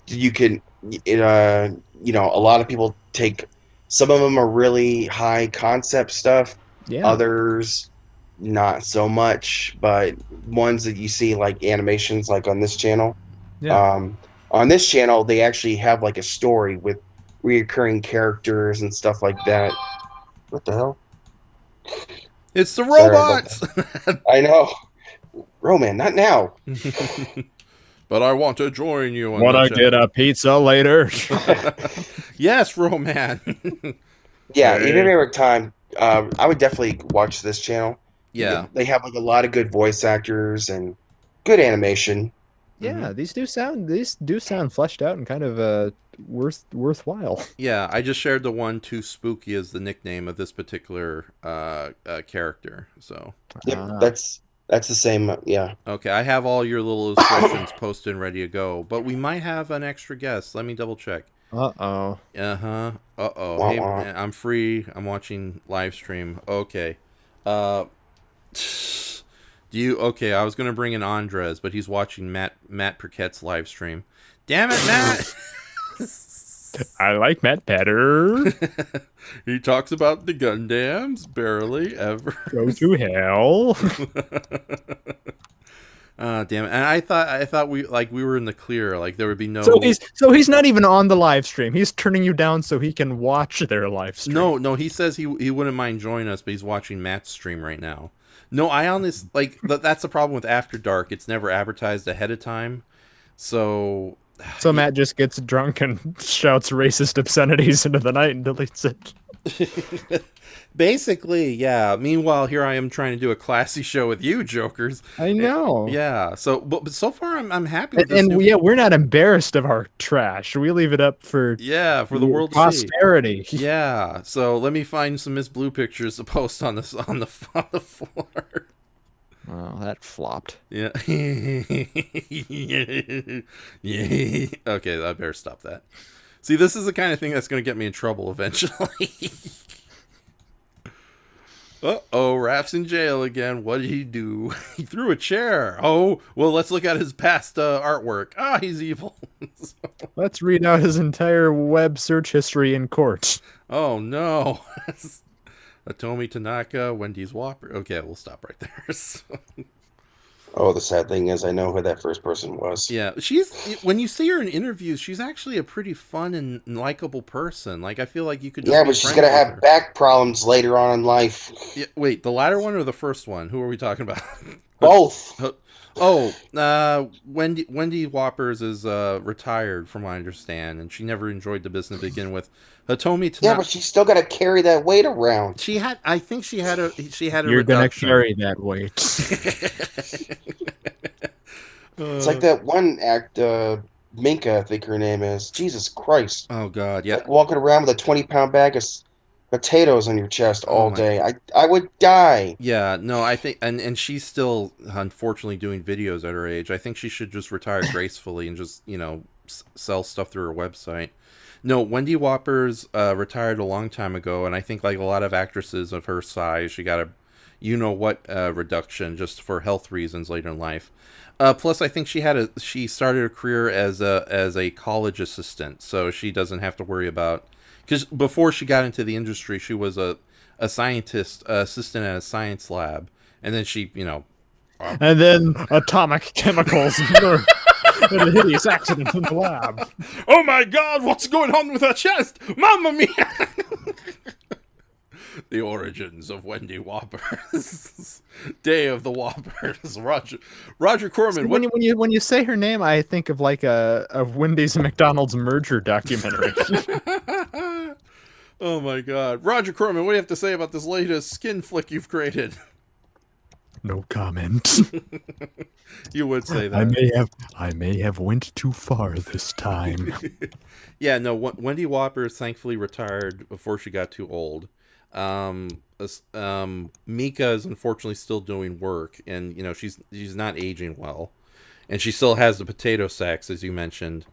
You can it, a lot of people take some of them are really high concept stuff, Yeah. others not so much, but ones that you see like animations like on this channel Yeah. um, On this channel, they actually have like a story with reoccurring characters and stuff like that. What the hell? It's the Sorry about robots. I know. Roman, not now. But I want to join you. On Wanna the get a pizza later? Yes, Roman. Yeah, Hey. even if every time, I would definitely watch this channel. Yeah. They have like a lot of good voice actors and good animation. Yeah, these do sound fleshed out and kind of worthwhile. Yeah, I just shared the one Too Spooky as the nickname of this particular character. So Yep, Ah. that's the same. Yeah. okay, I have all your little illustrations posted and ready to go, but we might have an extra guest. Let me double check. Uh-oh. Uh-oh. Wah, Hey, wah. I'm free. I'm watching live stream. Okay. Uh okay, I was gonna bring in Andres, but he's watching Matt Perquette's live stream. Damn it, Matt! I like Matt better. He talks about the Gundams barely ever. Go to hell. Damn it! And I thought we were in the clear. Like there would be no. So he's not even on the live stream. He's turning you down so he can watch their live stream. No. He says he wouldn't mind joining us, but he's watching Matt's stream right now. No, I honestly that's the problem with After Dark. It's never advertised ahead of time, so. So Matt just gets drunk and shouts racist obscenities into the night and deletes it. Basically, yeah. Meanwhile, here I am trying to do a classy show with you, jokers. I know. Yeah. So, but so far, I'm happy with this. And we're not embarrassed of our trash. We leave it up for for the world to see. posterity. Yeah. So let me find some Miss Blue pictures to post on the floor. Oh, that flopped. Yeah. Yeah. Okay, I better stop that. See, this is the kind of thing that's going to get me in trouble eventually. Uh-oh, Raph's in jail again. What did he do? He threw a chair. Oh, well, let's look at his past artwork. Ah, he's evil. Let's read out his entire web search history in court. Oh, no. Atomi Tanaka, Wendy's Whopper. Okay, we'll stop right there. Oh, the sad thing is, I know who that first person was. Yeah, when you see her in interviews, she's actually a pretty fun and likable person. Like, I feel like you could just Yeah, be but she's friends gonna with have her. back problems later on in life. Yeah, wait, the latter one or the first one? Who are we talking about? Both. Wendy Whoppers is retired, from what I understand, and she never enjoyed the business to begin with. Hitomi Tanaka. Yeah, but she's still gotta carry that weight around. I think she had a You're gonna reduction. carry that weight. It's like that one act, Minka, I think her name is. Jesus Christ. Oh God, yeah. Like walking around with a 20-pound bag of potatoes on your chest all my- day. I would die. Yeah, no, I think, and she's still unfortunately doing videos at her age. I think she should just retire gracefully and just sell stuff through her website. No, Wendy Whoppers retired a long time ago, and I think like a lot of actresses of her size, she got a reduction just for health reasons later in life. Plus, I think she started a career as a college assistant, so she doesn't have to worry about. Because before she got into the industry, she was a scientist assistant at a science lab, and then she, And then atomic chemicals and a hideous accident in the lab. oh my God, what's going on with her chest? Mamma mia! The origins of Wendy Whoppers. Day of the Whoppers. Roger Corman. See, when you say her name, I think of like a Wendy's and McDonald's merger documentary. Oh my God, Roger Corman, what do you have to say about this latest skin flick you've created? No comment. You would say that. I may have went too far this time. Yeah, no. Wendy Whoppers thankfully retired before she got too old. Mika is unfortunately still doing work, and she's not aging well, and she still has the potato sacks, as you mentioned.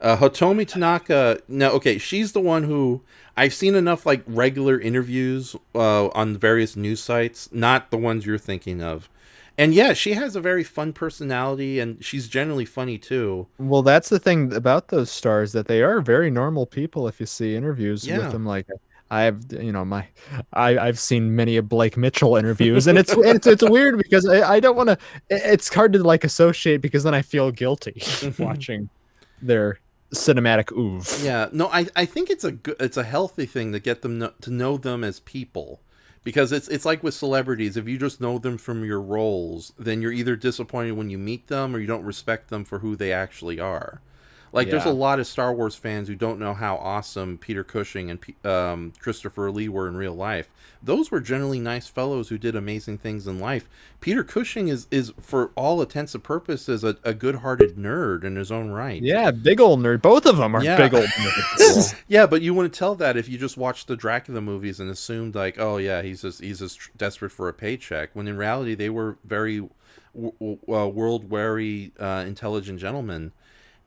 Hitomi Tanaka, no, okay, she's the one who I've seen enough like regular interviews on various news sites, not the ones you're thinking of. And yeah, she has a very fun personality, and she's generally funny too. Well, that's the thing about those stars, that they are very normal people. If you see interviews with them, like I've seen many of Blake Mitchell interviews, and it's weird because I don't want to. It's hard to like associate because then I feel guilty watching. their cinematic oof. Yeah, no, I think it's a healthy thing to get them to know them as people, because it's like with celebrities. If you just know them from your roles, then you're either disappointed when you meet them, or you don't respect them for who they actually are. Like, there's a lot of Star Wars fans who don't know how awesome Peter Cushing and Christopher Lee were in real life. Those were generally nice fellows who did amazing things in life. Peter Cushing is for all intents and purposes, a good-hearted nerd in his own right. Yeah, big old nerd. Both of them are big old nerds. Yeah, but you wouldn't tell that if you just watched the Dracula movies and assumed, like, oh yeah, he's just desperate for a paycheck. When in reality, they were very world-weary, intelligent gentlemen.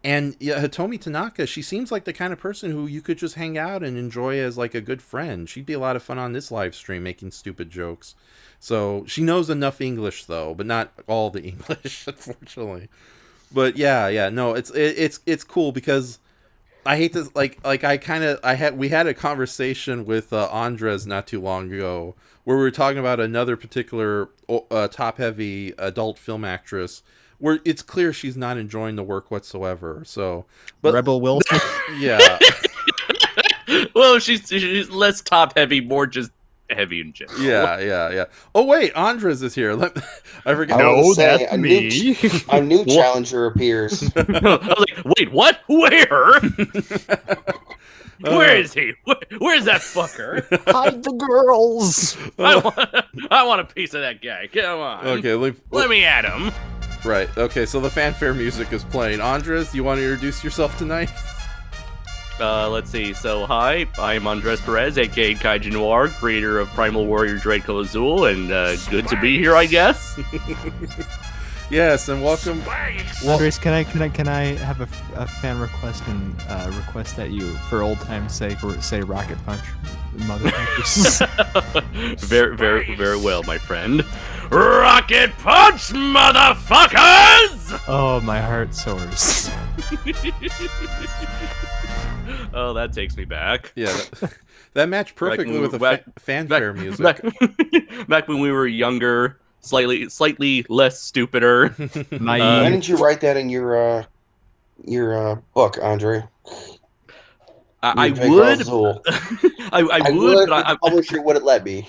And yeah, Hitomi Tanaka, she seems like the kind of person who you could just hang out and enjoy as like a good friend. She'd be a lot of fun on this live stream making stupid jokes. So she knows enough English though, but not all the English, unfortunately. But yeah, no, it's cool because I hate this. We had a conversation with Andres not too long ago where we were talking about another particular top-heavy adult film actress, where it's clear she's not enjoying the work whatsoever. So, but Rebel Wilson. Yeah. Well, she's less top heavy, more just heavy in general. Yeah. Oh wait, Andres is here. I forget. No, that's a me. A new challenger appears. I was like, wait, what? Where? Where is he? Where's that fucker? Hide the girls. I want a piece of that guy. Come on. Okay, let me at him. Right. Okay, so the fanfare music is playing. Andres, you want to introduce yourself tonight? Let's see. So, hi, I'm Andres Perez, aka KaiJune, creator of Primal Warrior Dreadco Azul, and good to be here, I guess. Yes, and welcome. Andres, can I have a fan request and request that you, for old time's sake, say Rocket Punch, motherfuckers? very well, my friend. Rocket Punch, motherfuckers! Oh, my heart soars. Oh, that takes me back. Yeah, that matched perfectly with the fanfare music. Back when we were younger, slightly less stupider. Why didn't you write that in your book, Andre? I would. I would, but the publisher wouldn't let me.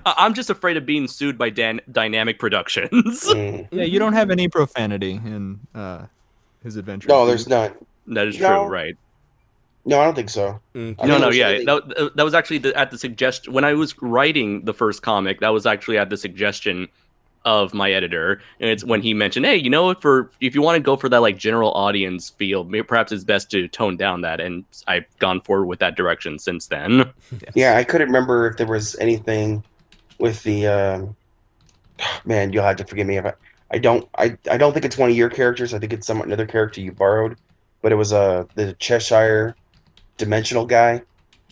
I'm just afraid of being sued by Dynamic Productions. Yeah, you don't have any profanity in his adventures. No, there's none. That is true, right? No, I don't think so. That was actually at the suggestion when I was writing the first comic. That was actually at the suggestion of my editor, and it's when he mentioned, hey, you know, if you want to go for that like general audience feel, maybe perhaps it's best to tone down that, and I've gone forward with that direction since then. Yes. Yeah, I couldn't remember if there was anything with the man, you'll have to forgive me if I don't think it's one of your characters. I think it's another character you borrowed, but it was the Cheshire dimensional guy,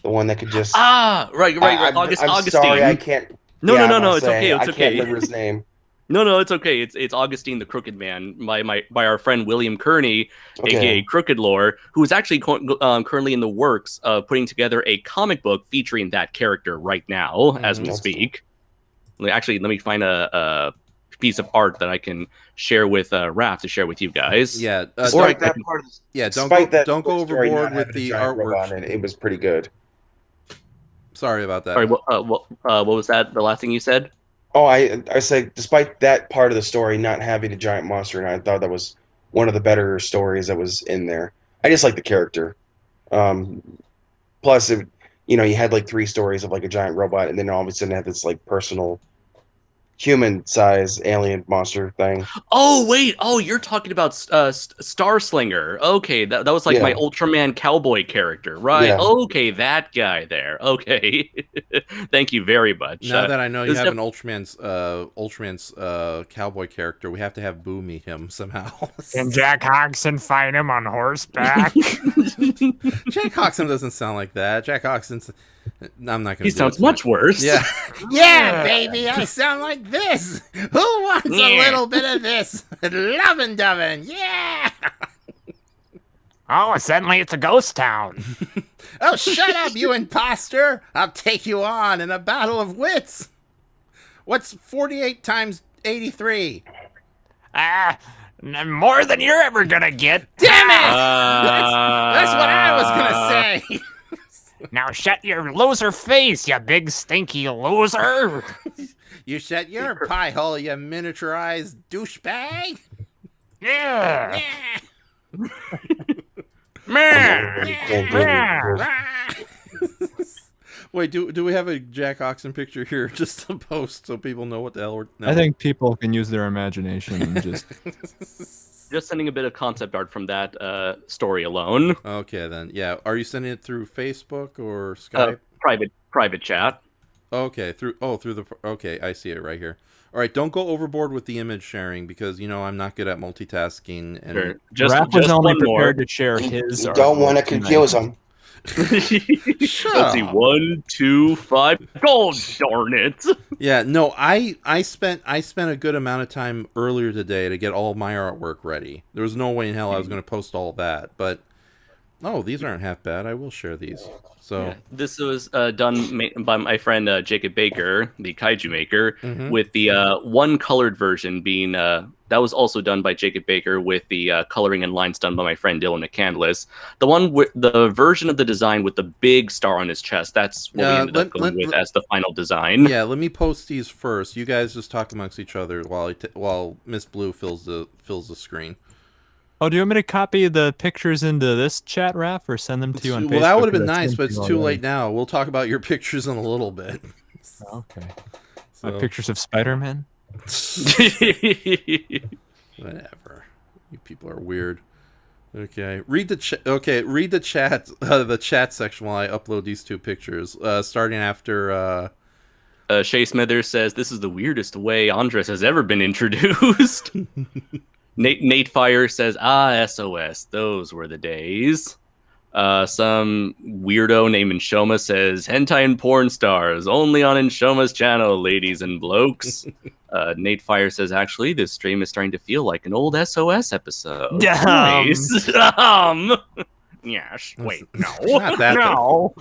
the one that could just right. I'm Augustine. Sorry, I can't. No, it's okay. It's I okay. can't remember his name. No, it's okay. It's Augustine the Crooked Man by our friend William Kearney, aka Crooked Lore, who is actually currently in the works of putting together a comic book featuring that character right now as we speak. Actually, let me find a piece of art that I can share with Raph to share with you guys. Yeah, Despite that part of don't go overboard with the artwork. It was pretty good. Sorry about that. Sorry, what was that? The last thing you said? Oh, I said, despite that part of the story not having a giant monster, and I thought that was one of the better stories that was in there. I just like the character. Plus, you had like 3 stories of like a giant robot, and then all of a sudden had this like personal human-sized alien monster thing. Oh wait! Oh, you're talking about Star Slinger. Okay, that was like my Ultraman cowboy character, right? Yeah. Okay, that guy there. Okay, thank you very much. Now that I know you have an Ultraman's cowboy character, we have to have Boo meet him somehow. Can Jack Hodgson fight him on horseback? Jack Hodgson doesn't sound like that. Jack Hodgson's. I'm not going to. He sounds much worse. Yeah. Yeah, baby, I sound like this. Who wants a little bit of this? Lovin' dovin', yeah. Oh, suddenly it's a ghost town. Oh, shut up, you imposter. I'll take you on in a battle of wits. What's 48 times 83? More than you're ever gonna get. Damn it! That's what I was gonna say. Now shut your loser face, you big stinky loser. You shut your pie hole, you miniaturized douchebag. Yeah. Wait, do we have a Jack Oxen picture here just to post so people know what the hell we're... No. I think people can use their imagination and just... Just sending a bit of concept art from that story alone. Okay, then. Yeah. Are you sending it through Facebook or Skype? Private chat. Okay, through the... Okay, I see it right here. All right, don't go overboard with the image sharing because, I'm not good at multitasking. And Sure. Raph was only prepared to share his... You don't want to confuse them. Let's see, 1, 2, 5. Oh, darn it! Yeah, no, I spent a good amount of time earlier today to get all my artwork ready. There was no way in hell I was going to post all that, but these aren't half bad. I will share these. So yeah, this was done by my friend Jacob Baker, the kaiju maker, with the one colored version being that was also done by Jacob Baker with the coloring and lines done by my friend Dylan McCandless. The one with the version of the design with the big star on his chest, that's what we ended up going with as the final design. Yeah, let me post these first. You guys just talk amongst each other while Miss Blue fills the screen. Oh, do you want me to copy the pictures into this chat, Raph, or send them to you on Facebook? Well, that would have been nice, but it's too late now. We'll talk about your pictures in a little bit. Okay. So. Pictures of Spider-Man? Whatever. You people are weird. Okay, read the chat. The chat section while I upload these two pictures. Starting after. Shay Smithers says this is the weirdest way Andres has ever been introduced. Nate Fire says, SOS, those were the days. Some weirdo named Inshoma says, hentai and porn stars, only on Inshoma's channel, ladies and blokes. Nate Fire says, actually, this stream is starting to feel like an old SOS episode. Nice. Yes. Wait, no. Not that No.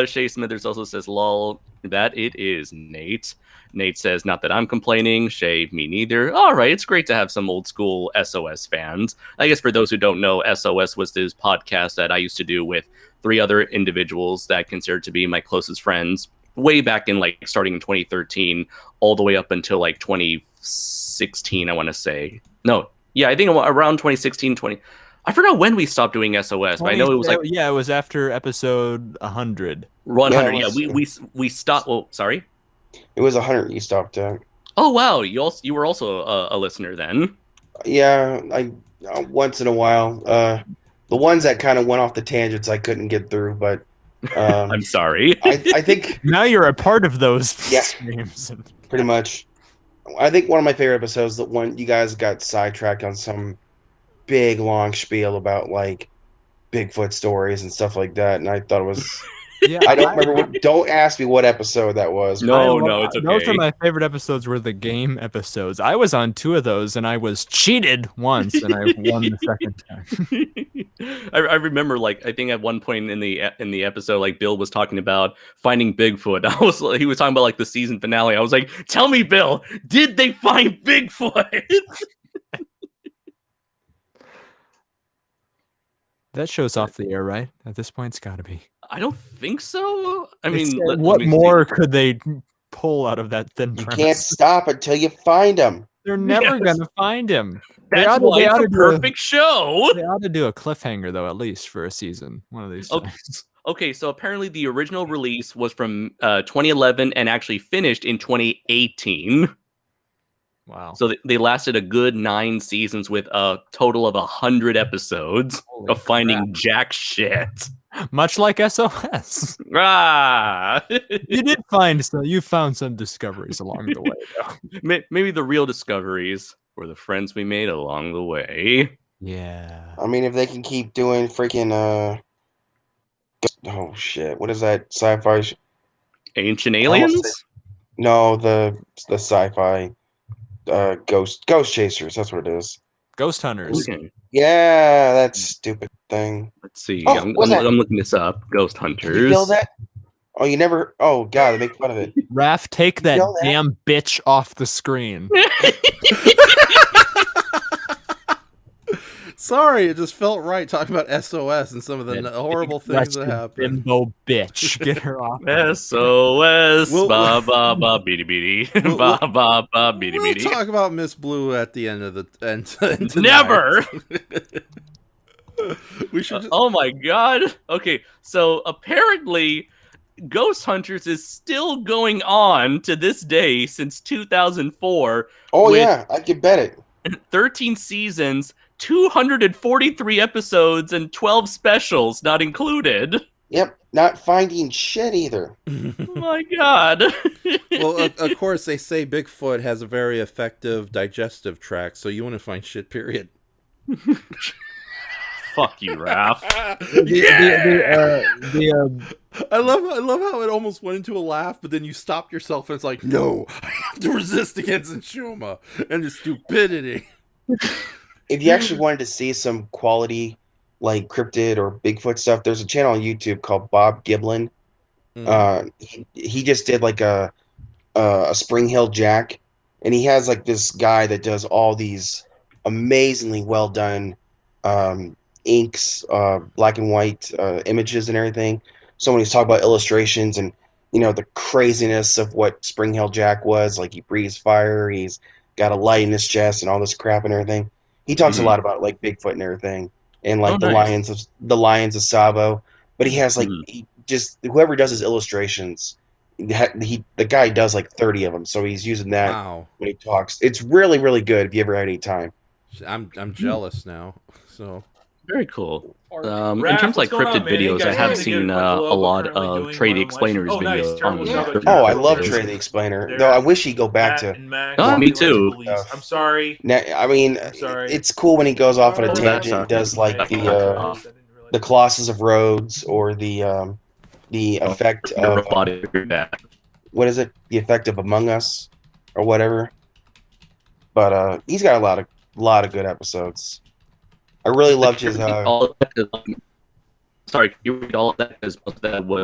Shay Smithers also says, lol, that it is, Nate. Nate says, not that I'm complaining. Shay, me neither. All right, it's great to have some old school SOS fans. I guess for those who don't know, SOS was this podcast that I used to do with 3 other individuals that I considered to be my closest friends way back in starting in 2013 all the way up until 2016, I want to say. No, yeah, I think around 2016, I forgot when we stopped doing SOS, but I know it was it was after episode 100. 100. Yeah, we stopped. Oh, sorry. It was 100 you stopped at. Oh wow, you were also a listener then. Yeah, I once in a while. The ones that kind of went off the tangents I couldn't get through, but I'm sorry. I think now you're a part of those Yeah. streams. Pretty much. I think one of my favorite episodes that when you guys got sidetracked on some big long spiel about Bigfoot stories and stuff like that, and I thought it was. Yeah, I don't remember. Don't ask me what episode that was. No, it's okay. Those are my favorite episodes. Were the game episodes. I was on 2 of those, and I was cheated once, and I won the second time. I remember, I think at one point in the episode, Bill was talking about finding Bigfoot. He was talking about the season finale. I was like, "Tell me, Bill, did they find Bigfoot?" That show's off the air, right? At this point, it's got to be. I don't think so. I mean, what more could they pull out of that thin You premise? can't stop until you find him. They're never gonna find him. That's why it's a perfect show. They ought to do a cliffhanger, though, at least for a season. One of these times. Okay, so apparently the original release was from 2011 and actually finished in 2018. Wow. So they lasted a good 9 seasons with a total of 100 episodes of finding jack shit. Much like SOS. You found some discoveries along the way, though. Maybe the real discoveries were the friends we made along the way. Yeah. I mean, if they can keep doing freaking oh shit, what is that sci-fi? Ancient Aliens? No, the sci-fi ghost chasers. That's what it is. Ghost Hunters. Okay. Yeah, that stupid thing. Let's see. Oh, I'm what's that? looking this up. Ghost Did you Hunters. feel that? Oh, you never. Oh god, they make fun of it. Raph, take that Feel that? damn bitch off the screen. Sorry, it just felt right talking about SOS and some of the horrible things that happen. Bimbo bitch, get her off. SOS. We'll- Ba ba ba beady beady. We'll- Ba ba ba beady We'll beady. talk about Miss Blue at the end of the end. Never. We should. Just, Oh my god. Okay, so apparently Ghost Hunters is still going on to this day since 2004. Oh with yeah, I could bet it. 13 seasons, 243 episodes, and 12 specials not included. Yep, not finding shit either. Oh my god. well, of course, they say Bigfoot has a very effective digestive tract, so you wouldn't find shit. Period. Fuck you, Raph. I love how it almost went into a laugh, but then you stopped yourself and it's like, no, I have to resist against Inshuma and his stupidity. If you actually wanted to see some quality, like cryptid or Bigfoot stuff, there's a channel on YouTube called Bob Giblin. He just did like a Spring Hill Jack, and he has like this guy that does all these amazingly well done inks, black and white images and everything. So when he's talking about illustrations and the craziness of what Spring Hill Jack was, like he breathes fire, he's got a light in his chest and all this crap and everything. He talks a lot about like Bigfoot and everything, and like the lions of Savo. But he has like he just whoever does his illustrations, the guy does like 30 of them, so he's using that when he talks. It's really really good if you ever had any time. I'm jealous now. So very cool. In Raph, terms of like what's going cryptid on, man? videos, You I guys have wanted to seen get a Global lot currently of doing Trey the one Explainer's watch. Oh, nice. videos. Terrible stuff. Oh, I love Trey the Explainer. Though I wish he'd go back to. Oh, me too. I'm sorry. Now, I mean, it's cool when he goes off on a tangent and does like the Colossus of Rhodes or the effect of what is it? The effect of Among Us or whatever. But he's got a lot of good episodes. I really loved his. Sorry, you read all of that because that was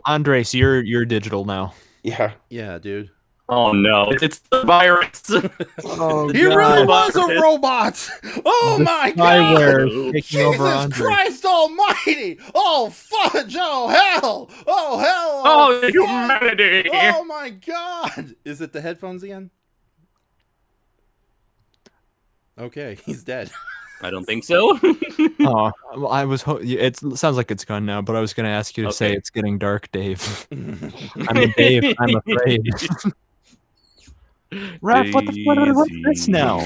Andres, you're digital now. Yeah, dude. Oh no, it's the virus. He really was a robot. Oh my god! Jesus Christ Almighty! Oh fudge! Oh hell! Oh hell! Oh humanity! Oh my god! Is it the headphones again? Okay, he's dead. I don't think so. Oh, well, I was. It sounds like it's gone now, but I was going to ask you to say it's getting dark, Dave. Dave. I'm afraid. Raph, what's this now?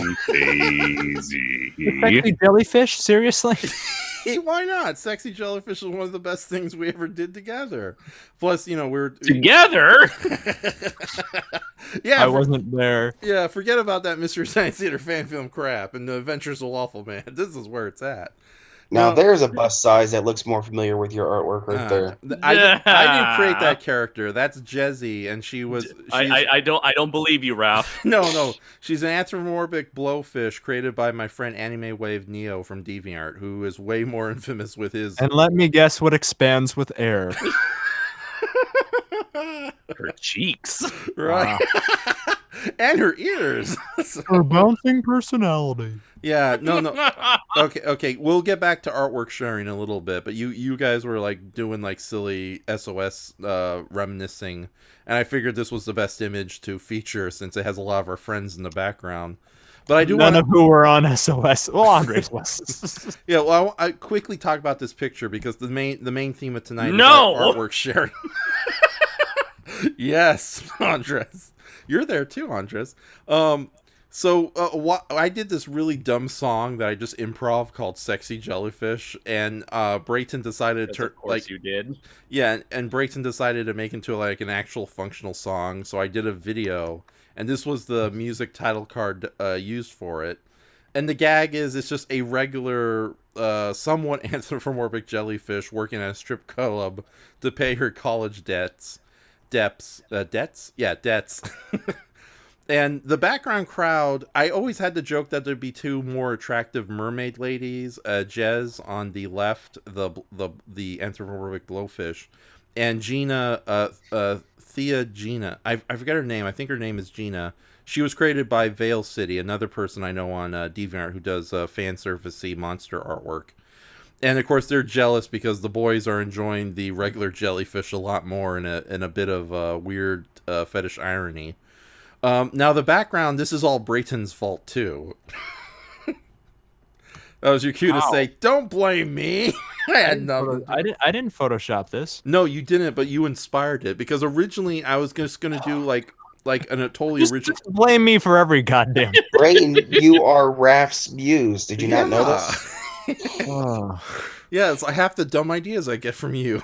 Sexy jellyfish? Seriously? Why not? Sexy jellyfish is one of the best things we ever did together. Plus, we're together. Yeah, I wasn't there. Yeah, forget about that Mystery Science Theater fan film crap and the Adventures of Waffle Man. This is where it's at. Now there's a bust size that looks more familiar with your artwork right there. I didn't create that character. That's Jezzy, and she was. I don't believe you, Raph. No. She's an anthropomorphic blowfish created by my friend Anime Wave Neo from DeviantArt, who is way more infamous with his. And let me guess what expands with air. Her cheeks, right? Wow. And her ears. Her bouncing personality. Yeah, no. Okay. We'll get back to artwork sharing in a little bit, but you guys were like doing like silly SOS reminiscing, and I figured this was the best image to feature since it has a lot of our friends in the background. But I do none of who were on SOS. Well, Andres was. Yeah, well, I quickly talk about this picture because the main theme of tonight is artwork sharing. Yes, Andres. You're there too, Andres. So I did this really dumb song that I just improv called "Sexy Jellyfish," and Brayton decided to you did. Yeah, and Brayton decided to make it into like an actual functional song. So I did a video, and this was the music title card used for it. And the gag is it's just a regular, somewhat anthropomorphic jellyfish working at a strip club to pay her college debts. Debts. And the background crowd, I always had the joke that there'd be two more attractive mermaid ladies, Jez on the left, the anthropomorphic blowfish, and Gina, Thea Gina. I forget her name. I think her name is Gina. She was created by Veil City, another person I know on DeviantArt who does fan servicey monster artwork. And of course, they're jealous because the boys are enjoying the regular jellyfish a lot more in a bit of weird fetish irony. Now, the background, this is all Brayton's fault too. That was your cue to say, "Don't blame me." I had nothing. I didn't Photoshop this. No, you didn't, but you inspired it because originally I was just gonna do like a totally original. Just blame me for every goddamn. Brayton, you are Raph's muse. Did you not know this? Oh. Yes, I have the dumb ideas I get from you.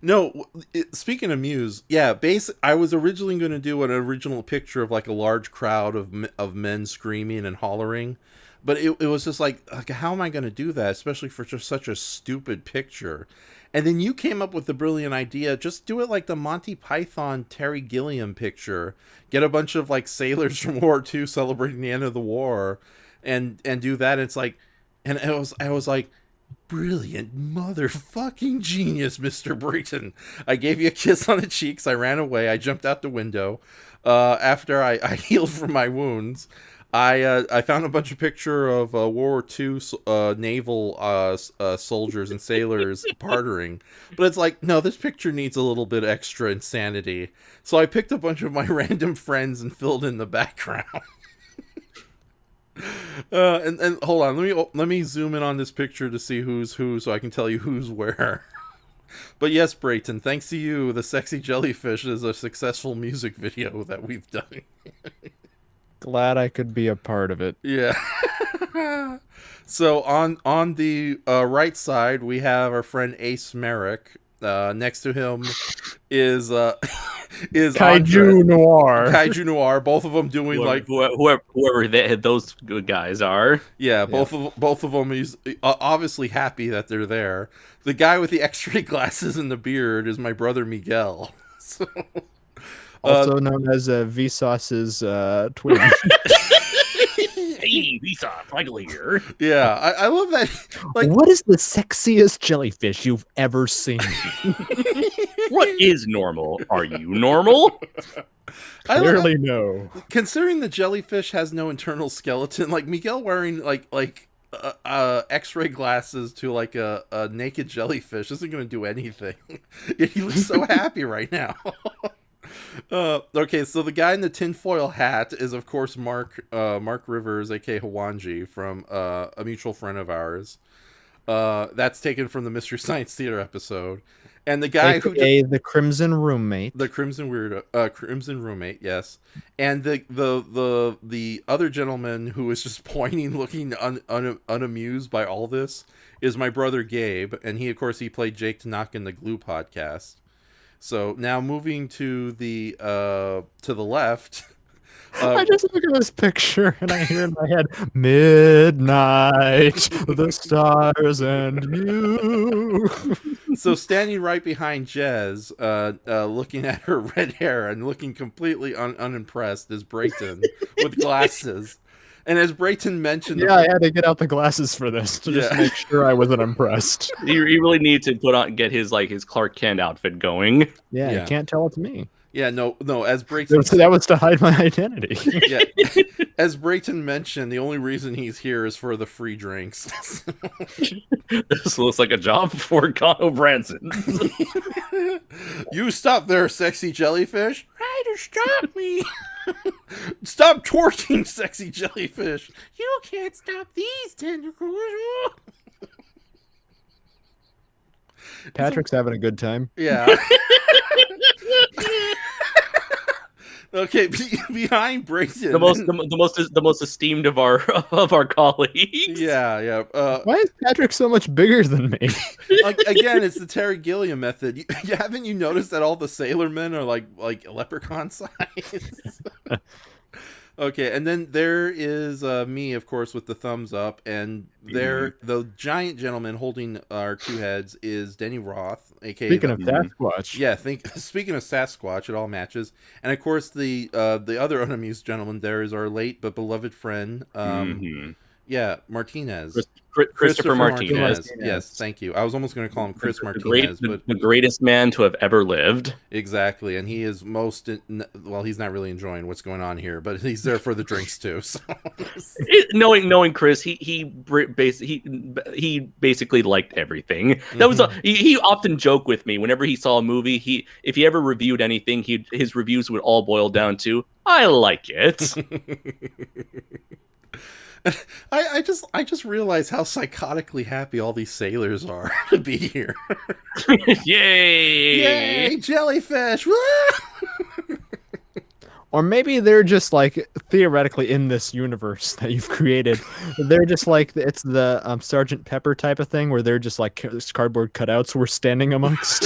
No, speaking of Muse, yeah, I was originally going to do an original picture of like a large crowd of men screaming and hollering, but it was just like, how am I going to do that, especially for just such a stupid picture? And then you came up with the brilliant idea, just do it like the Monty Python Terry Gilliam picture. Get a bunch of like sailors from World War II celebrating the end of the war and do that. It's like, and I was like, brilliant motherfucking genius, Mr. Brayton. I gave you a kiss on the cheeks. I ran away. I jumped out the window. After I healed from my wounds, I found a bunch of picture of World War II naval soldiers and sailors partnering. But it's like, no, this picture needs a little bit extra insanity. So I picked a bunch of my random friends and filled in the background. And hold on, let me zoom in on this picture to see who's who, so I can tell you who's where. But yes, Brayton, thanks to you, the Sexy Jellyfish is a successful music video that we've done. Glad I could be a part of it. Yeah. So on the right side, we have our friend Ace Merrick. Next to him is KaiJune Noir. KaiJune Noir. Both of them doing whoever those good guys are. Yeah, both of them. He's obviously happy that they're there. The guy with the X-ray glasses and the beard is my brother Miguel. So, also known as Vsauce's twin. Hey, Visa, Michael here. Yeah, I love that. Like, what is the sexiest jellyfish you've ever seen? What is normal? Are you normal? Clearly no. Considering the jellyfish has no internal skeleton, like Miguel wearing like X-ray glasses to like a naked jellyfish isn't going to do anything. He looks so happy right now. Okay, so the guy in the tinfoil hat is, of course, Mark Rivers, aka Hawanji, from a mutual friend of ours. That's taken from the Mystery Science Theater episode. And the guy the Crimson Roommate. The Crimson Roommate, yes. And the other gentleman who is just pointing, looking unamused by all this, is my brother Gabe, and he played Jake Tanaka in the Glue podcast. So now moving to the left. I just look at this picture and I hear in my head, midnight, the stars and you. So standing right behind Jez, looking at her red hair and looking completely unimpressed is Brayton with glasses. And as Brayton mentioned... Yeah, I had to get out the glasses for this to just make sure I wasn't impressed. You really need to get his Clark Kent outfit going. Yeah, you can't tell it's me. Yeah, no, as Brayton... That was to hide my identity. Yeah. As Brayton mentioned, the only reason he's here is for the free drinks. This looks like a job for Connor Branson. You stop there, sexy jellyfish. Ryder, stop me. Stop twerking, sexy jellyfish. You can't stop these tentacles. Patrick's having a good time. Yeah. Okay, behind Brayton, the most esteemed of our colleagues. Yeah. Why is Patrick so much bigger than me? Again, it's the Terry Gilliam method. Haven't you noticed that all the sailor men are like leprechaun size? Okay, and then there is me, of course, with the thumbs up, and there the giant gentleman holding our two heads is Denny Roth, aka Speaking of Sasquatch. Yeah, speaking of Sasquatch, it all matches. And of course, the other unamused gentleman there is our late but beloved friend, Yeah, Martinez. Christopher Martinez. Yes, thank you. I was almost going to call him Chris The Martinez, but the greatest man to have ever lived. exactly, and he is well. He's not really enjoying what's going on here, but he's there for the drinks too. So Knowing Chris, he basically liked everything. That was he often joked with me whenever he saw a movie. If he ever reviewed anything, his reviews would all boil down to I like it. I just realized how psychotically happy all these sailors are to be here. Yay! Yay, jellyfish! Or maybe they're just like theoretically in this universe that you've created. They're just like it's the Sergeant Pepper type of thing where they're just like cardboard cutouts we're standing amongst.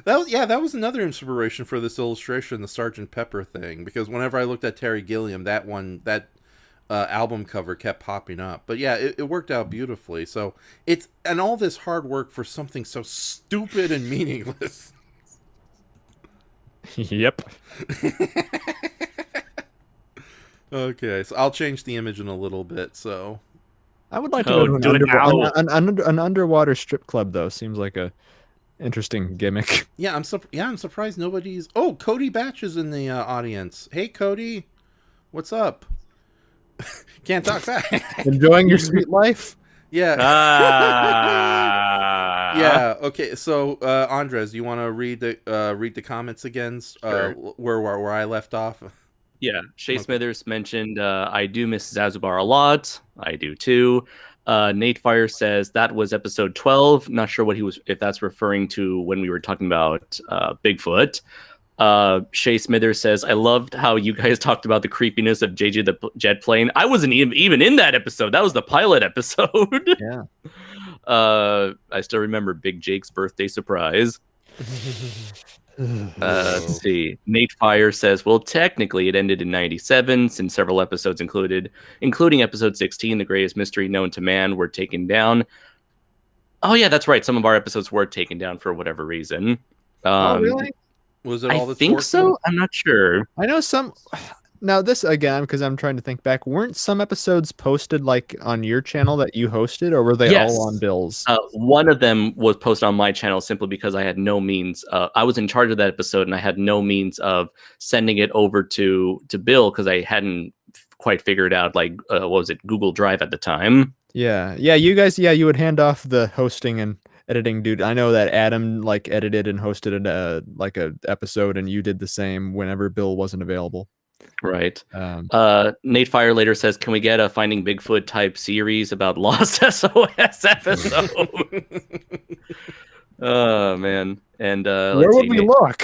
That was another inspiration for this illustration, the Sergeant Pepper thing, because whenever I looked at Terry Gilliam, that album cover kept popping up. But yeah, it worked out beautifully. So and all this hard work for something so stupid and meaningless. Yep. Okay, so I'll change the image in a little bit. So I would like to go to an underwater strip club, though. Seems like a interesting gimmick. Yeah, I'm surprised nobody's. Oh, Cody Batch is in the audience. Hey, Cody, what's up? Can't talk back. Enjoying your sweet life? Yeah. Yeah. Okay. So, Andres, you want to read the comments again? Sure. Where I left off. Yeah. Shay Smithers mentioned, I do miss Zazubar a lot. I do too. Nate Fire says that was episode 12. Not sure if that's referring to when we were talking about Bigfoot. Shay Smithers says, I loved how you guys talked about the creepiness of JJ the jet plane. I wasn't even in that episode. That was the pilot episode. Yeah. I still remember Big Jake's birthday surprise. Let's see. Nate Fire says, well, technically it ended in 97 since several episodes including episode 16, The Greatest Mystery Known to Man, were taken down. Oh yeah, that's right. Some of our episodes were taken down for whatever reason. Oh, really? Was it all I that's think working? so. I'm not sure. I know some. Now this again, because I'm trying to think back. Weren't some episodes posted like on your channel that you hosted, or were they all on Bill's? One of them was posted on my channel simply because I had no means. I was in charge of that episode, and I had no means of sending it over to Bill because I hadn't quite figured out what was it, Google Drive at the time. Yeah. You guys. Yeah, you would hand off the hosting and editing dude. I know that Adam edited and hosted a episode, and you did the same whenever Bill wasn't available. Right. Nate Fire later says, can we get a Finding Bigfoot type series about lost SOS episode? Oh man. And where would we look?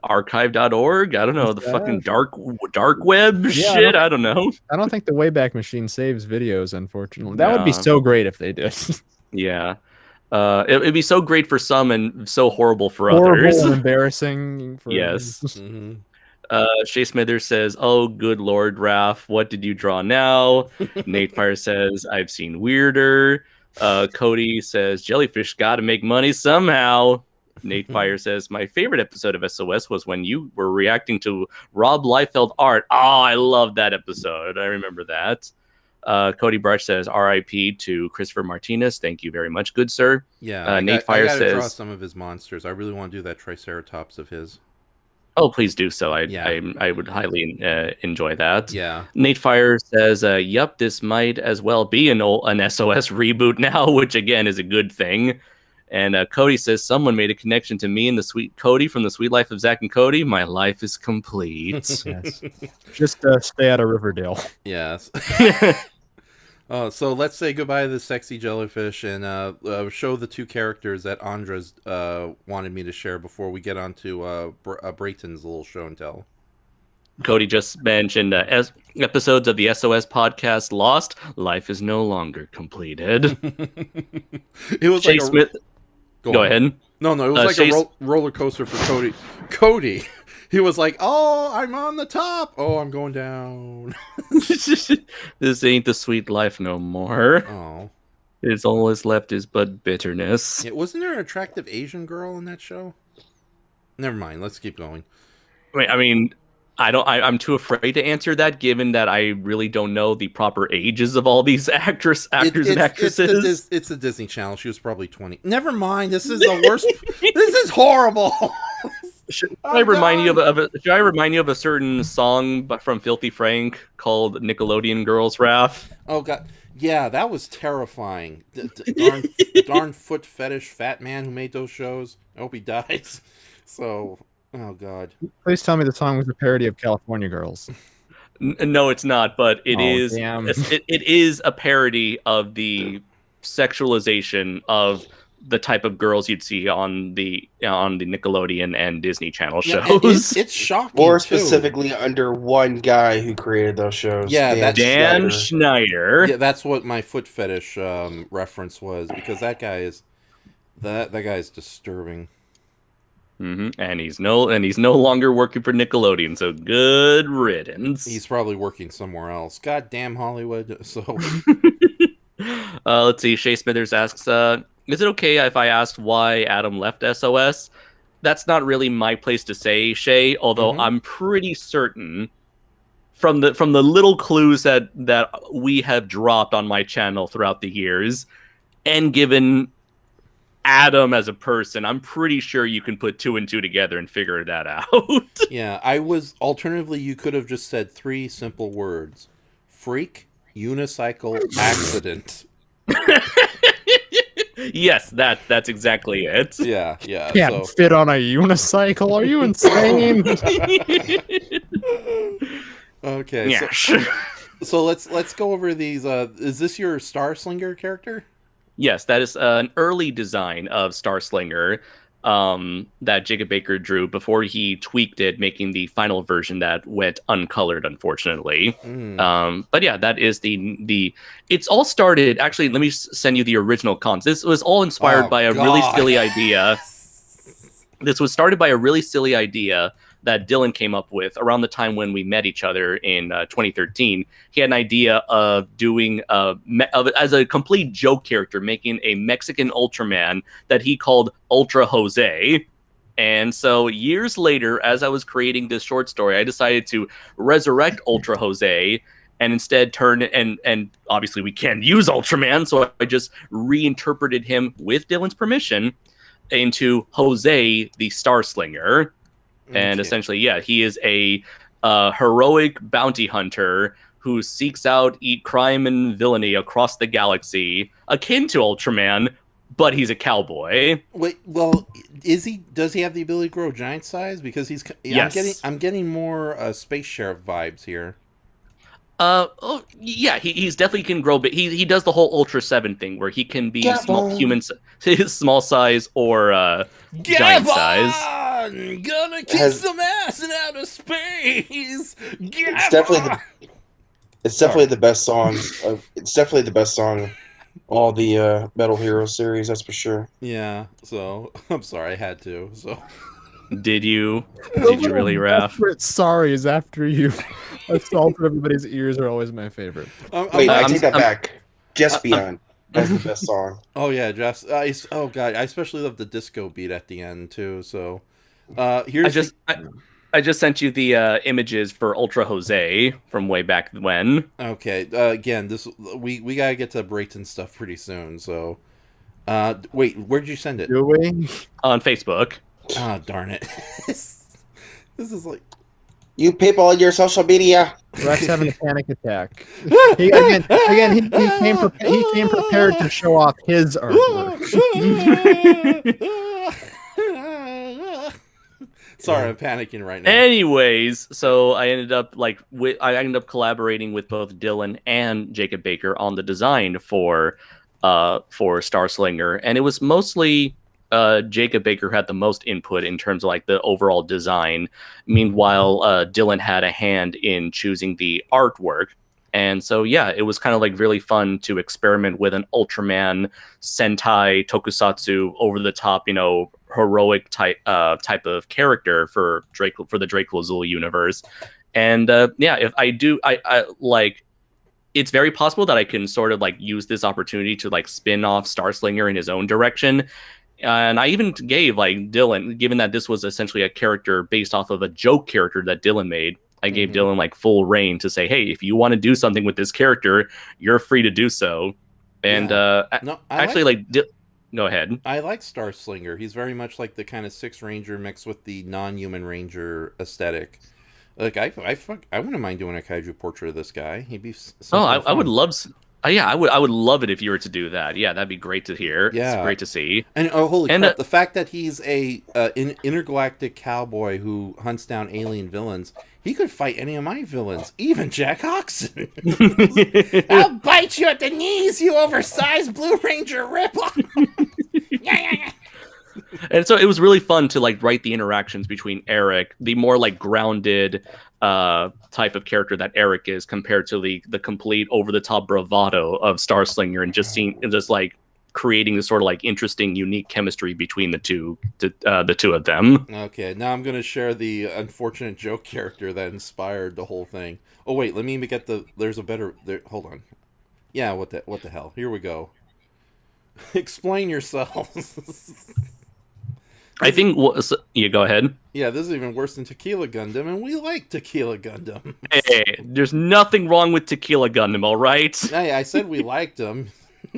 Archive.org. I don't know, the fucking dark web shit. I don't know. I don't think the Wayback Machine saves videos, unfortunately. That would be so great if they did. Yeah. It'd be so great for some and so horrible for others. Horrible and embarrassing for yes. Mm-hmm. Shay Smithers says, oh, good Lord, Raph, what did you draw now? Nate Fire says, I've seen weirder. Cody says, jellyfish gotta make money somehow. Nate Fire says, my favorite episode of SOS was when you were reacting to Rob Liefeld art. Oh, I love that episode. I remember that. Cody Brush says, RIP to Christopher Martinez. Thank you very much, good sir. Yeah, Nate Fire says, draw some of his monsters. I really want to do that Triceratops of his. Oh, please do so. I would highly enjoy that. Yeah. Nate Fire says, yep, this might as well be an SOS reboot now, which again is a good thing. And Cody says, someone made a connection to me and the sweet Cody from the Sweet Life of Zach and Cody. My life is complete. Yes. Just stay out of Riverdale. Yes. So let's say goodbye to the sexy jellyfish and show the two characters that Andres wanted me to share before we get on to Brayton's little show and tell. Cody just mentioned episodes of the SOS podcast lost. Life is no longer completed. It was Shay Smith. Go ahead. No, it was like a roller coaster for Cody. Cody, he was like, "Oh, I'm on the top. Oh, I'm going down." This ain't the sweet life no more. Oh, it's all that's left is but bitterness. Wasn't there an attractive Asian girl in that show? Never mind. Let's keep going. Wait, I mean, I'm too afraid to answer that, given that I really don't know the proper ages of all these actors and actresses. It's the Disney Channel. She was probably 20. Never mind. This is the worst. This is horrible. Should I remind you should I remind you of a certain song from Filthy Frank called "Nickelodeon Girls Wrath"? Oh god, yeah, that was terrifying. Darn foot fetish fat man who made those shows. I hope he dies. So, oh god. Please tell me the song was a parody of California Girls. No, it's not, but it is. Damn. It is a parody of the sexualization of the type of girls you'd see on the Nickelodeon and Disney Channel shows. It's shocking. More too. specifically, under one guy who created those shows. Yeah, that's Dan Schneider. Yeah, that's what my foot fetish reference was, because that guy is that guy is disturbing. Mm-hmm. And he's no longer working for Nickelodeon, so good riddance. He's probably working somewhere else. God damn Hollywood. So let's see. Shay Smithers asks, is it okay if I asked why Adam left SOS? That's not really my place to say, Shay, although I'm pretty certain from the little clues that we have dropped on my channel throughout the years, and given Adam as a person, I'm pretty sure you can put 2 and 2 together and figure that out. yeah, alternatively, you could have just said 3 simple words: freak, unicycle, accident. Yes, that's exactly it. Yeah. Can't fit on a unicycle. Are you insane? Okay. Yeah. So let's go over these. Is this your Star Slinger character? Yes, that is an early design of Star Slinger that Jacob Baker drew before he tweaked it, making the final version that went uncolored, unfortunately. But yeah, that is the. It's all started. Actually, let me send you the original cons. This was all inspired by a really silly idea. This was started by a really silly idea that Dylan came up with around the time when we met each other in 2013. He had an idea of doing, as a complete joke character, making a Mexican Ultraman that he called Ultra Jose. And so years later, as I was creating this short story, I decided to resurrect Ultra Jose and instead turn and obviously we can't use Ultraman, so I just reinterpreted him with Dylan's permission into Jose the Star Slinger. And essentially, yeah, he is a heroic bounty hunter who seeks out crime and villainy across the galaxy, akin to Ultraman, but he's a cowboy. Wait, well, does he have the ability to grow giant size? Because Yes. I'm getting more Space Sheriff vibes here. Yeah, he's definitely can grow, but he does the whole Ultra 7 thing where he can be small size or giant size. Gonna kick some ass in outer space. It's definitely the best song. It's definitely the best song of all the Metal Hero series. That's for sure. Yeah. So I'm sorry, I had to. So Did you really, Raph? Sorry is after you assaulted everybody's ears are always my favorite. Wait, I take that back. Just Beyond. That's the best song. Oh yeah, just oh god, I especially love the disco beat at the end too. So here's I just sent you the images for Ultra Jose from way back when. Okay, again, we gotta get to Brayton stuff pretty soon. So, wait, where'd you send it? Do we? On Facebook. Ah, darn it! This is like You people on your social media. Rex having a panic attack. He came prepared to show off his artwork. Sorry, I'm panicking right now. Anyways, so I ended up collaborating with both Dylan and Jacob Baker on the design for Star Slinger, and it was mostly Jacob Baker had the most input in terms of like the overall design. Meanwhile, Dylan had a hand in choosing the artwork. And so, yeah, it was kind of like really fun to experiment with an Ultraman, Sentai, Tokusatsu, over the top, heroic type of character for the Drake Lazul universe. And yeah, if I like, it's very possible that I can sort of like use this opportunity to like spin off Star Slinger in his own direction. And I even gave like Dylan, given that this was essentially a character based off of a joke character that Dylan made, I gave Dylan like full reign to say, hey, if you want to do something with this character, you're free to do so. And No, actually, go ahead. I like Starslinger. He's very much like the kind of Six Ranger mixed with the non-human Ranger aesthetic. Like I wouldn't mind doing a kaiju portrait of this guy. He'd be. I would love. Yeah, I would love it if you were to do that. Yeah, that'd be great to hear. Yeah, it's great to see. And holy crap! The fact that he's a intergalactic cowboy who hunts down alien villains, he could fight any of my villains, even Jack Oxen. I'll bite you at the knees, you oversized Blue Ranger ripoff. And so it was really fun to like write the interactions between Eric, the more like grounded type of character that Eric is, compared to the complete over the top bravado of Starslinger, and just like creating this sort of like interesting, unique chemistry between the two of them. Okay, now I'm gonna share the unfortunate joke character that inspired the whole thing. Oh wait, let me get there's a better. Hold on. Yeah, what the hell? Here we go. Explain yourselves. I think you go ahead. Yeah, this is even worse than Tequila Gundam, and we like Tequila Gundam. Hey, there's nothing wrong with Tequila Gundam, all right? Hey, I said we liked them.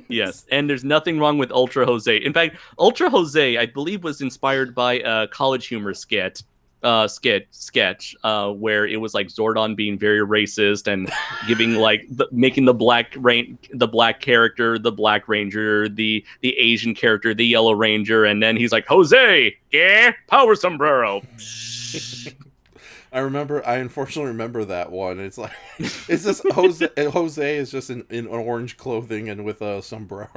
Yes, and there's nothing wrong with Ultra Jose. In fact, Ultra Jose, I believe, was inspired by a College Humor sketch, where it was like Zordon being very racist and giving like making the black character the Black Ranger, the Asian character the Yellow Ranger, and then he's like, Jose, yeah, power sombrero. I unfortunately remember that one. It's like, it's just Jose is just in orange clothing and with a sombrero.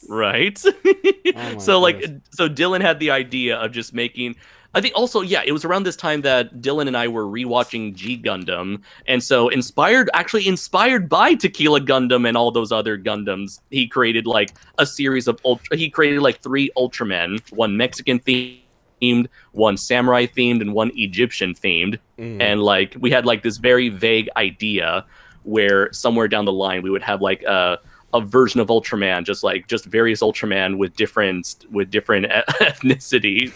Right. So goodness. so Dylan had the idea of just making. I think also, yeah, it was around this time that Dylan and I were rewatching G Gundam, and so inspired by Tequila Gundam and all those other Gundams, he created like a series of he created like 3 Ultramen, one Mexican themed, one samurai themed, and one Egyptian themed. And like we had like this very vague idea where somewhere down the line we would have like a version of Ultraman, just various Ultraman with different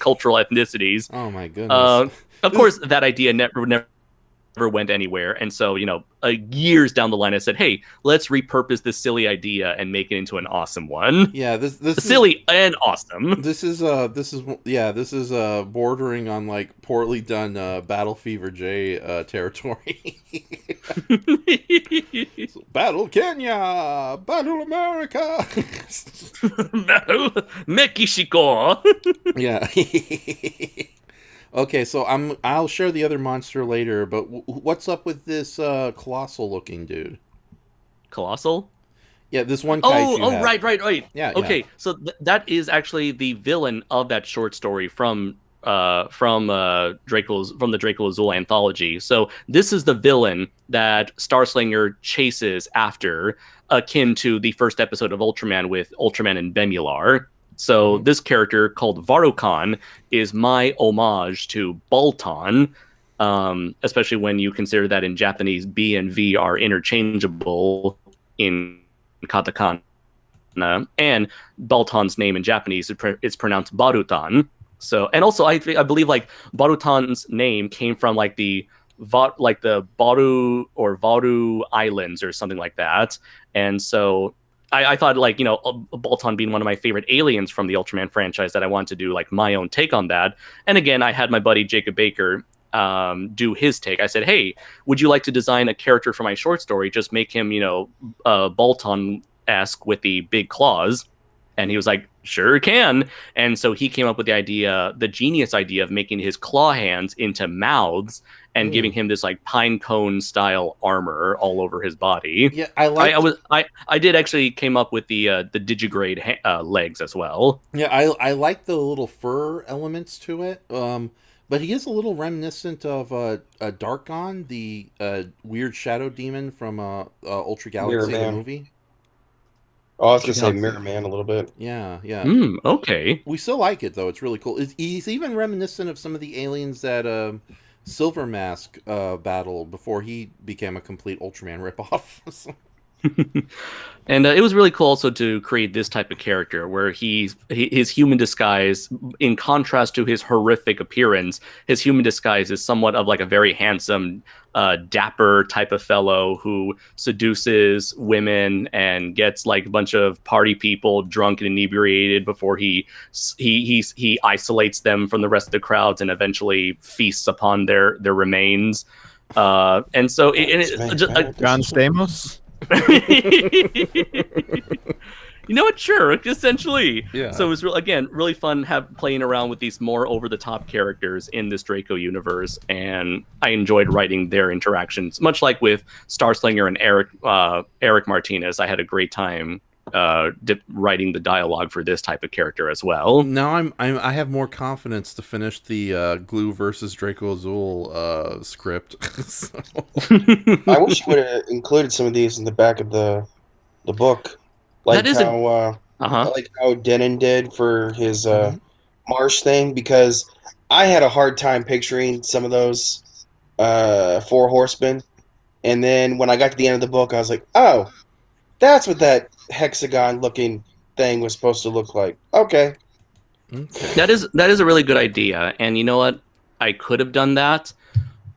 cultural ethnicities. Oh my goodness! Of course, that idea never went anywhere. And so, years down the line, I said, "Hey, let's repurpose this silly idea and make it into an awesome one." Yeah, this silly and awesome. This is bordering on like poorly done Battle Fever J territory. Battle Kenya, Battle America, Battle Mexico. Yeah. Okay, so I'll share the other monster later, but what's up with this colossal looking dude? Colossal? Yeah, this one kaiju. Right. Yeah. Okay, so that is actually the villain of that short story from the Draco Azul anthology. So this is the villain that Starslinger chases after, akin to the first episode of Ultraman with Ultraman and Bemular. So this character called Varukan is my homage to Balton, especially when you consider that in Japanese B and V are interchangeable in katakana, and Balton's name in Japanese is pronounced Barutan. So, and also I believe like Barutan's name came from like the Baru or Varu Islands or something like that, and so. I thought, like, Balton being one of my favorite aliens from the Ultraman franchise, that I wanted to do, like, my own take on that. And again, I had my buddy Jacob Baker do his take. I said, hey, would you like to design a character for my short story? Just make him, Balton-esque with the big claws. And he was like, sure can. And so he came up with the genius idea of making his claw hands into mouths and giving him this like pine cone style armor all over his body. Yeah, I did actually came up with the digigrade legs as well. Yeah, I like the little fur elements to it. But he is a little reminiscent of Darkon, the weird shadow demon from Ultra Galaxy, the movie. Oh, I was going to say Mirror Man a little bit. Yeah. Okay. We still like it, though. It's really cool. He's even reminiscent of some of the aliens that Silver Mask battled before he became a complete Ultraman ripoff. And it was really cool also to create this type of character where his human disguise, in contrast to his horrific appearance, his human disguise is somewhat of like a very handsome, dapper type of fellow who seduces women and gets like a bunch of party people drunk and inebriated before he isolates them from the rest of the crowds and eventually feasts upon their remains. And so John Stamos. You know what? Sure, essentially. Yeah. So it was really fun playing around with these more over the top characters in this Draco universe, and I enjoyed writing their interactions. Much like with Starslinger and Eric Martinez, I had a great time writing the dialogue for this type of character as well. Now I have more confidence to finish the Glue versus Draco Azul script. So. I wish you would have included some of these in the back of the book, like like how Denon did for his Marsh thing, because I had a hard time picturing some of those Four Horsemen, and then when I got to the end of the book, I was like, oh, that's what that hexagon-looking thing was supposed to look like. Okay. That is a really good idea, and you know what? I could have done that.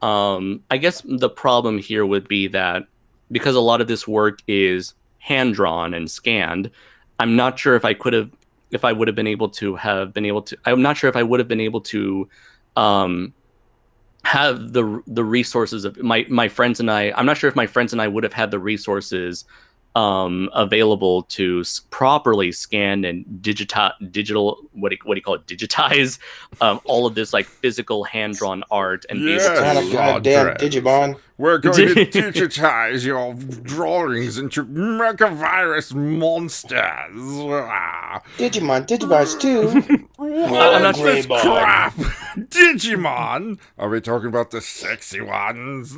I guess the problem here would be that because a lot of this work is hand drawn and scanned, I'm not sure if I would have been able to. I'm not sure if I would have been able to have the resources of my friends and I. I'm not sure if my friends and I would have had the resources available to properly scan and digitize all of this like physical hand-drawn art and goddamn Digimon. We're going to digitize your drawings into megavirus monsters. Digimon, Digivice 2. I'm not sure. Crap! Digimon! Are we talking about the sexy ones?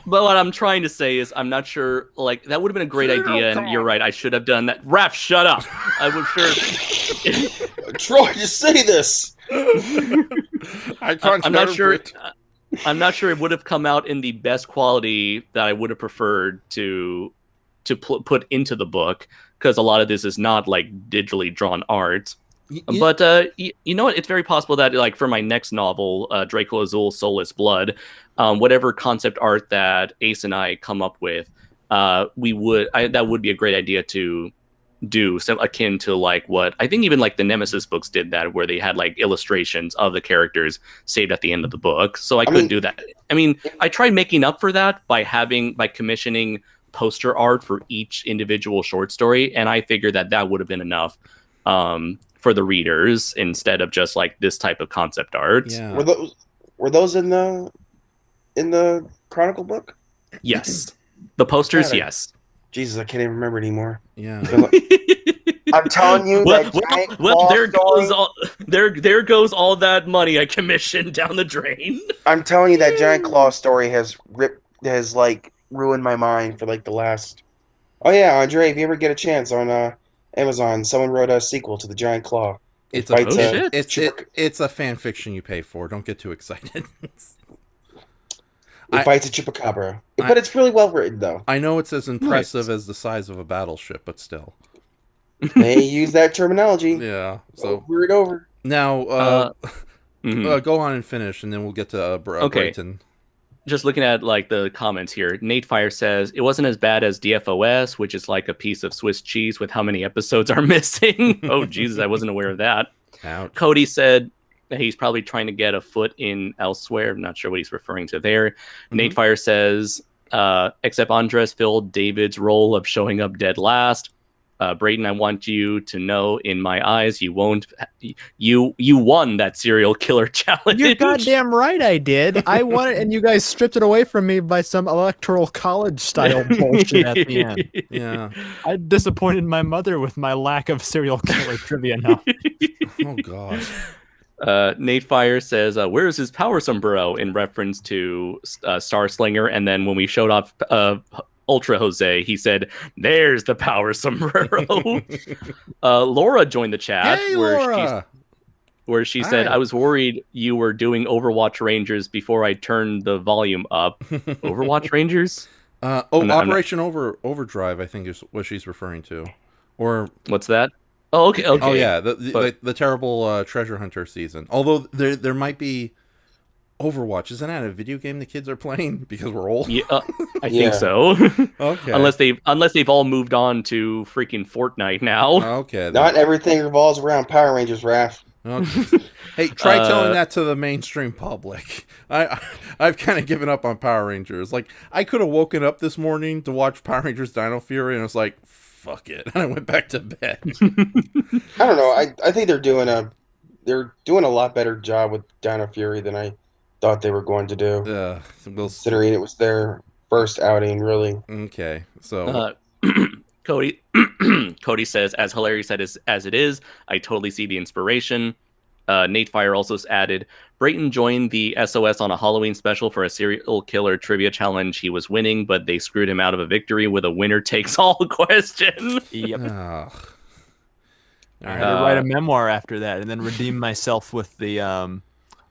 But what I'm trying to say is, I'm not sure. Like that would have been a great idea, and you're right. I should have done that. Raph, shut up! I would sure. Troy, just say this. I can't. I'm not sure. I'm not sure it would have come out in the best quality that I would have preferred to put into the book, because a lot of this is not like digitally drawn art. But you know what? It's very possible that like for my next novel, Draco Azul Soulless Blood, whatever concept art that Ace and I come up with, that would be a great idea to do, some akin to like what I think even like the Nemesis books did, that where they had like illustrations of the characters saved at the end of the book. So I could do that. I mean, I tried making up for that by commissioning poster art for each individual short story, and I figured that would have been enough for the readers instead of just like this type of concept art. Yeah. Were those in the Chronicle book? Yes. The posters, yes. Jesus, I can't even remember anymore. Yeah. I'm telling you there goes all that money I commissioned down the drain. I'm telling you that Giant Claw story has like ruined my mind for like the last. Oh yeah, Andre, if you ever get a chance on Amazon, someone wrote a sequel to the Giant Claw. It's a fan fiction you pay for. Don't get too excited. It fights a chupacabra. But it's really well written, though. I know it's as impressive as the size of a battleship, but still. They use that terminology. Yeah. So we're it over. Now, go on and finish, and then we'll get to Brayton. Just looking at like the comments here, Nate Fire says it wasn't as bad as DFOS, which is like a piece of Swiss cheese with how many episodes are missing. Oh Jesus, I wasn't aware of that. Ouch. Cody said he's probably trying to get a foot in elsewhere. I'm not sure what he's referring to there. Nate Fire says, except Andres filled David's role of showing up dead last. Brayden, I want you to know, in my eyes, you won't. You won that serial killer challenge. You're goddamn right, I did. I won it, and you guys stripped it away from me by some electoral college style bullshit at the end. Yeah, I disappointed my mother with my lack of serial killer trivia now. Oh god. Nate Fire says, "Where's his power sombrero?" in reference to Starslinger, and then when we showed off Ultra Jose, he said, "There's the power sombrero." Laura joined the chat. Hey, Laura. where she said, Hi. "I was worried you were doing Overwatch Rangers before I turned the volume up." Overwatch Rangers? I'm not- Operation Overdrive, I think is what she's referring to, or What's that? Oh, okay, okay. oh yeah, the But- the terrible treasure hunter season. Although there might be Overwatch. Isn't that a video game the kids are playing because we're old? Yeah, I Yeah. think so. Okay. unless they've all moved on to freaking Fortnite now. Okay. Then. Not everything revolves around Power Rangers, Raph. Okay. Hey, try telling that to the mainstream public. I've kind of given up on Power Rangers. Like, I could have woken up this morning to watch Power Rangers Dino Fury, and I was like, fuck it. And I went back to bed. I don't know. I think they're doing a lot better job with Dino Fury than I thought they were going to do. Considering it was their first outing, really. Okay. So Cody Cody says, as hilarious as it is, I totally see the inspiration. Nate Fire also added, Brayton joined the SOS on a Halloween special for a serial killer trivia challenge. He was winning, but they screwed him out of a victory with a winner takes all question. Yep. ugh. I had to write a memoir after that, and then redeem myself with the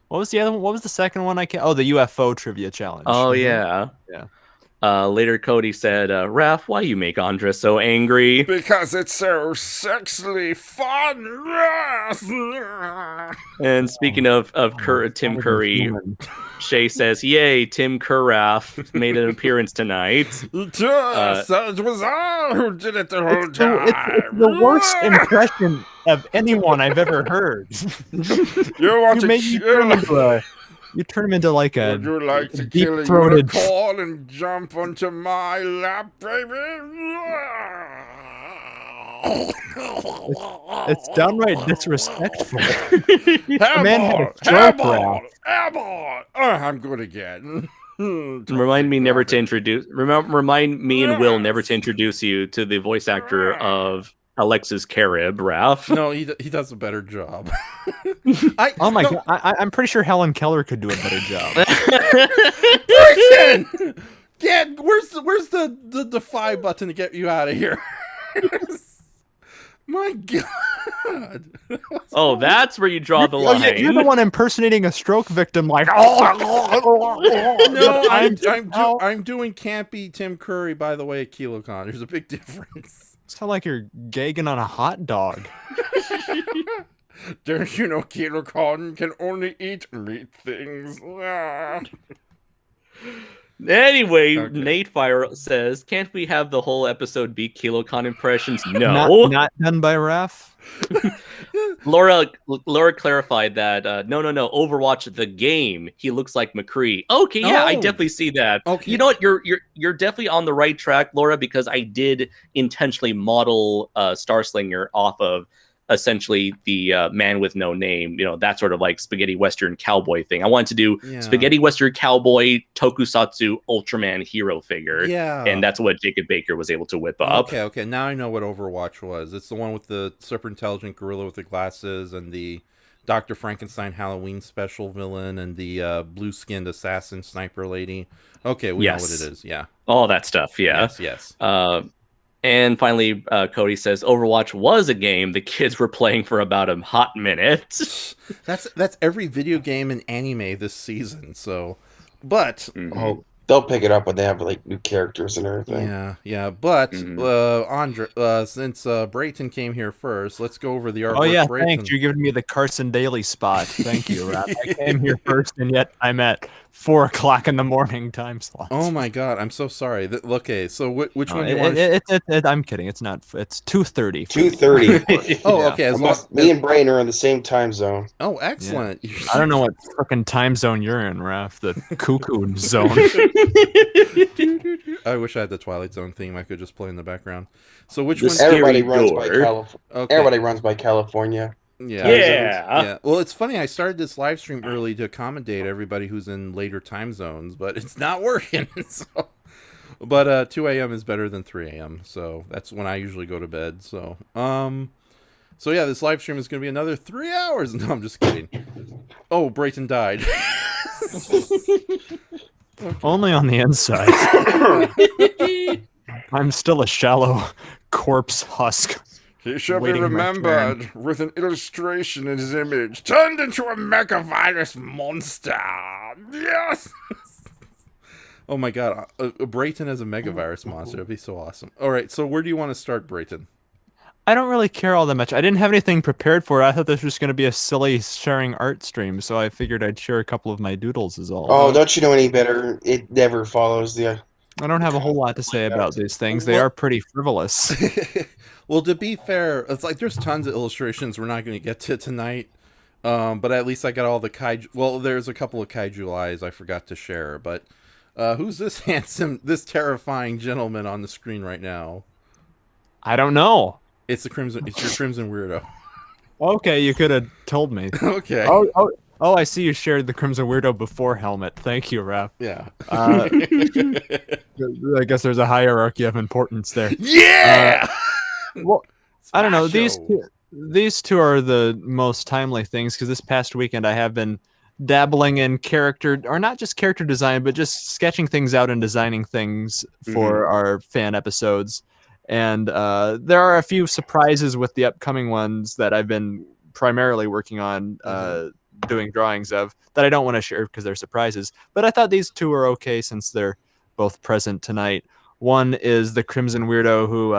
what was the other one? What was the second one? The UFO trivia challenge. Oh yeah. Yeah. Later, Cody said, Raph, why you make Andra so angry? Because it's so sexually fun. And speaking of Tim Curry, Shay says, yay, Tim Curraff made an appearance tonight. It was I who did it the whole It's the worst impression of anyone I've ever heard. You want You turn him into like a Would you like to kill a deep-throated. unicorn and jump onto my lap, baby? It's downright disrespectful. Hairball, man had a stroke, hairball, hairball. I'm good again. Remind me and Will never to introduce you to the voice actor of Alexis Carib, Raph. No, he does a better job. Oh my god, I'm pretty sure Helen Keller could do a better job. Person! Get where's the defy button to get you out of here? My god. Oh, that's where you draw the line. Oh, yeah, you're the one impersonating a stroke victim, like. No, I'm doing campy Tim Curry. By the way, KiloCon. There's a big difference. Sound like you're gagging on a hot dog. Don't you know KiloCon can only eat meat things? Anyway, Okay. Nate Fire says, can't we have the whole episode be KiloCon impressions? No. Not done by Raph. Laura clarified that no, Overwatch the game. He looks like McCree. Okay, yeah, I Oh. definitely see that. Okay. You know what? You're definitely on the right track, Laura, because I did intentionally model Starslinger off of essentially the man with no name. You know, that sort of like spaghetti western cowboy thing. I wanted to do spaghetti western cowboy tokusatsu Ultraman hero figure. Yeah. And that's what Jacob Baker was able to whip up. Okay. Now I know what Overwatch was. It's the one with the super intelligent gorilla with the glasses and the Dr. Frankenstein Halloween special villain and the blue-skinned assassin sniper lady. Okay, we know what it is. Yeah. All that stuff, yeah. Yes. And finally, Cody says, Overwatch was a game the kids were playing for about a hot minute. That's every video game and anime this season. So, but Oh, they'll pick it up when they have like new characters and everything. yeah. But Andre, since Brayton came here first, let's go over the artwork. Oh yeah, Brayton. thanks. You're giving me the Carson Daly spot. Thank you, Raph. I came here first, and yet I'm at 4 o'clock in the morning time slot. Oh my god, I'm so sorry. Okay, so which one do you want? I'm kidding. It's not. It's 2:30. 2:30. Oh, okay. As long Me and Brain are in the same time zone. Oh, excellent. I don't know what fucking time zone you're in, Raph. The cuckoo zone. I wish I had the Twilight Zone theme I could just play in the background. So which The one? Everybody Scary runs door. by California. Okay. Everybody runs by California. Yeah. Well, it's funny. I started this live stream early to accommodate everybody who's in later time zones, but it's not working. So. But 2 a.m. is better than 3 a.m. So that's when I usually go to bed. So yeah, this live stream is going to be another 3 hours. No, I'm just kidding. Oh, Brayton died. Only on the inside. I'm still a shallow corpse husk. He shall be Waiting my remembered with an illustration in his image, turned into a megavirus monster. Yes. Oh my god, Brayton as a megavirus monster. That'd be so awesome. All right, so where do you want to start, Brayton? I don't really care all that much. I didn't have anything prepared for it. I thought this was going to be a silly sharing art stream, so I figured I'd share a couple of my doodles is all. Oh, don't you know any better? It never follows the. I don't have a whole lot to say about these things. They are pretty frivolous. Well, to be fair, it's like there's tons of illustrations we're not going to get to tonight. But at least I got all the kaiju. Well, there's a couple of kaiju eyes I forgot to share. But who's this this terrifying gentleman on the screen right now? I don't know. It's your Crimson Weirdo. Okay, you could have told me. Okay. Oh, I see you shared the Crimson Weirdo before Helmet. Thank you, Raph. Yeah. I guess there's a hierarchy of importance there. Yeah. Well, I don't know. Smasho. These two are the most timely things because this past weekend I have been dabbling in character, or not just character design, but just sketching things out and designing things for our fan episodes. And there are a few surprises with the upcoming ones that I've been primarily working on doing drawings of that I don't want to share because they're surprises. But I thought these two are okay since they're both present tonight. One is the Crimson Weirdo, who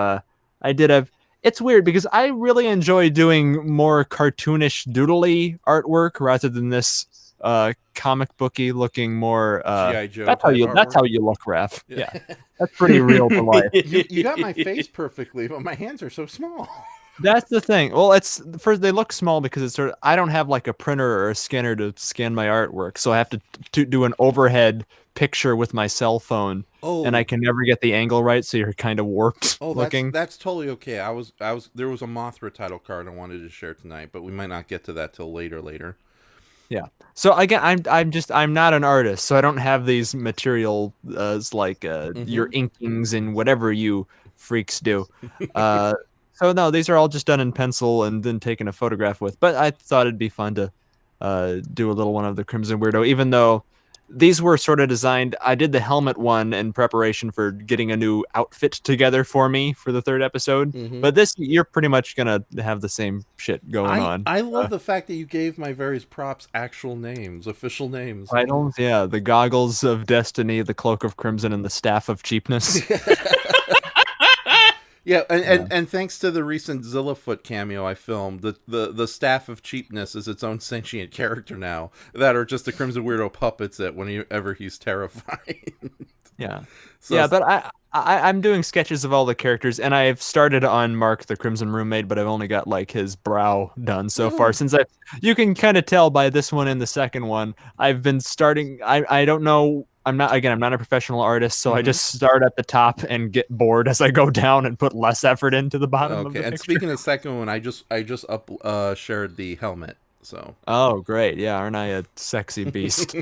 I did a... It's weird because I really enjoy doing more cartoonish doodly artwork rather than this comic booky looking more G.I. Joe that's how you look, Raph. Yeah. That's pretty real to life. You got my face perfectly, but my hands are so small. That's the thing. Well, it's first they look small because it's sort of I don't have like a printer or a scanner to scan my artwork, so I have to do an overhead picture with my cell phone, and I can never get the angle right, so you're kind of warped looking. That's totally okay. There was a Mothra title card I wanted to share tonight, but we might not get to that till later. Yeah. So again, I'm not an artist, so I don't have these materials like your inkings and whatever you freaks do. So no, these are all just done in pencil and then taken a photograph with. But I thought it'd be fun to do a little one of the Crimson Weirdo, even though these were sort of designed. I did the helmet one in preparation for getting a new outfit together for me for the third episode. But this, you're pretty much gonna have the same shit going on. I love the fact that you gave my various props actual names, official names. Titles, yeah, the goggles of destiny, the cloak of crimson, and the staff of cheapness. Yeah, and thanks to the recent Zillafoot cameo I filmed, the staff of cheapness is its own sentient character now that are just the Crimson Weirdo puppets that whenever he's terrified. Yeah. So yeah, but I'm doing sketches of all the characters, and I've started on Mark the Crimson Roommate, but I've only got like his brow done so far. Since you can kind of tell by this one and the second one, I've been starting. I don't know. I'm not a professional artist, so I just start at the top and get bored as I go down and put less effort into the bottom. Okay, of the and picture. speaking of the second one, I just shared the helmet. So. Oh, great! Yeah, aren't I a sexy beast?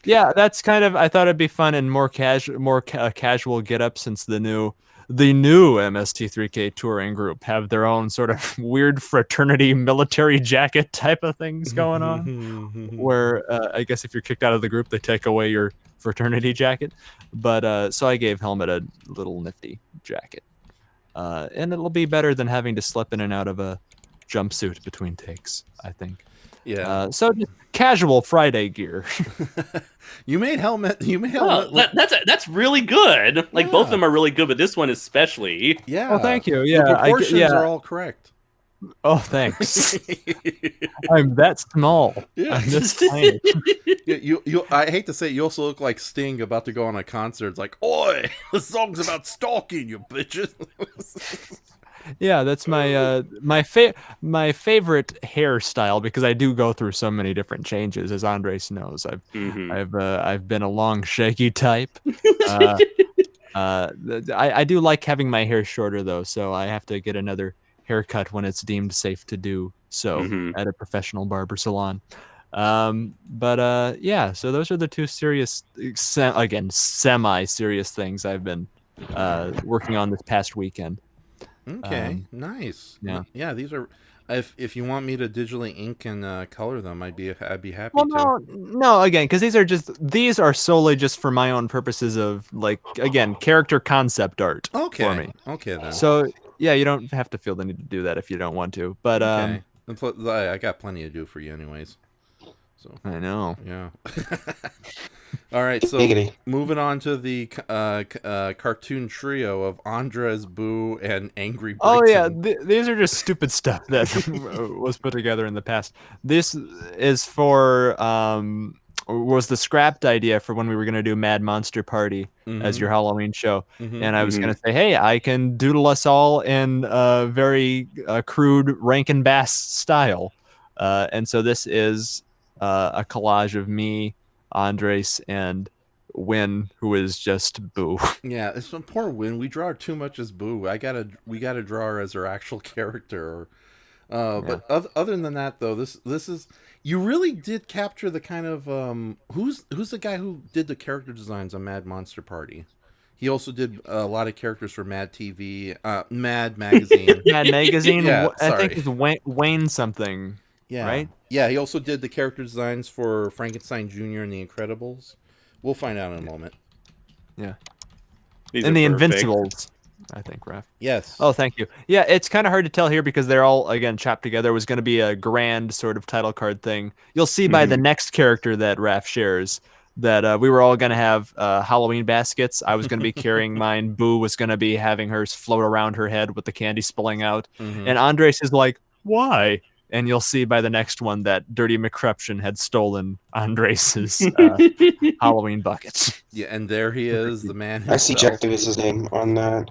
Yeah, that's kind of. I thought it'd be fun and more casual get up since the new MST3K touring group have their own sort of weird fraternity military jacket type of things going on. Where I guess if you're kicked out of the group, they take away your fraternity jacket. But so I gave Helmet a little nifty jacket, and it'll be better than having to slip in and out of a jumpsuit between takes, I think. Yeah. So just casual Friday gear. You made helmet. Well, that's really good. Like both of them are really good, but this one especially. Yeah. Oh, thank you. Yeah, the proportions are all correct. Oh, thanks. I'm that small. Yeah. I'm this tiny. You. I hate to say it, you also look like Sting about to go on a concert. It's like, oi, the song's about stalking you, bitches. Yeah, that's my my favorite hairstyle because I do go through so many different changes. As Andres knows, I've been a long shaggy type. I do like having my hair shorter though, so I have to get another haircut when it's deemed safe to do so at a professional barber salon. Yeah, so those are the two serious, semi-serious things I've been working on this past weekend. Okay, nice. Yeah. These are. If you want me to digitally ink and color them, I'd be happy Well, to. no, again, because these are solely just for my own purposes of character concept art. Okay. For me. Okay then. So Yeah, you don't have to feel the need to do that if you don't want to. But Okay. I got plenty to do for you, anyways. So I know. yeah. All right, so Giggity. moving on to the cartoon trio of Andres, Boo, and Angry Brayton. Oh yeah, these are just stupid stuff that was put together in the past. This is for was the scrapped idea for when we were gonna do Mad Monster Party as your Halloween show, and I was gonna say, hey, I can doodle us all in a very crude Rankin Bass style, and so this is a collage of me, Andres, and Win, who is just Boo. Yeah, it's some poor Win. We draw her too much as Boo. We gotta draw her as her actual character. But other than that, though, this is, you really did capture the kind of who's the guy who did the character designs on Mad Monster Party. He also did a lot of characters for Mad TV, Mad Magazine. Mad Magazine. Yeah, I sorry. think it's Wayne something. Yeah, right? Yeah, he also did the character designs for Frankenstein Jr. and The Incredibles. We'll find out in a moment. Yeah. These And are the perfect. Invincibles, I think, Raph. Yes. Oh, thank you. Yeah, it's kind of hard to tell here because they're all, again, chopped together. It was going to be a grand sort of title card thing. You'll see by the next character that Raph shares that we were all going to have Halloween baskets. I was going to be carrying mine. Boo was going to be having hers float around her head with the candy spilling out. And Andres is like, why? And you'll see by the next one that Dirty McCruption had stolen Andres's Halloween buckets. Yeah, and there he is, the man I see himself. Jack Davis's name on that.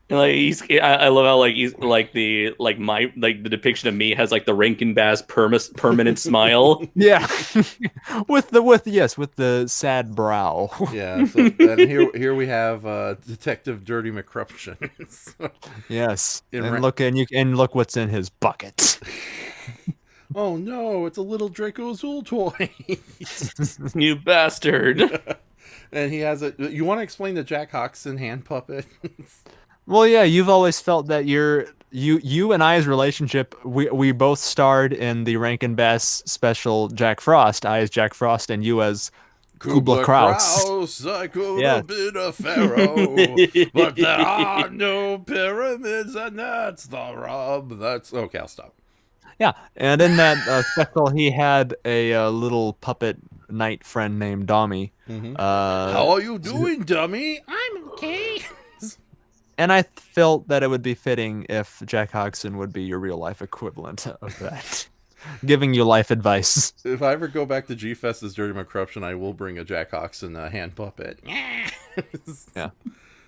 Like I love how like he's like the depiction of me has like the Rankin Bass permanent smile. Yeah, with the sad brow. Yeah, so, and here we have Detective Dirty McCruption. Yes, In and Ra- look what's in his bucket. Oh no, it's a little Draco Zool toy. You bastard. And he has a. You want to explain the Jack Hawkson hand puppet? Well, yeah, you've always felt that you and I's relationship. We both starred in the Rankin Bass special Jack Frost. I as Jack Frost, and you as Kubla Kraus. I could Yeah. have been a pharaoh, but there are no pyramids, and that's the rub. That's okay. I'll stop. Yeah, and in that special, he had a little puppet knight friend named Dommy. How are you doing, dummy? I'm okay. And I felt that it would be fitting if Jack Hodgson would be your real life equivalent of that, giving you life advice. If I ever go back to G-Fest as Dirty McCruption, I will bring a Jack Hawkson hand puppet. Yeah.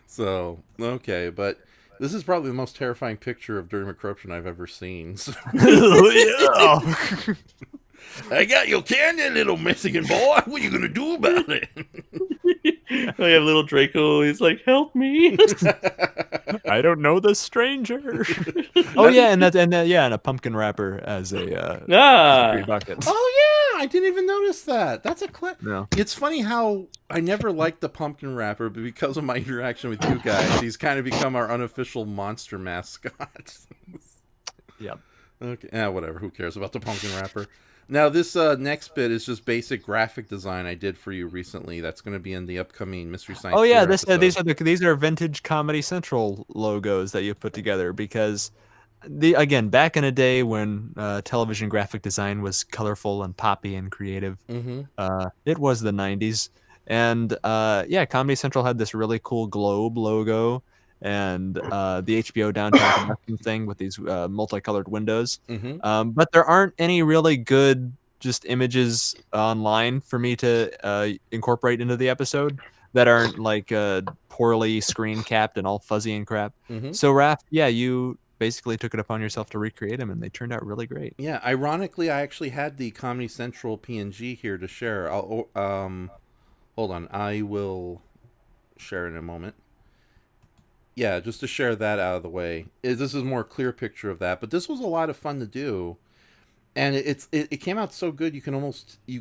So, okay, but this is probably the most terrifying picture of Dirty McCruption I've ever seen. So. Yeah. I got your candy, little Mexican boy. What are you going to do about it? I have little Draco. He's like, help me. I don't know the stranger. Oh yeah, and a pumpkin wrapper as a tree bucket. Oh yeah, I didn't even notice that. That's a No. It's funny how I never liked the pumpkin wrapper, but because of my interaction with you guys, he's kind of become our unofficial monster mascot. Yep. Okay, whatever. Who cares about the pumpkin wrapper? Now, this next bit is just basic graphic design I did for you recently. That's going to be in the upcoming Mystery Science. Oh yeah, Theater episode. these are vintage Comedy Central logos that you put together because back in a day when television graphic design was colorful and poppy and creative, it was the 90s, and Comedy Central had this really cool globe logo and the HBO Downtown Connection thing with these multicolored windows. But there aren't any really good just images online for me to incorporate into the episode that aren't like poorly screen capped and all fuzzy and crap. So Raph, you basically took it upon yourself to recreate them, and they turned out really great. Yeah, ironically, I actually had the Comedy Central PNG here to share. Hold on, I will share in a moment. Yeah, just to share that out of the way. This is a more clear picture of that, but this was a lot of fun to do, and it came out so good you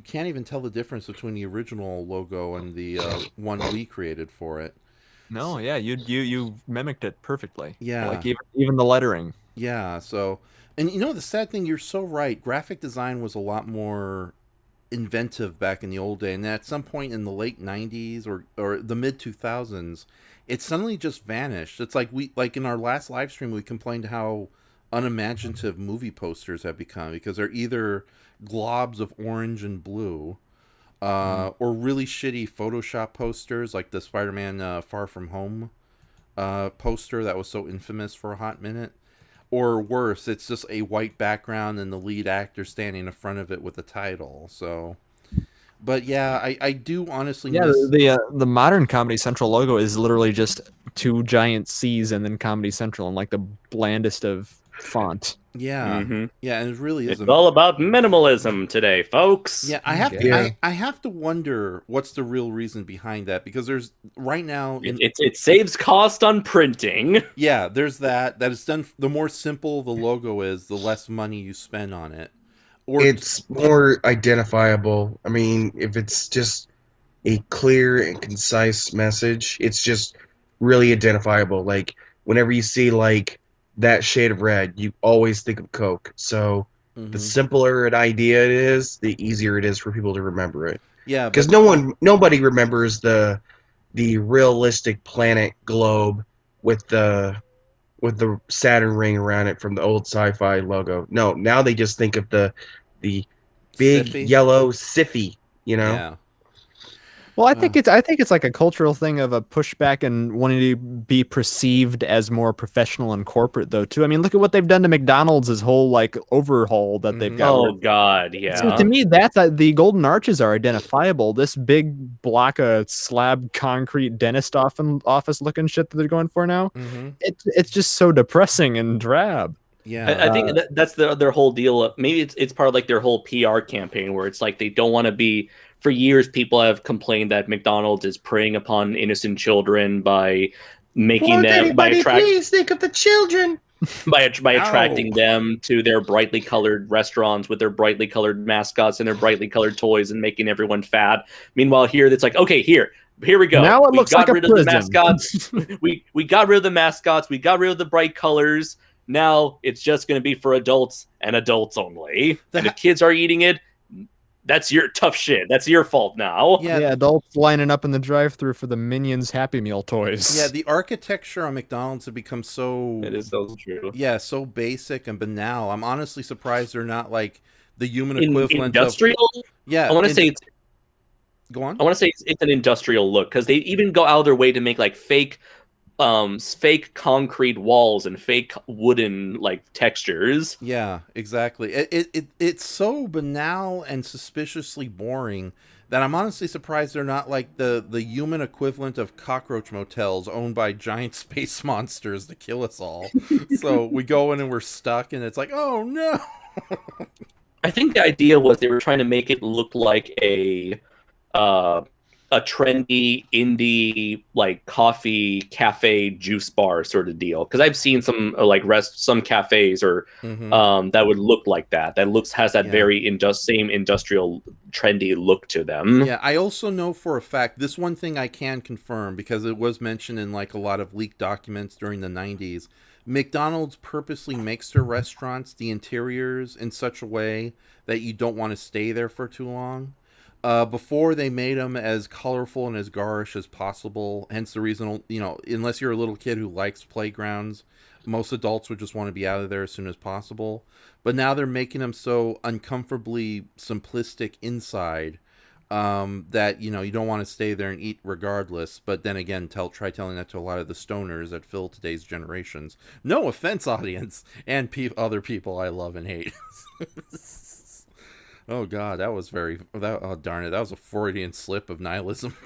can't even tell the difference between the original logo and the one we created for it. No, yeah, you mimicked it perfectly. Yeah, like even the lettering. Yeah, so, and the sad thing, you're so right. Graphic design was a lot more. inventive back in the old day, and at some point in the late 90s or the mid 2000s, it suddenly just vanished. It's like in our last live stream we complained how unimaginative movie posters have become, because they're either globs of orange and blue, or really shitty Photoshop posters like the Spider-Man Far From Home poster that was so infamous for a hot minute. Or worse, it's just a white background and the lead actor standing in front of it with the title. So, but yeah, I do honestly miss... the modern Comedy Central logo is literally just two giant C's and then Comedy Central in like the blandest of font. Yeah, yeah, and it really is. It's all about minimalism today, folks. Yeah, I have to wonder what's the real reason behind that, because there's right now it saves cost on printing. Yeah, there's that is done. The more simple the logo is, the less money you spend on it. Or it's more identifiable. I mean, if it's just a clear and concise message, it's just really identifiable. Like whenever you see like that shade of red, you always think of Coke. So the simpler an idea it is, the easier it is for people to remember it. Yeah, because nobody remembers the realistic planet globe with the Saturn ring around it from the old sci-fi logo. No, now they just think of the big Siffy. yellow Siffy. You know. Yeah. Well, I think it's like a cultural thing of a pushback and wanting to be perceived as more professional and corporate, though. Too. I mean, look at what they've done to McDonald's' whole like overhaul that they've got. Oh God, yeah. So to me, that's the golden arches are identifiable. This big block of slab concrete dentist office looking shit that they're going for now. It's just so depressing and drab. Yeah, I think that's their whole deal. Maybe it's part of like their whole PR campaign where it's like they don't want to be. For years, people have complained that McDonald's is preying upon innocent children by making them please think of the children by attracting them to their brightly colored restaurants with their brightly colored mascots and their brightly colored toys and making everyone fat. Meanwhile, here it's like, okay, here we go. Now it looks like a rid prison. Of the mascots. we got rid of the mascots. We got rid of the bright colors. Now it's just going to be for adults and adults only. And if kids are eating it, that's your tough shit. That's your fault now. Yeah, adults lining up in the drive-thru for the Minions Happy Meal toys. Yeah, the architecture on McDonald's have become so... It is so true. Yeah, so basic and banal. I'm honestly surprised they're not like the human equivalent industrial? of... Yeah. I want to say it's... Go on. I want to say it's an industrial look, because they even go out of their way to make like fake concrete walls and fake wooden like textures. Yeah, exactly. It's so banal and suspiciously boring that I'm honestly surprised they're not like the human equivalent of cockroach motels owned by giant space monsters to kill us all. So we go in and we're stuck and it's like, oh no. I think the idea was they were trying to make it look like a trendy indie like coffee cafe juice bar sort of deal, because I've seen some some cafes or that would look like that has that very same industrial trendy look to them. Yeah, I also know for a fact this one thing I can confirm, because it was mentioned in like a lot of leaked documents during the 90s. McDonald's purposely makes their restaurants, the interiors, in such a way that you don't want to stay there for too long. Before they made them as colorful and as garish as possible, hence the reason, unless you're a little kid who likes playgrounds, most adults would just want to be out of there as soon as possible. But now they're making them so uncomfortably simplistic inside that, you don't want to stay there and eat regardless. But then again, try telling that to a lot of the stoners that fill today's generations. No offense, audience, and other people I love and hate. Oh God, oh darn it, that was a Freudian slip of nihilism.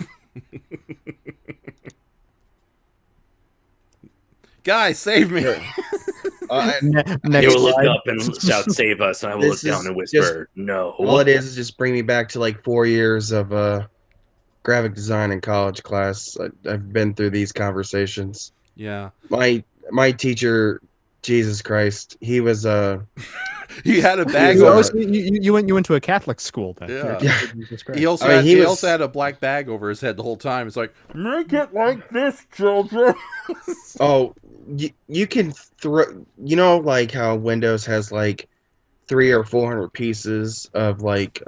Guys, save me! You will look up and shout, "Save us!" And I will look down and whisper, "No." All it is just bring me back to like 4 years of graphic design in college class. I've been through these conversations. Yeah. My teacher, Jesus Christ, he was He had a bag. You went to a Catholic school then. Yeah. He also had a black bag over his head the whole time. It's like, make it like this, children. Oh, you can throw. Like how Windows has like 300 or 400 pieces of like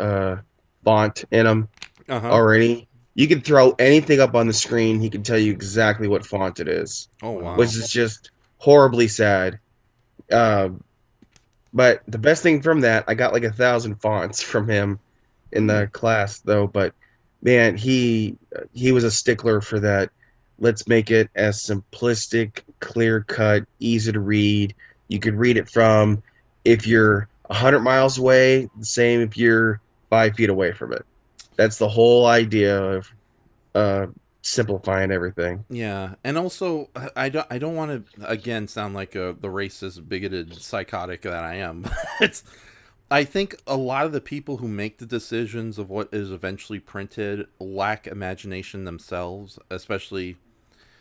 font in them already. You can throw anything up on the screen. He can tell you exactly what font it is, Oh wow. which is just horribly sad. But the best thing from that, I got like 1,000 fonts from him in the class, though. But man, he was a stickler for that. Let's make it as simplistic, clear cut, easy to read. You could read it from if you're 100 miles away, the same if you're 5 feet away from it. That's the whole idea of simplifying everything. Yeah, and also I don't want to again sound like the racist, bigoted, psychotic that I am. It's I think a lot of the people who make the decisions of what is eventually printed lack imagination themselves, especially.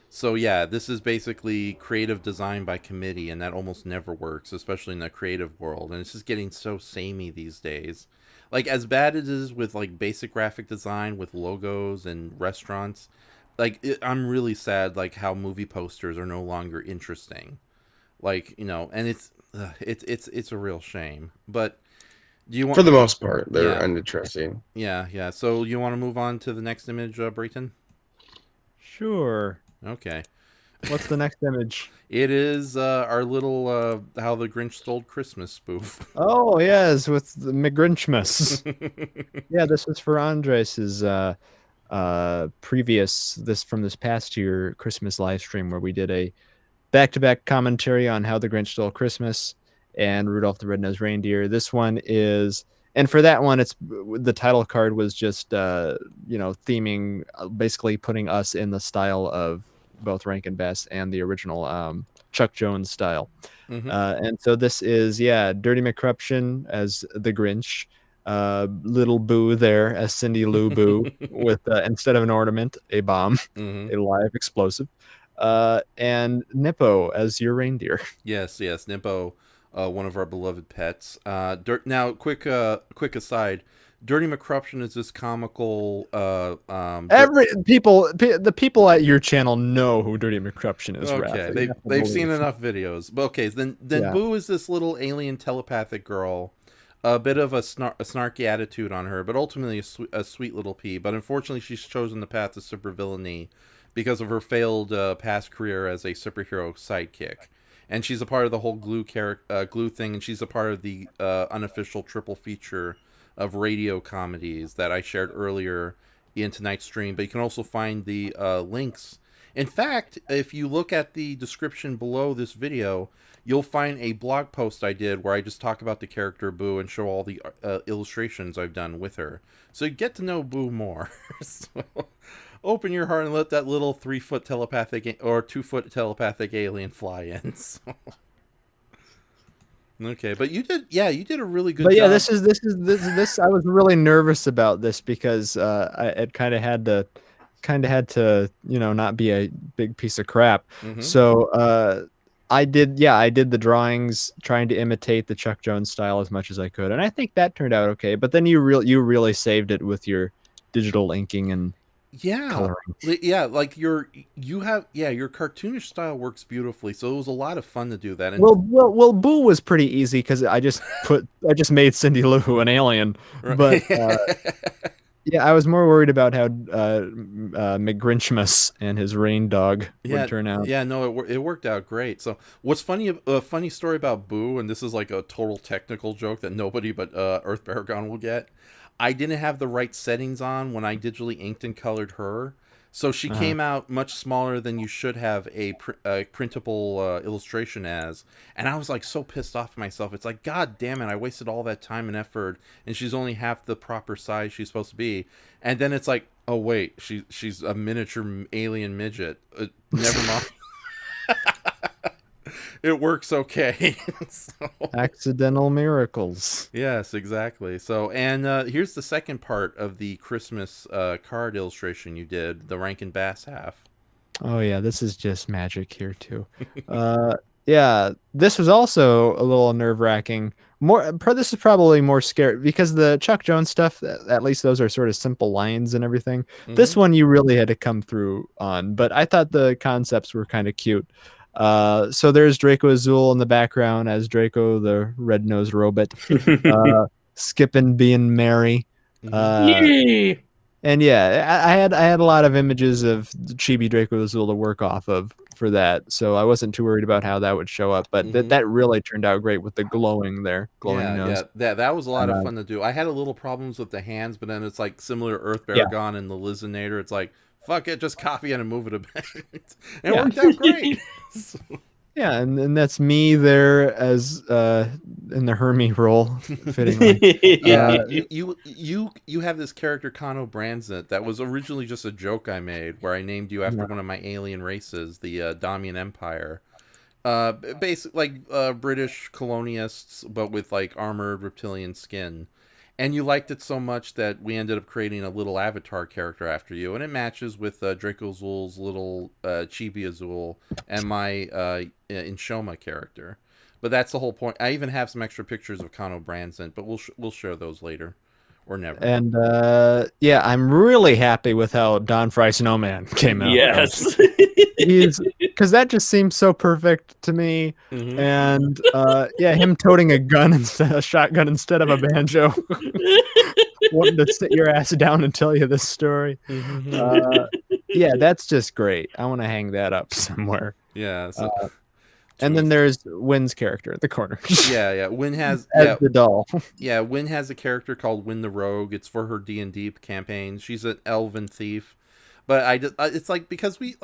So yeah, this is basically creative design by committee, and that almost never works, especially in the creative world. And it's just getting so samey these days. Like as bad as it is with like basic graphic design with logos and restaurants, I'm really sad like how movie posters are no longer interesting. Like and it's a real shame. But do you want? For the most part, they're Yeah. uninteresting. Yeah. So you want to move on to the next image, Brayton? Sure. Okay. What's the next image? It is our little How the Grinch Stole Christmas spoof. Oh yes, with the McGrinchmas. Yeah, this was for Andres's previous this past year Christmas live stream where we did a back-to-back commentary on How the Grinch Stole Christmas and Rudolph the Red-Nosed Reindeer. This one is, and for that one, it's the title card was just theming, basically putting us in the style of both Rankin Bass and the original Chuck Jones style. And so this is Dirty McCruption as the Grinch, Little Boo there as Cindy Lou Boo with instead of an ornament, a bomb, a live explosive, and Nippo as your reindeer. Yes, Nippo, one of our beloved pets. Now, quick aside. Dirty McCruption is this comical. The people at your channel know who Dirty McCruption is. Okay, they've seen enough videos. But okay, then Boo is this little alien telepathic girl, a bit of a snarky attitude on her, but ultimately a sweet little pea. But unfortunately, she's chosen the path of supervillainy because of her failed past career as a superhero sidekick. And she's a part of the whole glue thing, and she's a part of the unofficial triple feature of radio comedies that I shared earlier in tonight's stream. But you can also find the links. In fact, if you look at the description below this video, you'll find a blog post I did where I just talk about the character Boo and show all the illustrations I've done with her. So you get to know Boo more. So, open your heart and let that little 3-foot telepathic or 2-foot telepathic alien fly in. So. Okay, but you did a really good job. Yeah, this. I was really nervous about this because it kind of had to not be a big piece of crap. So I did the drawings trying to imitate the Chuck Jones style as much as I could, and I think that turned out okay. But then you really saved it with your digital inking and coloring. Like your cartoonish style works beautifully, so it was a lot of fun to do that. And well, Boo was pretty easy because I just made Cindy Lou an alien, but I was more worried about how McGrinchmas and his rain dog would turn out. Yeah, no, it worked out great. So what's funny, a funny story about Boo, and this is like a total technical joke that nobody but Earth Paragon will get. I didn't have the right settings on when I digitally inked and colored her. So she came out much smaller than you should have a printable illustration as. And I was like so pissed off at myself. It's like, God damn it, I wasted all that time and effort and she's only half the proper size she's supposed to be. And then it's like, oh wait, she's a miniature alien midget. Never mind. It works okay. So, accidental miracles. Yes, exactly. So, and here's the second part of the Christmas card illustration you did, the Rankin Bass half. Oh yeah, this is just magic here too. This was also a little nerve-wracking. This is probably more scary because the Chuck Jones stuff, at least those are sort of simple lines and everything. This one you really had to come through on, but I thought the concepts were kind of cute. So there's Draco Azul in the background as Draco the red-nosed robot, skipping being merry. Yay! And yeah, I had a lot of images of Chibi Draco Azul to work off of for that, so I wasn't too worried about how that would show up. But that really turned out great with the glowing nose. That was a lot of Uh, fun to do. I had a little problems with the hands, but then it's like similar to Earth Yeah. Baragon and the Lizinator. It's like, fuck it, just copy it and move it a bit. And it Yeah. worked out great. Yeah, and that's me there as in the Hermie role, fittingly. Yeah, you have this character Kano Branzit that was originally just a joke I made where I named you after one of my alien races, the Damian Empire. Basically like British colonists, but with like armored reptilian skin. And you liked it so much that we ended up creating a little avatar character after you, and it matches with Draco Azul's little Chibi Azul and my Inshoma character. But that's the whole point. I even have some extra pictures of Kano Branson, but we'll share those later, or never. And yeah, I'm really happy with how Don Fry Snowman came out. Yes. Because that just seems so perfect to me. Mhm. And yeah, him toting a shotgun instead of a banjo, wanting to sit your ass down and tell you this story. Yeah, that's just great. I want to hang that up somewhere. Yeah. So, And then there's Wynn's character at the corner. yeah. Win has As the doll. Yeah, Win has a character called Win the Rogue. It's for her D&D campaign. She's an elven thief. But it's like, because we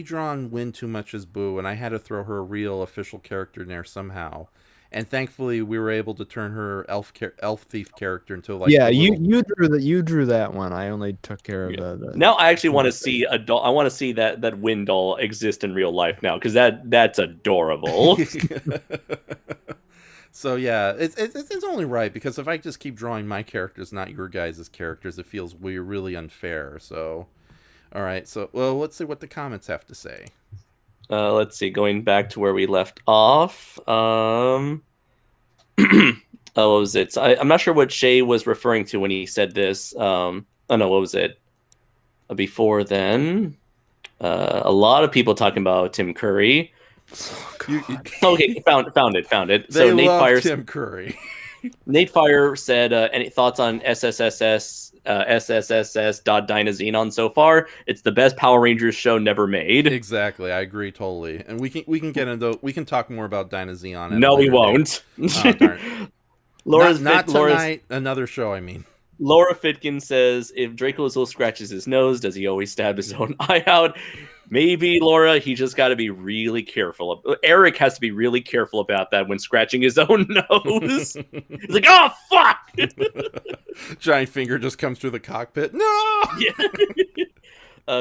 draw on Win too much as Boo, and I had to throw her a real official character in there somehow. And thankfully, we were able to turn her elf thief character into like you drew that one. I only took care of the Now I actually want to see a doll. I want to see that Wind doll exist in real life now, because that's adorable. So yeah, it's only right, because if I just keep drawing my characters, not your guys' characters, it feels really unfair. So, all right. So let's see what the comments have to say. Let's see. Going back to where we left off. What was it? So I'm not sure what Shay was referring to when he said this. Oh no, what was it? Before then, a lot of people talking about Tim Curry. Okay, found it. They So Nate love Fire, Tim Curry. Nate Fire said, any thoughts on SSSS.Dynazenon so far? It's the best Power Rangers show never made. Exactly, I agree totally. And we can talk more about Dynazenon. No, we won't. Oh, darn. Not tonight. Another show, I mean. Laura Fitkin says, if Draco Azul scratches his nose, does he always stab his own eye out? Maybe, Laura. He just got to be really careful. Eric has to be really careful about that when scratching his own nose. He's like, oh, fuck! Giant finger just comes through the cockpit. No! Yeah.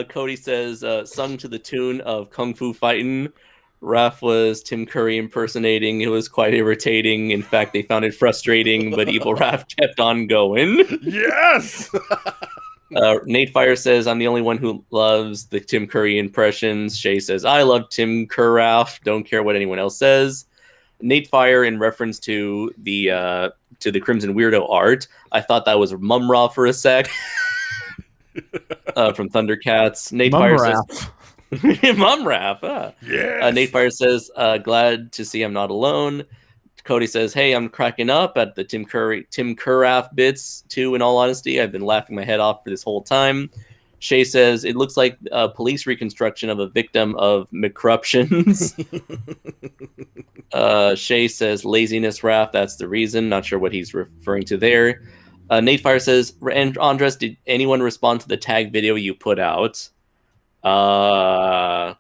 Cody says, sung to the tune of Kung Fu Fightin'. Raph was Tim Curry impersonating. It was quite irritating. In fact, they found it frustrating, but evil Raph kept on going. Yes! Nate Fire says, I'm the only one who loves the Tim Curry impressions. Shay says, I love Tim Curraff. Don't care what anyone else says. Nate Fire, in reference to the Crimson Weirdo art, I thought that was Mumra for a sec. From Thundercats. Nate Fire says, Mumraf. Yes! Nate Fire says, glad to see I'm not alone. Cody says, hey, I'm cracking up at the Tim Curraff bits too, in all honesty. I've been laughing my head off for this whole time. Shay says, it looks like a police reconstruction of a victim of McCruptions. Shay says, laziness, Raph, that's the reason. Not sure what he's referring to there. Nate Fire says, Andres, did anyone respond to the tag video you put out? Oddly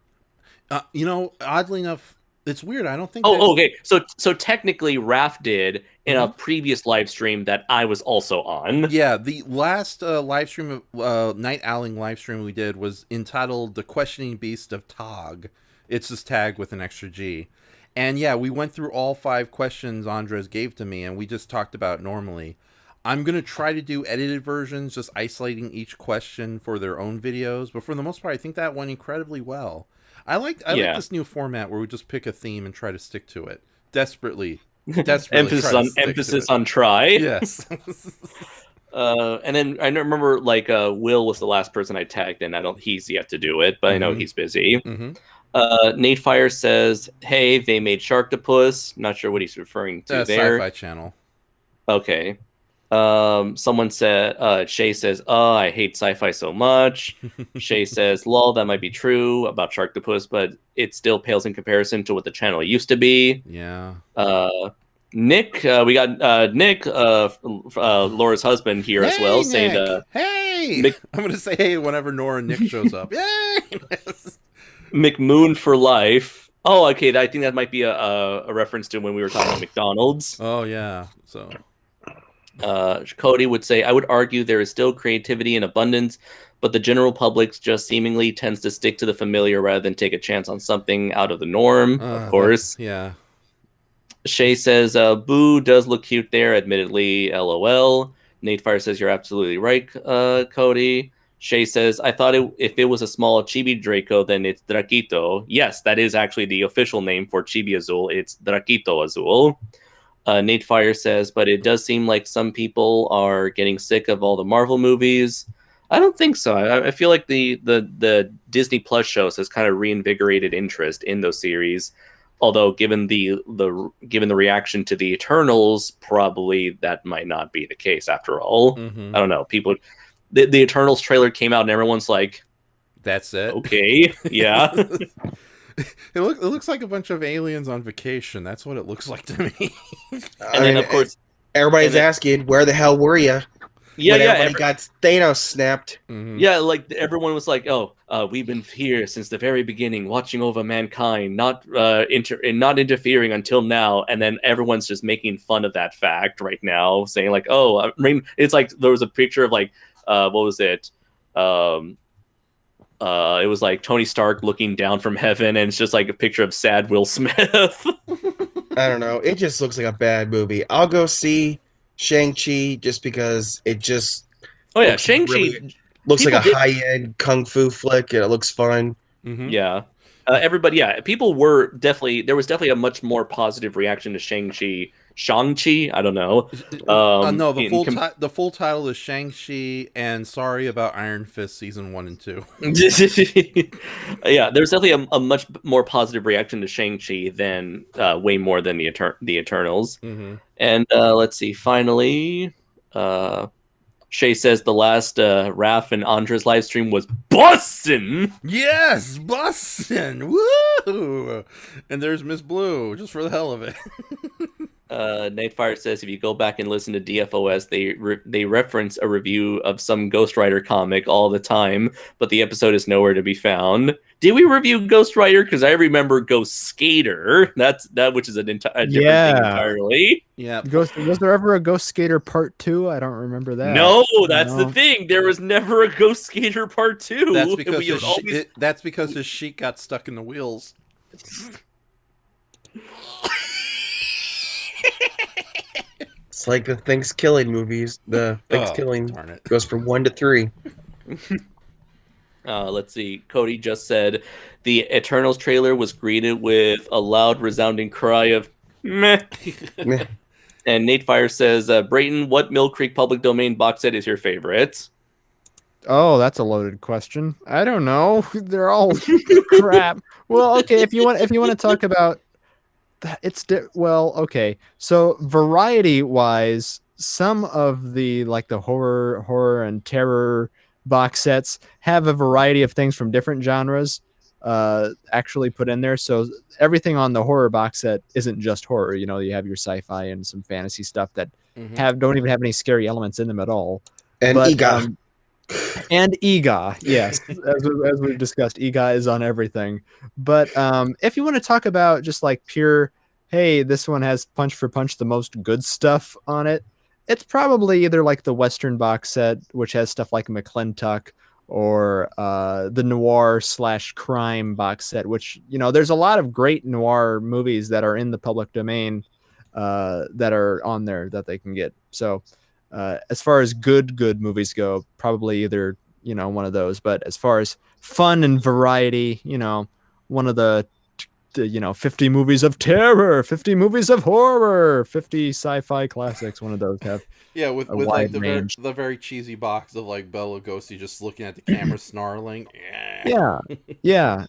enough, it's weird. I don't think. Okay. So technically, Raph did in a previous live stream that I was also on. Yeah, the last live stream of Night Owling live stream we did was entitled "The Questioning Beast of Tog." It's this tag with an extra G, and yeah, we went through all 5 questions Andres gave to me, and we just talked about it normally. I'm gonna try to do edited versions, just isolating each question for their own videos, but for the most part, I think that went incredibly well. I like this new format where we just pick a theme and try to stick to it. Desperately emphasis on try. Yes. And then I remember Will was the last person I tagged, and he's yet to do it, but I know he's busy. Nate Fire says, hey, they made Sharktopus. Not sure what he's referring to there. Sci-Fi Channel. Okay. Someone said, Shay says, "Oh, I hate sci-fi so much." Shay says, "Lol, that might be true about Sharktopus, but it still pales in comparison to what the channel used to be." Yeah. Nick, we got Nick, Laura's husband here as well, saying, Nick! Hey! Mick- I'm gonna say hey whenever Nora and Nick shows up. Yay! McMoon for life. Oh, okay. I think that might be a reference to when we were talking about McDonald's. Oh yeah. So Cody would say, I would argue there is still creativity in abundance, but the general public just seemingly tends to stick to the familiar rather than take a chance on something out of the norm, of course. Yeah. Shay says, Boo does look cute there, admittedly, LOL. Nate Fire says, you're absolutely right, Cody. Shay says, I thought if it was a small Chibi Draco, then it's Draquito. Yes, that is actually the official name for Chibi Azul. It's Draquito Azul. Nate Fire says, but it does seem like some people are getting sick of all the Marvel movies. I don't think so. I feel like the Disney Plus shows has kind of reinvigorated interest in those series. Although, given the reaction to the Eternals, probably that might not be the case after all. Mm-hmm. I don't know. People, the Eternals trailer came out and everyone's like, "That's it." Okay, yeah. It looks like a bunch of aliens on vacation. That's what it looks like to me. And then, of course, everybody's asking, "Where the hell were you?" Yeah, when everybody got Thanos snapped. Mm-hmm. Yeah, like everyone was like, "Oh, we've been here since the very beginning, watching over mankind, not interfering until now." And then everyone's just making fun of that fact right now, saying like, "Oh, I mean, it's like there was a picture of like, what was it? It was like Tony Stark looking down from heaven, and it's just like a picture of sad Will Smith." I don't know. It just looks like a bad movie. I'll go see Shang-Chi just because it just Shang-Chi looks like a high-end kung fu flick and it looks fun. Mm-hmm. Yeah. People were there was definitely a much more positive reaction to Shang-Chi. I don't know. No, the full title is Shang-Chi and Sorry About Iron Fist Season 1 and 2. Yeah, there's definitely a much more positive reaction to Shang-Chi than way more than the Eternals. Mm-hmm. And let's see, finally, Shay says the last Raph and Andres live stream was bussin'. Yes, bussin'. Woo! And there's Miss Blue, just for the hell of it. Nate Fire says if you go back and listen to DFOS, they reference a review of some Ghost Rider comic all the time, but the episode is nowhere to be found. Did we review Ghost Rider? Because I remember Ghost Skater. That which is a different thing entirely. Yeah. Was there ever a Ghost Skater Part 2? I don't remember that. No, that's the thing. There was never a Ghost Skater Part 2. That's because his sheet got stuck in the wheels. It's like the Thanksgiving movies. The Thanksgiving goes from 1 to 3. Let's see. Cody just said the Eternals trailer was greeted with a loud, resounding cry of meh. Meh. And Nate Fire says, Brayton, what Mill Creek public domain box set is your favorite? Oh, that's a loaded question. I don't know. They're all crap. Well, okay. If you want to talk about okay. So variety wise, some of the horror and terror box sets have a variety of things from different genres actually put in there. So everything on the horror box set isn't just horror. You know, you have your sci-fi and some fantasy stuff that don't even have any scary elements in them at all. And EGA. And EGA, yes. as we've discussed, EGA is on everything. But if you want to talk about just like pure, hey, this one has punch for punch the most good stuff on it, it's probably either like the Western box set, which has stuff like McClintock, or the noir / crime box set, which, you know, there's a lot of great noir movies that are in the public domain that are on there that they can get. So as far as good movies go, probably either, you know, one of those. But as far as fun and variety, you know, one of the 50 movies of terror, 50 movies of horror, 50 sci-fi classics, one of those have with like the very cheesy box of like Bela Lugosi just looking at the camera snarling. Yeah.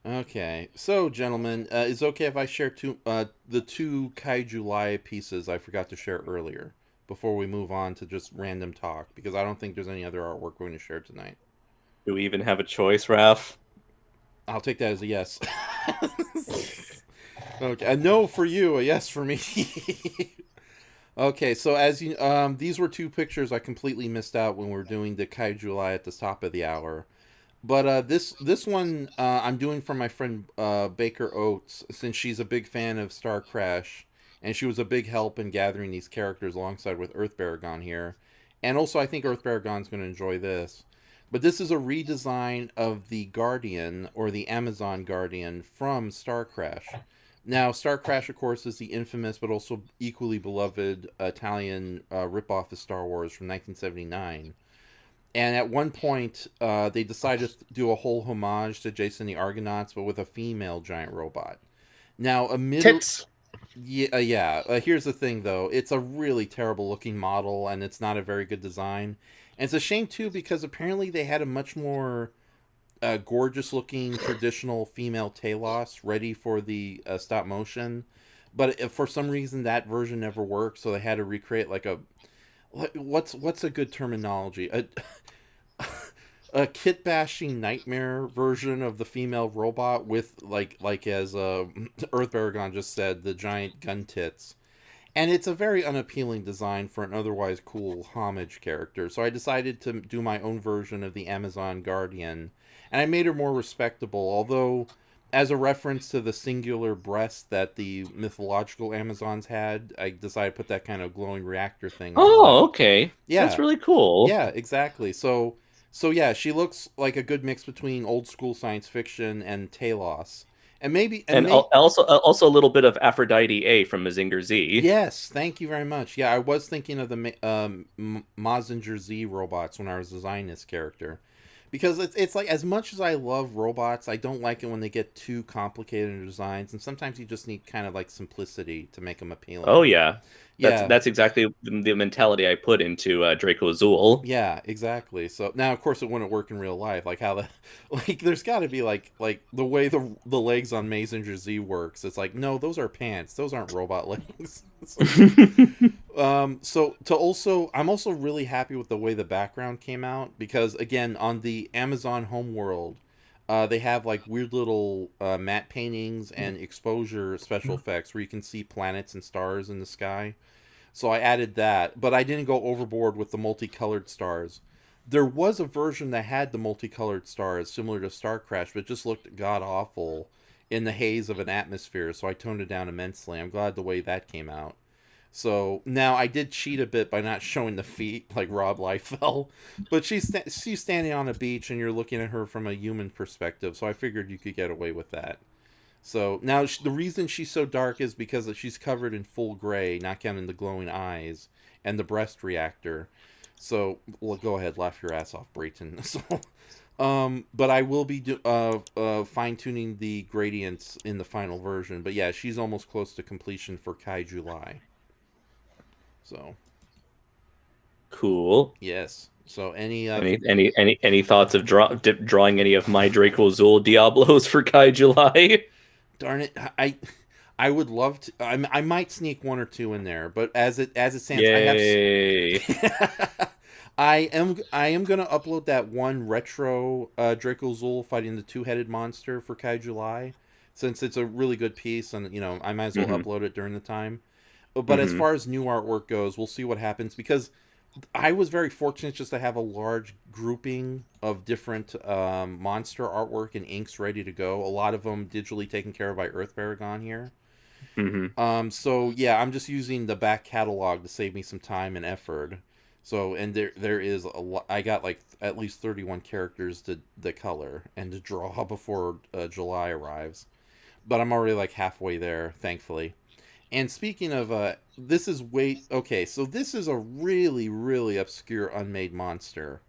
Okay, so gentlemen, is it okay if I share the two Kaiju Live pieces I forgot to share earlier? before we move on to just random talk, because I don't think there's any other artwork we're going to share tonight. Do we even have a choice, Raph? I'll take that as a yes. Okay, a no for you, a yes for me. Okay, so as you, these were two pictures I completely missed out when we were doing the KaiJune at the top of the hour. But this one I'm doing for my friend Baker Oates, since she's a big fan of Star Crash, and she was a big help in gathering these characters alongside with Earth Baragon here. And also I think Earth Baragon's going to enjoy this. But this is a redesign of the Guardian, or the Amazon Guardian, from Star Crash. Now, Star Crash, of course, is the infamous but also equally beloved Italian ripoff of Star Wars from 1979. And at one point, they decided to do a whole homage to Jason the Argonauts, but with a female giant robot. Now, a middle... Tits. Yeah. Here's the thing, though. It's a really terrible-looking model, and it's not a very good design. And it's a shame, too, because apparently they had a much more gorgeous-looking traditional female Talos ready for the stop-motion. But if for some reason that version never worked, so they had to recreate like a... What's a good terminology? A kit bashing nightmare version of the female robot with like as Earth Baragon just said, the giant gun tits. And it's a very unappealing design for an otherwise cool homage character. So I decided to do my own version of the Amazon Guardian, and I made her more respectable, although as a reference to the singular breast that the mythological Amazons had, I decided to put that kind of glowing reactor thing on. Oh, okay. Yeah. That's really cool. Yeah, exactly. So yeah, she looks like a good mix between old school science fiction and Talos. And maybe... also a little bit of Aphrodite A from Mazinger Z. Yes, thank you very much. Yeah, I was thinking of the Mazinger Z robots when I was designing this character. Because it's like, as much as I love robots, I don't like it when they get too complicated in designs, and sometimes you just need kind of like simplicity to make them appealing. Oh yeah. Yeah. That's exactly the mentality I put into Draco Azul. Yeah, exactly. So now, of course, it wouldn't work in real life. Like how there's got to be like the way the legs on Mazinger Z works. It's like, no, those are pants. Those aren't robot legs. So I'm also really happy with the way the background came out, because again, on the Amazon homeworld, they have like weird little matte paintings and exposure special effects where you can see planets and stars in the sky. So I added that, but I didn't go overboard with the multicolored stars. There was a version that had the multicolored stars similar to Star Crash, but it just looked god-awful in the haze of an atmosphere, so I toned it down immensely. I'm glad the way that came out. So now I did cheat a bit by not showing the feet like Rob Liefeld, but she's standing on a beach and you're looking at her from a human perspective, so I figured you could get away with that. So now the reason she's so dark is because she's covered in full gray, not counting the glowing eyes and the breast reactor. So well, go ahead, laugh your ass off, Brayton. So, but I will be fine tuning the gradients in the final version. But yeah, she's almost close to completion for KaiJune. So cool. Yes. So any thoughts of drawing any of my Draco Azul Diablos for KaiJune? Darn it, I would love to. I might sneak one or two in there, but as it stands, Yay. I am gonna upload that one retro Draco Azul fighting the two-headed monster for KaiJune, since it's a really good piece, and I might as well upload it during the time. But as far as new artwork goes, we'll see what happens, because I was very fortunate just to have a large grouping of different monster artwork and inks ready to go. A lot of them digitally taken care of by Earth Baragon here. So yeah, I'm just using the back catalog to save me some time and effort. So, and there is a lot. I got like at least 31 characters to color and to draw before July arrives. But I'm already like halfway there, thankfully. And speaking of, this is so this is a really, really obscure unmade monster.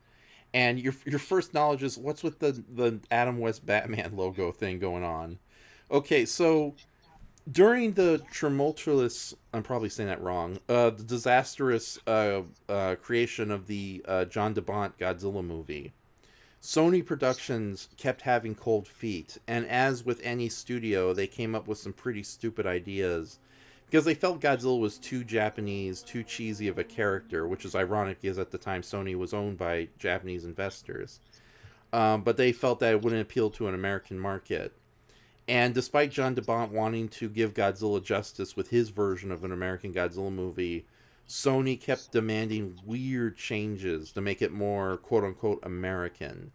And your first knowledge is, what's with the Adam West Batman logo thing going on? Okay, so during the tumultuous, I'm probably saying that wrong, the disastrous creation of the John DeBont Godzilla movie, Sony Productions kept having cold feet. And as with any studio, they came up with some pretty stupid ideas. because they felt Godzilla was too Japanese, too cheesy of a character, which is ironic because at the time Sony was owned by Japanese investors. But they felt that it wouldn't appeal to an American market. And despite John DeBont wanting to give Godzilla justice with his version of an American Godzilla movie, Sony kept demanding weird changes to make it more quote-unquote American.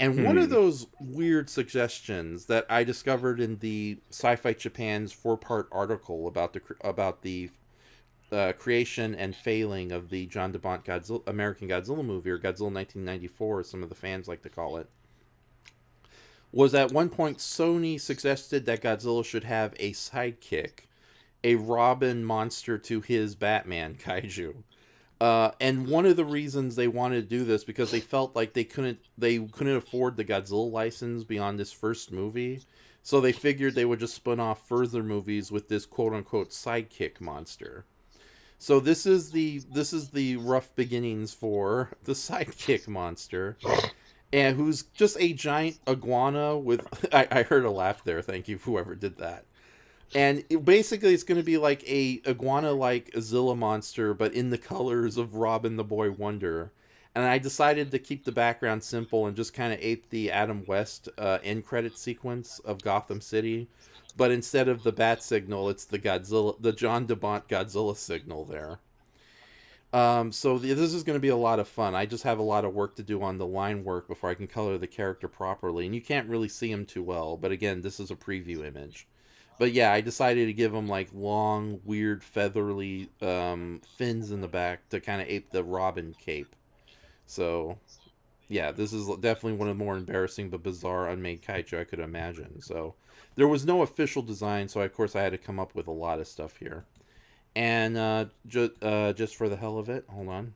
And one of those weird suggestions that I discovered in the Sci-Fi Japan's 4-part article about the creation and failing of the John DeBont American Godzilla movie, or Godzilla 1994, as some of the fans like to call it, was at one point Sony suggested that Godzilla should have a sidekick, a Robin monster to his Batman kaiju. And one of the reasons they wanted to do this because they felt like they couldn't afford the Godzilla license beyond this first movie. So they figured they would just spin off further movies with this quote unquote sidekick monster. So this is the rough beginnings for the sidekick monster. And who's just a giant iguana with... I heard a laugh there. Thank you, whoever did that. And basically, it's going to be like a iguana-like Zilla monster, but in the colors of Robin the Boy Wonder. And I decided to keep the background simple and just kind of ape the Adam West end credit sequence of Gotham City. But instead of the bat signal, it's the John DeBont Godzilla signal there. So this is going to be a lot of fun. I just have a lot of work to do on the line work before I can color the character properly. And you can't really see him too well. But again, this is a preview image. But yeah, I decided to give him like long, weird, feathery fins in the back to kind of ape the Robin cape. So yeah, this is definitely one of the more embarrassing but bizarre unmade kaiju I could imagine. So there was no official design, so of course I had to come up with a lot of stuff here. And just for the hell of it, hold on.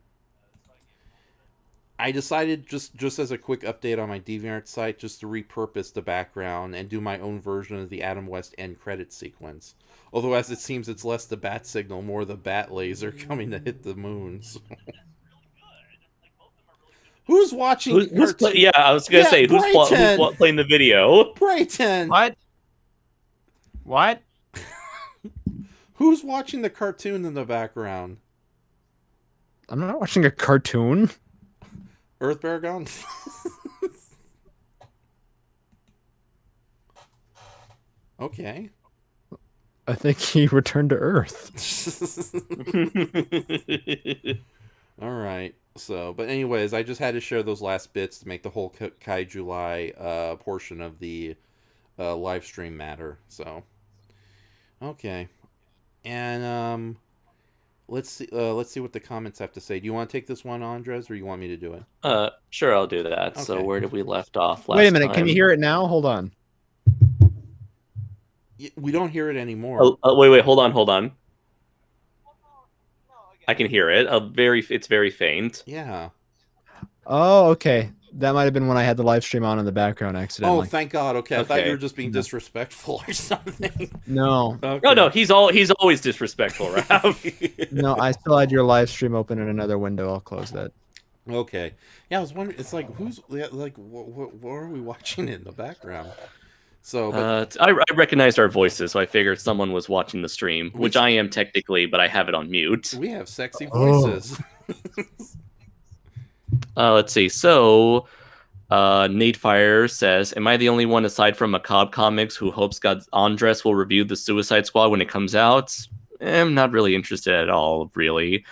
I decided, just as a quick update on my DeviantArt site, just to repurpose the background and do my own version of the Adam West end credit sequence. Although, as it seems, it's less the bat signal, more the bat laser coming to hit the moons. Who's watching? Yeah, I was gonna say who's playing the video? Brayton. What? Who's watching the cartoon in the background? I'm not watching a cartoon. Earth Baragon? Okay. I think he returned to Earth. All right. So, but anyways, I just had to share those last bits to make the whole KaiJuly portion of the live stream matter. So, okay. And let's see what the comments have to say. Do you want to take this one, Andres, or you want me to do it? Sure, I'll do that. Okay. So where did we left off last Wait a minute, time? Can you hear it now? Hold on. We don't hear it anymore. Wait, hold on. I can hear it. It's very faint. Yeah. Oh, okay. That might have been when I had the live stream on in the background accidentally. Oh, thank God. Okay, I thought you were just being disrespectful or something. No. Okay. No, he's always disrespectful, Ralph. No, I still had your live stream open in another window. I'll close that. Okay. Yeah, I was wondering. It's like what are we watching in the background? So, but, I recognized our voices, so I figured someone was watching the stream, which I am technically, but I have it on mute. We have sexy voices. Let's see. So, Nate Fire says, "Am I the only one aside from Macabre Comics who hopes Andres will review the Suicide Squad when it comes out? I'm not really interested at all, really.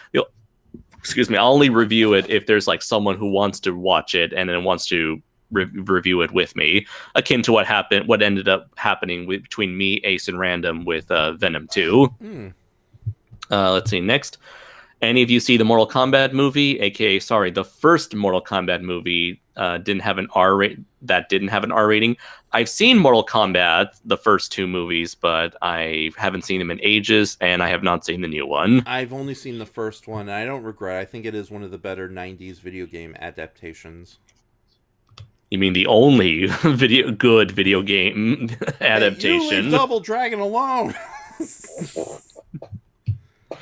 Excuse me. I'll only review it if there's like someone who wants to watch it and then wants to review it with me, akin to what ended up happening between me, Ace, and Random with Venom 2. Let's see. Next. Any of you see the Mortal Kombat movie? AKA, sorry, the first Mortal Kombat movie didn't have an R rating. I've seen Mortal Kombat, the first two movies, but I haven't seen them in ages, and I have not seen the new one. I've only seen the first one, and I don't regret. I think it is one of the better 90s video game adaptations. You mean the only good video game adaptation? Hey, you leave Double Dragon alone.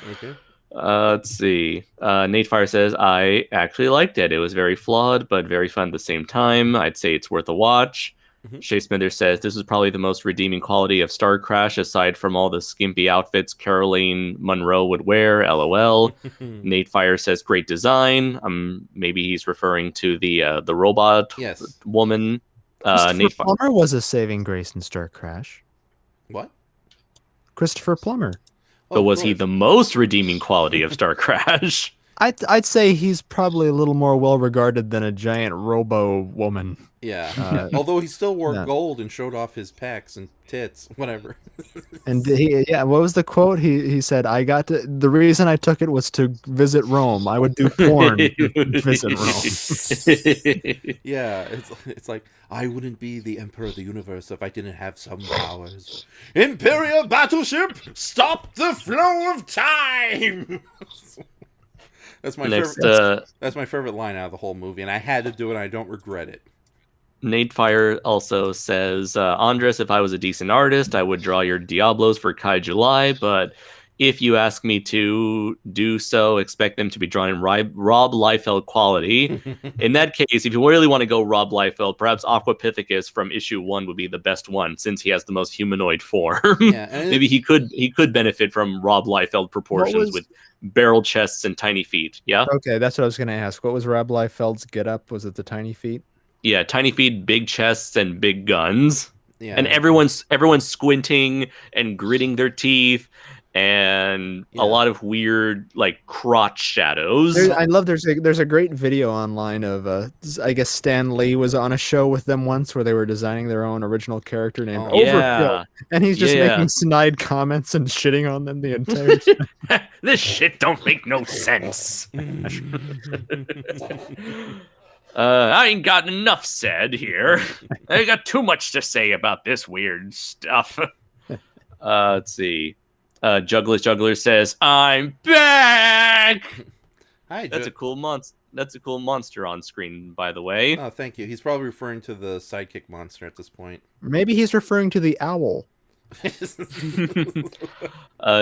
Okay. Let's see. Nate Fire says, I actually liked it. It was very flawed, but very fun at the same time. I'd say it's worth a watch. Shea Smithers says this was probably the most redeeming quality of Star Crash, aside from all the skimpy outfits Caroline Munro would wear. LOL. Nate Fire says great design. Maybe he's referring to the robot woman. Nate Plummer was a saving grace in Star Crash. What? Christopher Plummer. But was he the most redeeming quality of Star Crash? I'd say he's probably a little more well regarded than a giant robo woman. Yeah. Although he still wore gold and showed off his pecs and tits, whatever. And what was the quote? He said, the reason I took it was to visit Rome. I would do porn to visit Rome. Yeah, it's like, I wouldn't be the emperor of the universe if I didn't have some powers. Imperial battleship, stop the flow of time. That's my favorite. That's my favorite line out of the whole movie, and I had to do it. And I don't regret it. Nate Fire also says, Andres, if I was a decent artist, I would draw your Diablos for Kai July, but if you ask me to do so, expect them to be drawn in Rob Liefeld quality. In that case, if you really want to go Rob Liefeld, perhaps Aquapithecus from issue 1 would be the best one, since he has the most humanoid form. Yeah, maybe he could benefit from Rob Liefeld proportions with barrel chests and tiny feet. Yeah. Okay, that's what I was going to ask. What was Rob Liefeld's get up? Was it the tiny feet? Yeah, tiny feet, big chests, and big guns. Yeah. And everyone's squinting and gritting their teeth, and a lot of weird like crotch shadows. I love there's a great video online of I guess Stan Lee was on a show with them once where they were designing their own original character named Overkill, and he's just making snide comments and shitting on them the entire time. This shit don't make no sense. I ain't got enough said here. I got too much to say about this weird stuff. Let's see. Juggler says, "I'm back." Hi, that's a cool monster. That's a cool monster on screen, by the way. Oh, thank you. He's probably referring to the sidekick monster at this point. Maybe he's referring to the owl.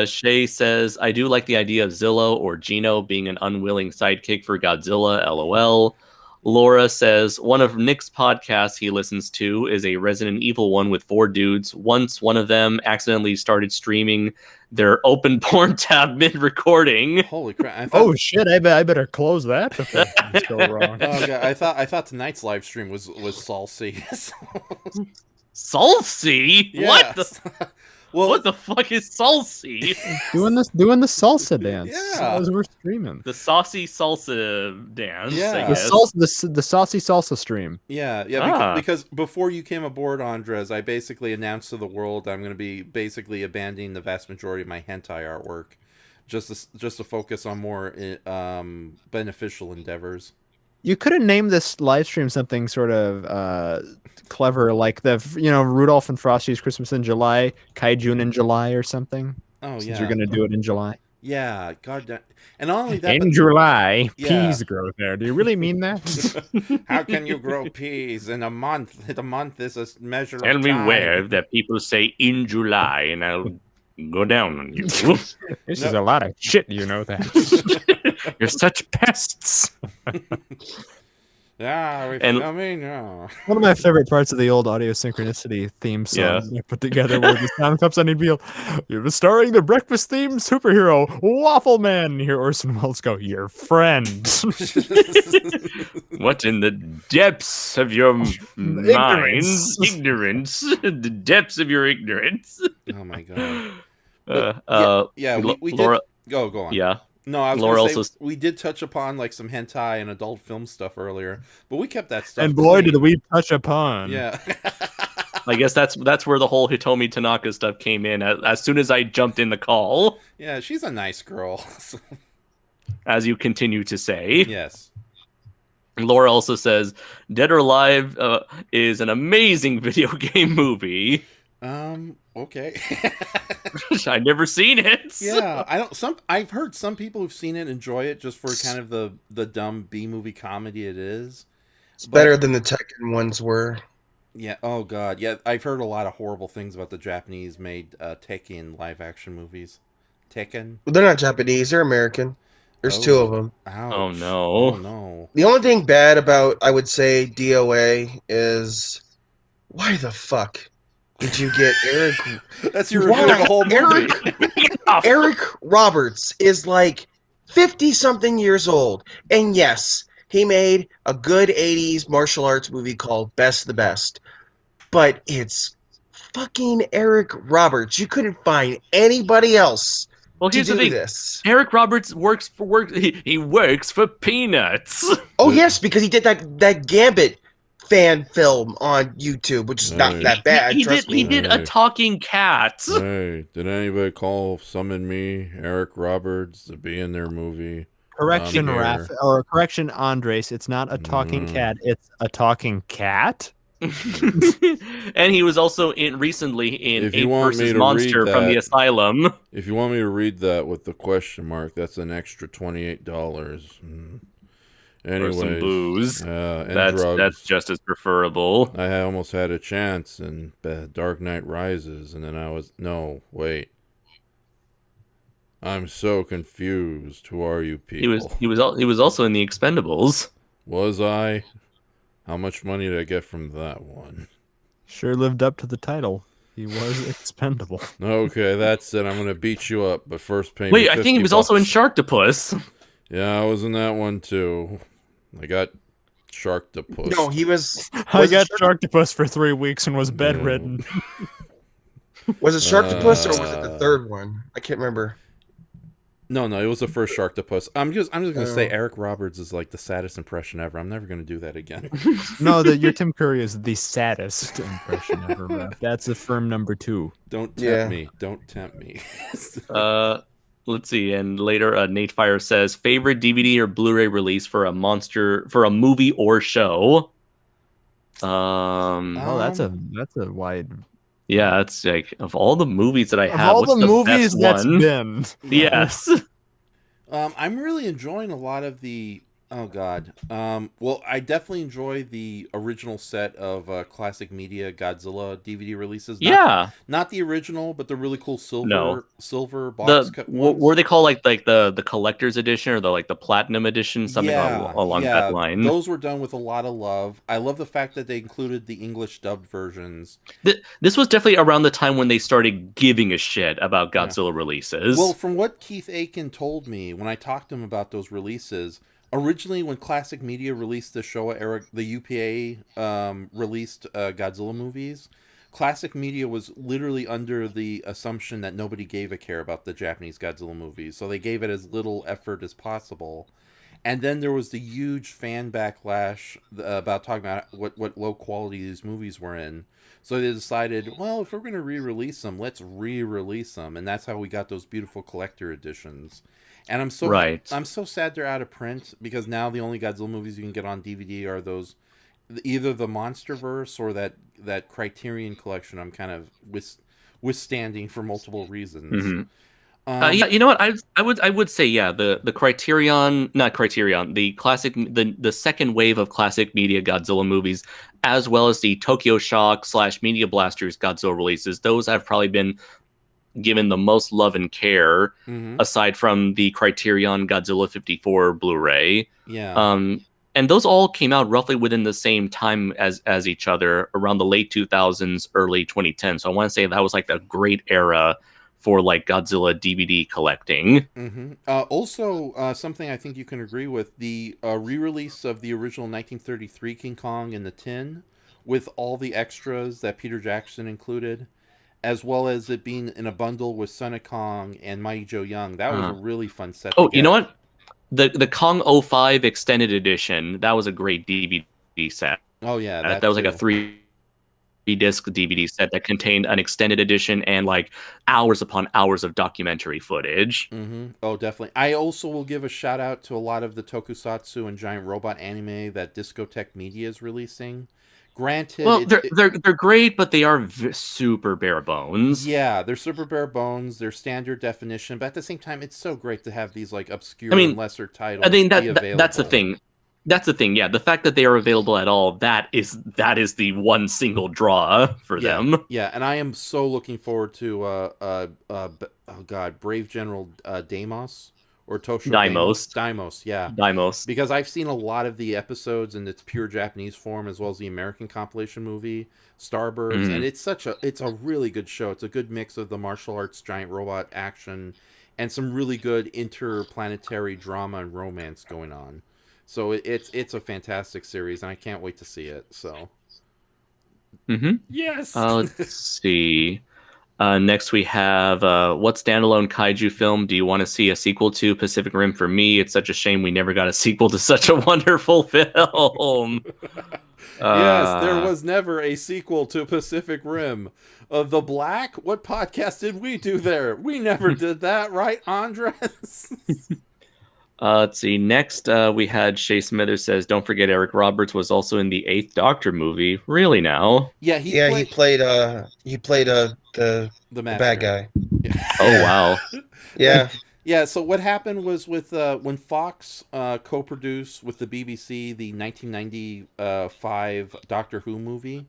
Shay says, "I do like the idea of Zillow or Gino being an unwilling sidekick for Godzilla. LOL." Laura says, one of Nick's podcasts he listens to is a Resident Evil one with 4 dudes. Once one of them accidentally started streaming their open porn tab mid-recording. Holy crap. Oh shit, I better close that before things go wrong. Oh, God, I thought tonight's live stream was saucy. Saucy? Yeah. What the... Well, what the fuck is salsa? doing the salsa dance. Yeah, as we're streaming the saucy salsa dance. Yeah, the saucy salsa stream. Yeah. Because before you came aboard, Andres, I basically announced to the world I'm going to be basically abandoning the vast majority of my hentai artwork, just to focus on more beneficial endeavors. You could have named this live stream something sort of clever, like Rudolph and Frosty's Christmas in July, KaiJune in July, or something. Oh, since you're gonna do it in July. Yeah, God damn. And not only that, in July, peas grow there. Do you really mean that? How can you grow peas in a month? A month is a measure of time. Tell me where that people say in July, and I'll go down on you. This is a lot of shit, you know that. You're such pests. Yeah, one of my favorite parts of the old Audio Synchronicity theme song they put together where the sound comes on and be starring the breakfast theme superhero Waffle Man. You hear Orson Welles go, "Your friend." What in the depths of your minds? Ignorance. The depths of your ignorance. Oh my god. We Laura, did go on. Yeah. No, I was Laura gonna say, we did touch upon like some hentai and adult film stuff earlier, but we kept that stuff. And boy, did we touch upon! Yeah, I guess that's where the whole Hitomi Tanaka stuff came in. As soon as I jumped in the call. Yeah, she's a nice girl. As you continue to say. Yes. Laura also says, "Dead or Alive is an amazing video game movie." Okay. I've never seen it. Yeah, I've heard some people who've seen it enjoy it just for kind of the dumb B-movie comedy it is. It's better than the Tekken ones were. Yeah. Oh god. Yeah, I've heard a lot of horrible things about the Japanese-made Tekken live-action movies. Tekken. Well, they're not Japanese. They're American. There's 2 of them. Ouch. Oh no. Oh no. The only thing bad about, I would say, DOA is why the fuck did you get Eric? That's your review of the whole movie. Eric Roberts is like 50-something years old. And yes, he made a good 80s martial arts movie called Best the Best. But it's fucking Eric Roberts. You couldn't find anybody else Well, to here's the do thing. this. Eric Roberts works for he works for peanuts. Oh, yes, because he did that Gambit fan film on YouTube, which is not that bad, trust me. He did a talking cat. Hey, did anybody summon me, Eric Roberts, to be in their movie? Correction, I'm Raph, here. or correction, Andres. It's not a talking cat. It's a talking cat. And he was also recently in If you Ape want me vs. to Monster read from the that- Asylum. If you want me to read that with the question mark, that's an extra $28. Anyways, Or some booze. and That's drugs. just as preferable. I almost had a chance in Dark Knight Rises, and then no, wait. I'm so confused. Who are you people? He was also in the Expendables. Was I? How much money did I get from that one? Sure lived up to the title. He was expendable. Okay, that's it. I'm gonna beat you up, but first pay me Wait, I think he was also in $50. Sharktopus. Yeah, I was in that one too. I got Sharktopus. No, he was. I got Sharktopus for 3 weeks and was bedridden. Was it Sharktopus or was it the third one? I can't remember. No, it was the first Sharktopus. I'm just gonna say Oh. Eric Roberts is like the saddest impression ever. I'm never gonna do that again. No, your Tim Curry is the saddest impression ever, Raph. That's a firm number 2. Don't tempt Yeah. me. Don't tempt me. Let's see. And later, Nate Fire says favorite DVD or Blu-ray release for a movie or show. Oh, that's a wide. Yeah, it's like of all the movies that I Of have, all what's the movies best that's one? been. Yes. I'm really enjoying a lot of the. Oh God. Well, I definitely enjoy the original set of classic media Godzilla DVD releases. Not the original, but the really cool silver box cut ones. Were they called like the collector's edition or the platinum edition, something along that line? Those were done with a lot of love. I love the fact that they included the English dubbed versions. This was definitely around the time when they started giving a shit about Godzilla releases. Well, from what Keith Aiken told me when I talked to him about those releases, originally when Classic Media released the Showa, the UPA released Godzilla movies, Classic Media was literally under the assumption that nobody gave a care about the Japanese Godzilla movies, so they gave it as little effort as possible. And then there was the huge fan backlash about talking about what low quality these movies were in. So they decided, well, if we're going to re-release them, let's re-release them, and that's how we got those beautiful collector editions. And I'm so sad they're out of print, because now the only Godzilla movies you can get on DVD are those, either the MonsterVerse or that Criterion collection. I'm kind of withstanding for multiple reasons. Mm-hmm. You know what? I would say the Criterion, not Criterion, the classic, the second wave of classic media Godzilla movies, as well as the Tokyo Shock / Media Blasters Godzilla releases. Those have probably been given the most love and care, aside from the Criterion Godzilla 54 Blu-ray. Yeah. And those all came out roughly within the same time as each other, around the late 2000s, early 2010. So I want to say that was like a great era for like Godzilla DVD collecting. Also, something I think you can agree with, the re-release of the original 1933 King Kong in the tin, with all the extras that Peter Jackson included, as well as it being in a bundle with Son of Kong and Mighty Joe Young. That was a really fun set to get. You know what? The Kong 05 Extended Edition, that was a great DVD set. Oh, yeah. That was like a 3-disc DVD set that contained an extended edition and like hours upon hours of documentary footage. Oh, definitely. I also will give a shout out to a lot of the tokusatsu and giant robot anime that Discotech Media is releasing. Granted, well, they're great, but they are super bare bones. Yeah, they're super bare bones. They're standard definition, but at the same time, it's so great to have these like obscure and lesser titles. I mean, that's the thing. That's the thing. Yeah, the fact that they are available at all, that is the one single draw for them. Yeah, and I am so looking forward to Brave General Deimos, or Tosho Daimos, yeah. Daimos. Because I've seen a lot of the episodes in its pure Japanese form, as well as the American compilation movie Starbirds, and it's a really good show. It's a good mix of the martial arts giant robot action and some really good interplanetary drama and romance going on. So it's a fantastic series, and I can't wait to see it. So Yes. Let's see. Next we have what standalone kaiju film do you want to see a sequel to? Pacific Rim. For me, it's such a shame we never got a sequel to such a wonderful film. Yes, there was never a sequel to Pacific Rim. The Black? What podcast did we do there? We never did that, right, Andres? Let's see. Next, we had Shay Smithers says, "Don't forget Eric Roberts was also in the Eighth Doctor movie." Really now? Yeah, he played the bad guy. Oh wow. Yeah. Yeah, so what happened was with when Fox co-produced with the BBC the 1995 Doctor Who movie,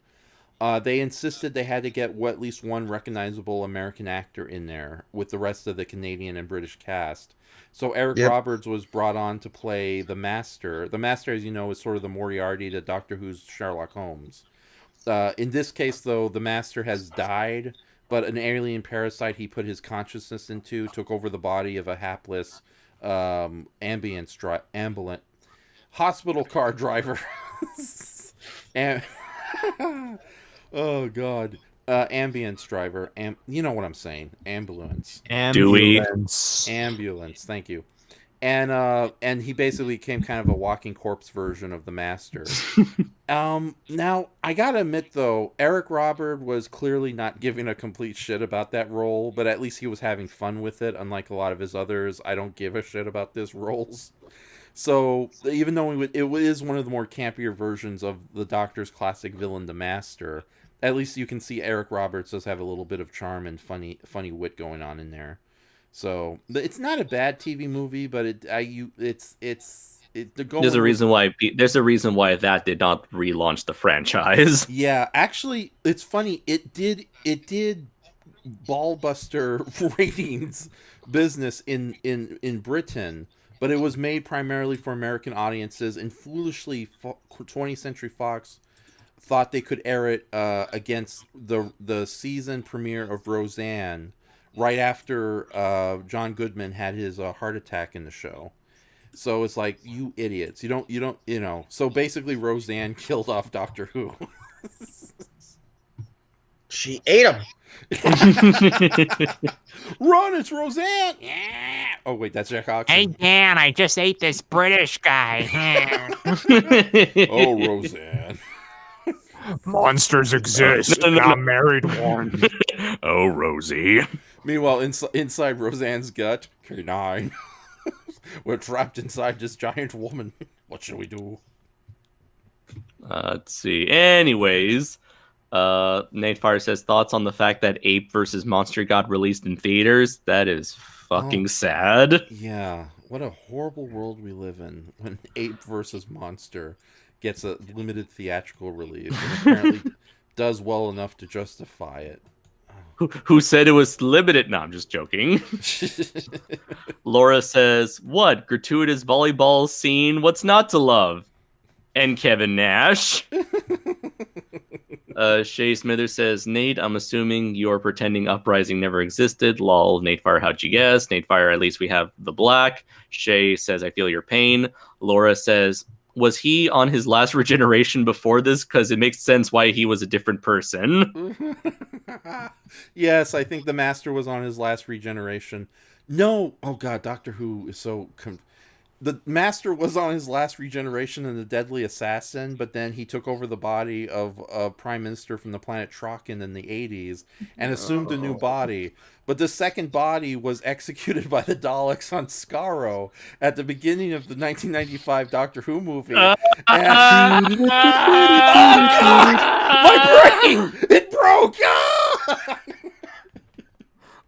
they insisted they had to get at least one recognizable American actor in there with the rest of the Canadian and British cast. So Eric Roberts was brought on to play the Master. The Master, as you know, is sort of the Moriarty to Doctor Who's Sherlock Holmes. In this case, though, the Master has died, but an alien parasite he put his consciousness into took over the body of a hapless ambulant hospital car driver. And oh god, ambulance driver. You know what I'm saying? Ambulance. Ambulance. Thank you. And he basically became kind of a walking corpse version of the Master. Now I gotta admit though, Eric Robert was clearly not giving a complete shit about that role, but at least he was having fun with it. Unlike a lot of his others, I don't give a shit about this roles. So even though it is one of the more campier versions of the Doctor's classic villain, the Master, at least you can see Eric Roberts does have a little bit of charm and funny wit going on in there. So it's not a bad TV movie, but there's a reason why that did not relaunch the franchise. Yeah, actually, it's funny. It did ballbuster ratings business in Britain, but it was made primarily for American audiences. And foolishly, 20th Century Fox thought they could air it against the season premiere of Roseanne, right after John Goodman had his heart attack in the show. So it's like, you idiots. You don't. So basically Roseanne killed off Doctor Who. She ate him. Run, it's Roseanne. Yeah. Oh wait, that's Jack Oxon. Hey Dan, I just ate this British guy. Oh, Roseanne. Monsters exist. Not married one. Oh, Rosie. Meanwhile, inside Roseanne's gut, K9. We're trapped inside this giant woman. What should we do? Let's see. Anyways, Nate Fire says, thoughts on the fact that Ape vs. Monster got released in theaters? That is fucking sad. Yeah. What a horrible world we live in when Ape vs. Monster gets a limited theatrical release and apparently does well enough to justify it. Who said it was limited? No, I'm just joking. Laura says, what? Gratuitous volleyball scene? What's not to love? And Kevin Nash. Shay Smithers says, Nate, I'm assuming you're pretending Uprising never existed. Lol. Nate Fire, how'd you guess? Nate Fire, at least we have the black. Shay says, I feel your pain. Laura says, was he on his last regeneration before this? Because it makes sense why he was a different person. Yes, I think the Master was on his last regeneration. No. Oh, God, Doctor Who is so... The Master was on his last regeneration in The Deadly Assassin, but then he took over the body of a prime minister from the planet Trocken in the 80s and assumed a new body. But the second body was executed by the Daleks on Skaro at the beginning of the 1995 Doctor Who movie. Oh, God! My brain! It broke! Ah!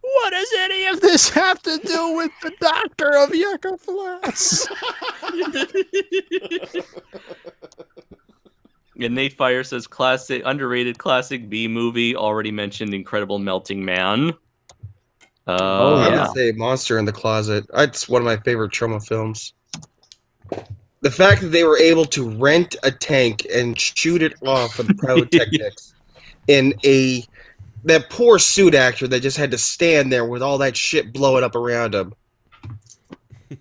What does any of this have to do with the Doctor of Yucca Flats? And Nate Fire says, underrated classic B movie, already mentioned Incredible Melting Man. Oh, I yeah. would say Monster in the Closet. It's one of my favorite trauma films. The fact that they were able to rent a tank and shoot it off with pyrotechnics in that poor suit actor that just had to stand there with all that shit blowing up around him.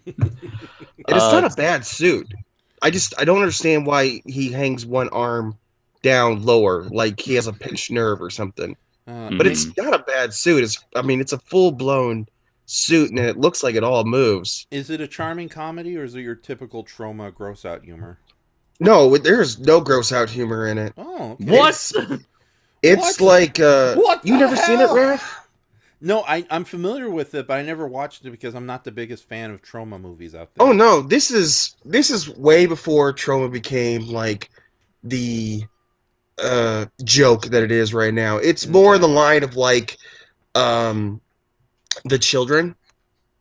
And it's not a bad suit. I don't understand why he hangs one arm down lower, like he has a pinched nerve or something. But it's not a bad suit. It's a full blown suit, and it looks like it all moves. Is it a charming comedy, or is it your typical trauma gross out humor? No, there's no gross out humor in it. Oh, okay. What? It's What? like What you the never seen it, hell? Raph? No, I'm familiar with it, but I never watched it because I'm not the biggest fan of trauma movies out there. Oh no, this is way before trauma became like the joke that it is right now. It's more in the line of like The Children.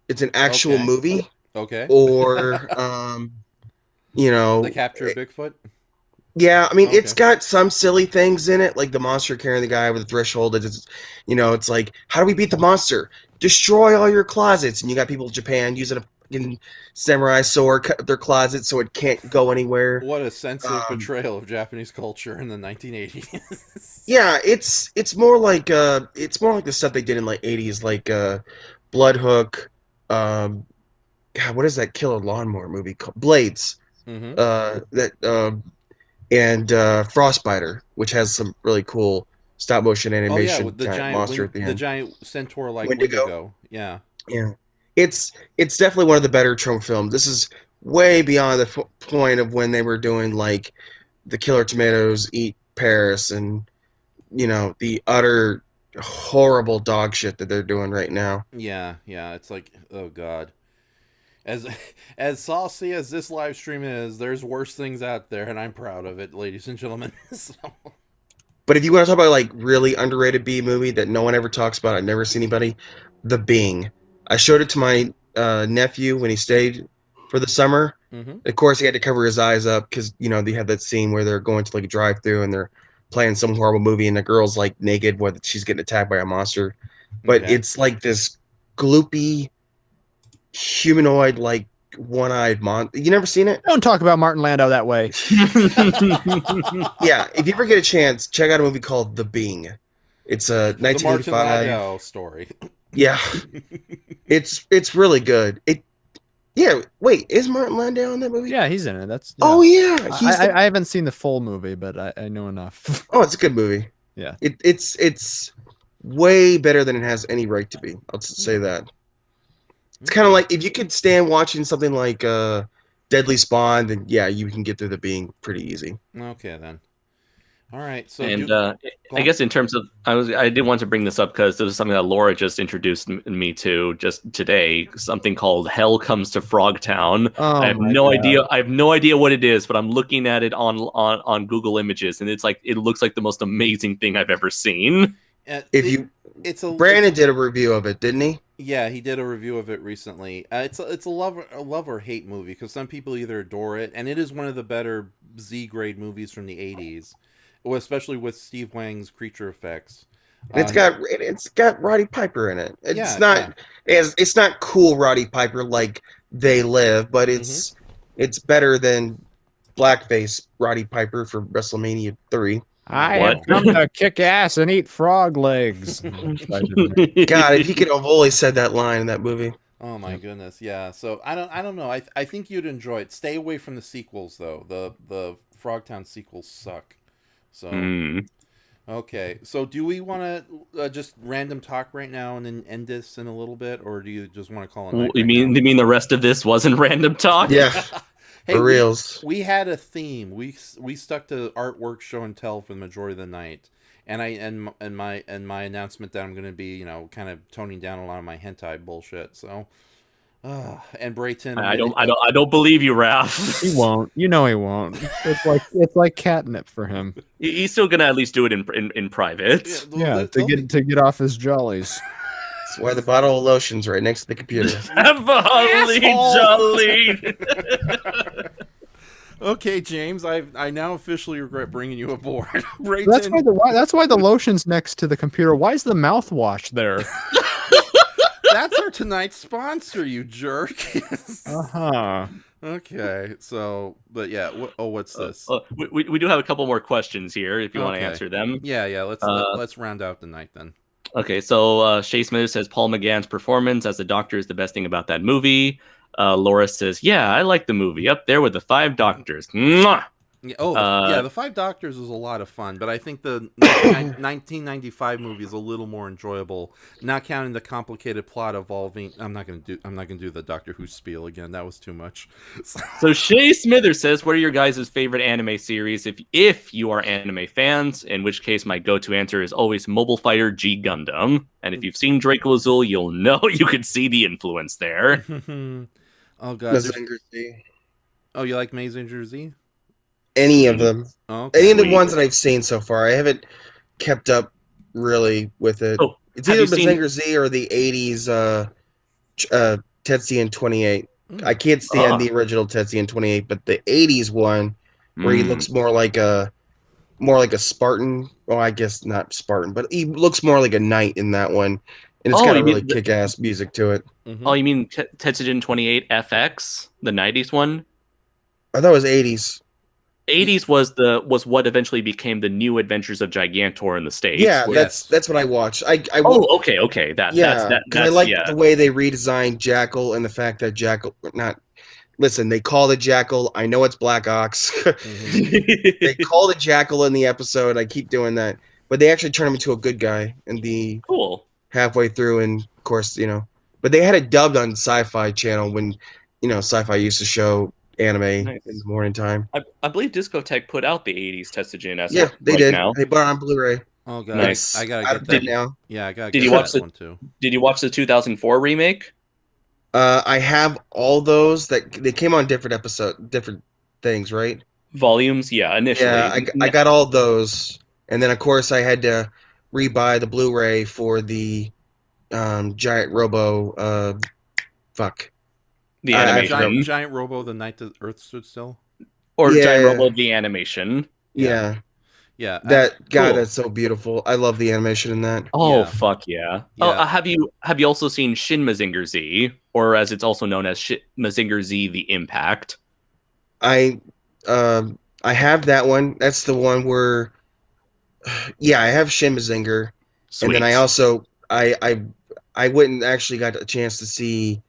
It's an actual Okay. movie. Okay. Or The Capture of Bigfoot? yeah, I mean, it's Okay. got some silly things in it, like the monster carrying the guy with the threshold. It's like, how do we beat the monster? Destroy all your closets. And you got people in Japan using a fucking samurai sword, cut their closets so it can't go anywhere. What a sensitive portrayal of Japanese culture in the 1980s. Yeah, it's more like the stuff they did in like 80s, like Bloodhook. God, what is that killer lawnmower movie called? Blades. Mm-hmm. And Frostbiter, which has some really cool stop motion animation. with the giant monster at the end. the giant centaur like Wendigo. Wendigo. Yeah. Yeah, it's definitely one of the better trauma films. This is way beyond the point of when they were doing like the Killer Tomatoes Eat Paris and the utter horrible dog shit that they're doing right now. Yeah, it's like, oh god. As saucy as this live stream is, there's worse things out there, and I'm proud of it, ladies and gentlemen. So. But if you want to talk about like really underrated B movie that no one ever talks about, I've never seen anybody, The Being. I showed it to my nephew when he stayed for the summer. Mm-hmm. Of course, he had to cover his eyes up because they have that scene where they're going to like a drive-through and they're playing some horrible movie, and the girl's like naked while she's getting attacked by a monster. But Okay. it's like this gloopy humanoid, like one-eyed monster. You never seen it? Don't talk about Martin Landau that way. Yeah, if you ever get a chance, check out a movie called The Being. It's a The Martin 1985. Landau story. Yeah, it's really good. Wait, is Martin Landau in that movie? Yeah, he's in it. That's Oh yeah, I haven't seen the full movie, but I know enough. Oh, it's a good movie. Yeah, it's way better than it has any right to be. I'll just say that. It's kind of like if you could stand watching something like Deadly Spawn, then yeah, you can get through The Being pretty easy. Okay then. All right. So And I guess in terms of, I did want to bring this up because this is something that Laura just introduced me to just today. Something called Hell Comes to Frogtown. Oh, I have no idea. I have no idea what it is, but I'm looking at it on Google Images, and it looks like the most amazing thing I've ever seen. Brandon did a review of it, didn't he? Yeah, he did a review of it recently. It's a love or hate movie because some people either adore it, and it is one of the better Z grade movies from the 80s. Well, especially with Steve Wang's creature effects. It's got Roddy Piper in it. It's not cool Roddy Piper like They Live, but it's better than blackface Roddy Piper for WrestleMania 3. I have come to kick ass and eat frog legs. God, if he could have only said that line in that movie. Oh my goodness, yeah. So I don't know. I think you'd enjoy it. Stay away from the sequels though. The Frogtown sequels suck. So okay. So do we want to just random talk right now and then end this in a little bit, or do you just want to call it? You mean the rest of this wasn't random talk? Yeah. Hey, for reals. We had a theme. We stuck to artwork, show and tell for the majority of the night, and my announcement that I'm going to be kind of toning down a lot of my hentai bullshit. So, and Brayton, I don't believe you, Raph. He won't. You know he won't. It's like catnip for him. He's still gonna at least do it in private. Yeah, to get off his jollies. That's why the bottle of lotion's right next to the computer. Jolly. Okay, James, I now officially regret bringing you aboard. Brayton. That's why the lotion's next to the computer. Why is the mouthwash there? That's our tonight's sponsor, you jerk. Okay, so, but yeah, what's this? We do have a couple more questions here if you want to Okay. answer them. Yeah, let's round out the night then. Okay, so Shay Smith says Paul McGann's performance as the Doctor is the best thing about that movie. Laura says, yeah, I like the movie. Up there with the 5 Doctors. Mwah! Yeah, the 5 Doctors was a lot of fun, but I think the 1995 movie is a little more enjoyable, not counting the complicated plot involving. I'm not gonna do the Doctor Who spiel again. That was too much. So Shay Smither says, what are your guys' favorite anime series? If you are anime fans, in which case my go-to answer is always Mobile Fighter G Gundam. And if you've seen Draco Azul, you'll know you can see the influence there. Oh god. Mazinger Z. Oh, you like Mazinger Z? Any of them. Okay. Any of the ones that I've seen so far. I haven't kept up really with it. Oh, it's either Mazinger Z or the 80s Tetsuya 28. I can't stand the original Tetsuya 28, but the 80s one where he looks more like a Spartan. Well, I guess not Spartan, but he looks more like a knight in that one. And it's got a really kick-ass music to it. Oh, you mean Tetsuya 28 FX, the 90s one? I thought it was 80s. 80s was what eventually became the New Adventures of Gigantor in the States. Yeah, that's what I watched. Okay. I like the way they redesigned Jackal and the fact that Jackal listen, they called it Jackal. I know it's Black Ox. They called it Jackal in the episode. I keep doing that, but they actually turned him into a good guy in the halfway through, and of course, but they had it dubbed on Sci-Fi Channel when Sci-Fi used to show anime in the morning time. I believe Discotech put out the 80s Tetsuya. Yeah, they did. Now. They bought it on Blu-ray. Oh god, nice. I gotta get that now. Yeah, I gotta. Did get you watch that one too? Did you watch the 2004 remake? I have all those that they came on different things, right? Volumes, yeah. Initially, yeah, I got all those, and then of course I had to rebuy the Blu-ray for the Giant Robo. The animation. Giant Robo, The Night the Earth Stood Still? Or Giant Robo, the animation. Yeah. Yeah. That's so beautiful. I love the animation in that. Oh, fuck yeah. Have you also seen Shin Mazinger Z, or as it's also known as Mazinger Z The Impact? I have that one. That's the one where I have Shin Mazinger. Sweet. And then I also I went and actually got a chance to see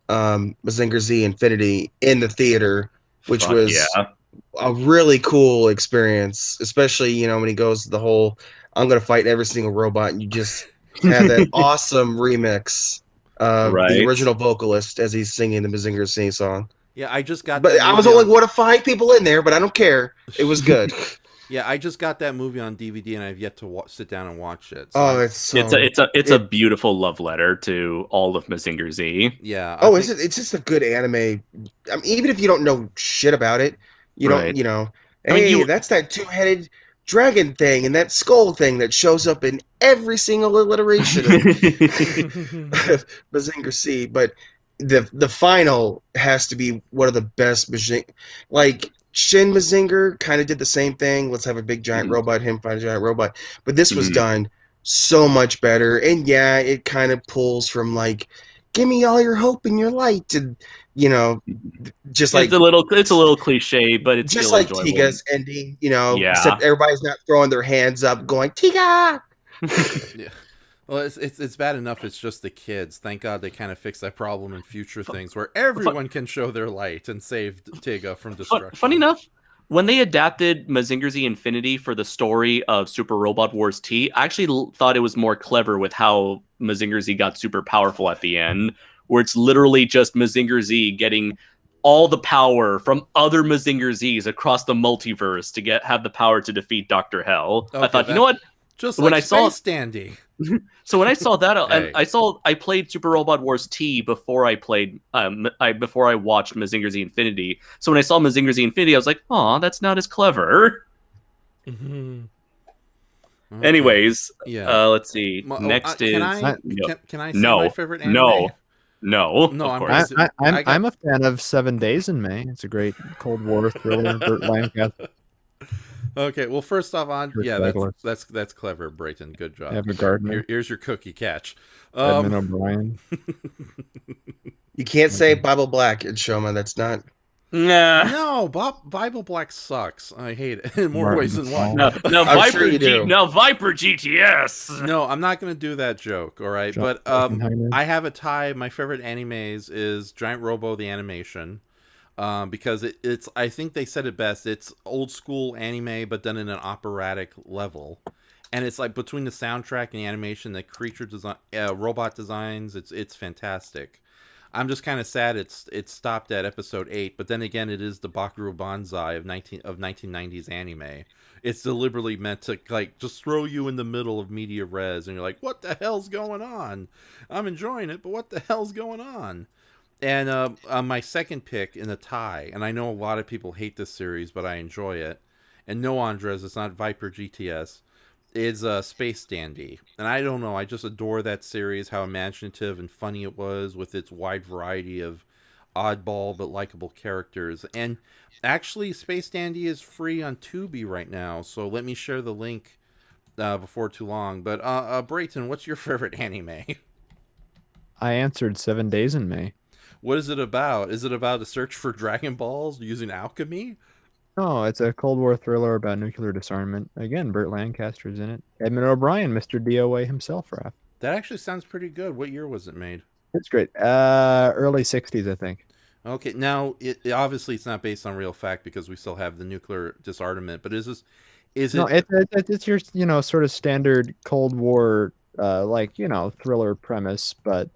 Mazinger Z Infinity in the theater, which was a really cool experience, especially when he goes to the whole I'm gonna fight every single robot, and you just have that awesome remix of the original vocalist as he's singing the Mazinger Z song. Yeah, I just got but I was only one of 5 people in there, but I don't care, it was good. Yeah, I just got that movie on DVD, and I've yet to sit down and watch it. So. It's a beautiful love letter to all of Mazinger Z. Yeah. It's just a good anime. I mean, even if you don't know shit about it, you don't. Hey, that's that 2-headed dragon thing and that skull thing that shows up in every single alliteration of Mazinger Z. But the final has to be one of the best Shin Mazinger kind of did the same thing. Let's have a big giant robot, him fight a giant robot. But this was done so much better. And yeah, it kind of pulls from give me all your hope and your light. And, just it's a little cliche, but it's just still like enjoyable. Tiga's ending, except everybody's not throwing their hands up going, Tiga! Yeah. Well, it's bad enough it's just the kids. Thank God they kind of fixed that problem in future things where everyone can show their light and save Tiga from destruction. Funny enough, when they adapted Mazinger Z Infinity for the story of Super Robot Wars T, I actually thought it was more clever with how Mazinger Z got super powerful at the end, where it's literally just Mazinger Z getting all the power from other Mazinger Zs across the multiverse to have the power to defeat Dr. Hell. Okay, I thought, you know what? Just when I saw Standy. So when I saw that, and I played Super Robot Wars T before I played, before I watched Mazinger Z Infinity. So when I saw Mazinger Z Infinity, I was like, "Aw, that's not as clever." Okay. Anyways, let's see. Next is can I say my favorite anime? No. I'm a fan of 7 Days in May. It's a great Cold War thriller. Burt Lancaster. Okay, well, first off, yeah, Douglas. that's clever, Brayton. Good job. Ava Gardner. Here's your cookie catch. Edmund O'Brien. You can't say Bible Black and Showman. That's not. Nah. No, Bible Black sucks. I hate it in more ways than one. No, I'm Viper sure you do. Viper GTS. No, I'm not going to do that joke, all right? John But Frankenheimer. I have a tie. My favorite animes is Giant Robo the animation. Because it's I think they said it best. It's old school anime, but done in an operatic level, and it's like between the soundtrack and the animation, the creature design, robot designs. It's fantastic. I'm just kind of sad it stopped at episode 8, but then again, it is the Bakuro Banzai of 1990s anime. It's deliberately meant to like just throw you in the middle of media res, and you're like, what the hell's going on? I'm enjoying it, but what the hell's going on? And my second pick in the tie, and I know a lot of people hate this series, but I enjoy it. And no, Andres, it's not Viper GTS. It's Space Dandy. And I don't know, I just adore that series, how imaginative and funny it was with its wide variety of oddball but likable characters. And actually, Space Dandy is free on Tubi right now, so let me share the link before too long. But Brayton, what's your favorite anime? I answered 7 Days in May. What is it about? Is it about a search for Dragon Balls using alchemy? Oh, it's a Cold War thriller about nuclear disarmament. Again, Burt Lancaster's in it. Edmund O'Brien, Mr. DOA himself, Raph. That actually sounds pretty good. What year was it made? It's great. Early 60s, I think. Okay, now obviously it's not based on real fact because we still have the nuclear disarmament. But is No, it? it's your sort of standard Cold War thriller premise, but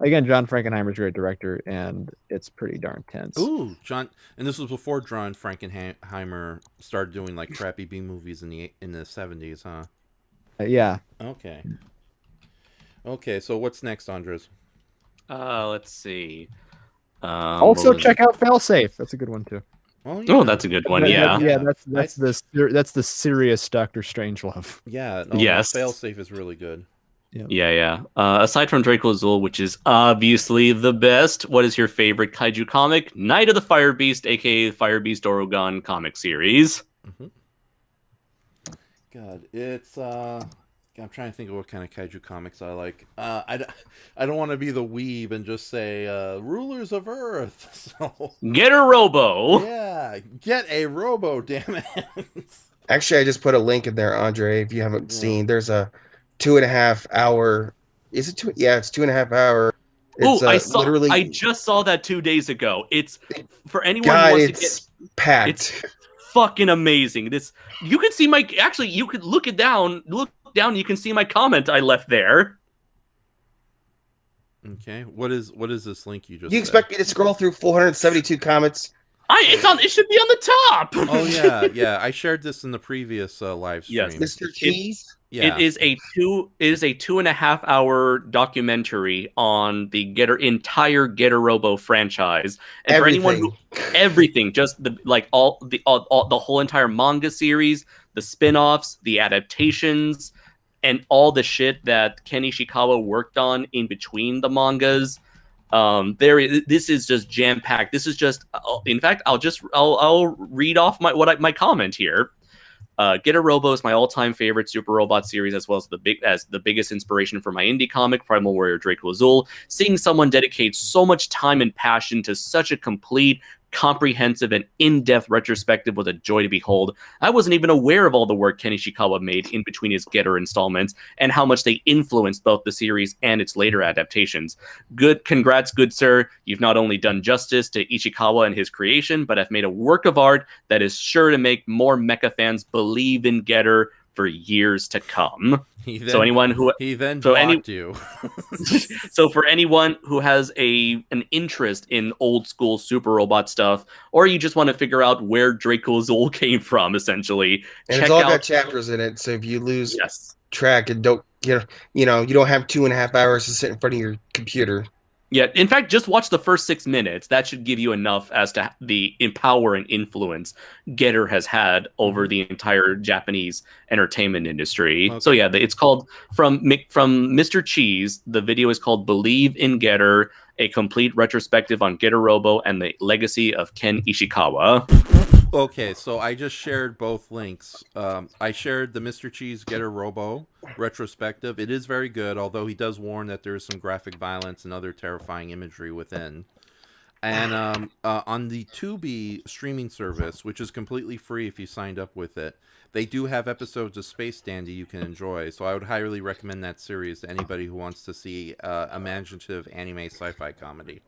again, John Frankenheimer's a great director, and it's pretty darn tense. Ooh, John, and this was before John Frankenheimer started doing like crappy B movies in the 70s, huh? Yeah. Okay. Okay, so what's next, Andres? Let's see. Also, check out Failsafe. That's a good one too. Oh, yeah. Oh, that's a good one. Yeah. That's the serious Doctor Strangelove. Yeah. No, Yes. Failsafe is really good. Yeah. Aside from Draco Azul, which is obviously the best, what is your favorite kaiju comic? Night of the Fire Beast, aka Fire Beast Orogon comic series. Mm-hmm. God, it's I'm trying to think of what kind of kaiju comics I like. I don't want to be the weeb and just say rulers of Earth. So Get a Robo. yeah, get a Robo, damn it. Actually, I just put a link in there, Andre. If you haven't seen, there's a 2.5 hour. Is it two? Yeah, it's 2.5 hour. Oh, Literally. I just saw that 2 days ago. It's for anyone God, who wants it's to get. packed. It's fucking amazing. You can see my. Actually, you could look down. You can see my comment I left there. Okay, what is this link you just? You expect me to scroll through 472 comments? It should be on the top. Oh yeah. I shared this in the previous live stream. Yes. Mr. Cheese? Yeah. It is a 2.5 hour documentary on the entire Getter Robo franchise, and Everything. for anyone everything, just the whole entire manga series, the spin-offs, the adaptations, and all the shit that Ken Ishikawa worked on in between the mangas. This is just jam packed. This is just. In fact, I'll read off my comment here. Getter Robo is my all-time favorite super robot series, as well as the biggest inspiration for my indie comic, Primal Warrior Draco Azul. Seeing someone dedicate so much time and passion to such a complete, comprehensive, and in-depth retrospective was a joy to behold. I wasn't even aware of all the work Ken Ishikawa made in between his Getter installments, and how much they influenced both the series and its later adaptations. Congrats, good sir. You've not only done justice to Ishikawa and his creation, but have made a work of art that is sure to make more mecha fans believe in Getter for years to come. He then blocked you. So for anyone who has an interest in old school super robot stuff, or you just want to figure out where Draco Azul came from, essentially, And it's all got chapters in it, so if you lose track and don't you don't have 2.5 hours to sit in front of your computer. Yeah, in fact, just watch the first 6 minutes. That should give you enough as to the power and influence Getter has had over the entire Japanese entertainment industry. Okay. So yeah, it's called from Mr. Cheese. The video is called "Believe in Getter: A Complete Retrospective on Getter Robo and the Legacy of Ken Ishikawa." Okay, so I just shared both links. I shared the Mr. Cheese Getter Robo retrospective. It is very good, although he does warn that there is some graphic violence and other terrifying imagery within. And on the Tubi streaming service, which is completely free if you signed up with it, they do have episodes of Space Dandy you can enjoy. So I would highly recommend that series to anybody who wants to see imaginative anime sci-fi comedy.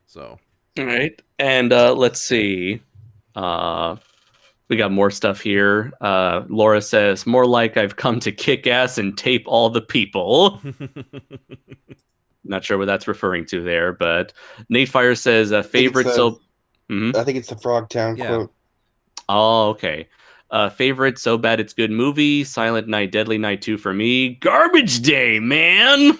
So, All right, and let's see. We got more stuff here. Laura says, more like I've come to kick ass and tape all the people. Not sure what that's referring to there, but Nate Fire says, favorite I think it's the Frogtown quote. Oh, okay. Favorite so bad it's good movie, Silent Night, Deadly Night 2 for me. Garbage Day, man!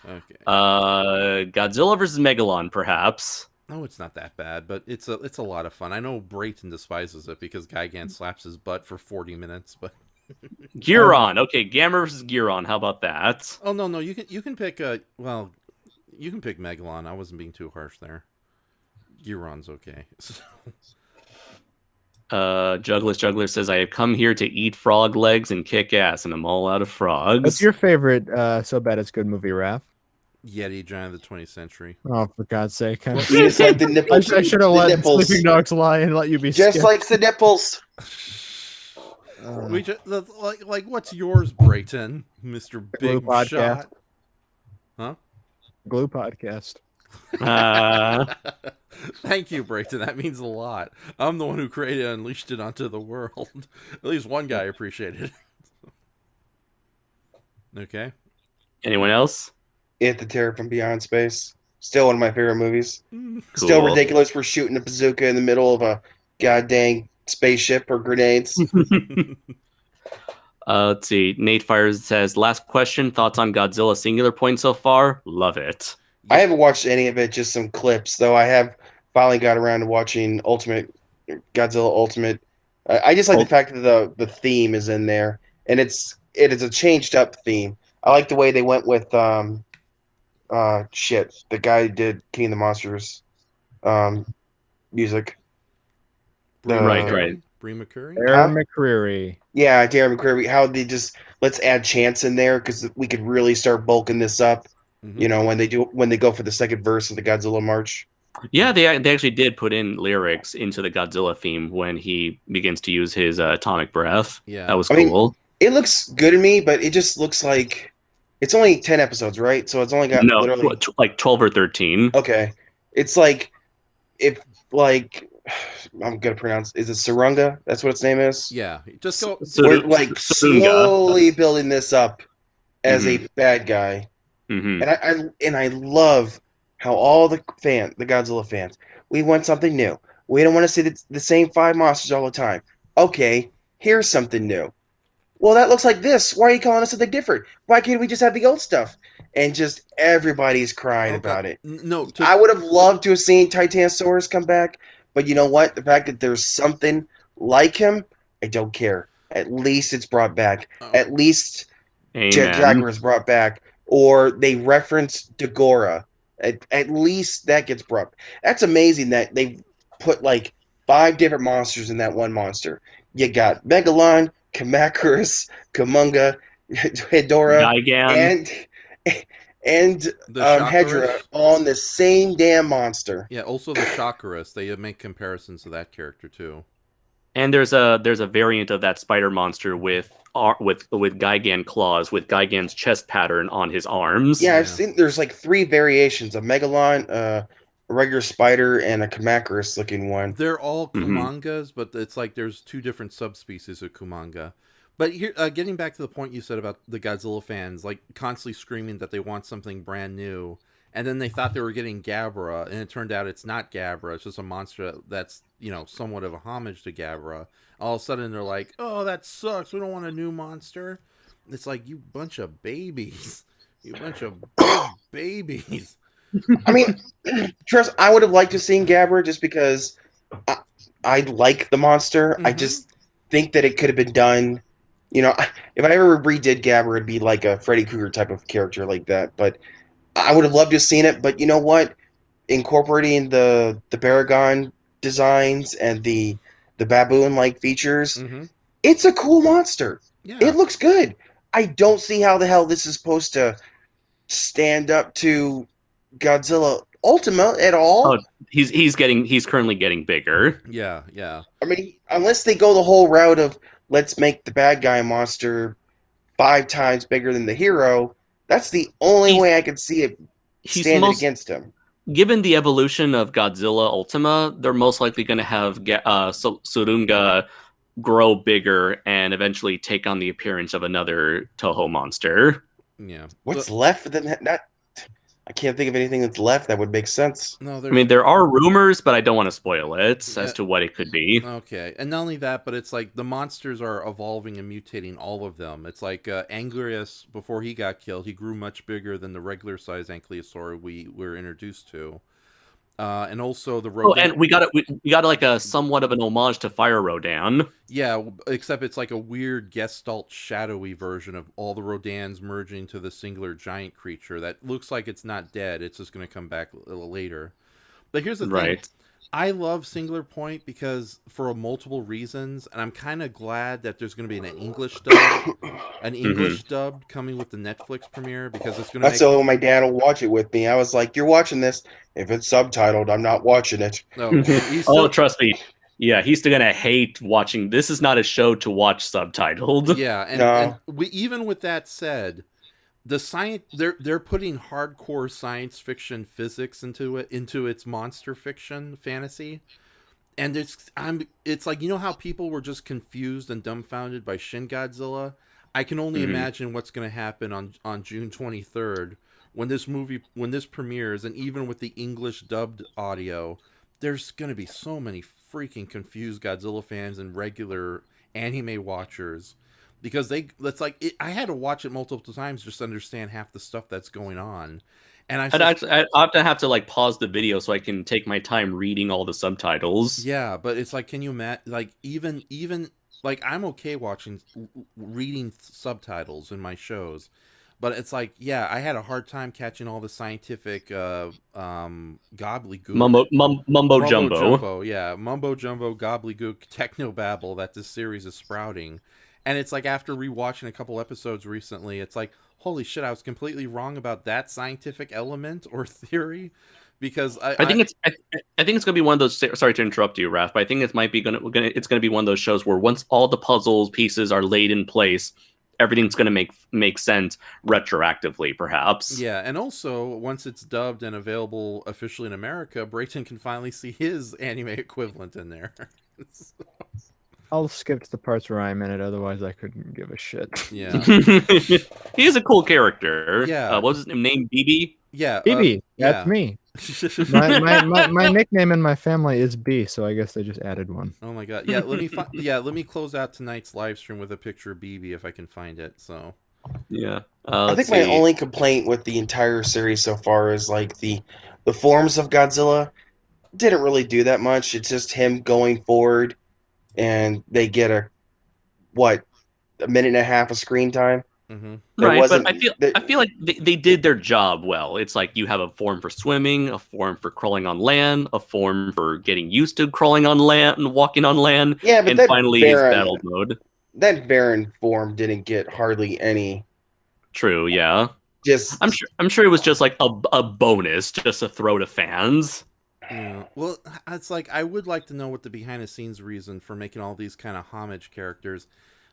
okay. Godzilla versus Megalon, perhaps. No, it's not that bad, but it's a lot of fun. I know Brayton despises it because Gigan slaps his butt for 40 minutes, but Giron. Okay, Gamma versus Giron. How about that? Oh no, you can pick you can pick Megalon. I wasn't being too harsh there. Giron's okay. Juggler says, I have come here to eat frog legs and kick ass, and I'm all out of frogs. What's your favorite so bad it's good movie, Raph? Yeti, Giant of the 20th Century. Oh, for God's sake. You just like the nipples. I should have let Sleeping Dogs lie and let you be just scared. like the nipples. We just, like what's yours, Brayton, Mr. Big Shot? Huh? Glue Podcast. Thank you, Brayton. That means a lot. I'm the one who created and unleashed it onto the world. At least one guy appreciated it. Okay. Anyone else? It the Terror from Beyond Space. Still one of my favorite movies. Cool. Still ridiculous for shooting a bazooka in the middle of a goddamn spaceship or grenades. Let's see. Nate Fires says, last question. Thoughts on Godzilla Singular Point so far? Love it. I haven't watched any of it, just some clips, though I have finally got around to watching Godzilla Ultimate. I just like the fact that the theme is in there, and it is a changed up theme. I like the way they went with the guy who did King of the Monsters music. Right. Bree McCurry? Aaron McCreary. Yeah, Darren McCreary. How they just let's add Chance in there because we could really start bulking this up. Mm-hmm. You know, when they go for the second verse of the Godzilla March. Yeah, they actually did put in lyrics into the Godzilla theme when he begins to use his atomic breath. Yeah, that was cool. It looks good to me, but it just looks like it's only 10 episodes, right? So it's only got literally like 12 or 13. Okay, it's like if I'm gonna pronounce. Is it Sarunga? That's what its name is. Yeah, just go. We're like slowly building this up as a bad guy, and I love how all the Godzilla fans, we want something new. We don't want to see the same 5 monsters all the time. Okay, here's something new. Well, that looks like this. Why are you calling us something different? Why can't we just have the old stuff? And just everybody's crying about it. No, I would have loved to have seen Titanosaurus come back, but you know what? The fact that there's something like him, I don't care. At least it's brought back. At least Jet Jaguar is brought back. Or they reference Dagora. At least that gets brought. That's amazing that they put like 5 different monsters in that one monster. You got Megalon, Kamacuras, Kumonga, Hedorah, and Hedra on the same damn monster. Yeah, also the Shakuras. They make comparisons to that character too. And there's a variant of that spider monster with Gigan claws, with Gigan's chest pattern on his arms. Yeah, I've seen there's like 3 variations: a Megalon, a regular spider, and a Kamacuras looking one. They're all Kumongas, but it's like there's 2 different subspecies of Kumanga. But here, getting back to the point you said about the Godzilla fans, like constantly screaming that they want something brand new, and then they thought they were getting Gabra, and it turned out it's not Gabra. It's just a monster that's, you know, somewhat of a homage to Gabra. All of a sudden, they're like, "Oh, that sucks. We don't want a new monster." It's like, you bunch of babies, you bunch of big babies. I mean, trust. I would have liked to have seen Gabra just because I like the monster. I just think that it could have been done. You know, if I ever redid Gabra, it'd be like a Freddy Krueger type of character like that. But I would have loved to have seen it. But you know what? Incorporating the Paragon designs and the the baboon-like features. Mm-hmm. It's a cool monster. Yeah. It looks good. I don't see how the hell this is supposed to stand up to Godzilla Ultima at all. Oh, he's currently getting bigger. Yeah. Yeah. I mean, unless they go the whole route of let's make the bad guy monster 5 times bigger than the hero, that's the only way I could see it standing against him. Given the evolution of Godzilla Ultima, they're most likely going to have Surunga grow bigger and eventually take on the appearance of another Toho monster. Yeah. What's left for that? I can't think of anything that's left that would make sense. No, I mean, there are rumors, but I don't want to spoil it as to what it could be. Okay, and not only that, but it's like the monsters are evolving and mutating, all of them. It's like Angrius, before he got killed, he grew much bigger than the regular size Ankylosaur we were introduced to. And also the Rodan. Oh, and we got like a somewhat of an homage to Fire Rodan. Yeah, except it's like a weird Gestalt shadowy version of all the Rodans merging to the singular giant creature that looks like it's not dead. It's just going to come back a little later. But here's the thing. I love Singular Point because for multiple reasons, and I'm kind of glad that there's going to be an English dub, coming with the Netflix premiere because it's going to. That's the only way my dad will watch it with me. I was like, "You're watching this. If it's subtitled, I'm not watching it." Oh, trust me. Yeah, he's still gonna hate watching. This is not a show to watch subtitled. Yeah, and even with that said, the science they're putting hardcore science fiction physics into its monster fiction fantasy, and it's like, you know how people were just confused and dumbfounded by Shin Godzilla. I can only imagine what's going to happen on June 23rd when this premieres, and even with the English dubbed audio, there's going to be so many freaking confused Godzilla fans and regular anime watchers. Because I had to watch it multiple times just to understand half the stuff that's going on, and I often have to like pause the video so I can take my time reading all the subtitles. Yeah, but it's like, can you imagine? Like even like I'm okay reading subtitles in my shows, but it's like, yeah, I had a hard time catching all the scientific gobbledygook, mumbo jumbo. Yeah, mumbo jumbo gobbledygook technobabble that this series is sprouting. And it's like, after rewatching a couple episodes recently, it's like, holy shit, I was completely wrong about that scientific element or theory, because I think it's gonna be one of those. Sorry to interrupt you, Raph, but I think it's gonna be one of those shows where once all the puzzle pieces are laid in place, everything's gonna make sense retroactively, perhaps. Yeah, and also once it's dubbed and available officially in America, Brayton can finally see his anime equivalent in there. I'll skip to the parts where I'm in it, otherwise I couldn't give a shit. Yeah. He is a cool character. Yeah. What was his name? BB? Yeah. BB, that's me. my nickname in my family is B, so I guess they just added one. Oh my god. Yeah, let me close out tonight's live stream with a picture of BB if I can find it. So yeah. I think my only complaint with the entire series so far is like the forms of Godzilla didn't really do that much. It's just him going forward, and they get a minute and a half of screen time. Mm-hmm. Right, but I feel like they did their job well. It's like you have a form for swimming, a form for crawling on land, a form for getting used to crawling on land and walking on land, yeah, but and finally his battle mode. That Baron form didn't get hardly any. True, yeah. I'm sure it was just like a bonus just to throw to fans. Yeah. Well, it's like, I would like to know what the behind the scenes reason for making all these kind of homage characters.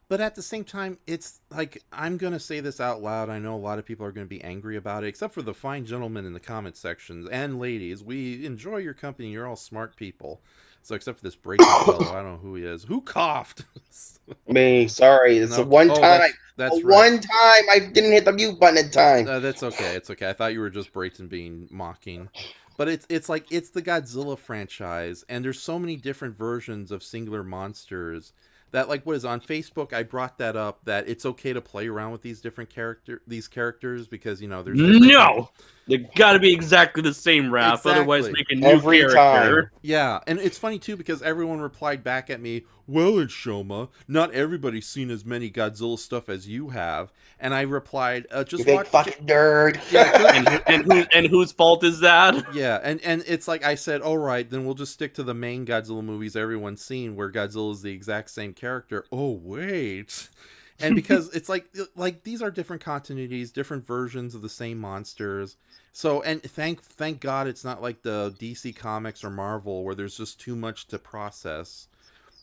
But at the same time, it's like, I'm going to say this out loud. I know a lot of people are going to be angry about it, except for the fine gentlemen in the comment sections and ladies. We enjoy your company. You're all smart people. So except for this breaking fellow, I don't know who he is. Who coughed? Me, sorry. It's a one time. That's right. One time. I didn't hit the mute button in time. That's okay. It's okay. I thought you were just Brayton being mocking. But it's like, it's the Godzilla franchise, and there's so many different versions of singular monsters that, like, what is on Facebook, I brought that up, that it's okay to play around with these different characters because, you know, there's they gotta be exactly the same, Raph. Exactly. Otherwise make a new character. Time. Yeah, and it's funny too because everyone replied back at me, well, it's Shoma. Not everybody's seen as many Godzilla stuff as you have. And I replied, You just big watch. fucking nerd. Yeah, And whose fault is that? yeah, and it's like I said, all right, then we'll just stick to the main Godzilla movies everyone's seen, where Godzilla is the exact same character. Oh wait, and because it's like these are different continuities, different versions of the same monsters. So and thank God it's not like the DC Comics or Marvel where there's just too much to process.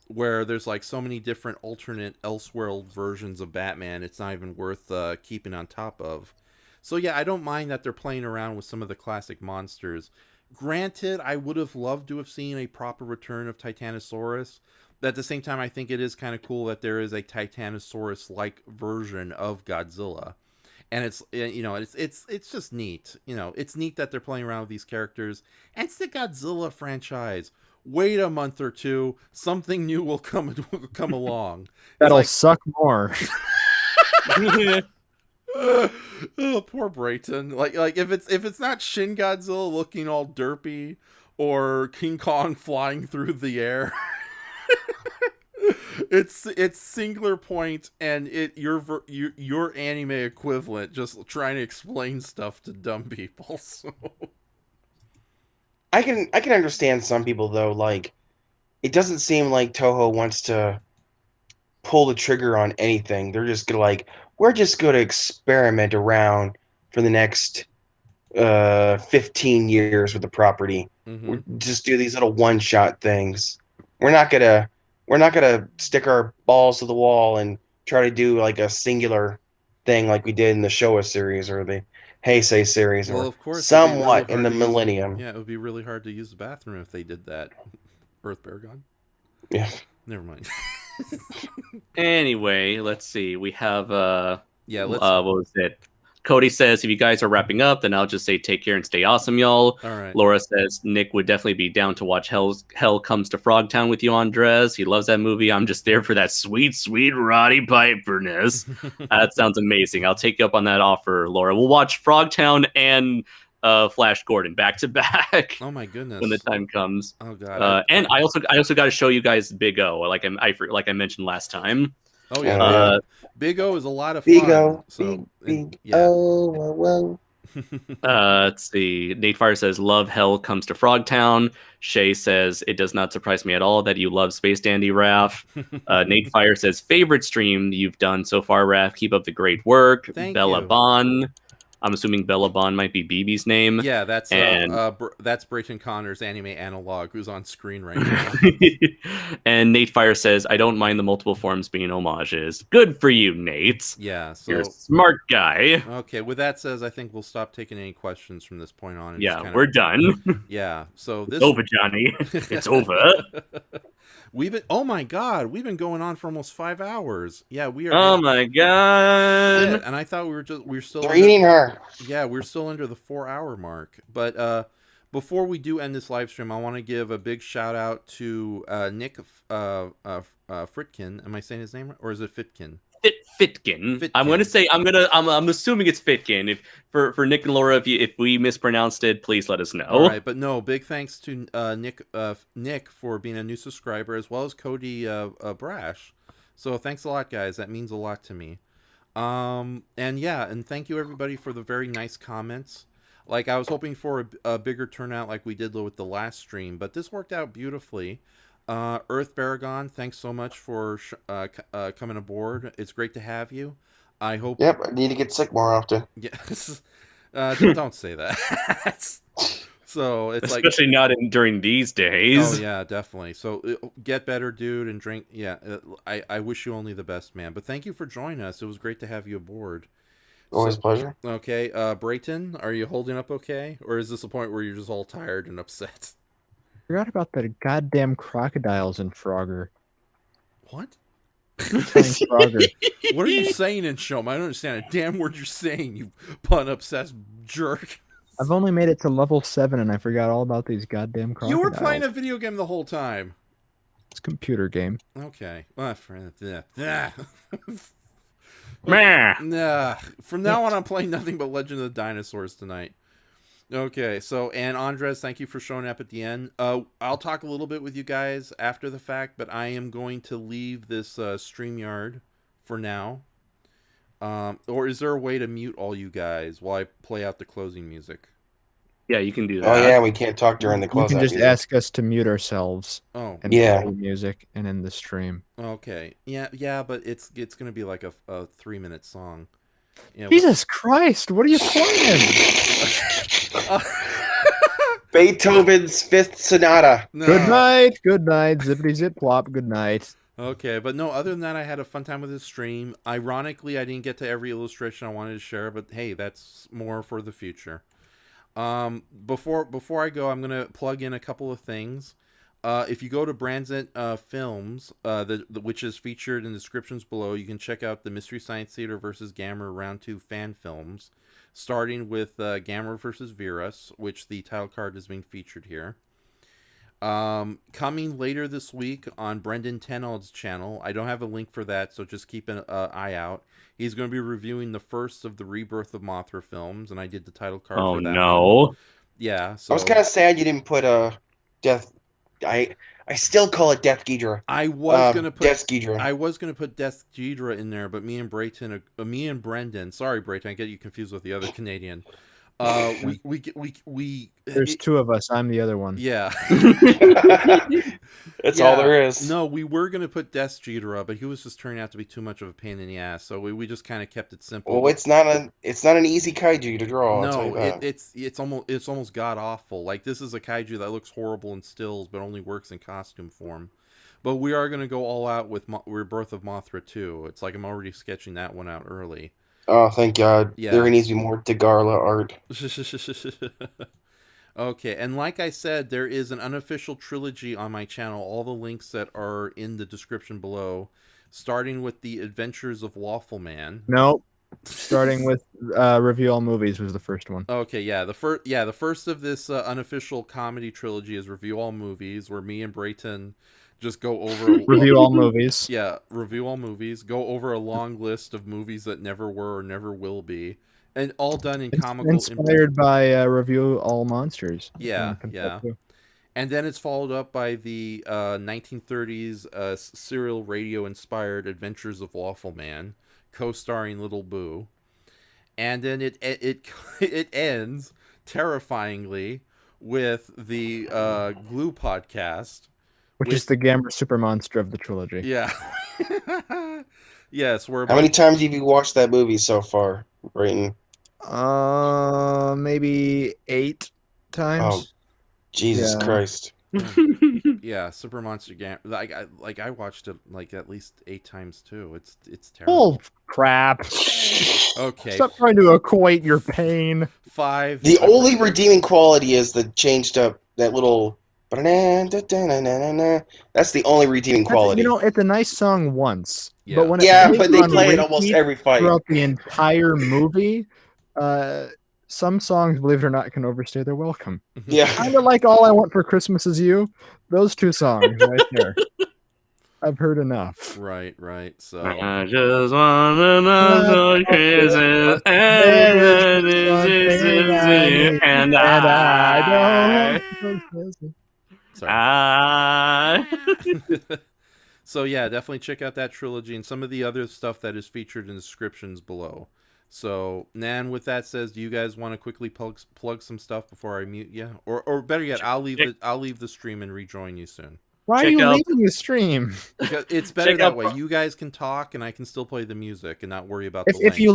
Where there's like so many different alternate Elseworld versions of Batman, it's not even worth keeping on top of. So yeah, I don't mind that they're playing around with some of the classic monsters. Granted, I would have loved to have seen a proper return of Titanosaurus. But at the same time, I think it is kind of cool that there is a Titanosaurus-like version of Godzilla. And it's just neat. It's neat that they're playing around with these characters. And it's the Godzilla franchise. Wait a month or two, something new will come along. That'll suck more. Oh, poor Brayton. Like if it's not Shin Godzilla looking all derpy or King Kong flying through the air, it's Singular Point and your anime equivalent just trying to explain stuff to dumb people. So. I can understand some people though. Like, it doesn't seem like Toho wants to pull the trigger on anything. They're just we're just gonna experiment around for the next 15 years with the property. Mm-hmm. We just do these little one-shot things. We're not gonna stick our balls to the wall and try to do like a singular thing like we did in the Showa series or the Heisei series, Well, or of course, somewhat in the Millennium. Yeah, it would be really hard to use the bathroom if they did that. Earth Paragon? Yeah. Never mind. Anyway, let's see. We have let's what was it? Cody says, if you guys are wrapping up, then I'll just say take care and stay awesome, y'all. All right. Laura says, Nick would definitely be down to watch Hell Comes to Frogtown with you, Andres. He loves that movie. I'm just there for that sweet, sweet Roddy Piperness. That sounds amazing. I'll take you up on that offer, Laura. We'll watch Frogtown and Flash Gordon back to back. Oh my goodness! When the time comes. Oh god! And I also got to show you guys Big O, like I mentioned last time. Oh yeah, Big O is a lot of fun. Big O, so, big yeah. O. Let's see. Nate Fire says, "Love Hell Comes to Frogtown." Shay says, "It does not surprise me at all that you love Space Dandy, Raph." Nate Fire says, "Favorite stream you've done so far, Raph. Keep up the great work." Thank Bella you. Bon. I'm assuming Bella Bon might be BB's name. Yeah, that's Brayton Connor's anime analog, who's on screen right now. And Nate Fire says, "I don't mind the multiple forms being homages." Good for you, Nate. Yeah, so you're a smart guy. Okay, with that says, I think we'll stop taking any questions from this point on. And Yeah, we're done. Yeah, so this it's over, Johnny. It's over. Oh my god, we've been going on for almost 5 hours. Yeah, we are. Oh my god! Yeah, and I thought we were still. They're eating her. Yeah, we're still under the 4-hour mark. But before we do end this live stream, I want to give a big shout out to Nick Fritkin. Am I saying his name right? Or is it Fitkin? Fitkin. I'm assuming it's Fitkin. If for Nick and Laura, if we mispronounced it, please let us know. All right, but no, big thanks to Nick for being a new subscriber, as well as Cody Brash. So thanks a lot, guys. That means a lot to me. And thank you everybody for the very nice comments. Like, I was hoping for a bigger turnout like we did with the last stream, but this worked out beautifully. Earth Baragon, thanks so much for coming aboard. It's great to have you. I hope. Yep, I need to get sick more often. Yes. Don't say that. So it's especially not during these days. Oh yeah, definitely. So get better, dude, and drink. Yeah, I wish you only the best, man. But thank you for joining us. It was great to have you aboard. Always a pleasure. Okay, Brayton, are you holding up okay, or is this a point where you're just all tired and upset? Forgot about the goddamn crocodiles in Frogger. What? Frogger. What are you saying in Shoma? I don't understand a damn word you're saying, you pun-obsessed jerk. I've only made it to level 7 and I forgot all about these goddamn crocodiles. You were playing a video game the whole time. It's a computer game. Okay. From now on, I'm playing nothing but Legend of the Dinosaurs tonight. Okay, so and Andres, thank you for showing up at the end. I'll talk a little bit with you guys after the fact, but I am going to leave this StreamYard for now. Or is there a way to mute all you guys while I play out the closing music? Yeah, you can do that. Oh yeah, we can't talk during the You can closeout just music. ask us to mute ourselves Oh, and Yeah. play music and end the stream. okay. Yeah, but it's gonna be like a 3-minute song. You know, Jesus Christ, what are you playing? Beethoven's Fifth Sonata. No. Good night, zippity zip plop, good night. Okay, but no, other than that, I had a fun time with this stream. Ironically, I didn't get to every illustration I wanted to share, but hey, that's more for the future. Before I go, I'm gonna plug in a couple of things. If you go to Branzent Films, which is featured in the descriptions below, you can check out the Mystery Science Theater versus Gamera Round 2 fan films, starting with Gamera versus Virus, which the title card is being featured here. Coming later this week on Brendan Tenold's channel. I don't have a link for that, so just keep an eye out. He's going to be reviewing the first of the Rebirth of Mothra films, and I did the title card for that one. Yeah, so I was kind of sad you didn't put Death. I still call it Death Ghidra. I was gonna put Death Ghidra. I was gonna put Death Ghidra in there, but me and Brendan. Sorry, Brayton, I get you confused with the other Canadian. We There's two of us. I'm the other one. Yeah. That's all there is. No, we were gonna put Death Ghidra, but he was just turning out to be too much of a pain in the ass. So we just kind of kept it simple. Well, it's not an easy kaiju to draw. I'll tell you No, that. it's almost god awful. Like, this is a kaiju that looks horrible in stills, but only works in costume form. But we are gonna go all out with Rebirth of Mothra 2. It's like I'm already sketching that one out early. Oh, thank God. Yeah. There needs to be more Tagarla art. Okay, and like I said, there is an unofficial trilogy on my channel. All the links that are in the description below, starting with the Adventures of Waffle Man. Nope. Starting with Review All Movies was the first one. Okay, yeah, the first of this unofficial comedy trilogy is Review All Movies, where me and Brayton just go over Review All Movies. Yeah, Review All Movies. Go over a long list of movies that never were or never will be. And all done in comical... Inspired by Review All Monsters. Yeah. And then it's followed up by the 1930s serial radio-inspired Adventures of Waffle Man, co-starring Little Boo. And then it ends, terrifyingly, with the Glue podcast. Which is the Gamera super monster of the trilogy. Yeah. Yes, we're... How many times have you watched that movie so far, Brayton? Maybe 8 times. Oh, Jesus Christ! Yeah, Super Monster Game. I watched it like at least 8 times too. It's terrible. Oh crap! Okay. Stop trying to equate your pain. 5. The only redeeming quality is the changed up that little. That's the only redeeming quality. You know, it's a nice song once, Yeah. but when but they play it almost every fight throughout the entire movie. Some songs, believe it or not, can overstay their welcome. Yeah. Kind of like All I Want for Christmas Is You. Those 2 songs right there. I've heard enough. Right. So I just want another Christmas, and I don't. sorry. So yeah, definitely check out that trilogy and some of the other stuff that is featured in the descriptions below. So, Nan, with that says, do you guys want to quickly plug some stuff before I mute you? Or better yet, I'll leave the stream and rejoin you soon. Why are you leaving the stream? Because it's better that way. You guys can talk and I can still play the music and not worry about if you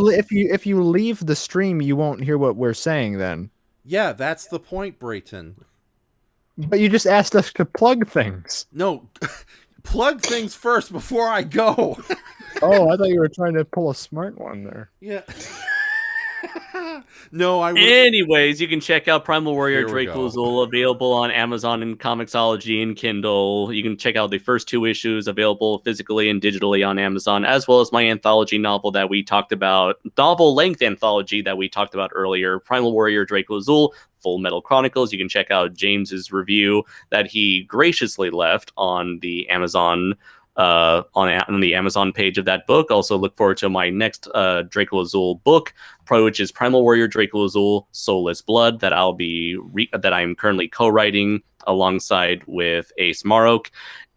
leave the stream, you won't hear what we're saying then. Yeah, that's the point, Brayton. But you just asked us to plug things. No, plug things first before I go. Oh, I thought you were trying to pull a smart one there. Yeah. No, I would... Anyways, you can check out Primal Warrior Here we Drake go. Lazul, available on Amazon and Comixology and Kindle. You can check out the first 2 issues, available physically and digitally on Amazon, as well as my anthology novel that we talked about, novel-length anthology that we talked about earlier, Primal Warrior Drake Lazul, Full Metal Chronicles. You can check out James's review that he graciously left on the Amazon on the Amazon page of that book. Also, look forward to my next Draco Azul book, which is Primal Warrior Draco Azul Soulless Blood, that that I'm currently co-writing alongside with Ace Marok.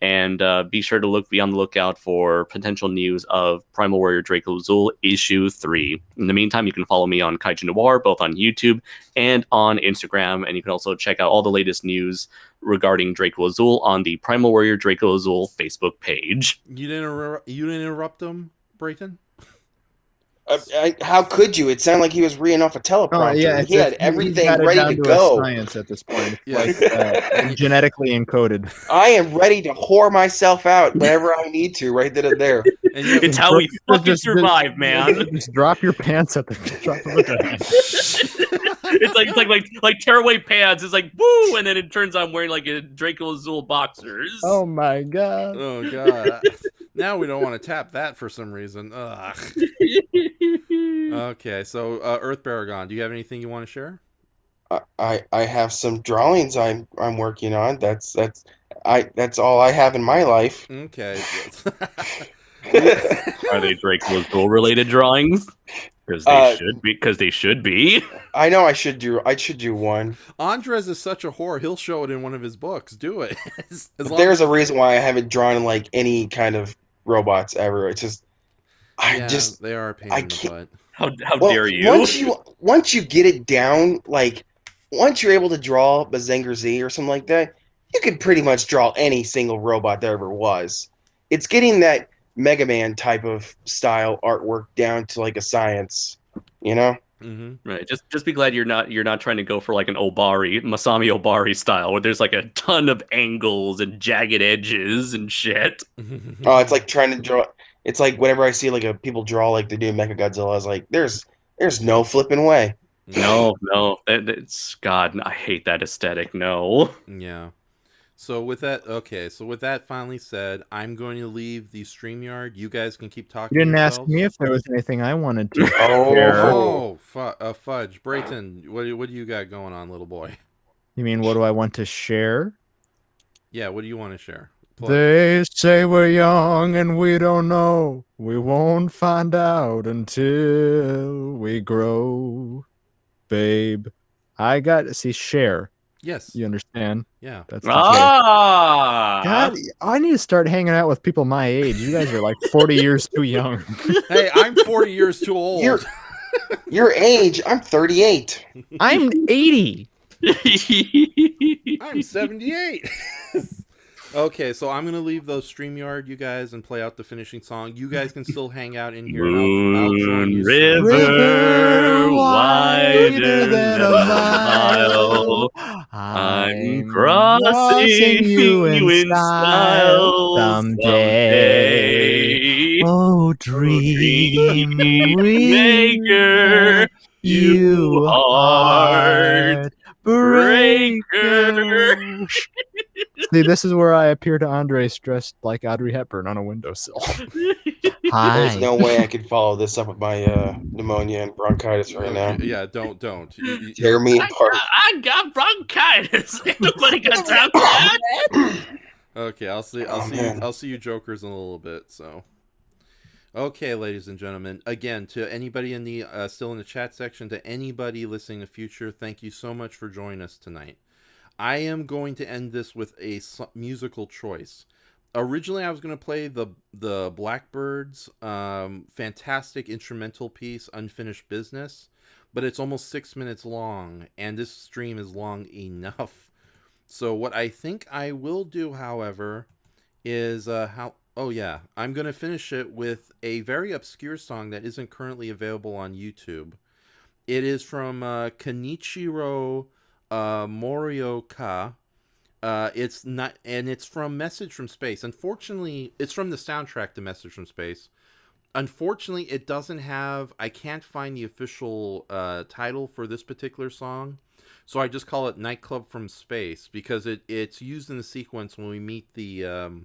And be sure to be on the lookout for potential news of Primal Warrior Draco Azul issue 3. In the meantime, you can follow me on KaiJune Noir, both on YouTube and on Instagram. And you can also check out all the latest news regarding Draco Azul on the Primal Warrior Draco Azul Facebook page. You didn't interrupt him, Brayton? How could you? It sounded like he was reading off a teleprompter. Oh, yeah, he had everything ready to go. Science at this point, Yes. like genetically encoded. I am ready to whore myself out whenever I need to, right then and there. It's how we fucking survive, man. Just drop your pants at the drop of a dime. It's like tearaway pants. It's like woo, and then it turns out I'm wearing like a Draco Azul boxers. Oh my god! Oh god! Now we don't want to tap that for some reason. Ugh. Okay, so Earth Baragon, do you have anything you want to share? I have some drawings I'm working on. That's all I have in my life. Okay. Are they Draco Azul related drawings? Because they should be. I know I should do one. Andres is such a whore. He'll show it in one of his books. Do it. There's a reason why I haven't drawn like any kind of robots ever. It's just they are a pain in the butt. How dare you? Once you get it down, like once you're able to draw Bazengar Z or something like that, you could pretty much draw any single robot there ever was. It's getting that Mega Man type of style artwork down to like a science, you know? Mm-hmm. Right. Just be glad you're not trying to go for like an Masami Obari style where there's like a ton of angles and jagged edges and shit. Oh, it's like trying to draw. It's like whenever I see like people draw like they do in Mechagodzilla, I was like, there's no flipping way. No, it's God. I hate that aesthetic. No. Yeah. So with that finally said, I'm going to leave the StreamYard. You guys can keep talking. You didn't ask me if there was anything I wanted to. Fudge, Brayton, what do you got going on, little boy? You mean what do I want to share? Yeah, what do you want to share? They say we're young and we don't know. We won't find out until we grow. Babe, I got to see share. Yes. You understand? Yeah. That's God, I need to start hanging out with people my age. You guys are like 40 years too young. Hey, I'm 40 years too old. Your age, I'm 38. I'm 80. I'm 78. Okay, so I'm going to leave those StreamYard, you guys, and play out the finishing song. You guys can still hang out in here. Moon river wider than a mile. I'm crossing you in style someday. Oh, dream maker, you heart breaker. See, this is where I appear to Andres dressed like Audrey Hepburn on a windowsill. Hi. There's no way I could follow this up with my pneumonia and bronchitis right now. Yeah, don't. Tear me apart. I got bronchitis. Nobody got time for that. Okay, I'll see you jokers in a little bit. So, okay, ladies and gentlemen, again, to anybody in the still in the chat section, to anybody listening in the future, thank you so much for joining us tonight. I am going to end this with a musical choice. Originally, I was going to play the Blackbirds' fantastic instrumental piece, Unfinished Business, but it's almost 6 minutes long, and this stream is long enough. So what I think I will do, however, is I'm going to finish it with a very obscure song that isn't currently available on YouTube. It is from Kenichiro Morioka. It's from Message from Space. Unfortunately, it's from the soundtrack to Message from Space. Unfortunately, it doesn't have. I can't find the official title for this particular song, so I just call it "Nightclub from Space" because it's used in the sequence when we meet the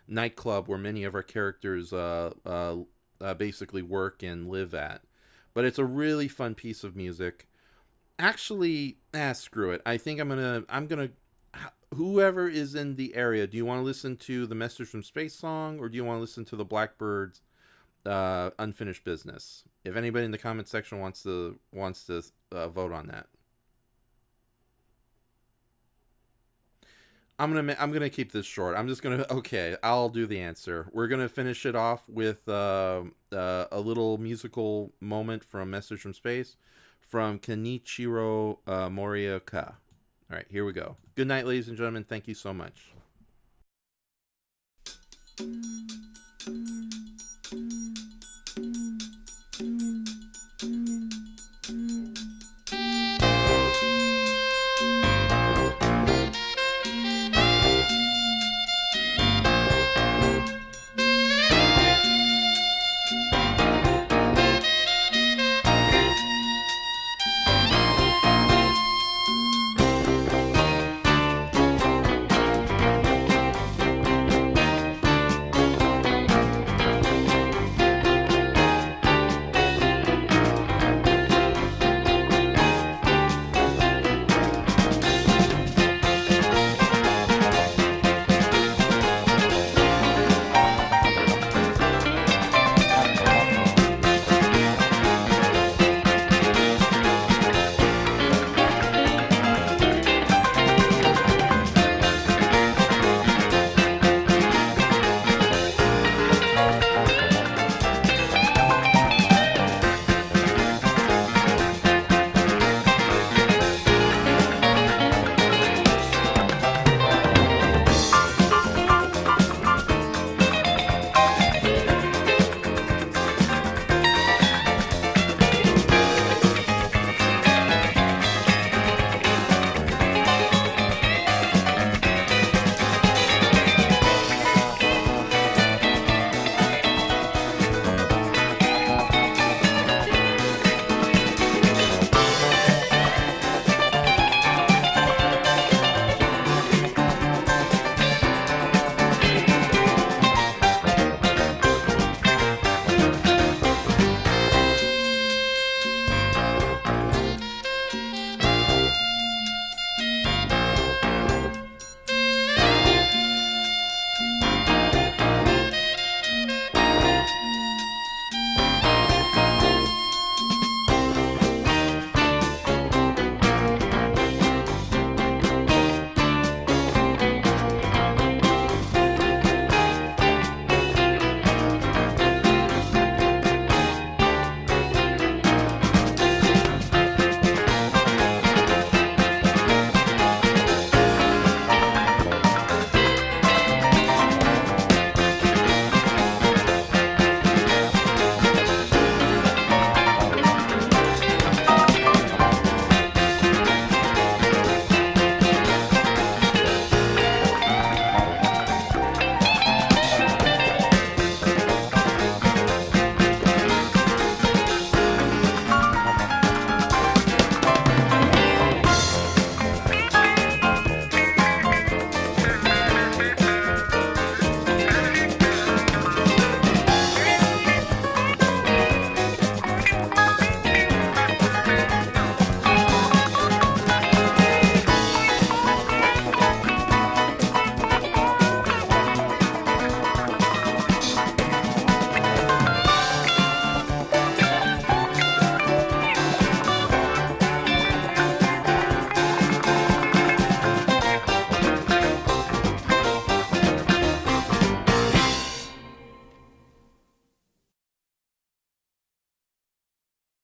nightclub where many of our characters basically work and live at. But it's a really fun piece of music. Actually, screw it. I think I'm gonna. whoever is in the area, do you want to listen to the Message from Space song, or do you want to listen to the Blackbirds Unfinished Business? If anybody in the comment section wants to vote on that. I'm gonna keep this short. I'll do the answer. We're gonna finish it off with a little musical moment from Message from Space from Kenichiro Morioka. All right, here we go. Good night, ladies and gentlemen. Thank you so much.